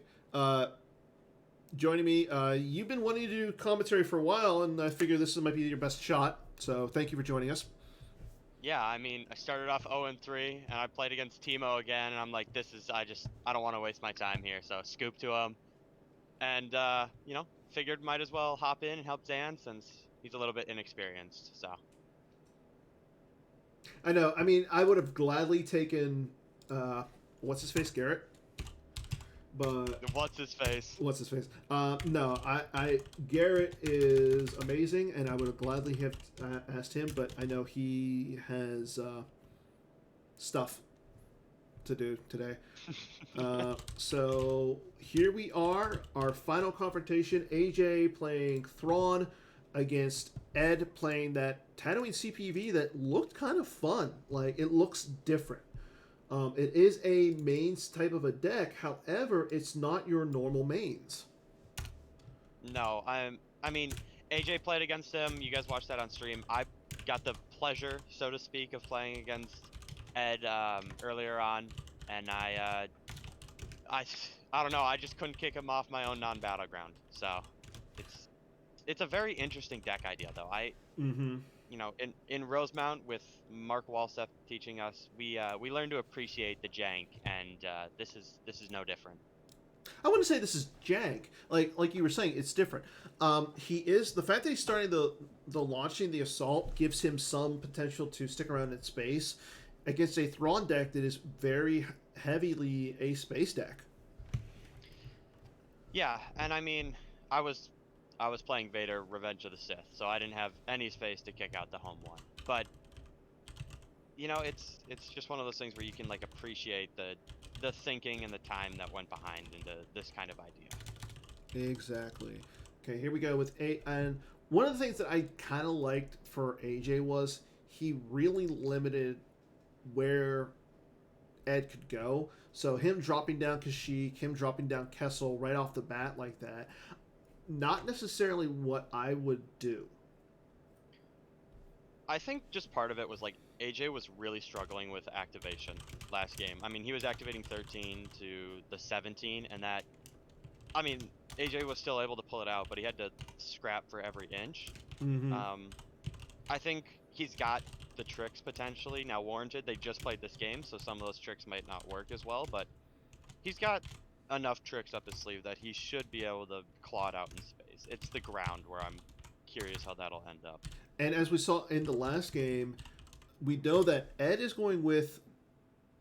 Joining me. You've been wanting to do commentary for a while, and I figure this might be your best shot. So thank you for joining us. Yeah, I mean, I started off 0-3, and I played against Timo again, and I'm like, I don't want to waste my time here, so scoop to him. And, figured might as well hop in and help Dan since he's a little bit inexperienced, so. I know. I mean, I would have gladly taken, what's-his-face, Garrett? But What's his face? No, Garrett is amazing, and I would have gladly have asked him, but I know he has stuff to do today. So here we are, our final confrontation. AJ playing Thrawn against Ed playing that Tatooine CPV that looked kind of fun. Like, it looks different. It is a mains type of a deck. However, it's not your normal mains. No, I mean, AJ played against him. You guys watched that on stream. I got the pleasure, so to speak, of playing against Ed earlier on, and I don't know. I just couldn't kick him off my own non-battleground. So it's a very interesting deck idea, though. In Rosemount with Mark Walseth teaching us, we learned to appreciate the jank, and this is no different. I wouldn't say this is jank. Like you were saying, it's different. The fact that he's starting the launching the assault gives him some potential to stick around in space against a Thrawn deck that is very heavily a space deck. Yeah, and I mean, I was playing Vader Revenge of the Sith, so I didn't have any space to kick out the home one. But it's just one of those things where you can like appreciate the thinking and the time that went behind into this kind of idea. Exactly. Okay, here we go with and one of the things that I kind of liked for AJ was he really limited where Ed could go. So him dropping down Kashyyyk, him dropping down Kessel right off the bat like that, not necessarily what I would do. I think just part of it was like AJ was really struggling with activation last game. I mean, he was activating 13 to the 17, and AJ was still able to pull it out, but he had to scrap for every inch. Mm-hmm. I think he's got the tricks potentially now warranted. They just played this game, so some of those tricks might not work as well, but he's got enough tricks up his sleeve that he should be able to claw it out in space. It's the ground where I'm curious how that'll end up. And as we saw in the last game, we know that Ed is going with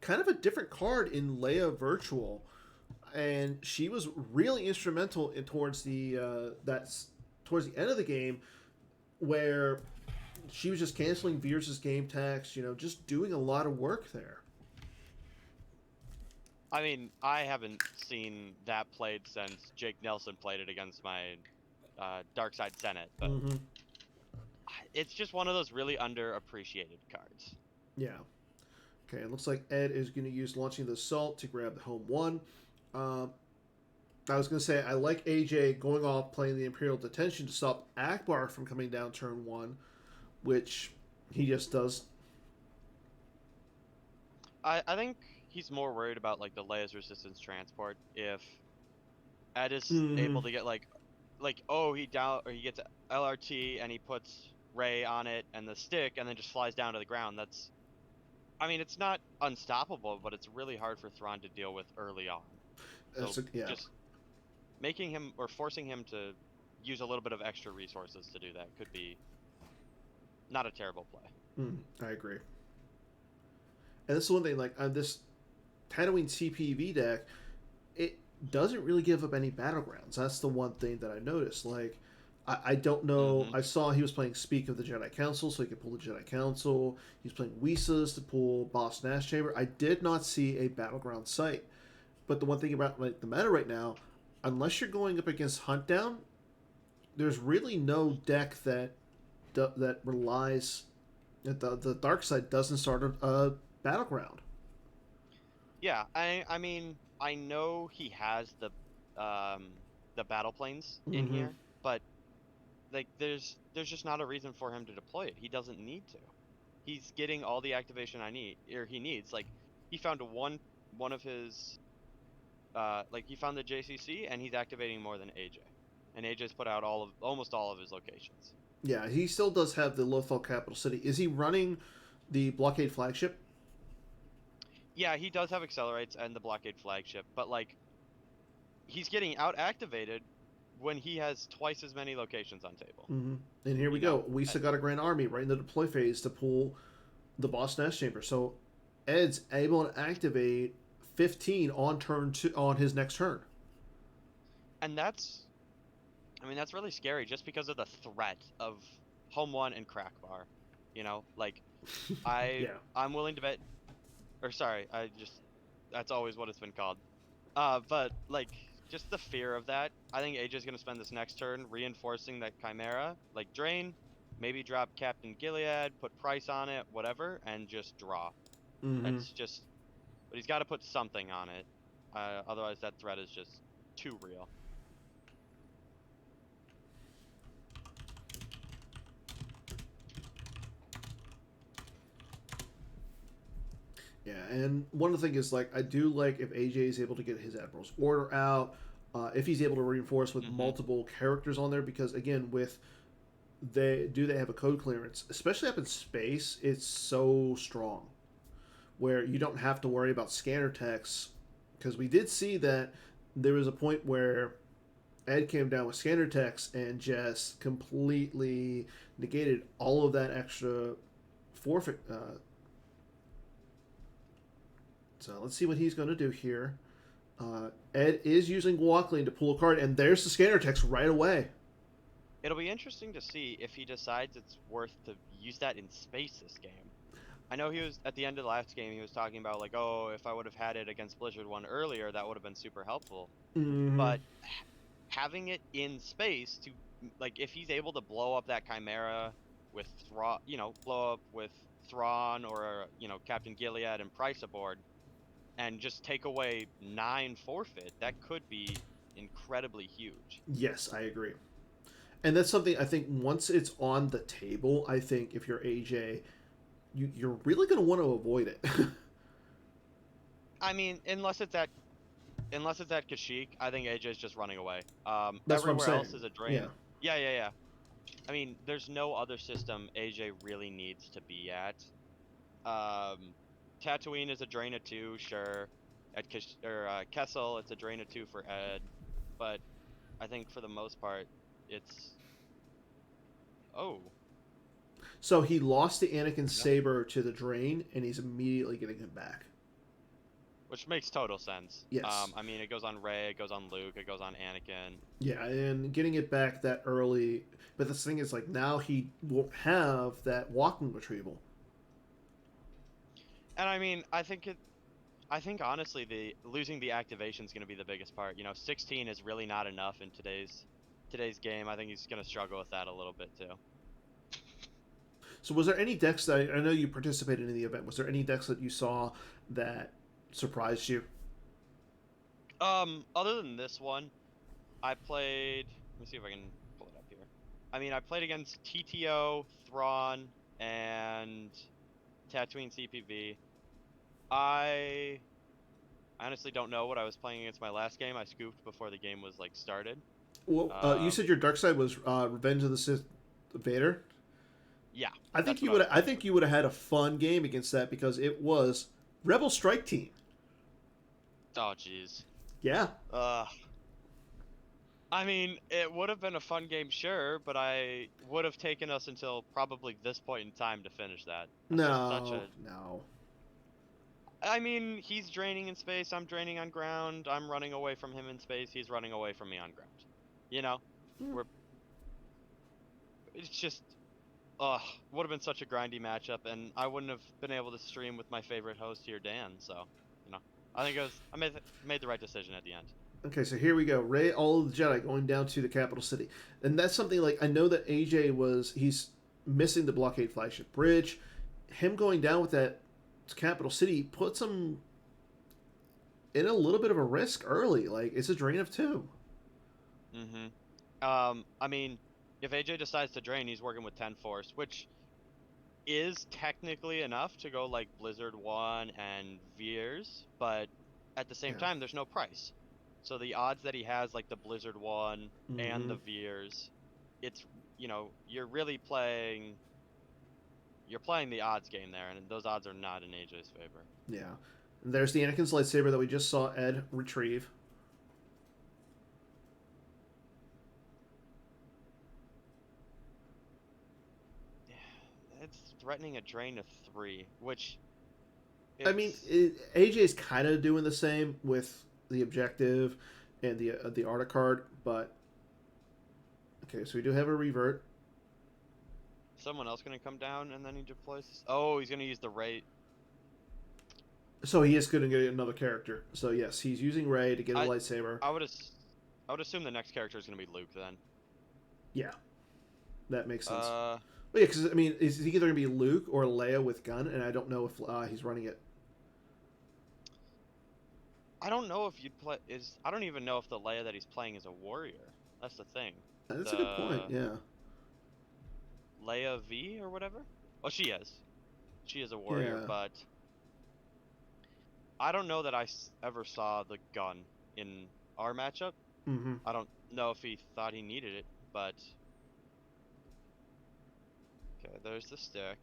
kind of a different card in Leia Virtual, and she was really instrumental towards the end of the game, where she was just canceling Veers' game tax, just doing a lot of work there. I mean, I haven't seen that played since Jake Nelson played it against my Dark Side Senate, but it's just one of those really underappreciated cards. Yeah. Okay, it looks like Ed is going to use launching the assault to grab the home one. I was going to say, I like AJ going off playing the Imperial Detention to stop Akbar from coming down turn one, which he just does. I think he's more worried about like the Leia's resistance transport. If Ed is able to get he gets LRT and he puts Rey on it and the stick and then just flies down to the ground. It's not unstoppable, but it's really hard for Thrawn to deal with early on. So just making him or forcing him to use a little bit of extra resources to do that could be not a terrible play. I agree. And this is one thing, like on this Tatooine CPV deck, it doesn't really give up any battlegrounds. That's the one thing that I noticed. Like, I don't know. I saw he was playing Speak of the Jedi Council, so he could pull the Jedi Council. He's playing Wisas to pull Boss Nash Chamber. I did not see a battleground site. But the one thing about like the meta right now, unless you're going up against Hunt Down, there's really no deck that relies that the dark side doesn't start a battleground. Yeah, I mean, I know he has the battle planes in Mm-hmm. here, but like there's just not a reason for him to deploy it. He doesn't need to. He's getting all the activation he needs. Like he found one of his like he found the JCC and he's activating more than AJ. And AJ's put out almost all of his locations. Yeah, he still does have the Lothal capital city. Is he running the blockade flagship? Yeah, he does have accelerates and the blockade flagship, but like he's getting out activated when he has twice as many locations on table. Mm-hmm. And here we You go. know, We still got a Grand Army right in the deploy phase to pull the Boss Nest Chamber. So Ed's able to activate 15 on turn two on his next turn. and that's I mean that's really scary just because of the threat of home one and crack bar. You know, like Yeah. I'm willing to bet, or sorry, I just that's always what it's been called. But like just the fear of that, I think AJ's gonna spend this next turn reinforcing that Chimera, like drain, maybe drop Captain Gilead, put price on it, whatever, and just draw. Mm-hmm. That's just, but he's got to put something on it, otherwise that threat is just too real. Yeah, and one of the things is like I do like if AJ is able to get his Admiral's Order out, if he's able to reinforce with Mm-hmm. multiple characters on there, because again, with they have a code clearance, especially up in space, it's so strong where you don't have to worry about scanner techs, because we did see that there was a point where Ed came down with scanner techs and just completely negated all of that extra forfeit. So let's see what he's going to do here. Ed is using Walkling to pull a card, and there's the scanner text right away. It'll be interesting to see if he decides it's worth to use that in space this game. I know he was at the end of the last game. He was talking about like, oh, if I would have had it against Blizzard one earlier, that would have been super helpful. Mm-hmm. But having it in space to like, if he's able to blow up that Chimera with Thrawn, blow up with Thrawn or Captain Gilead and Price aboard, and just take away 9 forfeit, that could be incredibly huge. Yes, I agree. And that's something I think once it's on the table, I think if you're AJ, you're really going to want to avoid it. I mean, unless it's at Kashyyyk, I think AJ's just running away. That's what I'm Everywhere else saying. is a Yeah. drain. Yeah, yeah, yeah. I mean, there's no other system AJ really needs to be at. Um, Tatooine is a drain of 2, sure. At Kessel, it's a drain of 2 for Ed, but I think for the most part, it's oh So he lost the Anakin yeah, Saber to the Drain, and he's immediately getting him back. which makes total sense. Yes. I mean, it goes on Rey, it goes on Luke, it goes on Anakin. Yeah, and getting it back that early. But the thing is, like, now he won't have that walking retrieval. And I mean, I think honestly, the losing the activation is going to be the biggest part. 16 is really not enough in today's game. I think he's going to struggle with that a little bit too. So, was there any decks that I know you participated in the event? Was there any decks that you saw that surprised you? Other than this one, I played. Let me see if I can pull it up here. I mean, I played against TTO, Thrawn, and Tatooine CPV. I honestly don't know what I was playing against my last game. I scooped before the game was like started. Well, you said your dark side was Revenge of the Sith Vader. Yeah, I think that's you what would. I I was think you would have had a fun game against that because it was Rebel Strike Team. playing. Oh, jeez. Yeah. I mean, it would have been a fun game, sure, but I would have taken us until probably this point in time to finish that. That's just such No. a. No. I mean, he's draining in space, I'm draining on ground, I'm running away from him in space, he's running away from me on ground. You know? We're. It's just. Ugh, would have been such a grindy matchup, and I wouldn't have been able to stream with my favorite host here, Dan, so, you know. I think I made the right decision at the end. Okay, so here we go. Rey, all of the Jedi going down to the capital city, and that's something like I know that AJ he's missing the blockade flagship bridge. Him going down with that capital city puts him in a little bit of a risk early. Like it's a drain of 2. Mm-hmm. I mean, if AJ decides to drain, he's working with 10 Force, which is technically enough to go like Blizzard 1 and Veers, but at the same Yeah. time, there's no price. So the odds that he has like the Blizzard 1 and the Mhm. Veers, it's, you're really playing the odds game there, and those odds are not in AJ's favor. Yeah. And there's the Anakin's lightsaber that we just saw Ed retrieve. It's threatening a drain of 3, which I mean, AJ's kind of doing the same with the objective and the Arctic card, but okay, so we do have a revert. someone else gonna come down and then he deploys. Oh, he's gonna use the Rey. So he is going to get another character. So yes, he's using Rey to get a I- lightsaber. I would assume the next character is gonna be Luke then. Yeah, that makes sense. Uh, But yeah, because I mean, is he either going to be Luke or Leia with gun? And I don't know if he's running it. I don't know if you'd play. I don't even know if the Leia that he's playing is a warrior. That's the thing. That's a good point. Yeah. Leia V or whatever. Well, she is. She is a warrior, Yeah. but I don't know that I ever saw the gun in our matchup. Mm-hmm. I don't know if he thought he needed it, but okay, there's the stick.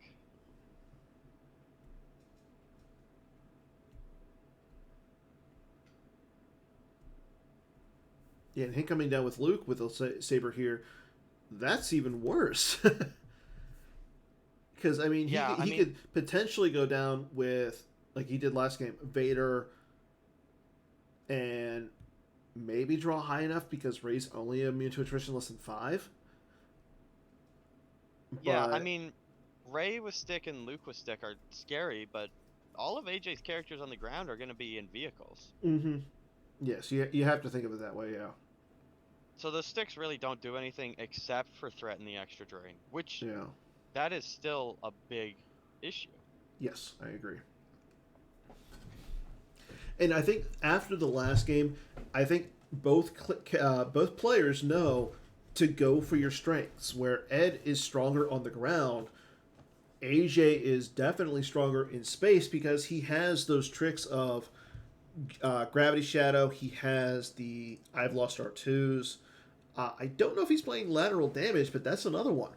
Yeah, and him coming down with Luke with a saber here, that's even worse. Because I mean, he could potentially go down with like he did last game, Vader, and maybe draw high enough because Rey's only immune to attrition less than 5. Yeah, I But- mean, Rey with stick and Luke with stick are scary, but all of AJ's characters on the ground are going to be in vehicles. Mm-hmm. Yes, you have to think of it that way, yeah. So the sticks really don't do anything except for threaten the extra drain, which Yeah. that is still a big issue. Yes, I agree. And I think after the last game, I think both players know to go for your strengths. Where Ed is stronger on the ground, AJ is definitely stronger in space because he has those tricks of Gravity Shadow. He has the I've Lost R2s. I don't know if he's playing lateral damage, but that's another one.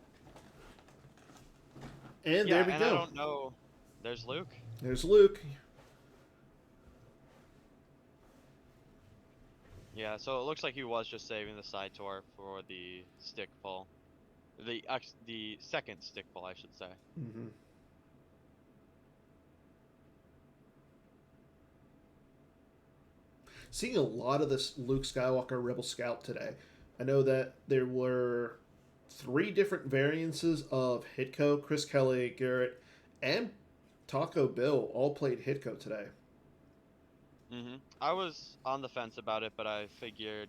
And Yeah, there we and go. I don't know. There's Luke. There's Luke. Yeah, so it looks like he was just saving the side tour for the stick pull. The second stick pull, I should say. Mm-hmm. Seeing a lot of this Luke Skywalker Rebel Scout today. I know that there were 3 different variances of Hitco. Chris Kelly, Garrett, and Taco Bill all played Hitco today. I was on the fence about it, but I figured,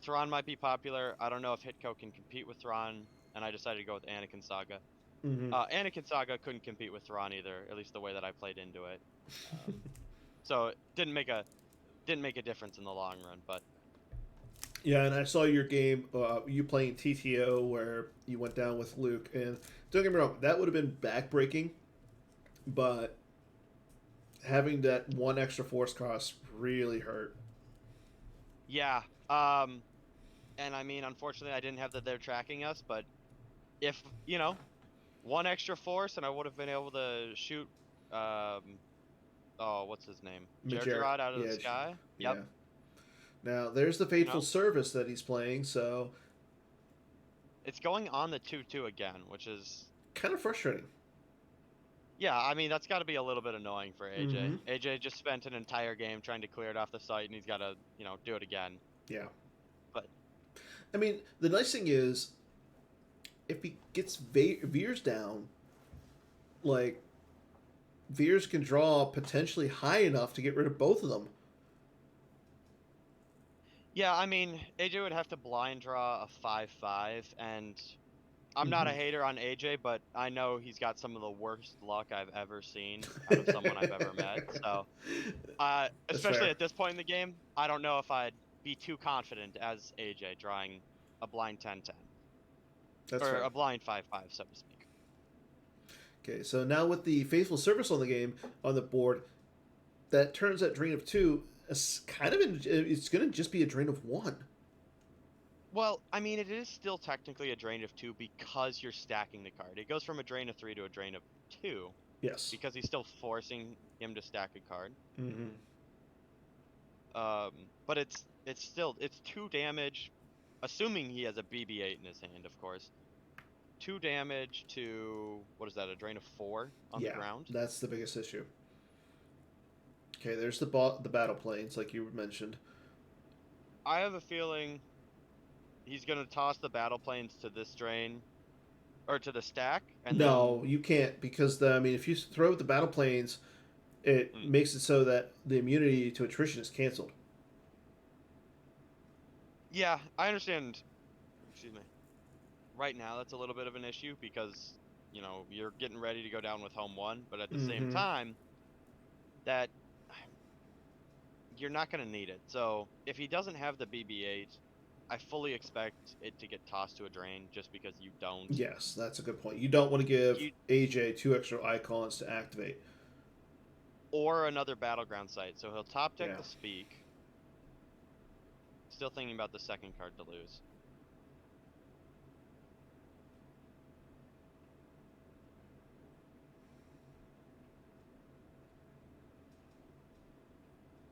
Thrawn might be popular. I don't know if Hitco can compete with Thrawn, and I decided to go with Anakin Saga. Mm-hmm. Anakin Saga couldn't compete with Thrawn either, at least the way that I played into it. So it didn't make a difference in the long run, but Yeah, and I saw your game, you playing TTO, where you went down with Luke. And don't get me wrong, that would have been backbreaking, but having that 1 extra force cost really hurt. yeah. And I mean, unfortunately, I didn't have that they're tracking us, but if 1 extra force, and I would have been able to shoot, what's his name? Jerjerrod out of the sky. Yep. Yeah. Now, there's the Faithful Service that he's playing, so It's going on the 2-2 again, which is kind of frustrating. Yeah, I mean, that's got to be a little bit annoying for AJ. Mhm. AJ just spent an entire game trying to clear it off the site, and he's got to, do it again. Yeah. But I mean, the nice thing is, if he gets Veers down, like, Veers can draw potentially high enough to get rid of both of them. Yeah, I mean, AJ would have to blind draw a 5/5, and I'm not a Mhm. hater on AJ, but I know he's got some of the worst luck I've ever seen out of someone I've ever met. So, That's especially fair. at this point in the game, I don't know if I'd be too confident as AJ drawing a blind 10/10 That's or fair. a blind 5/5, so to speak. Okay, so now with the faithful service on the game on the board, that turns that drain of two kind of it's going to just be a drain of one. Well, I mean, it is still technically a drain of 2 because you're stacking the card. It goes from a drain of 3 to a drain of 2 Yes. because he's still forcing him to stack a card. Mm-hmm. But it's still it's 2 damage, assuming he has a BB-8 in his hand, of course. 2 damage to what is that? A drain of 4 on the Yeah, ground. that's the biggest issue. Okay, there's the battle planes, like you mentioned. I have a feeling he's gonna toss the battle planes to this drain or to the stack, and then No, you can't because I mean, if you throw the battle planes, it mm, makes it so that the immunity to attrition is canceled. yeah, I understand. Excuse me. Right now, that's a little bit of an issue because you're getting ready to go down with home 1, but at the same Mm-hmm. time, that you're not going to need it. So if he doesn't have the BB-8, I fully expect it to get tossed to a drain just because you don't. Yes, that's a good point. You don't want to give You AJ 2 extra icons to activate. or another battleground site. So he'll top deck Yeah. the speak. Still thinking about the second card to lose.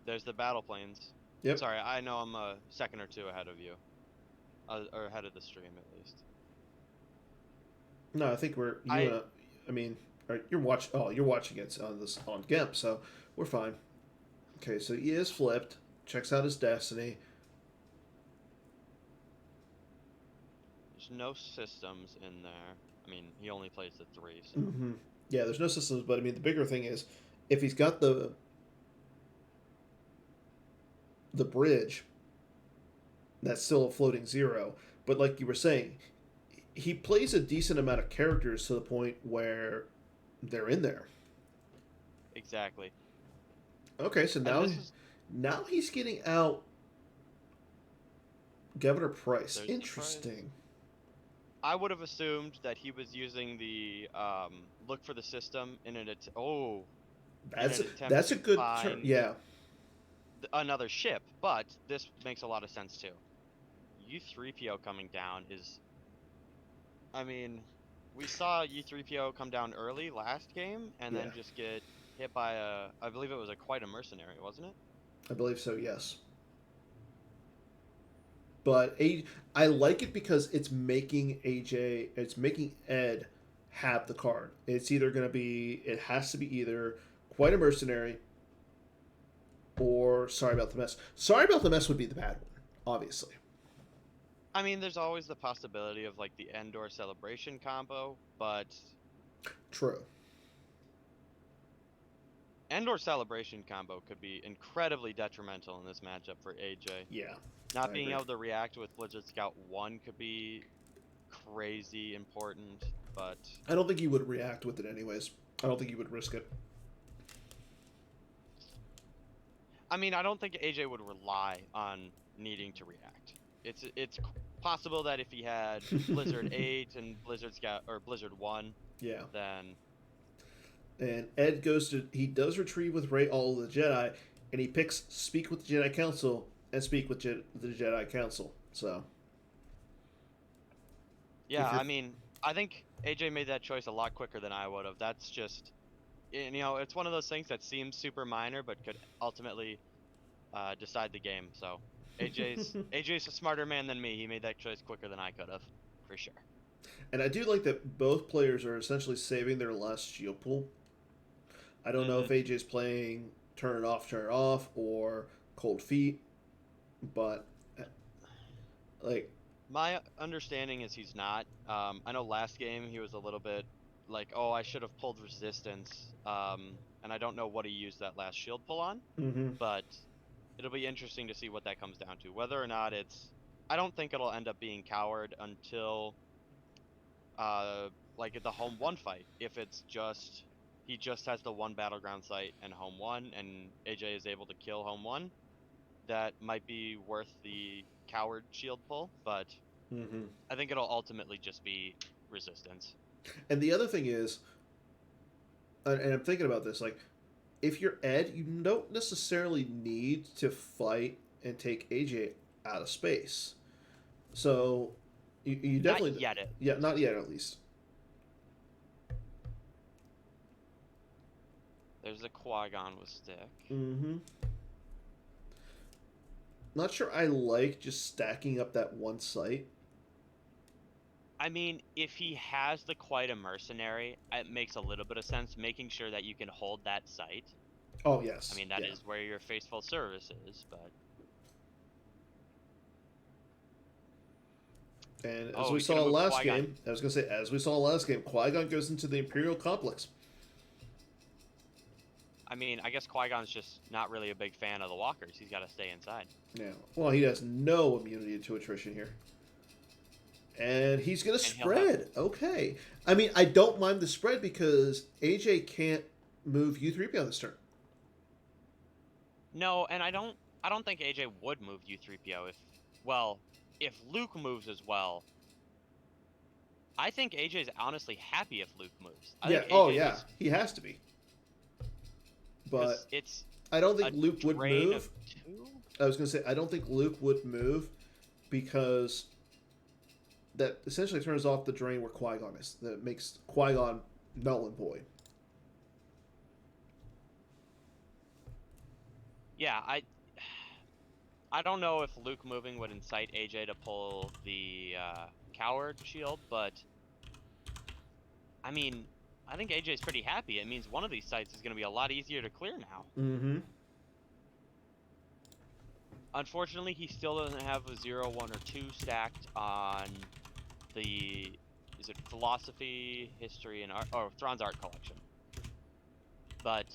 There's the battle planes. Yep. Sorry, I know I'm a second or two ahead of you. Or ahead of the stream at least. No, I think we're you. I I mean, you're watching. Oh, you're watching it on this on GIMP, so we're fine. Okay, so he is flipped. Checks out his destiny. There's no systems in there. I mean, he only plays the 3, so. Mm-hmm. Yeah, there's no systems, but I mean, the bigger thing is if he's got the bridge, that's still a floating 0. But like you were saying, he plays a decent amount of characters to the point where they're in there. Exactly. Okay, so And this is now he's getting out Governor Price. there's the Interesting. prize. I would have assumed that he was using the look for the system in an attempt That's a to good find yeah. another ship, but this makes a lot of sense too. U3PO coming down is, I mean, we saw U3PO come down early last game and Yeah. then just get hit by I believe it was quite a mercenary, wasn't it? I believe so, yes. But I like it because it's making Ed have the card. It's either going to be, it has to be either quite a mercenary or sorry about the mess. Sorry about the mess would be the bad one, obviously. I mean, there's always the possibility of like the Endor celebration combo, but True. Endor celebration combo could be incredibly detrimental in this matchup for AJ. Yeah. Not I being agree. able to react with Blizzard Scout 1 could be crazy important, but I don't think he would react with it anyways. I don't think he would risk it. I mean, I don't think AJ would rely on needing to react. It's possible that if he had Blizzard 8 and Blizzard Scout or Blizzard 1, Yeah. then And Ed he does retrieve with Rey all of the Jedi, and he picks Speak with the Jedi Council and Speak with the Jedi Council. So. yeah, If you're- I mean, I think AJ made that choice a lot quicker than I would have. That's just, it's one of those things that seems super minor but could ultimately decide the game. So AJ's a smarter man than me. He made that choice quicker than I could have, for sure. And I do like that both players are essentially saving their last shield pool. I don't know if AJ's playing turn it off, or cold feet, but like My understanding is he's not. I know last game he was a little bit like, oh, I should have pulled resistance. And I don't know what he used that last shield pull on, Mm-hmm. but it'll be interesting to see what that comes down to. Whether or not it's, I don't think it'll end up being coward until, like the home one fight. If it's just he just has the one battleground site and home one, and AJ is able to kill home one, that might be worth the coward shield pull. But Mm-hmm. I think it'll ultimately just be resistance. And the other thing is, and I'm thinking about this, like, if you're Ed, you don't necessarily need to fight and take AJ out of space. So, you definitely... Not yet. Yeah, not yet, at least. There's a Qui-Gon with stick. Mm-hmm. Not sure I like just stacking up that one site. I mean, if he has the Quite a Mercenary, it makes a little bit of sense, making sure that you can hold that site. Oh, yes. I mean, that yeah. is where your faithful service is, but... And Oh, as we he's gonna saw move last Qui-Gon. game, I was going to say, as we saw last game, Qui-Gon goes into the Imperial Complex. I mean, I guess Qui-Gon's just not really a big fan of the walkers. He's got to stay inside. Yeah. Well, he has no immunity to attrition here. And he's going to spread. Okay. I mean, I don't mind the spread because AJ can't move U3P on this turn. No, and I don't think AJ would move U3PO if Luke moves as well. I think AJ's honestly happy if Luke moves. I think AJ he has to be. But it's I don't think Luke would move. Two? I was going to say, I don't think Luke would move because that essentially turns off the drain where Qui-Gon is. That makes Qui-Gon null and void. Yeah, I don't know if Luke moving would incite AJ to pull the coward shield, but I mean, I think AJ's pretty happy. It means one of these sites is going to be a lot easier to clear now. Mm-hmm. Unfortunately, he still doesn't have a 0, 1, or 2 stacked on the, is it Philosophy, History, and Art, or Thrawn's Art Collection. But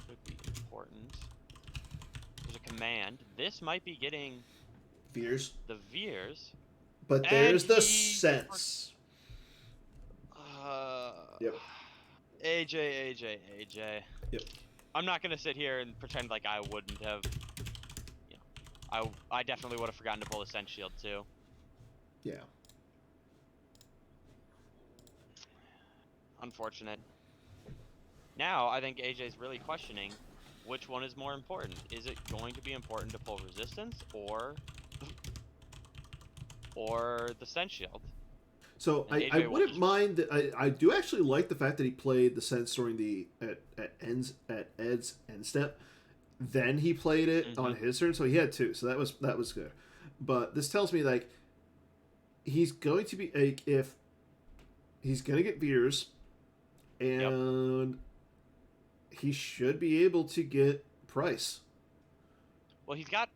could be important. There's a command. This might be getting Veers. the Veers. But there's the sense. Yep. AJ. Yep. I'm not gonna sit here and pretend like I wouldn't have. You know, I definitely would have forgotten to pull the sense shield too. Yeah. Unfortunate. Now I think AJ's really questioning which one is more important. Is it going to be important to pull resistance or the sense shield? So I wouldn't mind that. I do actually like the fact that he played the sense during the at Ed's end step. Then he played it on his turn, so he had two. So that was good. But this tells me like he's going to be if he's going to get Veers, and he should be able to get Price. Well, he's got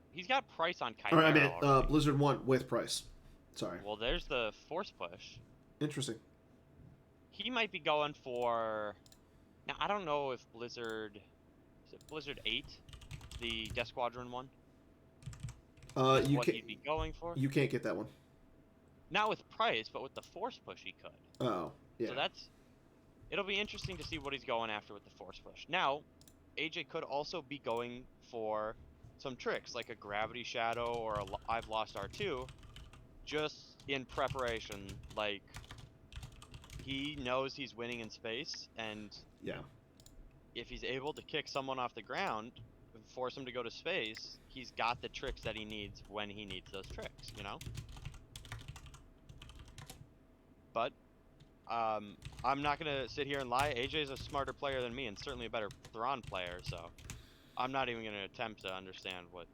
Price on Chimera. Or I meant Blizzard 1 with Price. Sorry. Well, there's the Force Push. Interesting. He might be going for... Now, I don't know if Blizzard... Is it Blizzard 8? The Death Squadron one? You what can't, he'd be going for? You can't get that one. Not with Price, but with the Force Push he could. Oh, yeah. So that's... It'll be interesting to see what he's going after with the Force Push. Now, AJ could also be going for some tricks, like a Gravity Shadow or a I've Lost R2, just in preparation. Like, he knows he's winning in space, and if he's able to kick someone off the ground and force him to go to space, he's got the tricks that he needs when he needs those tricks, you know? But I'm not gonna sit here and lie. AJ's a smarter player than me, and certainly a better Thrawn player, so I'm not even gonna attempt to understand what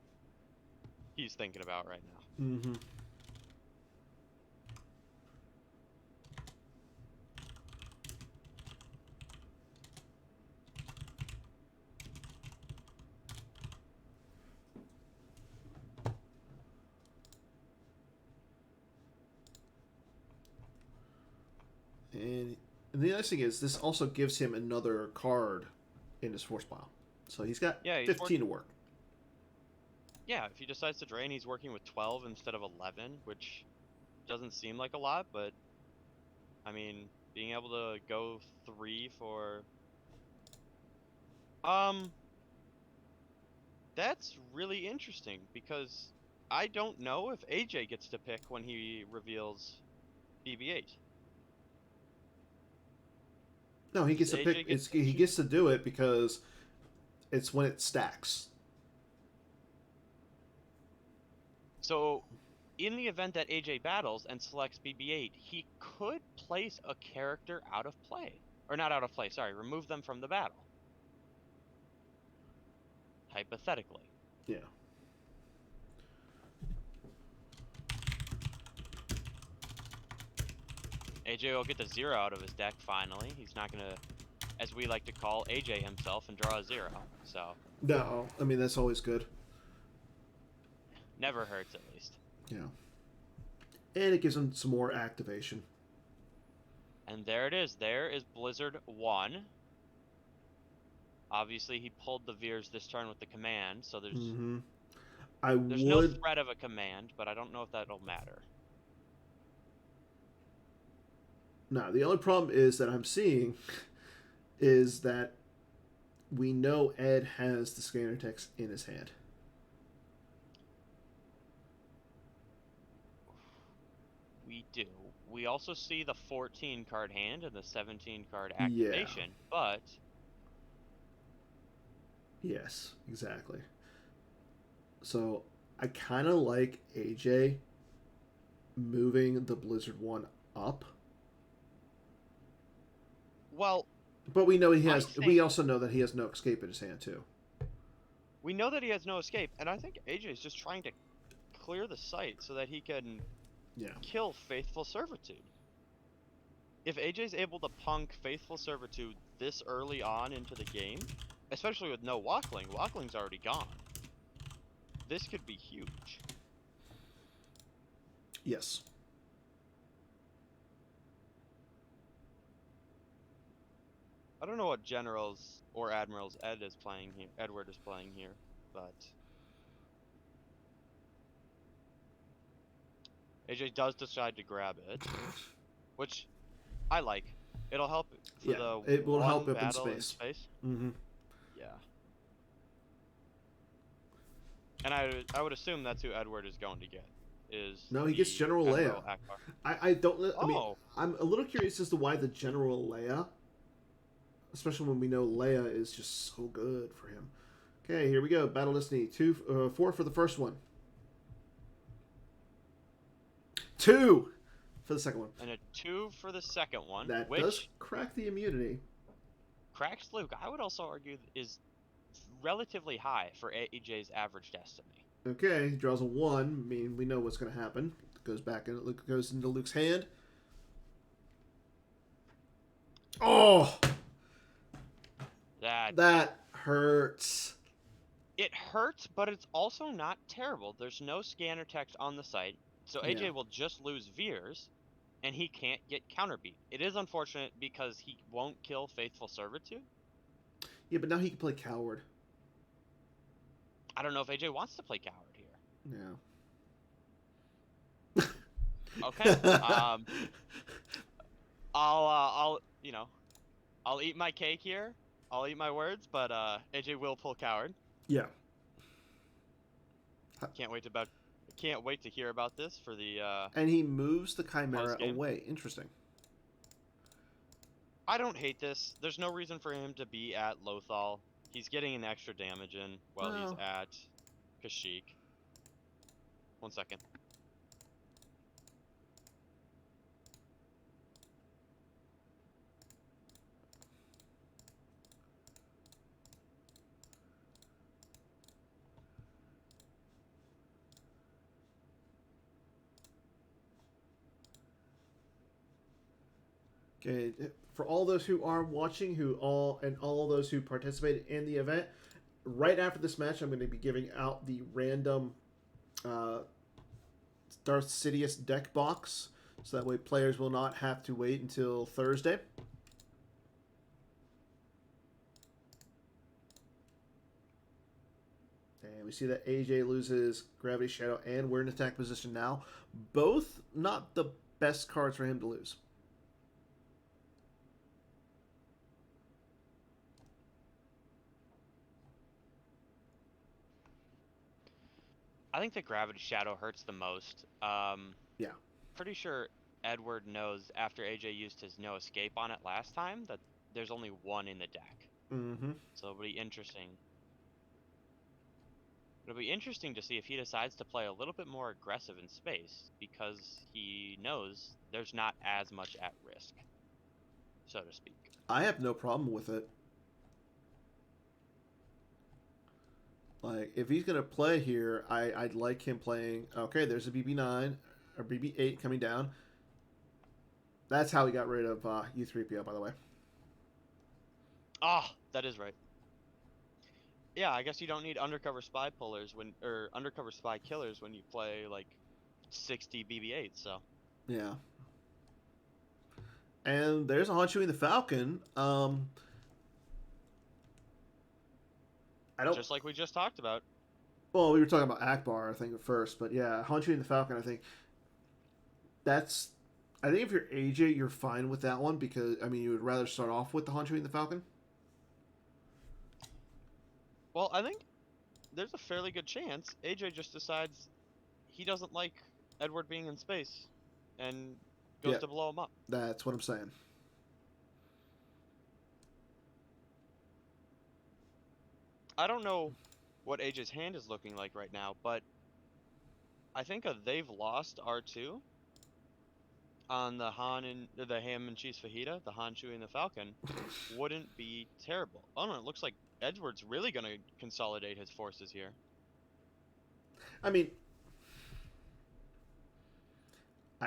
he's thinking about right now. Mm-hmm. And the nice thing is, this also gives him another card in his force pile. So he's got Yeah, he's 15 to work. Yeah, if he decides to drain, he's working with 12 instead of 11, which doesn't seem like a lot, but I mean, being able to go 3 for that's really interesting because I don't know if AJ gets to pick when he reveals BB-8. No, he gets Does to AJ pick. get to He choose? gets to do it because it's when it stacks. So, in the event that AJ battles and selects BB-8, he could place a character out of play. Or not out of play, sorry, remove them from the battle. Hypothetically. Yeah. AJ will get the 0 out of his deck finally. He's not going to, as we like to call, AJ himself and draw a 0. So, No, I mean that's always good. never hurts at least. Yeah. And it gives him some more activation. And there it is. There is Blizzard 1. Obviously, he pulled the Veers this turn with the command, so there's no threat of a command, but I don't know if that'll matter. No, the only problem is that I'm seeing is that we know Ed has the scanner text in his hand. We do. We also see the 14 card hand and the 17 card activation, but Yes, exactly. So I kind of like AJ moving the Blizzard one up. well, But we know he has. I think- We also know that he has no escape in his hand too. we know that he has no escape, and I think AJ is just trying to clear the site so that he can Yeah. kill Faithful Servitude. If AJ's able to punk Faithful Servitude this early on into the game, especially with no Walkling, Walkling's already gone. This could be huge. Yes. I don't know what generals or admirals Edward is playing here, but AJ does decide to grab it, which I like. It'll help for the it will one help him in battle space. Mm-hmm. Yeah. And I would assume that's who Edward is going to get. No, he gets General Admiral Leia. Akbar. I don't. I mean, Oh. I'm a little curious as to why the General Leia, especially when we know Leia is just so good for him. Okay, here we go. Battle Destiny 4 for the first one. 2 for the second one. And a 2 for the second one, That which does crack the immunity. cracks Luke. I would also argue is relatively high for AJ's average destiny. Okay, he draws a 1. I mean, we know what's going to happen. It goes back and it goes into Luke's hand. Oh! That hurts. It hurts, but it's also not terrible. There's no scanner text on the site, so AJ Yeah. will just lose Veers, and he can't get counterbeat. It is unfortunate because he won't kill Faithful Servitude. Yeah, but now he can play Coward. I don't know if AJ wants to play Coward here. Yeah. Okay. I'll I'll eat my cake here. I'll eat my words, but AJ will pull Coward. Yeah. Can't wait to hear about this for the And he moves the Chimera Post-game? away. Interesting. I don't hate this. There's no reason for him to be at Lothal. He's getting an extra damage in while he's Well. at Kashyyyk. 1 second. Okay, for all those who are watching, all those who participated in the event, right after this match, I'm going to be giving out the random Darth Sidious deck box, so that way players will not have to wait until Thursday. And we see that AJ loses Gravity Shadow, and we're in attack position now. Both not the best cards for him to lose. I think the Gravity Shadow hurts the most. Yeah. Pretty sure Edward knows after AJ used his no escape on it last time that there's only one in the deck. Mm-hmm. So it'll be interesting. It'll be interesting to see if he decides to play a little bit more aggressive in space because he knows there's not as much at risk, so to speak. I have no problem with it. Like, if he's going to play here, I'd like him playing... Okay, there's a BB9, or BB8 coming down. That's how he got rid of U3PO, by the way. Ah, that is right. Yeah, I guess you don't need undercover spy pullers or undercover spy killers when you play like 60 BB-8s. So Yeah. And there's a Han Chewie the Falcon. I don't. just like we just talked about. Well, we were talking about Akbar, I think, at first, but yeah, Han Chewie the Falcon. I think that's. I think if you're AJ, you're fine with that one because you would rather start off with the Han Chewie the Falcon. Well, I think there's a fairly good chance AJ just decides he doesn't like Edward being in space and goes Yeah. to blow him up. That's what I'm saying. I don't know what AJ's hand is looking like right now, but I think they've lost R2 on the Han and the ham and cheese fajita, the Han Chewie and the Falcon, wouldn't be terrible. Oh no, it looks like Edward's really going to consolidate his forces here. I mean,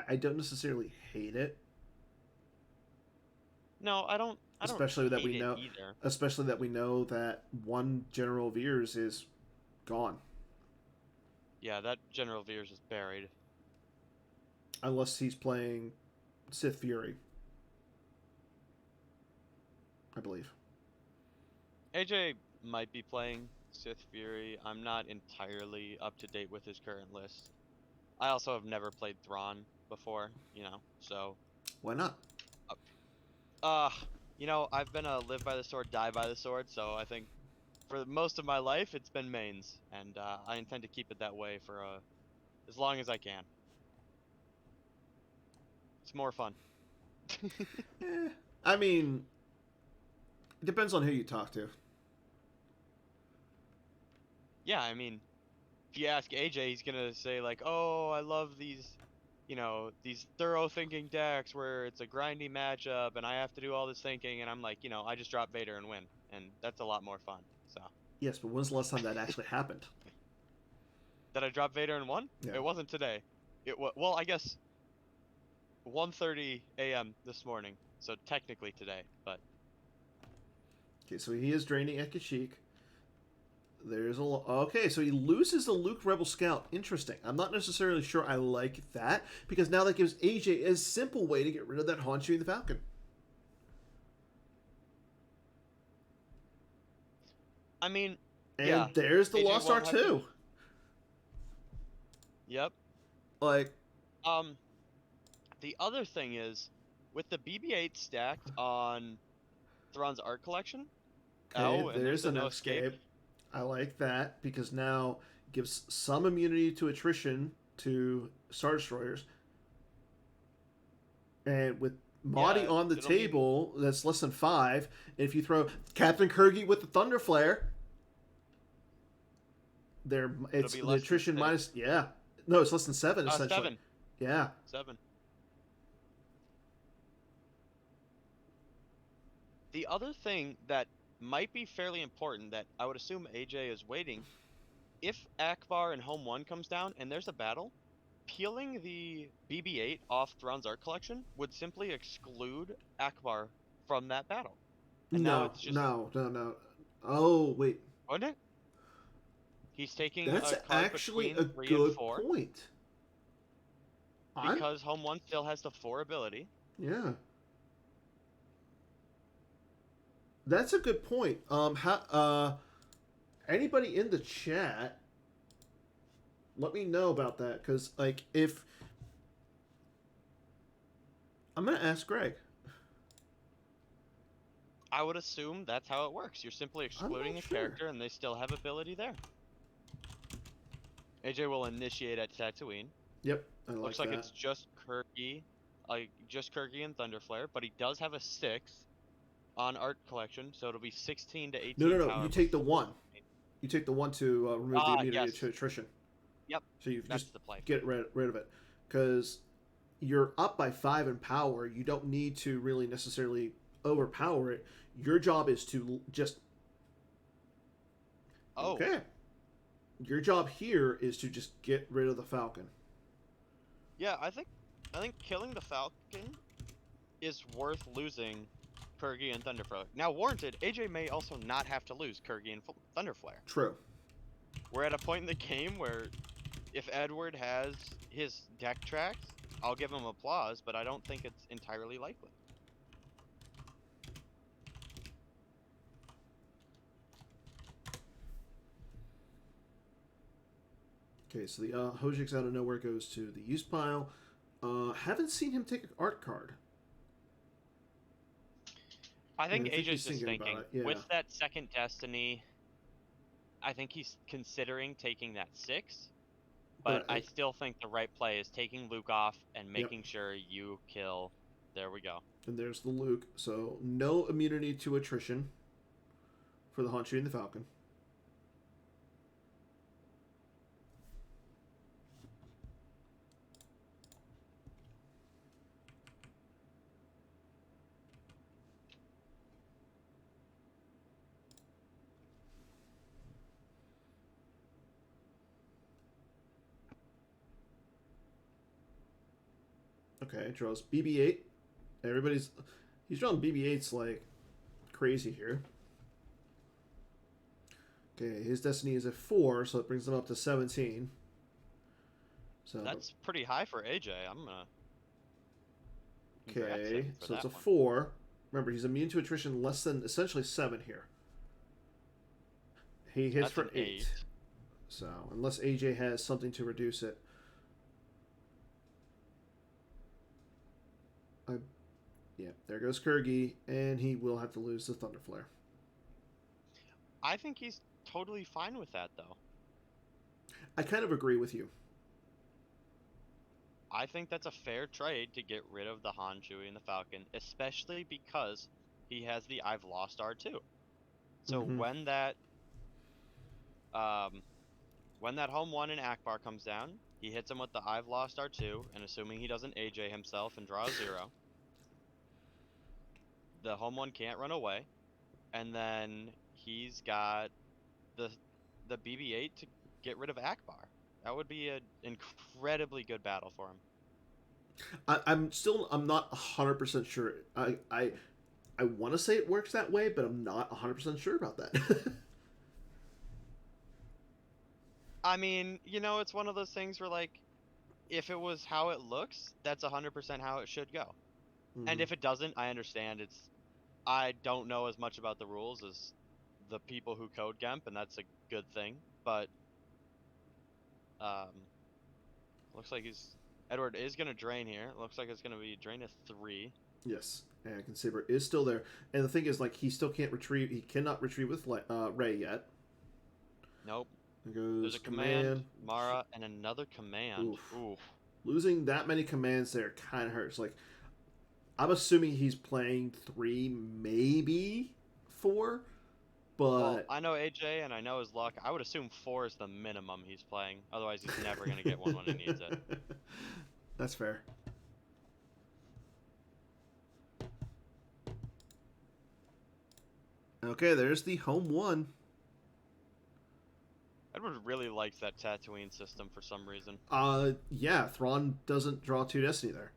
I don't necessarily hate it. No, I don't. Especially that hate we it know, either. especially that we know that one General Veers is gone, Yeah, that General Veers is buried. unless he's playing Sith Fury, I believe. AJ might be playing Sith Fury. I'm not entirely up to date with his current list. I also have never played Thrawn before, so Why not? I've been a live by the sword, die by the sword, so I think for most of my life it's been mains, and I intend to keep it that way for as long as I can. It's more fun. I mean, it depends on who you talk to. Yeah, I mean, if you ask AJ, he's gonna say like, "Oh, I love these, these thorough thinking decks where it's a grindy matchup and I have to do all this thinking," and I'm like, I just drop Vader and win, and that's a lot more fun. So. Yes, but when's the last time that actually happened? Did I drop Vader and won? Yeah. It wasn't today. It was I guess 1:30 a.m. this morning, so technically today, but. Okay, so he is draining Ekashik. There's okay, so he loses the Luke Rebel Scout. Interesting. I'm not necessarily sure I like that because now that gives AJ a simple way to get rid of that Han Chewie the Falcon. I mean, And yeah, there's the AJ Lost won't have R2. to- Yep. Like, The other thing is, with the BB-8 stacked on Thrawn's art collection. okay, and there's the an no escape. I like that because now it gives some immunity to attrition to Star Destroyers. And with Mahdi Yeah, on the it'll table, that's less than 5. And if you throw Captain Kirgy with the Thunder Flare, it's be the less than attrition 6. minus. Yeah, no, it's less than 7 essentially. 7. Yeah, 7. The other thing that might be fairly important that I would assume AJ is waiting, if Akbar and Home 1 comes down and there's a battle, peeling the BB-8 off Thrawn's art collection would simply exclude Akbar from that battle. And now no, it's just, no. Oh wait, wouldn't it? He's taking that's a card actually between a 3 good and 4 point. because Home 1 still has the 4 ability. Yeah. That's a good point. Anybody in the chat, let me know about that, because like if I'm gonna ask Greg. I would assume that's how it works. You're simply I'm not excluding a sure. character and they still have ability there. AJ will initiate at Tatooine. Yep, I Looks like like that. it's just Kirky, just Kirky and Thunderflare, but he does have a 6 on Art Collection, so it'll be 16 to 18 No. power You take the before. 1. You take the 1 to remove the immunity Yes. to attrition. Yep. So you That's just the play. get rid of it, because you're up by 5 in power. You don't need to really necessarily overpower it. Your job is to just Oh. okay. Your job here is to just get rid of the Falcon. Yeah, I think killing the Falcon is worth losing Kirgy and Thunderflare. Now, warranted, AJ may also not have to lose Kirgy and Thunderflare. True. We're at a point in the game where if Edward has his deck tracks, I'll give him applause, but I don't think it's entirely likely. Okay, so the Hojik's out of nowhere goes to the use pile. Haven't seen him take an art card. I think I think AJ's he's just thinking thinking, about it, yeah. with that second Destiny, I think he's considering taking that 6, but I still think the right play is taking Luke off and making sure you kill. There we go. And there's the Luke. So no immunity to attrition for the Han shooting the Falcon. Okay, draws BB-8. He's drawing BB-8s like crazy here. Okay, his destiny is at 4, so it brings him up to 17. So That's pretty high for AJ. I'm gonna. congrats okay, him for so it's a that one. 4. Remember, he's immune to attrition less than essentially 7 here. He hits That's for an 8. So unless AJ has something to reduce it. Yeah, there goes Kirgy, and he will have to lose the Thunderflare. I think he's totally fine with that, though. I kind of agree with you. I think that's a fair trade to get rid of the Han, Chewie, and the Falcon, especially because he has the I've lost R2. So when that home 1 in Akbar comes down, he hits him with the I've lost R2, and assuming he doesn't AJ himself and draw a 0, the home 1 can't run away, and then he's got the BB-8 to get rid of Akbar. That would be an incredibly good battle for him. I'm not 100% sure. I want to say it works that way, but I'm not 100% sure about that. I mean, it's one of those things where, like, if it was how it looks, that's 100% how it should go. And if it doesn't, I understand. I don't know as much about the rules as the people who code Gemp, and that's a good thing. But looks like Edward is gonna drain here. Looks like it's gonna be drain to 3. Yes, and Saber is still there. And the thing is, like, he still can't retrieve. He cannot retrieve with Ray yet. Nope. There goes There's a command, Mara, and another command. Oof. Losing that many commands there kind of hurts. Like, I'm assuming he's playing 3, maybe 4, but well, I know AJ and I know his luck. I would assume 4 is the minimum he's playing. Otherwise, he's never gonna get one when he needs it. That's fair. Okay, there's the home 1. Edward really likes that Tatooine system for some reason. Yeah, Thrawn doesn't draw 2 destiny there.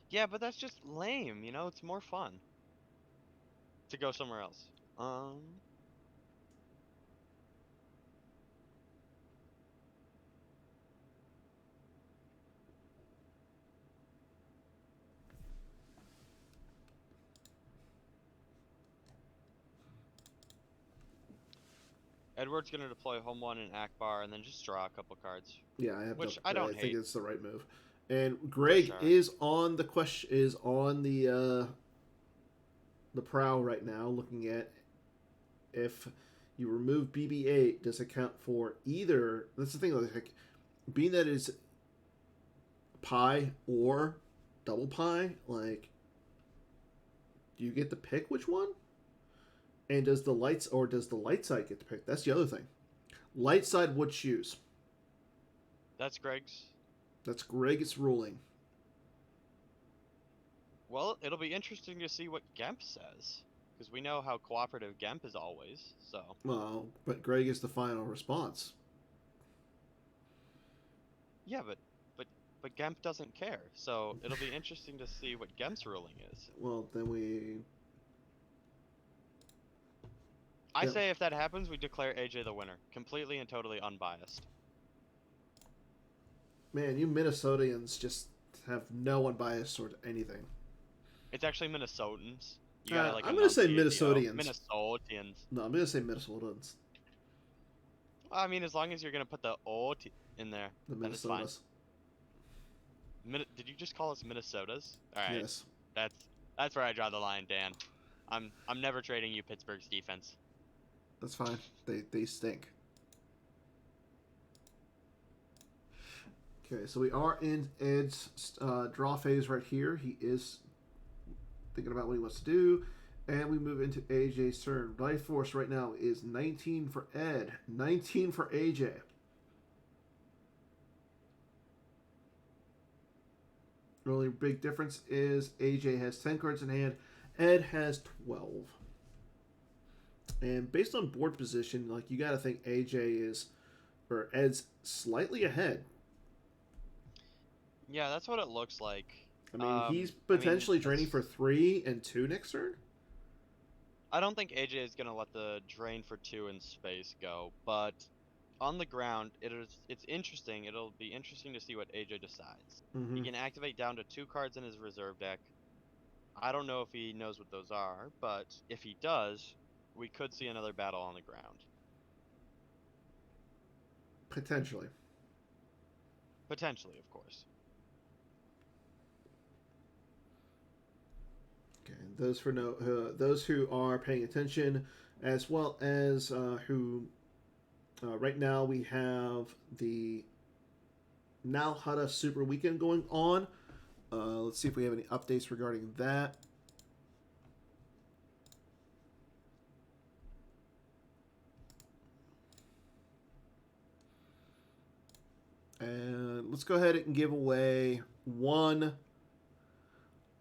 Yeah, but that's just lame, it's more fun to go somewhere else. Edward's gonna deploy Home 1 and Akbar, and then just draw a couple cards. Yeah, I have. Which I don't think hate. it's the right move. And Greg sure. is on the question. Is on the prowl right now, looking at if you remove BB-8, does it count for either? That's the thing. Like, being that it's pi or double pi, like, do you get to pick which one? And does the light side get to pick? That's the other thing. Light side would choose. That's Greg's. That's Greg's ruling. Well, it'll be interesting to see what Gemp says, because we know how cooperative Gemp is always. So. Well, but Greg is the final response. Yeah, but Gemp doesn't care, so it'll be interesting to see what Gemp's ruling is. Well, then we. I Yeah. say if that happens, we declare AJ the winner, completely and totally unbiased. Man, you Minnesotans just have no unbiased toward anything. It's actually Minnesotans. You gotta, like, I'm gonna say enunciate the O. Minnesotians. Minnesotans. No, I'm gonna say Minnesotans. I mean, as long as you're gonna put the O in there, The then it's fine. Minnesotas. Did you just call us Minnesotas? All right, Yes. that's where I draw the line, Dan. I'm never trading you Pittsburgh's defense. That's fine. They stink. Okay, so we are in Ed's draw phase right here. He is thinking about what he wants to do. And we move into AJ's turn. Life Force right now is 19 for Ed, 19 for AJ. The only big difference is AJ has 10 cards in hand, Ed has 12. And based on board position, like, you got to think Ed's slightly ahead. Yeah, that's what it looks like. I mean, he's potentially draining that's- for 3 and 2 next turn. I don't think AJ is gonna let the drain for 2 in space go, but on the ground, it's interesting. It'll be interesting to see what AJ decides. Mm-hmm. He can activate down to 2 cards in his reserve deck. I don't know if he knows what those are, but if he does, we could see another battle on the ground. Potentially. Potentially, of course. Okay, those who are paying attention, as well as who right now we have the Now Hada Super Weekend going on. Let's see if we have any updates regarding that. And let's go ahead and give away one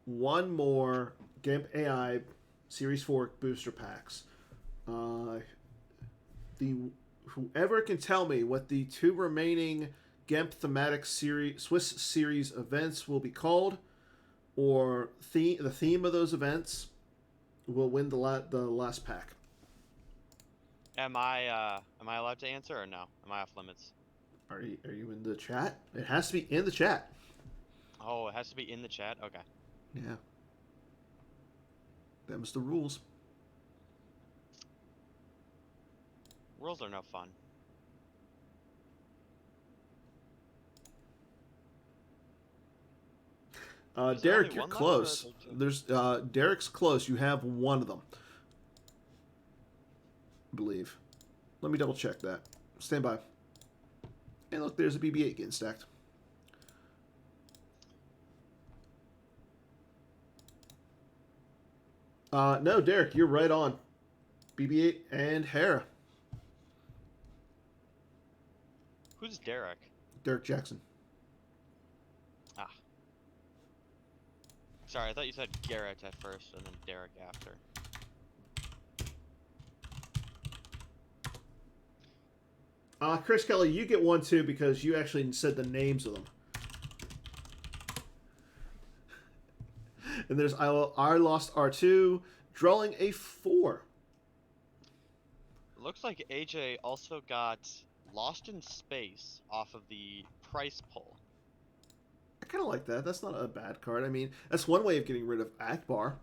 more GIMP AI Series 4 booster packs. Whoever can tell me what the 2 remaining GIMP thematic Swiss series events will be called, or the theme of those events, will win the last pack. Am I allowed to answer or no? Am I off limits? Are you in the chat? It has to be in the chat. Oh, it has to be in the chat? Okay. Yeah. Them's the rules. Rules are no fun. Is there Derek, only you're one left, or close. are there 2? There's Derek's close. You have one of them, I believe. Let me double check that. Stand by. And look, there's a BB-8 getting stacked. No, Derek, you're right on. BB-8 and Hera. Who's Derek? Derek Jackson. Ah. Sorry, I thought you said Garrett at first and then Derek after. Chris Kelly, you get one too because you actually said the names of them. And there's I Lost R2, drawing a 4. Looks like AJ also got Lost in Space off of the price pull. I kind of like that. That's not a bad card. I mean, that's one way of getting rid of Akbar.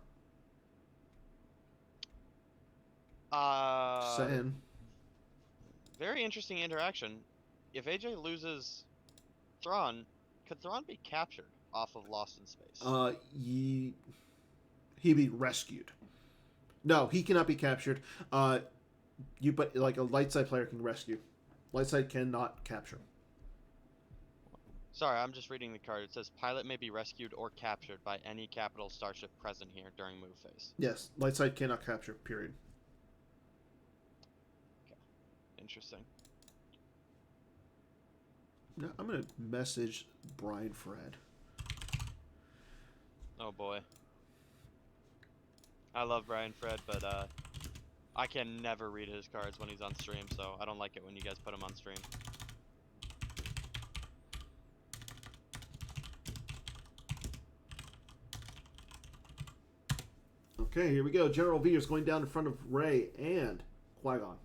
Saying. very interesting interaction. If AJ loses Thrawn, could Thrawn be captured off of Lost in Space? He be rescued. No, he cannot be captured. But like a light side player can rescue. Light side cannot capture. Sorry, I'm just reading the card. It says pilot may be rescued or captured by any capital starship present here during move phase. Yes, light side cannot capture. Period. Interesting. Now, I'm gonna message Brian Fred. Oh boy. I love Brian Fred, but I can never read his cards when he's on stream, so I don't like it when you guys put him on stream. Okay, here we go. General Veers going down in front of Rey and Qui-Gon. I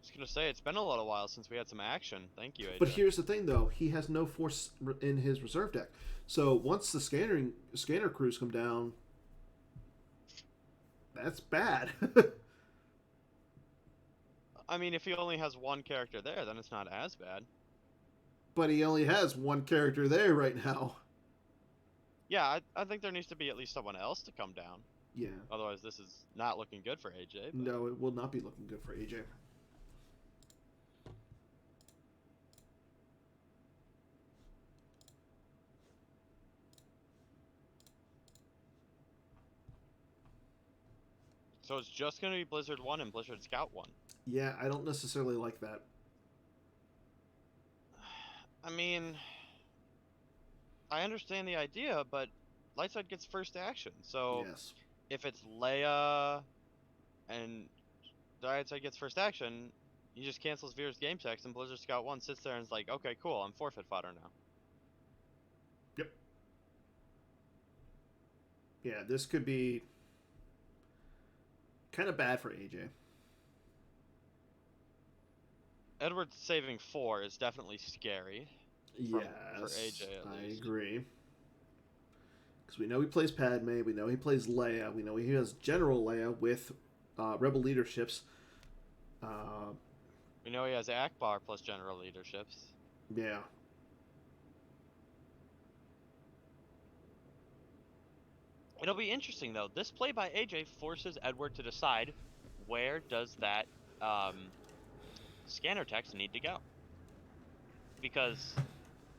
was gonna say, it's been a little while since we had some action. Thank you, AJ. But here's the thing, though. He has no force in his reserve deck. So once the scanner crews come down, that's bad. I mean, if he only has one character there, then it's not as bad. But he only has one character there right now. Yeah, I think there needs to be at least someone else to come down. Yeah. Otherwise, this is not looking good for AJ. But... No, it will not be looking good for AJ. So it's just going to be Blizzard 1 and Blizzard Scout 1. Yeah, I don't necessarily like that. I mean, I understand the idea, but Lightside gets first action. So Yes. if it's Leia and Lightside gets first action, he just cancels Veer's game text, and Blizzard Scout 1 sits there and is like, okay, cool, I'm forfeit fodder now. Yep. Yeah, this could be kind of bad for AJ. Edward saving 4 is definitely scary. Yes, for AJ at I least. agree. Because we know he plays Padme, we know he plays Leia, we know he has General Leia with Rebel leaderships. We know he has Akbar plus general leaderships. Yeah. It'll be interesting, though. This play by AJ forces Edward to decide where does that scanner text need to go. Because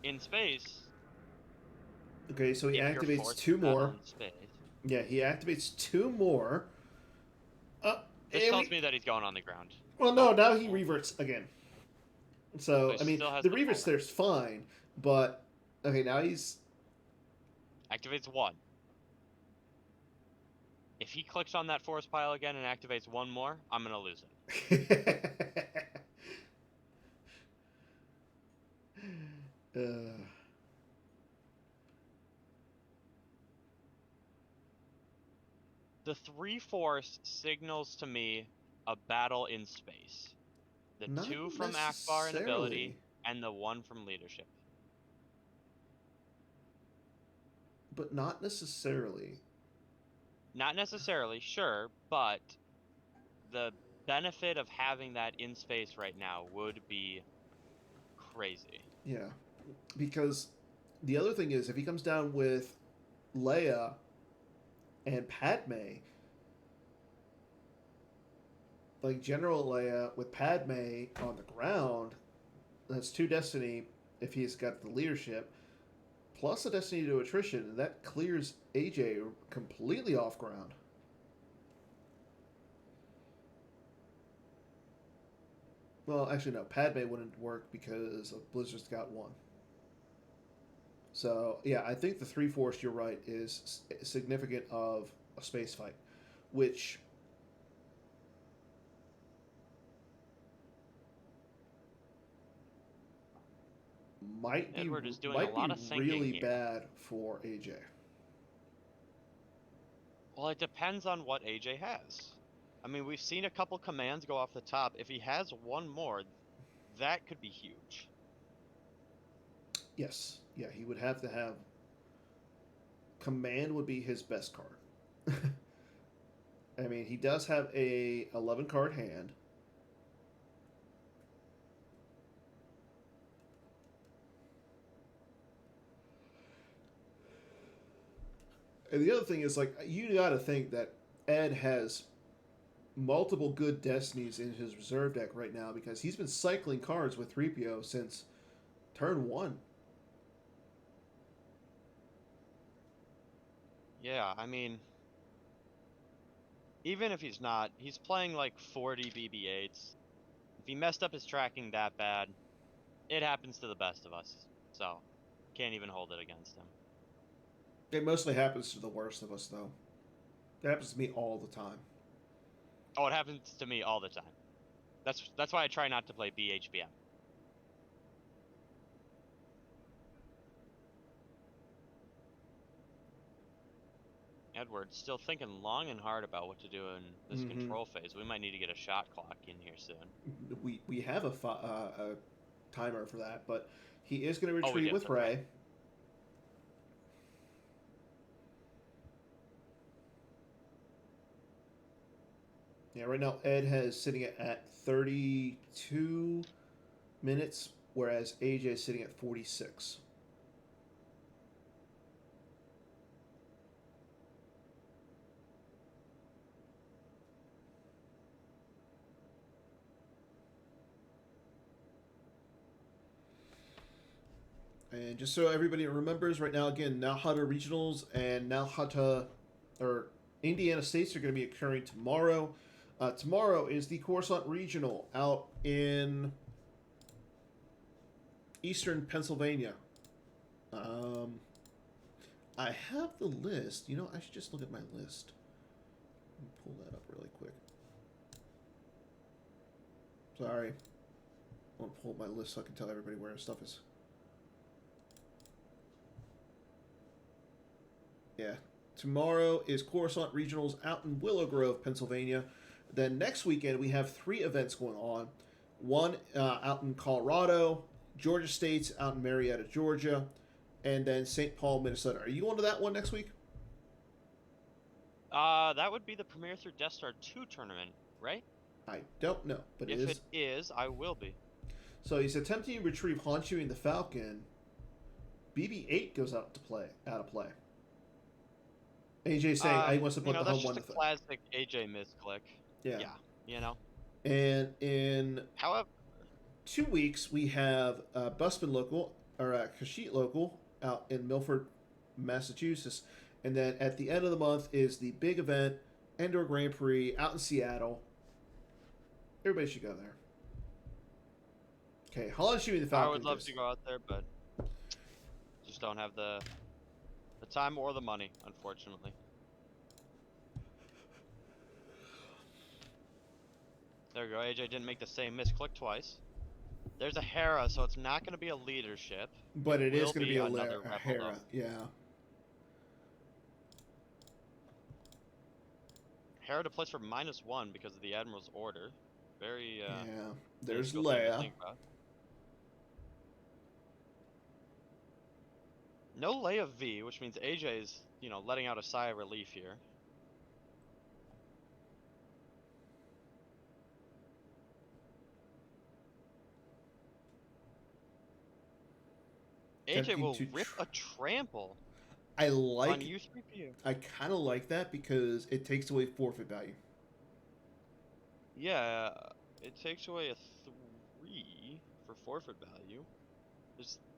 in space... Okay, so he if you're activates forced two to battle more. in space, Yeah, he activates two more. this tells me that he's going on the ground. Well, no, now he reverts again. So, So I he mean, still has the the reverts moment. there's fine, but okay, now he's Activates 1. If he clicks on that forest pile again and activates 1 more, I'm going to lose it. The 3 force signals to me a battle in space. The Not 2 from Akbar and ability, necessarily. and the 1 from leadership. But not necessarily. Not necessarily, sure, but the benefit of having that in space right now would be crazy. Yeah. Because the other thing is, if he comes down with Leia and Padme, like General Leia with Padme on the ground, that's 2 Destiny if he's got the leadership, plus a Destiny to attrition, and that clears AJ completely off ground. Well, actually, no. Padme wouldn't work because of Blizzard Scout 1. So, yeah, I think the 3 Force, you're right, is significant of a space fight, which might be, Edward is doing might a lot be of thinking really here. bad for AJ. Well, it depends on what AJ has. I mean, we've seen a couple commands go off the top. If he has 1 more, that could be huge. Yes. Yeah, he would have to have... Command would be his best card. I mean, he does have a 11 card hand. And the other thing is, like, you got to think that Ed has multiple good destinies in his reserve deck right now because he's been cycling cards with 3PO since turn 1. Yeah, I mean, even if he's not, he's playing like 40 BB-8s. If he messed up his tracking that bad, it happens to the best of us. So, can't even hold it against him. It mostly happens to the worst of us, though. It happens to me all the time. Oh, it happens to me all the time. That's why I try not to play BHBM. Edward's still thinking long and hard about what to do in this control phase. We might need to get a shot clock in here soon. We have a timer for that, but he is going to retreat with okay. Ray. Yeah, right now Ed has sitting at 32 minutes, whereas AJ is sitting at 46. And just so everybody remembers, right now, again, Nalhata Regionals and Nalhata, or Indiana States are going to be occurring tomorrow. Tomorrow is the Coruscant Regional out in eastern Pennsylvania. I have the list. You know, I should just look at my list. Let me pull that up really quick. Sorry. I want to pull up my list so I can tell everybody where stuff is. Yeah. Tomorrow is Coruscant Regionals out in Willow Grove, Pennsylvania. Then next weekend we have 3 events going on. One out in Colorado, Georgia State's out in Marietta, Georgia, and then St. Paul, Minnesota. Are you going to that one next week? That would be the Premier through Death Star 2 tournament, right? I don't know, but if it is, I will be. So he's attempting to retrieve Honshu and the Falcon. BB-8 goes out of play. AJ saying he wants to put the home one. That's just a classic AJ misclick. Yeah. You know. And in 2 weeks we have Busman local or Kashyyyk local out in Milford, Massachusetts, and then at the end of the month is the big event, Endor Grand Prix out in Seattle. Everybody should go there. Okay, Holland shooting the Falcon. I would love to go out there, but just don't have the time or the money, unfortunately. There we go. AJ didn't make the same misclick twice. There's a Hera, so it's not going to be a leadership. But it is going to be another a Hera, yeah. Hera to place for -1 because of the Admiral's order. Very, yeah. There's Leia. No Leia V, which means AJ is, letting out a sigh of relief here. AJ will rip a trample. I like on U3PO. I kind of like that because it takes away forfeit value. Yeah, it takes away a 3 for forfeit value.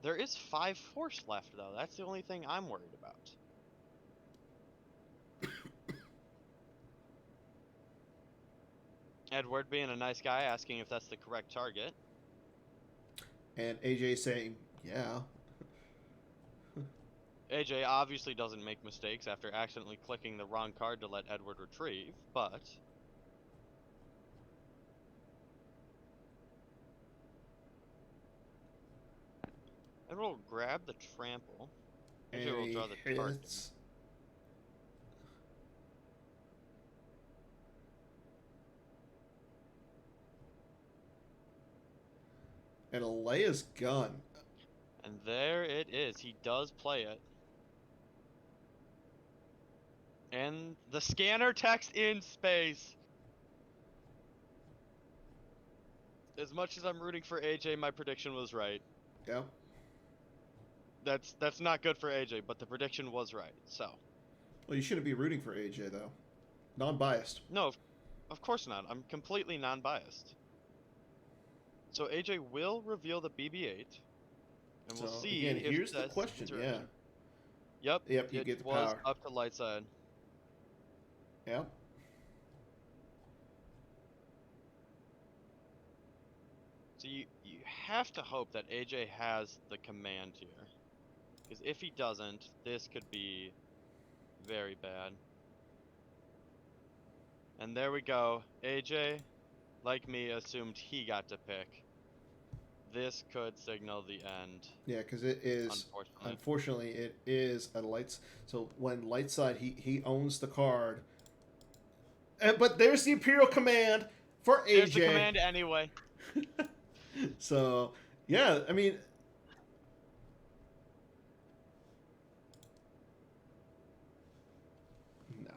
There is 5 force left though. That's the only thing I'm worried about. Edward being a nice guy, asking if that's the correct target. And AJ saying, yeah. AJ obviously doesn't make mistakes after accidentally clicking the wrong card to let Edward retrieve, but... Edward will grab the trample. AJ will draw the target. And a Leia's gun. And there it is. He does play it. And the scanner text in space. As much as I'm rooting for AJ, my prediction was right. Yeah. That's not good for AJ, but the prediction was right. So, Well, you shouldn't be rooting for AJ though. Non-biased. No, of course not. I'm completely non-biased. So AJ will reveal the BB-8, and we'll So see again, if here's the that's question. Yeah. interaction. Yep. Yep. You It get the was power. up to light side. Yep. So you have to hope that AJ has the command here, because if he doesn't, this could be very bad. And there we go. AJ, like me, assumed he got to pick. This could signal the end, Yeah, because it is. unfortunately. Unfortunately, it is a lights. So when light side, he owns the card. But there's the Imperial command for AJ. There's the command anyway. So yeah, I mean. Nah.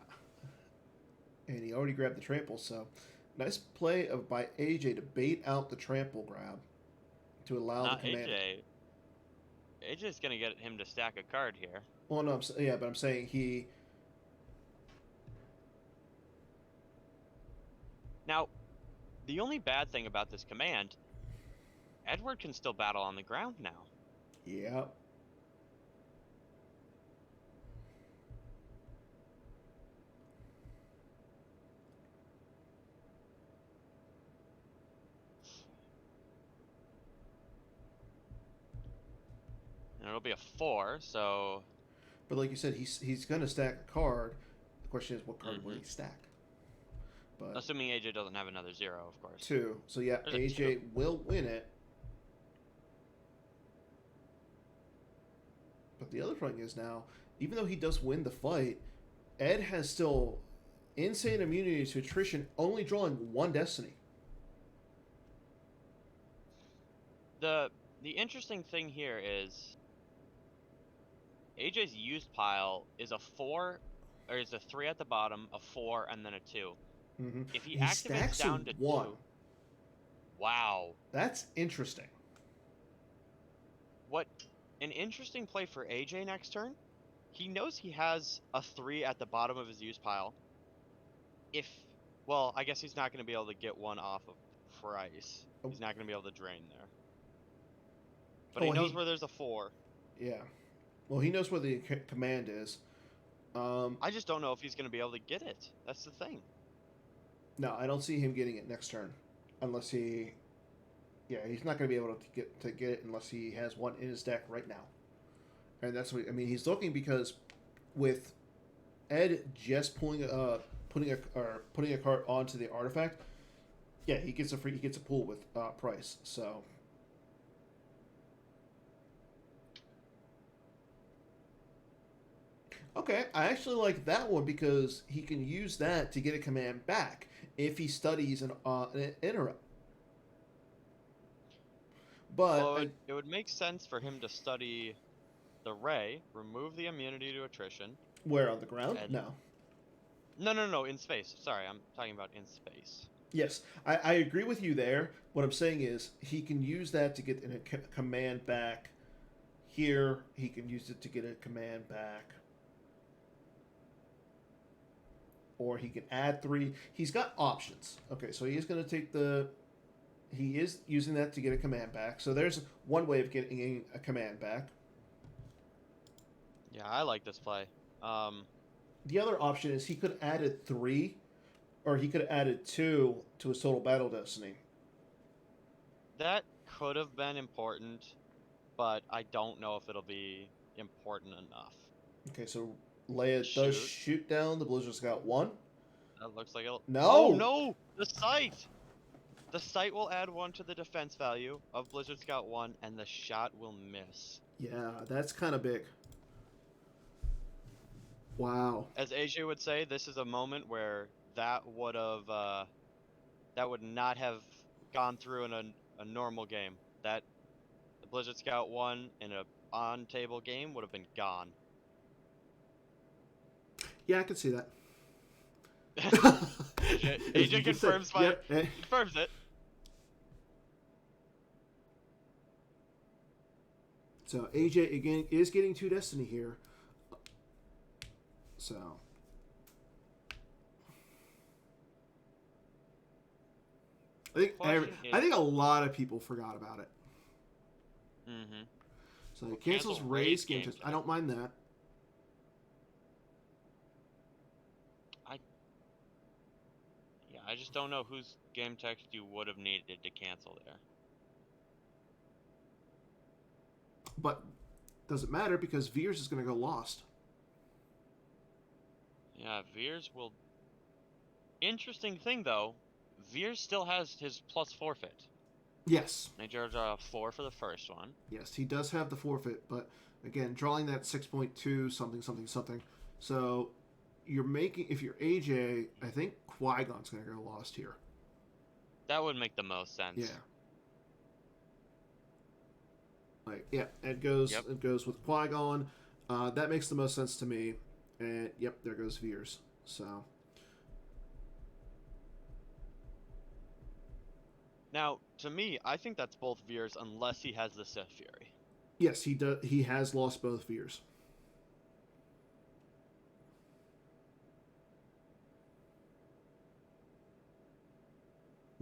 And he already grabbed the trample, so nice play by AJ to bait out the trample grab to allow Not the command. AJ. AJ's gonna get him to stack a card here. Well, no, yeah, but I'm saying he. Now, the only bad thing about this command, Edward can still battle on the ground now. Yeah. And it'll be a 4, so But like you said, he's gonna stack a card. The question is, what card will he stack? But assuming AJ doesn't have another 0, of course. 2. So yeah, There's a AJ will win it. But the other thing is now, even though he does win the fight, Ed has still insane immunity to attrition, only drawing 1 destiny. The interesting thing here is AJ's used pile is a 4, or is a 3 at the bottom, a 4, and then a 2. Mm-hmm. If he And activates stacks down a to 1. 2, wow. That's interesting. What an interesting play for AJ next turn. He knows he has a 3 at the bottom of his use pile. Well, I guess he's not going to be able to get 1 off of Price. Oh. He's not going to be able to drain there. But he knows where there's a 4. Yeah. Well, he knows where the command is. I just don't know if he's going to be able to get it. That's the thing. No, I don't see him getting it next turn, unless he. Yeah, he's not going to be able to get it unless he has 1 in his deck right now. And that's what I mean. He's looking because with Ed just putting a card onto the artifact, yeah, he gets a pull with Price. So. Okay, I actually like that one because he can use that to get a command back if he studies an interrupt. But Well, it would make sense for him to study the Ray, remove the immunity to attrition. Where, on the ground? Ed. No. No, in space. Sorry, I'm talking about in space. Yes, I agree with you there. What I'm saying is he can use that to get a command back. Here, he can use it to get a command back. Or he can add 3. He's got options. Okay, so he is going to take the... He is using that to get a command back. So there's one way of getting a command back. Yeah, I like this play. The other option is he could have added 3, or he could have added 2 to his total battle destiny. That could have been important, but I don't know if it'll be important enough. Okay, so Leia does shoot down the Blizzard Scout 1. That looks like it'll... No! Oh, no! The sight! The sight will add 1 to the defense value of Blizzard Scout 1, and the shot will miss. Yeah, that's kind of big. Wow. As AJ would say, this is a moment where that would not have gone through in a normal game. That the Blizzard Scout 1 in a on-table game would have been gone. Yeah, I can see that. AJ confirms confirms it. So AJ again is getting 2 destiny here. So. I think a lot of people forgot about it. Mm-hmm. So it cancels Ray's game test. I don't mind that. I just don't know whose game text you would have needed to cancel there. But doesn't matter because Veers is going to go lost. Yeah, Veers will. Interesting thing though, Veers still has his plus forfeit. Yes. They draw a 4 for the first one. Yes, he does have the forfeit, but again, drawing that 6.2 something something something. So you're making, if you're AJ, I think Qui-Gon's going to go lost here. That would make the most sense. Yeah. Like, yeah, it goes with Qui-Gon. That makes the most sense to me. And yep, there goes Veers. So now, to me, I think that's both Veers unless he has the Sith Fury. yes, he does. He has lost both Veers.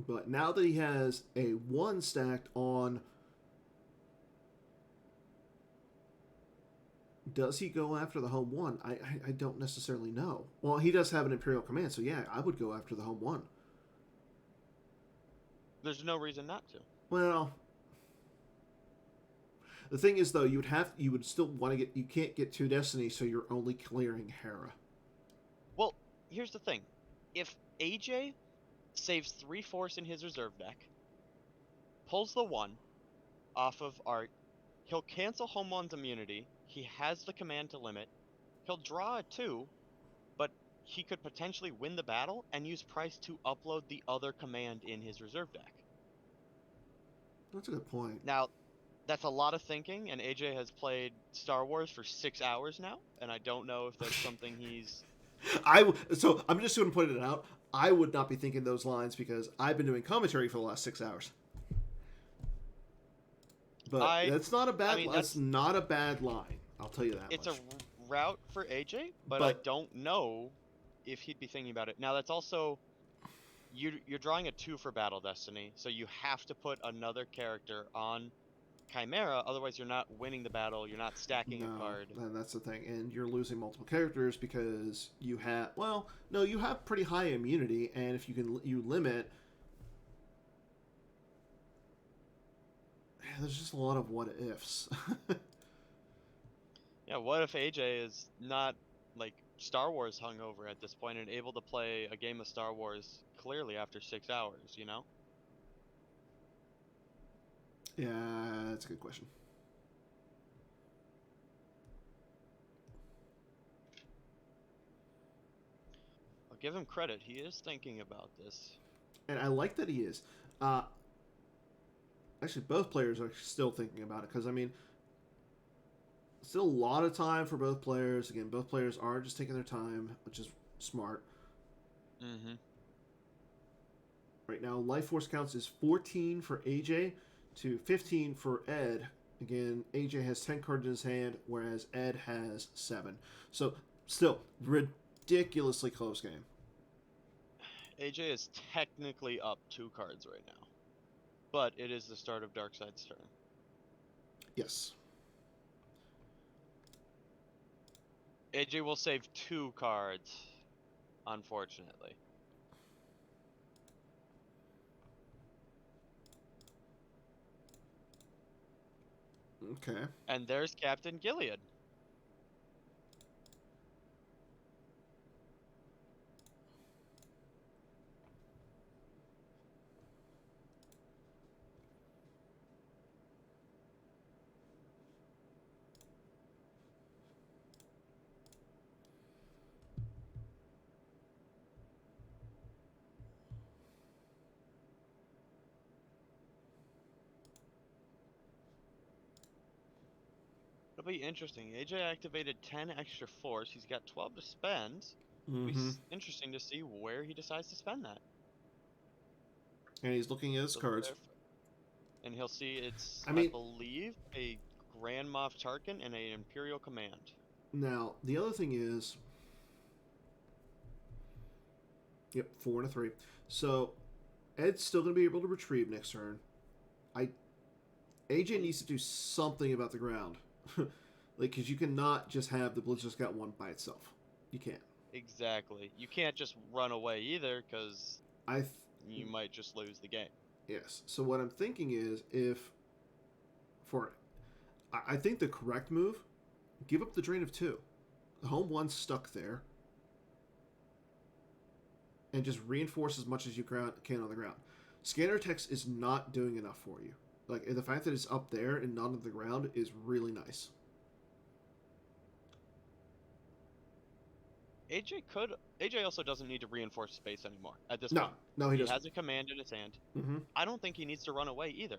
But now that he has a 1 stacked on, does he go after the home 1? I don't necessarily know. Well, he does have an Imperial Command, so yeah, I would go after the home 1. There's no reason not to. Well, the thing is, though, you would still want to get, you can't get 2 Destiny, so you're only clearing Hera. Well, here's the thing. If AJ saves 3 Force in his reserve deck, pulls the 1 off of Art, he'll cancel Home 1's immunity, he has the command to limit, he'll draw a 2, but he could potentially win the battle and use Price to upload the other command in his reserve deck. That's a good point. Now, that's a lot of thinking, and AJ has played Star Wars for 6 hours now, and I don't know if that's something he's... So I'm just going to put it out. I would not be thinking those lines because I've been doing commentary for the last 6 hours. But that's not a bad. That's not a bad line. I'll tell you that. It's much. a route for AJ, but I don't know if he'd be thinking about it. Now that's also you're drawing a 2 for Battle Destiny, so you have to put another character on Chimera, otherwise you're not winning the battle. You're not stacking a card. And that's the thing, and you're losing multiple characters because you have you have pretty high immunity, and if you limit. There's just a lot of what ifs. Yeah, what if AJ is not like Star Wars hungover at this point and able to play a game of Star Wars clearly after 6 hours, you know? Yeah, that's a good question. I'll give him credit. He is thinking about this. And I like that he is. Actually, both players are still thinking about it because, I mean, still a lot of time for both players. Again, both players are just taking their time, which is smart. Mm-hmm. Right now, Life Force counts is 14 for AJ to 15 for Ed. Again, AJ has 10 cards in his hand, whereas Ed has 7. So, still, ridiculously close game. AJ is technically up 2 cards right now. But it is the start of Darkseid's turn. Yes. AJ will save 2 cards, unfortunately. Okay. And there's Captain Gilead. It'll be interesting. AJ activated 10 extra force. He's got 12 to spend. Mm-hmm. It'll be interesting to see where he decides to spend that. And he's looking at his cards. And he'll see it's, I believe, a Grand Moff Tarkin and an Imperial Command. Now, the other thing is, Yep, 4 and a 3. So Ed's still going to be able to retrieve next turn. AJ needs to do something about the ground. Because you cannot just have the Blizzard Scout 1 by itself. You can't. Exactly. You can't just run away either, because you might just lose the game. Yes. So what I'm thinking is, I think the correct move, give up the drain of 2. The home 1's stuck there. And just reinforce as much as you can on the ground. Scanner text is not doing enough for you. Like, the fact that it's up there and not on the ground is really nice. AJ also doesn't need to reinforce space anymore at this No, point. no, he doesn't. He has a command in his hand. Mm-hmm. I don't think he needs to run away either.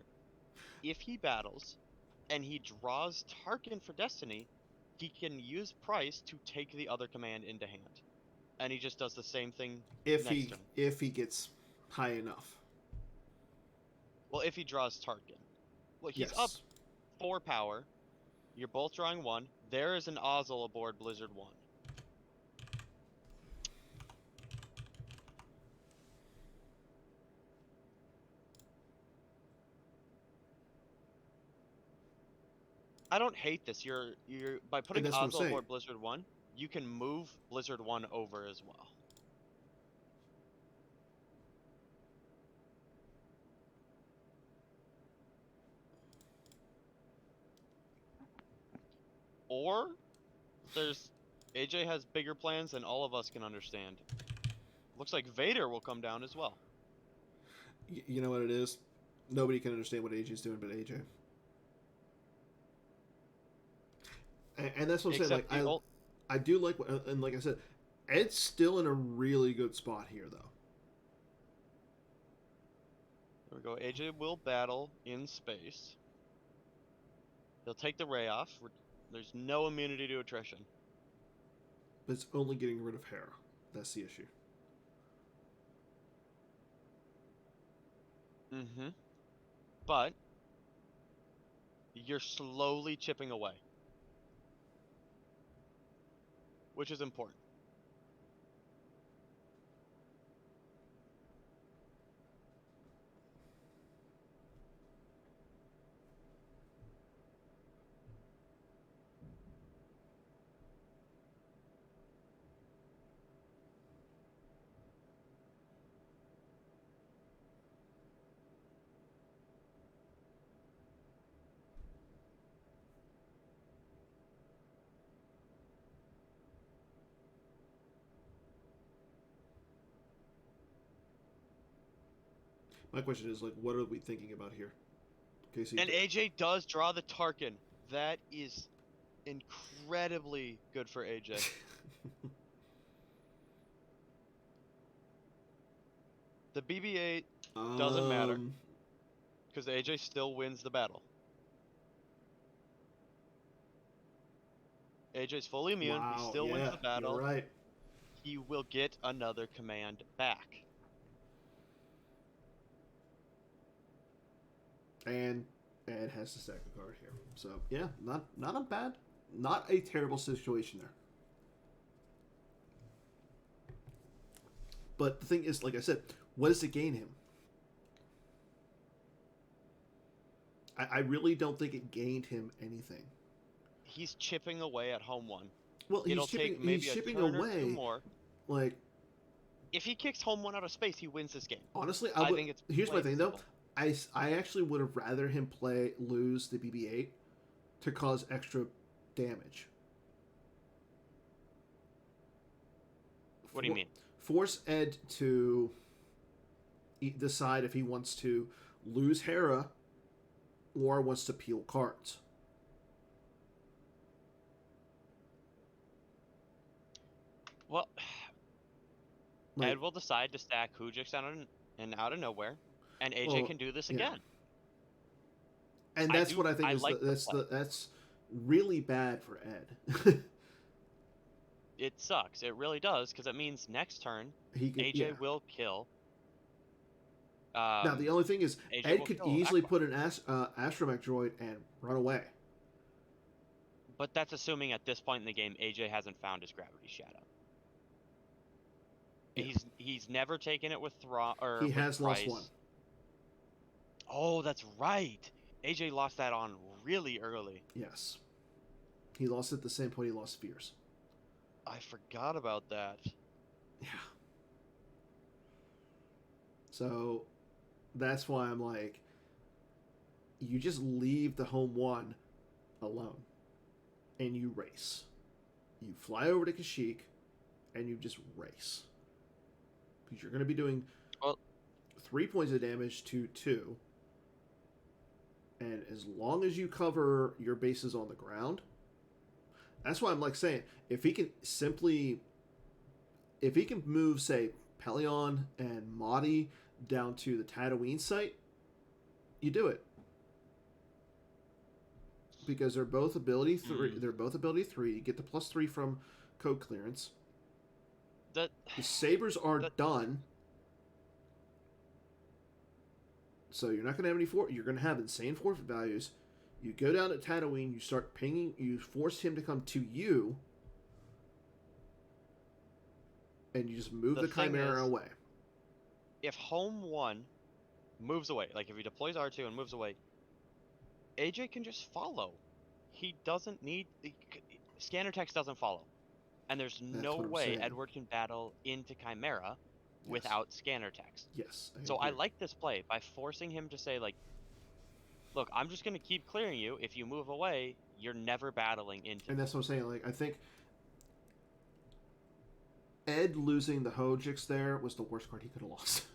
If he battles and he draws Tarkin for Destiny, he can use Price to take the other command into hand. And he just does the same thing If next turn. he gets high enough. Well, if he draws Tarkin. Well, he's Yes. up 4 power. You're both drawing 1. There is an Ozzel aboard Blizzard 1. I don't hate this. You're by putting that's what I'm Ozzel saying. aboard Blizzard 1, you can move Blizzard 1 over as well. Or AJ has bigger plans than all of us can understand. Looks like Vader will come down as well. You know what it is? Nobody can understand what AJ's doing but AJ. And that's what I'm saying. Like, I do like, and like I said, Ed's still in a really good spot here, though. There we go. AJ will battle in space. He'll take the ray off. There's no immunity to attrition. But it's only getting rid of Hera. That's the issue. Mm-hmm. But you're slowly chipping away, which is important. My question is, like, what are we thinking about here? Okay, so And AJ does draw the Tarkin. That is incredibly good for AJ. The BB-8 doesn't matter, because AJ still wins the battle. AJ's fully immune. Wow, He still wins the battle. You're right. He will get another command back. And Ed has to stack a card here. So, yeah, not a terrible situation there. But the thing is, like I said, what does it gain him? I really don't think it gained him anything. He's chipping away at home 1. Well, It'll take maybe he's chipping a turn away. Or 2 more. Like, if he kicks home 1 out of space, he wins this game. Honestly, I think it's here's my thing, simple. though. I actually would have rather him lose the BB-8 to cause extra damage. What do you mean? Force Ed to decide if he wants to lose Hera or wants to peel cards. Well, Like, Ed will decide to stack Hujix out of nowhere, and AJ can do this again. And that's what I think that's really bad for Ed. It sucks. It really does, because it means next turn AJ will kill. Now the only thing is, AJ Ed could easily Akbar. put an astromech droid and run away. But that's assuming at this point in the game AJ hasn't found his gravity shadow. Yeah. He's never taken it with Thrawn or He with has lost Price. one. Oh, that's right. AJ lost that on really early. Yes. He lost it at the same point he lost Fears. I forgot about that. Yeah. So that's why I'm like, you just leave the home one alone and you race. You fly over to Kashyyyk and you just race. Because you're going to be doing Well, 3 points of damage to 2. And as long as you cover your bases on the ground, that's why I'm like saying, if he can move, say, Pelion and Mahdi down to the Tatooine site, you do it. Because they're both ability 3. They're both ability 3. You get the +3 from code clearance. that The sabers are done. So you're not going to have any you're going to have insane forfeit values. You go down to Tatooine, you start pinging, you force him to come to you, and you just move the thing Chimera is, away. if home 1 moves away, like if he deploys R2 and moves away, AJ can just follow. He doesn't need scanner text doesn't follow, and there's no what I'm way saying. Edward can battle into Chimera Yes. without scanner text. Yes. So I agree. like this play by forcing him to say, like, look, I'm just gonna keep clearing you. If you move away, you're never battling into And me. that's what I'm saying. Like, I think Ed losing the Hojix there was the worst card he could have lost.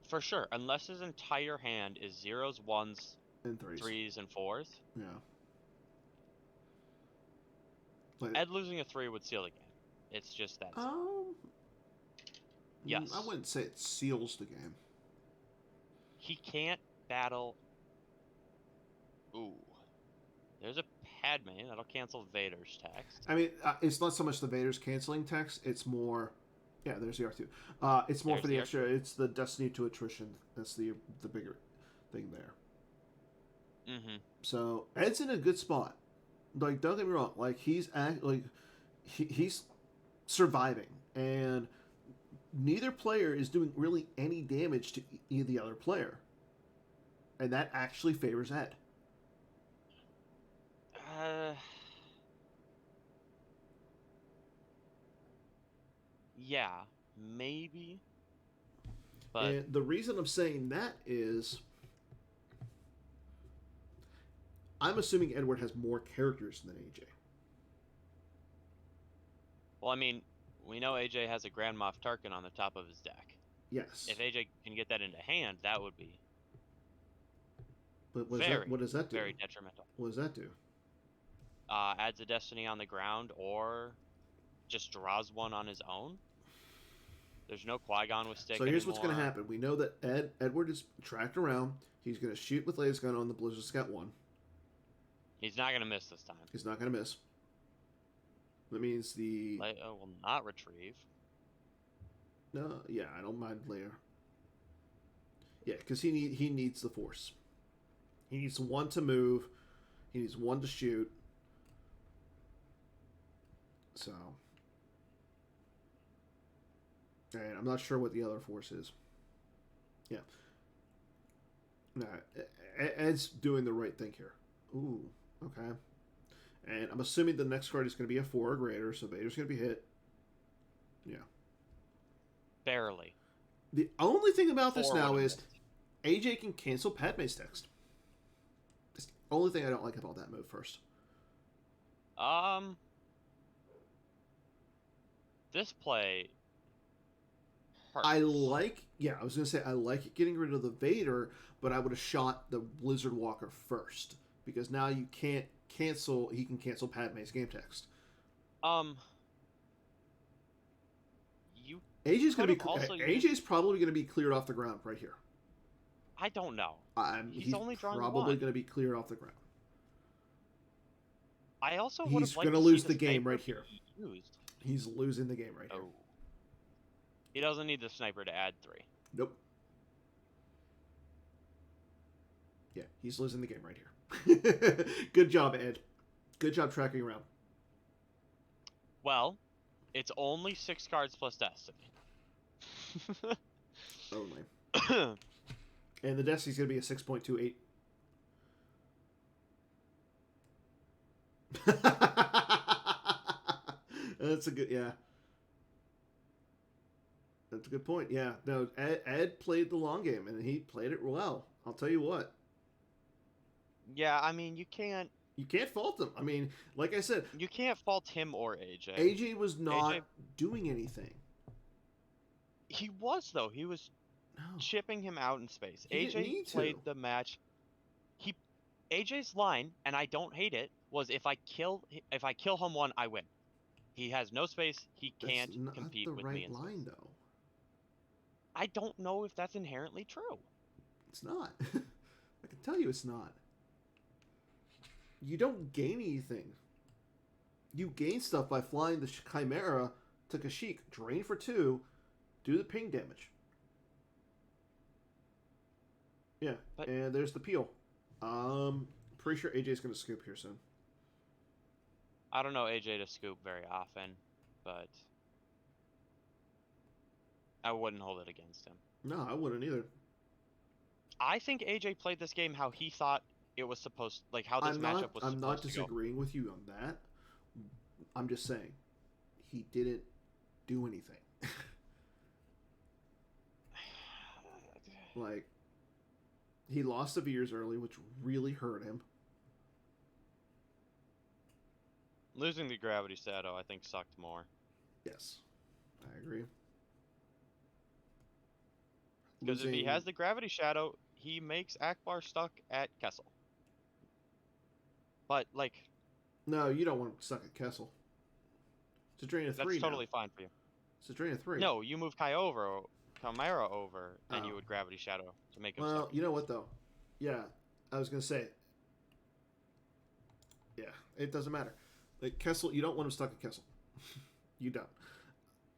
For sure, unless his entire hand is 0s, 1s, And 3s. 3s, and 4s. Yeah. Like, Ed losing a 3 would seal the game. It's just that. Yes. I wouldn't say it seals the game. He can't battle. Ooh. There's a Padme that'll cancel Vader's text. I mean, it's not so much the Vader's canceling text. It's more, yeah. There's the R2. It's more There's for the the extra. It's the Destiny to attrition. That's the bigger thing there. Mm-hmm. So Ed's in a good spot. Like, don't get me wrong. Like, he's surviving, and neither player is doing really any damage to the other player, and that actually favors Ed. Yeah, maybe. But And the reason I'm saying that is, I'm assuming Edward has more characters than AJ. well, I mean, we know AJ has a Grand Moff Tarkin on the top of his deck. Yes. If AJ can get that into hand, that would be But what does that do? very detrimental. What does that do? Adds a Destiny on the ground, or just draws one on his own. There's no Qui-Gon with stick So here's what's anymore. going to happen. We know that Edward is tracked around. He's going to shoot with laser gun on the Blizzard Scout 1. He's not going to miss this time. He's not going to miss. That means Leia will not retrieve. No, yeah, I don't mind Leia. Yeah, because he needs the Force. He needs 1 to move. He needs 1 to shoot. So, and I'm not sure what the other Force is. Yeah. No, Ed's doing the right thing here. Ooh, okay. And I'm assuming the next card is going to be a 4 or greater, so Vader's going to be hit. Yeah. Barely. The only thing about this 4 now would've is missed. AJ can cancel Padme's text. It's the only thing I don't like about that move first. This play hurts. I was going to say I like getting rid of the Vader, but I would have shot the Blizzard Walker first. Because now you can't cancel, he can cancel Padme's game text. You AJ's going to be, also AJ's probably going to be cleared off the ground right here. I don't know. He's only drawing probably 1. going to be cleared off the ground. I also would He's have liked gonna to lose see the this game sniper right here. be used. He's losing the game right here. Oh. He doesn't need the sniper to add 3. Nope. Yeah, he's losing the game right here. Good job, Ed. Good job tracking around. Well, It's only 6 cards plus Destiny. Only. And the Destiny's going to be a 6.28. That's a good, yeah. That's a good point. Yeah. No, Ed played the long game, and he played it well. I'll tell you what. Yeah, I mean, you can't fault him. I mean, like I said, fault him or AJ. AJ was not AJ, doing anything. he was though. He was No, chipping him out in space. he didn't need AJ played to. the match. He AJ's line, and I don't hate it, was if I kill him one, I win. He has no space. He That's can't not compete the with me right in line, space. though. I don't know if that's inherently true. It's not. I can tell you it's not. You don't gain anything. You gain stuff by flying the Chimera to Kashyyyk, drain for 2, do the ping damage. Yeah, But and there's the peel. Pretty sure AJ's going to scoop here soon. I don't know AJ to scoop very often, but I wouldn't hold it against him. No, I wouldn't either. I think AJ played this game how he thought it was supposed, like how this matchup was I'm not supposed to go. disagreeing with you on that. I'm just saying he didn't do anything. Like, he lost the Veers early, which really hurt him. Losing the Gravity Shadow, I think, sucked more. Yes, I agree. Because if he has the Gravity Shadow, he makes Akbar stuck at Kessel. But, like... No, you don't want him stuck at Kessel. It's a drain of 3 That's totally now. fine for you. It's a drain of 3. No, you move Chimera over, and you would Gravity Shadow to make him Well, stuck. you know what, though? Yeah, I was going to say... Yeah, it doesn't matter. Like, Kessel, you don't want him stuck at Kessel. You don't.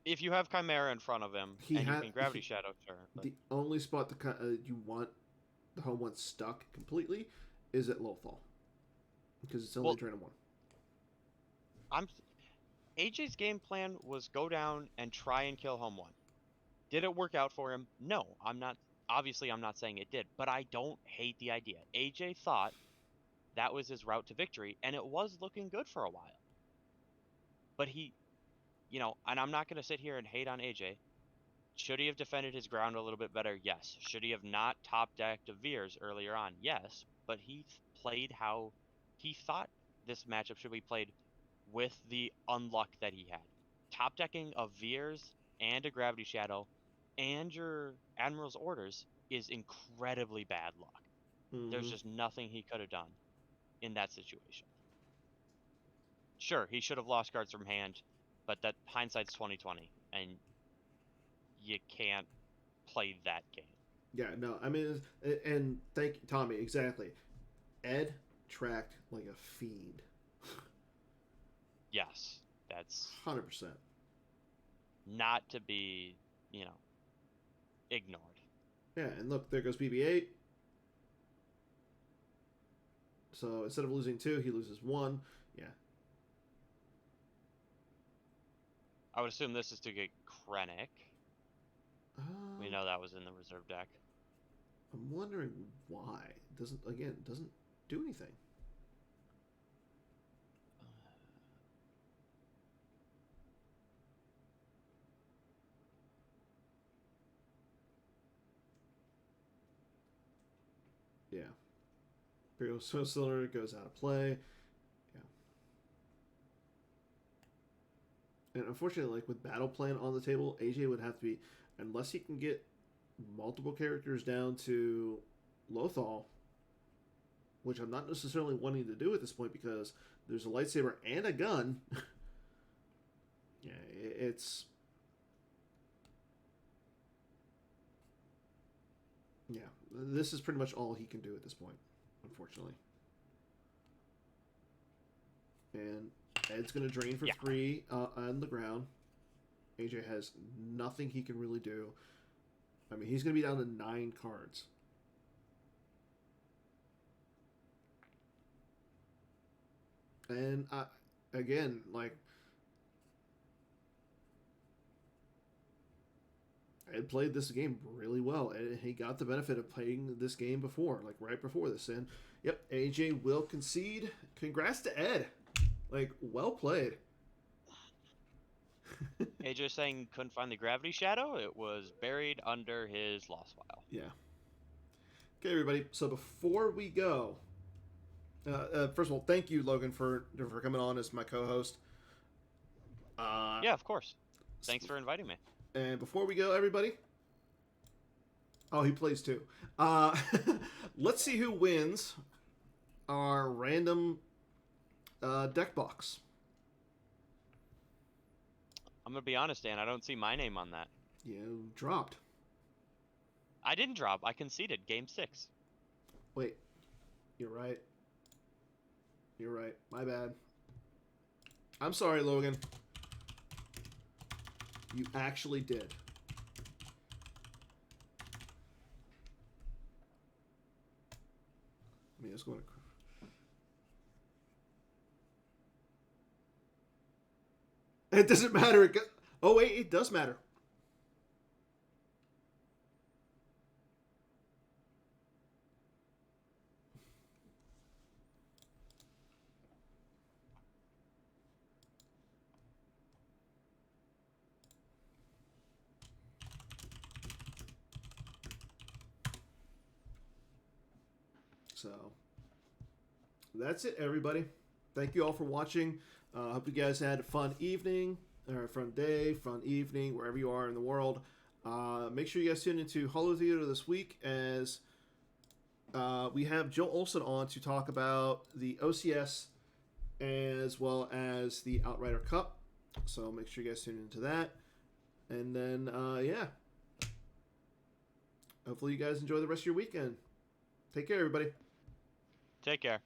If you have Chimera in front of him, and you can Gravity Shadow, sure. But... The only spot you want the home one stuck completely is at Lothal. Because it's only drain of 1. AJ's game plan was go down and try and kill home 1. Did it work out for him? No, I'm not. Obviously, I'm not saying it did, but I don't hate the idea. AJ thought that was his route to victory, and it was looking good for a while. But he, and I'm not going to sit here and hate on AJ. Should he have defended his ground a little bit better? Yes. Should he have not top-decked a Veers earlier on? Yes. But he played how he thought this matchup should be played with the unluck that he had. Top-decking a Veers and a Gravity Shadow and your Admiral's Orders is incredibly bad luck. Mm-hmm. There's just nothing he could have done in that situation. Sure, he should have lost cards from hand, but that hindsight's 20/20, and you can't play that game. Yeah, no, I mean, and thank you, Tommy, exactly. Ed tracked like a fiend. Yes, that's 100%. not to be, ignored. Yeah, and look, there goes BB-8. So instead of losing 2, he loses 1. Yeah. I would assume this is to get Krennic. We know that was in the reserve deck. I'm wondering why. It doesn't do anything. Yeah. Imperial Snow Cylinder goes out of play. Yeah. And unfortunately, like with Battle Plan on the table, AJ would have to be, unless he can get multiple characters down to Lothal, which I'm not necessarily wanting to do at this point because there's a lightsaber and a gun. Yeah, it's... Yeah, this is pretty much all he can do at this point, unfortunately. And Ed's going to drain for 3 on the ground. AJ has nothing he can really do. I mean, he's going to be down to 9 cards. And, again, like, Ed played this game really well, and he got the benefit of playing this game before, like right before this. And yep, AJ will concede. Congrats to Ed. Like, well played. AJ saying couldn't find the gravity shadow. It was buried under his lost file. Yeah. Okay, everybody. So before we go, first of all, thank you, Logan, for coming on as my co-host. Yeah, of course. Thanks for inviting me. And before we go, everybody. Oh, he plays too. Let's see who wins our random deck box. I'm gonna be honest, Dan. I don't see my name on that. You dropped. I didn't drop. I conceded. Game 6. Wait. You're right. You're right. My bad. I'm sorry, Logan. You actually did. I mean, it's going to... It doesn't matter. Oh, wait, it does matter. So, that's it, everybody. Thank you all for watching. Hope you guys had a fun evening, or a fun day, fun evening, wherever you are in the world. Make sure you guys tune into Holo Theater this week as we have Joe Olson on to talk about the OCS as well as the Outrider Cup. So make sure you guys tune into that. And then, yeah. Hopefully you guys enjoy the rest of your weekend. Take care, everybody. Take care.